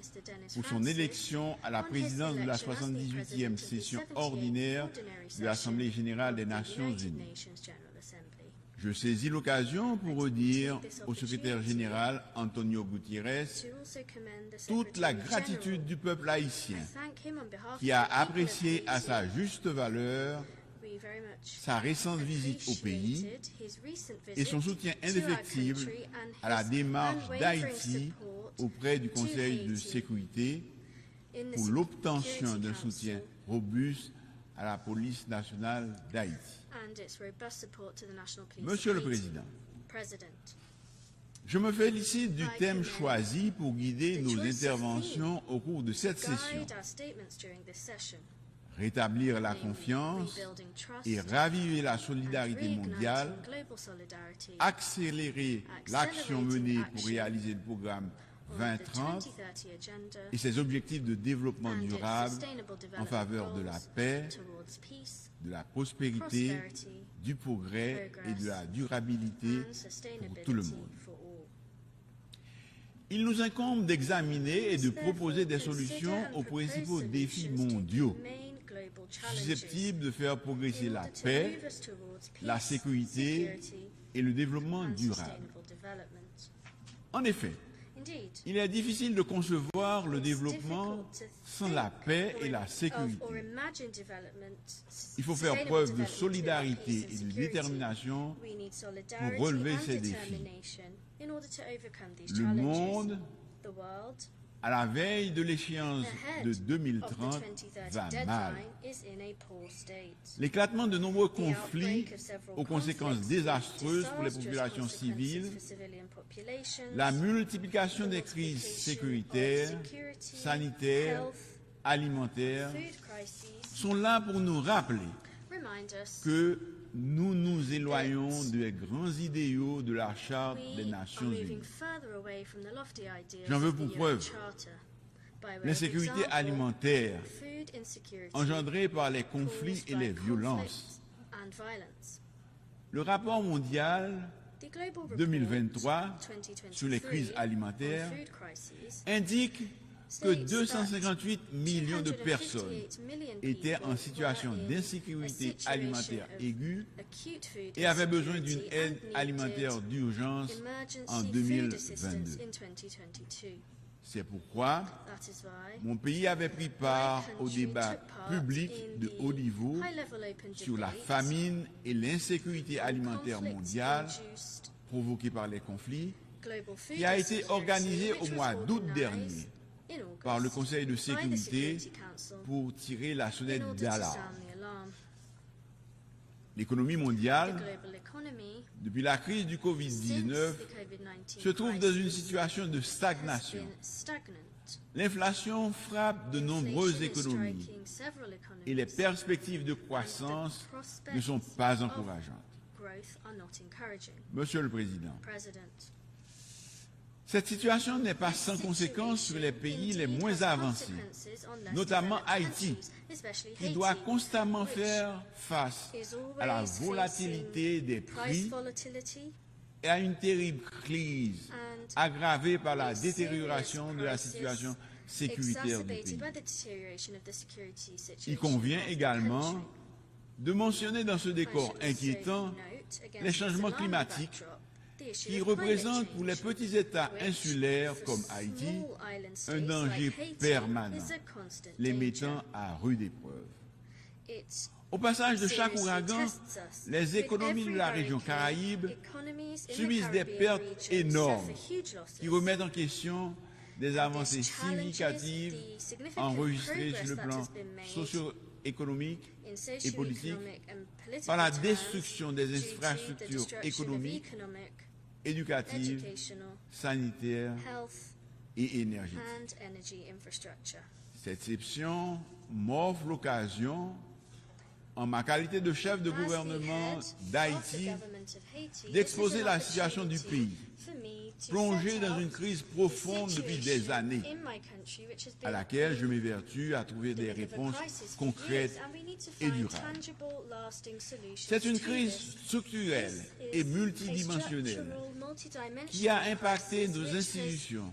pour son élection à la présidence de la 78e session ordinaire de l'Assemblée générale des Nations unies. Je saisis l'occasion pour redire au secrétaire général Antonio Gutiérrez toute la gratitude du peuple haïtien qui a apprécié à sa juste valeur sa récente visite au pays et son soutien indéfectible à la démarche d'Haïti auprès du Conseil de sécurité pour l'obtention d'un soutien robuste à la police nationale d'Haïti. Monsieur le Président, je me félicite du thème choisi pour guider nos interventions au cours de cette session. Rétablir la confiance et raviver la solidarité mondiale, accélérer l'action menée pour réaliser le programme 2030 et ses objectifs de développement durable en faveur de la paix, de la prospérité, du progrès et de la durabilité pour tout le monde. Il nous incombe d'examiner et de proposer des solutions aux principaux défis mondiaux susceptibles de faire progresser la paix, la sécurité et le développement durable. En effet, il est difficile de concevoir le développement sans la paix et la sécurité. Il faut faire preuve de solidarité et de détermination pour relever ces défis. Le monde, à la veille de l'échéance de 2030, va mal. L'éclatement de nombreux conflits aux conséquences désastreuses pour les populations civiles, la multiplication des crises sécuritaires, sanitaires, alimentaires, sont là pour nous rappeler que nous nous éloignons des grands idéaux de la Charte des Nations Unies. J'en veux pour preuve l'insécurité alimentaire engendrée par les conflits et les violences. Le rapport mondial 2023 sur les crises alimentaires indique que 258 millions de personnes étaient en situation d'insécurité alimentaire aiguë et avaient besoin d'une aide alimentaire d'urgence en 2022. C'est pourquoi mon pays avait pris part au débat public de haut niveau sur la famine et l'insécurité alimentaire mondiale provoquée par les conflits, qui a été organisé au mois d'août dernier par le Conseil de sécurité pour tirer la sonnette d'alarme. L'économie mondiale, depuis la crise du Covid-19, se trouve dans une situation de stagnation. L'inflation frappe de nombreuses économies et les perspectives de croissance ne sont pas encourageantes. Monsieur le Président, cette situation n'est pas sans conséquence sur les pays les moins avancés, notamment Haïti, qui doit constamment faire face à la volatilité des prix et à une terrible crise aggravée par la détérioration de la situation sécuritaire du pays. Il convient également de mentionner dans ce décor inquiétant les changements climatiques qui représentent pour les petits États insulaires comme Haïti un danger permanent, les mettant à rude épreuve. Au passage de chaque ouragan, les économies de la région Caraïbe subissent des pertes énormes qui remettent en question des avancées significatives enregistrées sur le plan socio-économique et politique par la destruction des infrastructures économiques, éducatives, sanitaires et énergétiques. Cette session m'offre l'occasion, en ma qualité de chef de gouvernement d'Haïti, d'exposer la situation du pays plongé dans une crise profonde depuis des années, à laquelle je m'évertue à trouver des réponses concrètes et durables. C'est une crise structurelle et multidimensionnelle qui a impacté nos institutions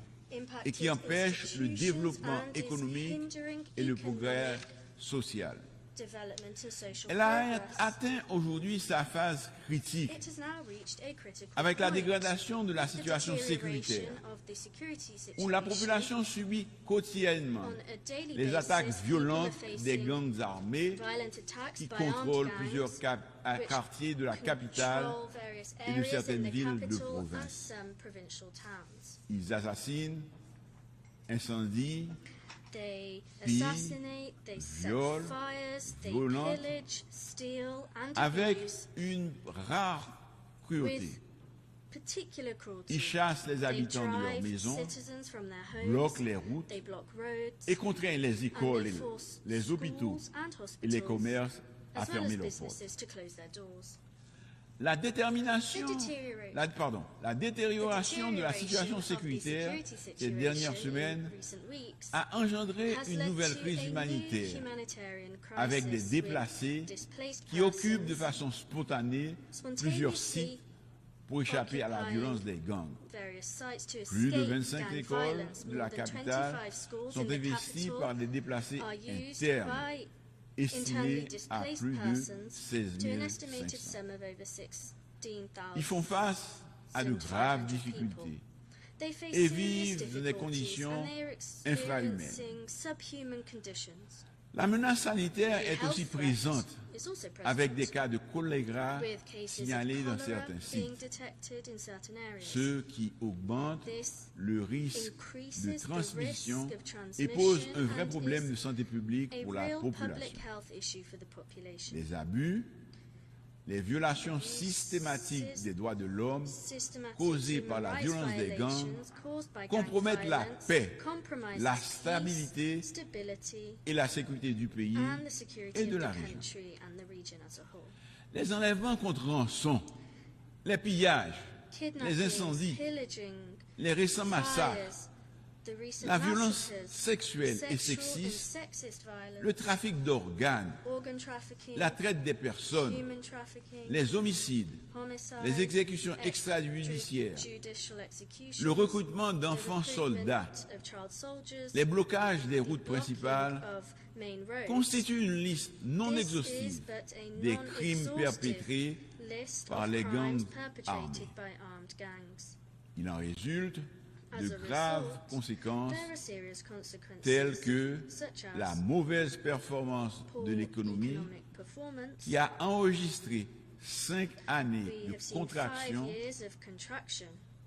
et qui empêche le développement économique et le progrès social. Elle a atteint aujourd'hui sa phase critique avec la dégradation de la situation sécuritaire, où la population subit quotidiennement les attaques violentes des gangs armés qui contrôlent plusieurs quartiers de la capitale et de certaines villes de province. Ils assassinent, incendient, pillent, violent, avec une rare cruauté. Ils chassent les habitants de leurs maisons, bloquent les routes et contraignent les écoles, les hôpitaux et les commerces à fermer leurs portes. La détérioration de la situation sécuritaire ces dernières semaines a engendré une nouvelle crise humanitaire avec des déplacés qui occupent de façon spontanée plusieurs sites pour échapper à la violence des gangs. Plus de 25 écoles de la capitale sont investies par des déplacés internes, estimé à plus de 16 500. Ils font face à de graves difficultés et vivent dans des conditions infrahumaines. La menace sanitaire est aussi présente avec des cas de choléra signalés dans certains sites, ce qui augmente le risque de transmission et pose un vrai problème de santé publique pour la population. Les abus, les violations systématiques des droits de l'homme causées par la violence des gangs compromettent la paix, la stabilité et la sécurité du pays et de la région. Les enlèvements contre rançon, les pillages, les incendies, les récents massacres, la violence sexuelle et sexiste, le trafic d'organes, la traite des personnes, les homicides, les exécutions extrajudiciaires, le recrutement d'enfants soldats, les blocages des routes principales constituent une liste non exhaustive des crimes perpétrés par les gangs armés. Il en résulte de graves conséquences telles que la mauvaise performance de l'économie qui a enregistré 5 années de contraction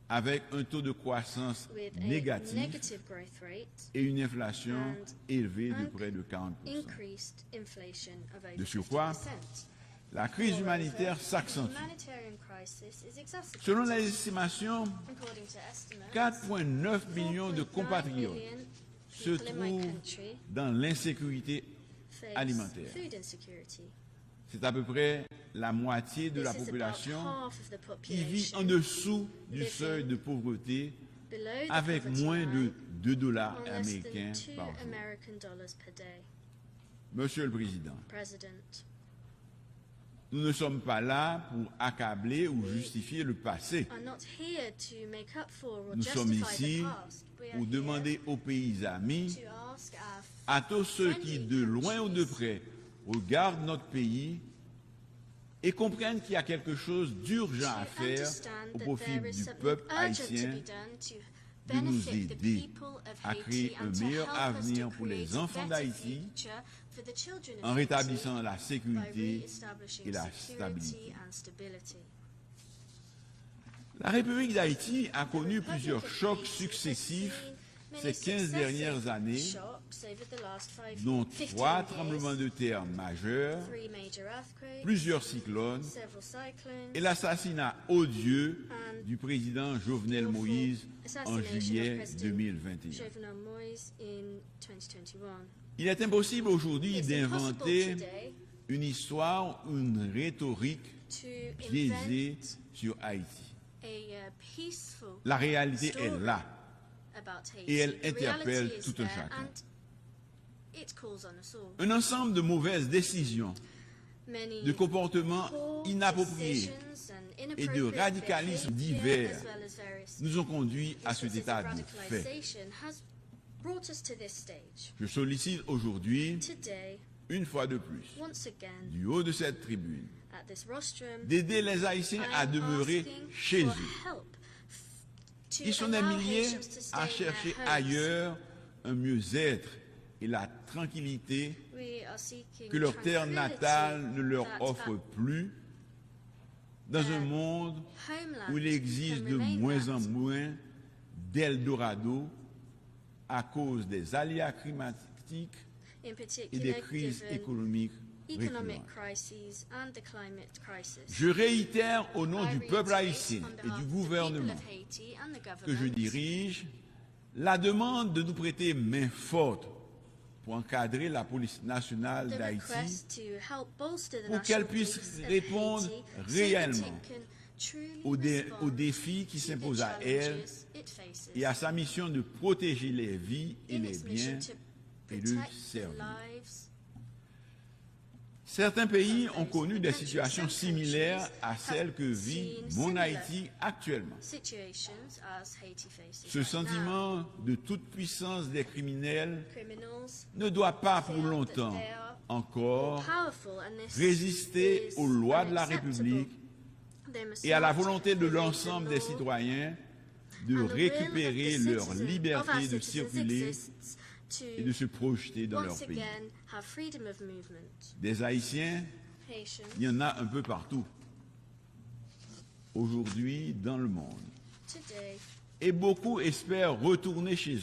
avec un taux de croissance négatif et une inflation élevée de près de 40%. De surcroît, la crise humanitaire s'accentue. Selon les estimations, 4,9 millions de compatriotes se trouvent dans l'insécurité alimentaire. C'est à peu près la moitié de la population qui vit en dessous du seuil de pauvreté avec moins de $2 américains par jour. Monsieur le Président, nous ne sommes pas là pour accabler ou justifier le passé. Nous sommes ici pour demander aux pays amis, à tous ceux qui, de loin ou de près, regardent notre pays et comprennent qu'il y a quelque chose d'urgent à faire au profit du peuple haïtien, de nous aider à créer un meilleur avenir pour les enfants d'Haïti en rétablissant la sécurité et la stabilité. La République d'Haïti a connu plusieurs chocs successifs ces 15 dernières années, dont 3 tremblements de terre majeurs, plusieurs cyclones et l'assassinat odieux du président Jovenel Moïse en juillet 2021. Il est impossible aujourd'hui d'inventer une histoire ou une rhétorique biaisée sur Haïti. La réalité est là et elle interpelle tout un chacun. Un ensemble de mauvaises décisions, de comportements inappropriés et de radicalismes divers nous ont conduits à cet état de fait. Je sollicite aujourd'hui, une fois de plus, du haut de cette tribune, d'aider les Haïtiens à demeurer chez eux. Ils sont des milliers à chercher ailleurs un mieux-être et la tranquillité que leur terre natale ne leur offre plus, dans un monde où il existe de moins en moins d'Eldorado à cause des aléas climatiques et des crises économiques récurrentes. Je réitère au nom du peuple haïtien et du gouvernement que je dirige la demande de nous prêter main forte pour encadrer la police nationale d'Haïti pour qu'elle puisse répondre réellement aux défis qui s'imposent à elle et à sa mission de protéger les vies et les biens et de servir. Certains pays ont connu des situations similaires à celles que vit mon Haïti actuellement. Ce sentiment de toute puissance des criminels ne doit pas pour longtemps encore résister aux lois de la République et à la volonté de l'ensemble des citoyens de récupérer leur liberté de circuler et de se projeter dans leur pays. Des Haïtiens, il y en a un peu partout, aujourd'hui dans le monde. Et beaucoup espèrent retourner chez eux.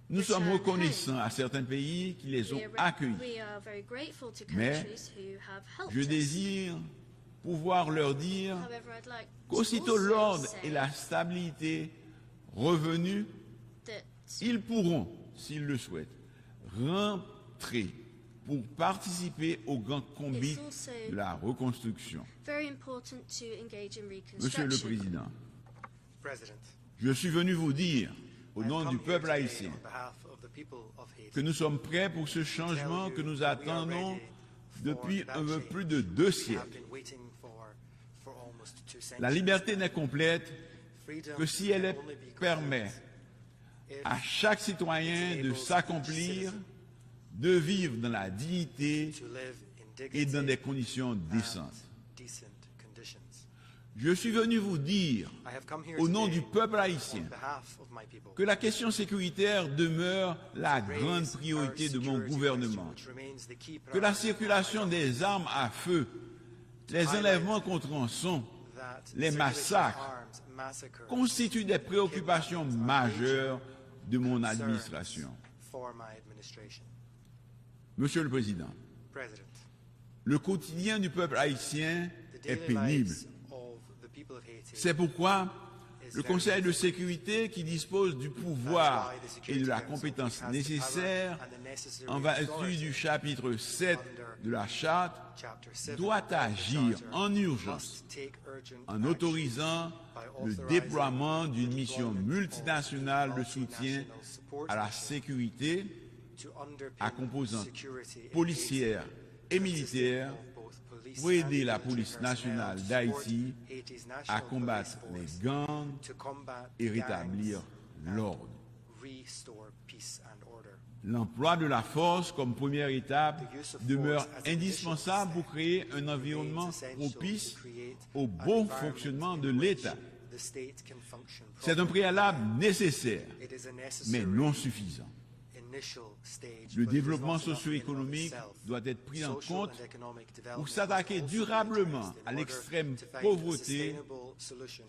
Nous sommes reconnaissants à certains pays qui les ont accueillis. Mais je désire pouvoir leur dire qu'aussitôt l'ordre et la stabilité revenus, ils pourront, s'ils le souhaitent, rentrer pour participer au grand combat de la reconstruction. Monsieur le Président, je suis venu vous dire, au nom du peuple haïtien, que nous sommes prêts pour ce changement que nous attendons depuis un peu plus de 2 siècles. La liberté n'est complète que si elle permet à chaque citoyen de s'accomplir, de vivre dans la dignité et dans des conditions décentes. Je suis venu vous dire, au nom du peuple haïtien, que la question sécuritaire demeure la grande priorité de mon gouvernement, que la circulation des armes à feu, les enlèvements contre rançon, les massacres constituent des préoccupations majeures de mon administration. Monsieur le Président, le quotidien du peuple haïtien est pénible. C'est pourquoi le Conseil de sécurité, qui dispose du pouvoir et de la compétence nécessaires en vertu du chapitre 7 de la Charte, doit agir en urgence en autorisant le déploiement d'une mission multinationale de soutien à la sécurité à composante policière et militaire pour aider la police nationale d'Haïti à combattre les gangs et rétablir l'ordre. L'emploi de la force comme première étape demeure indispensable pour créer un environnement propice au bon fonctionnement de l'État. C'est un préalable nécessaire, mais non suffisant. Le développement socio-économique doit être pris en compte pour s'attaquer durablement à l'extrême pauvreté,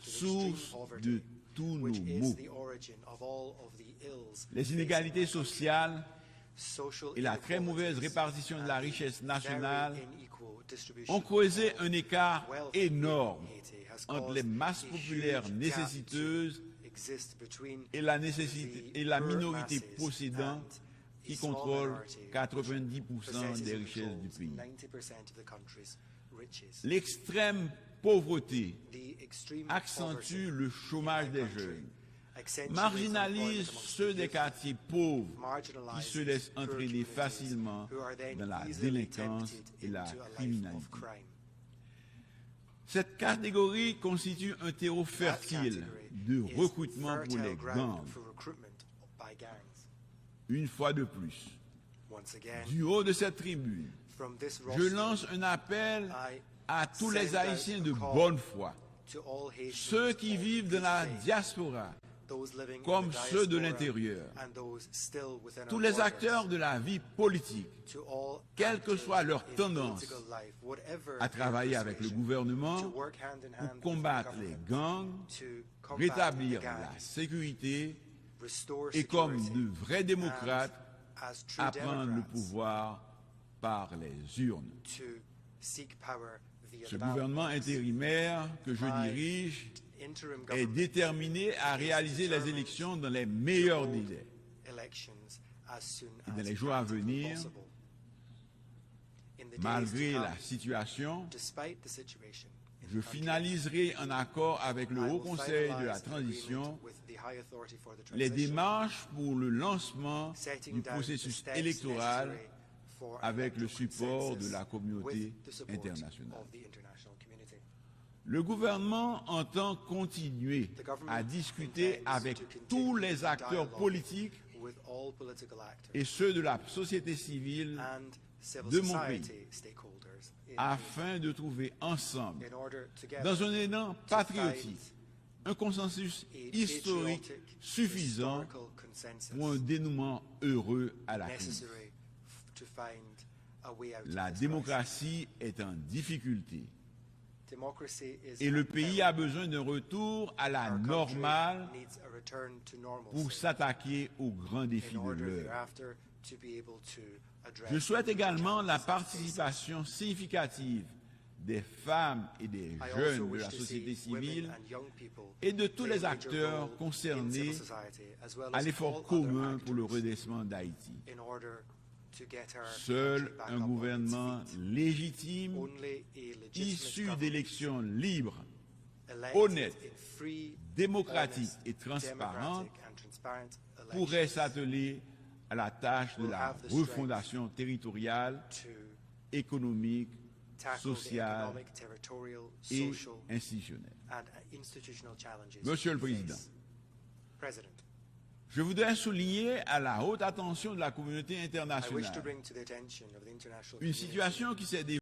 source de tous nos maux. Les inégalités sociales et la très mauvaise répartition de la richesse nationale ont creusé un écart énorme entre les masses populaires nécessiteuses et la minorité possédante qui contrôle 90% des richesses du pays. L'extrême pauvreté accentue le chômage des jeunes, marginalise ceux des quartiers pauvres qui se laissent entraîner facilement dans la délinquance et la criminalité. Cette catégorie constitue un terreau fertile de recrutement pour les gangs. Une fois de plus, du haut de cette tribune, je lance un appel à tous les Haïtiens de bonne foi, ceux qui vivent dans la diaspora, comme ceux de l'intérieur, tous les acteurs de la vie politique, quelle que soit leur tendance, à travailler avec le gouvernement pour combattre les gangs, rétablir la sécurité et comme de vrais démocrates, à prendre le pouvoir par les urnes. Ce gouvernement intérimaire que je dirige est déterminé à réaliser les élections dans les meilleurs délais. Et dans les jours à venir, malgré la situation, je finaliserai en accord avec le Haut Conseil de la Transition les démarches pour le lancement du processus électoral avec le support de la communauté internationale. Le gouvernement entend continuer à discuter avec tous les acteurs politiques et ceux de la société civile de mon pays afin de trouver ensemble, dans un élan patriotique, un consensus historique suffisant pour un dénouement heureux à la crise. La démocratie est en difficulté et le pays a besoin d'un retour à la normale pour s'attaquer aux grands défis de l'heure. Je souhaite également la participation significative des femmes et des jeunes de la société civile et de tous les acteurs concernés à l'effort commun pour le redressement d'Haïti. Seul un gouvernement légitime, issu d'élections libres, honnêtes, démocratiques et transparentes, pourrait s'atteler à la tâche de la refondation territoriale, économique, sociale et institutionnelle. Monsieur le Président, je voudrais souligner à la haute attention de la communauté internationale une situation qui s'est développée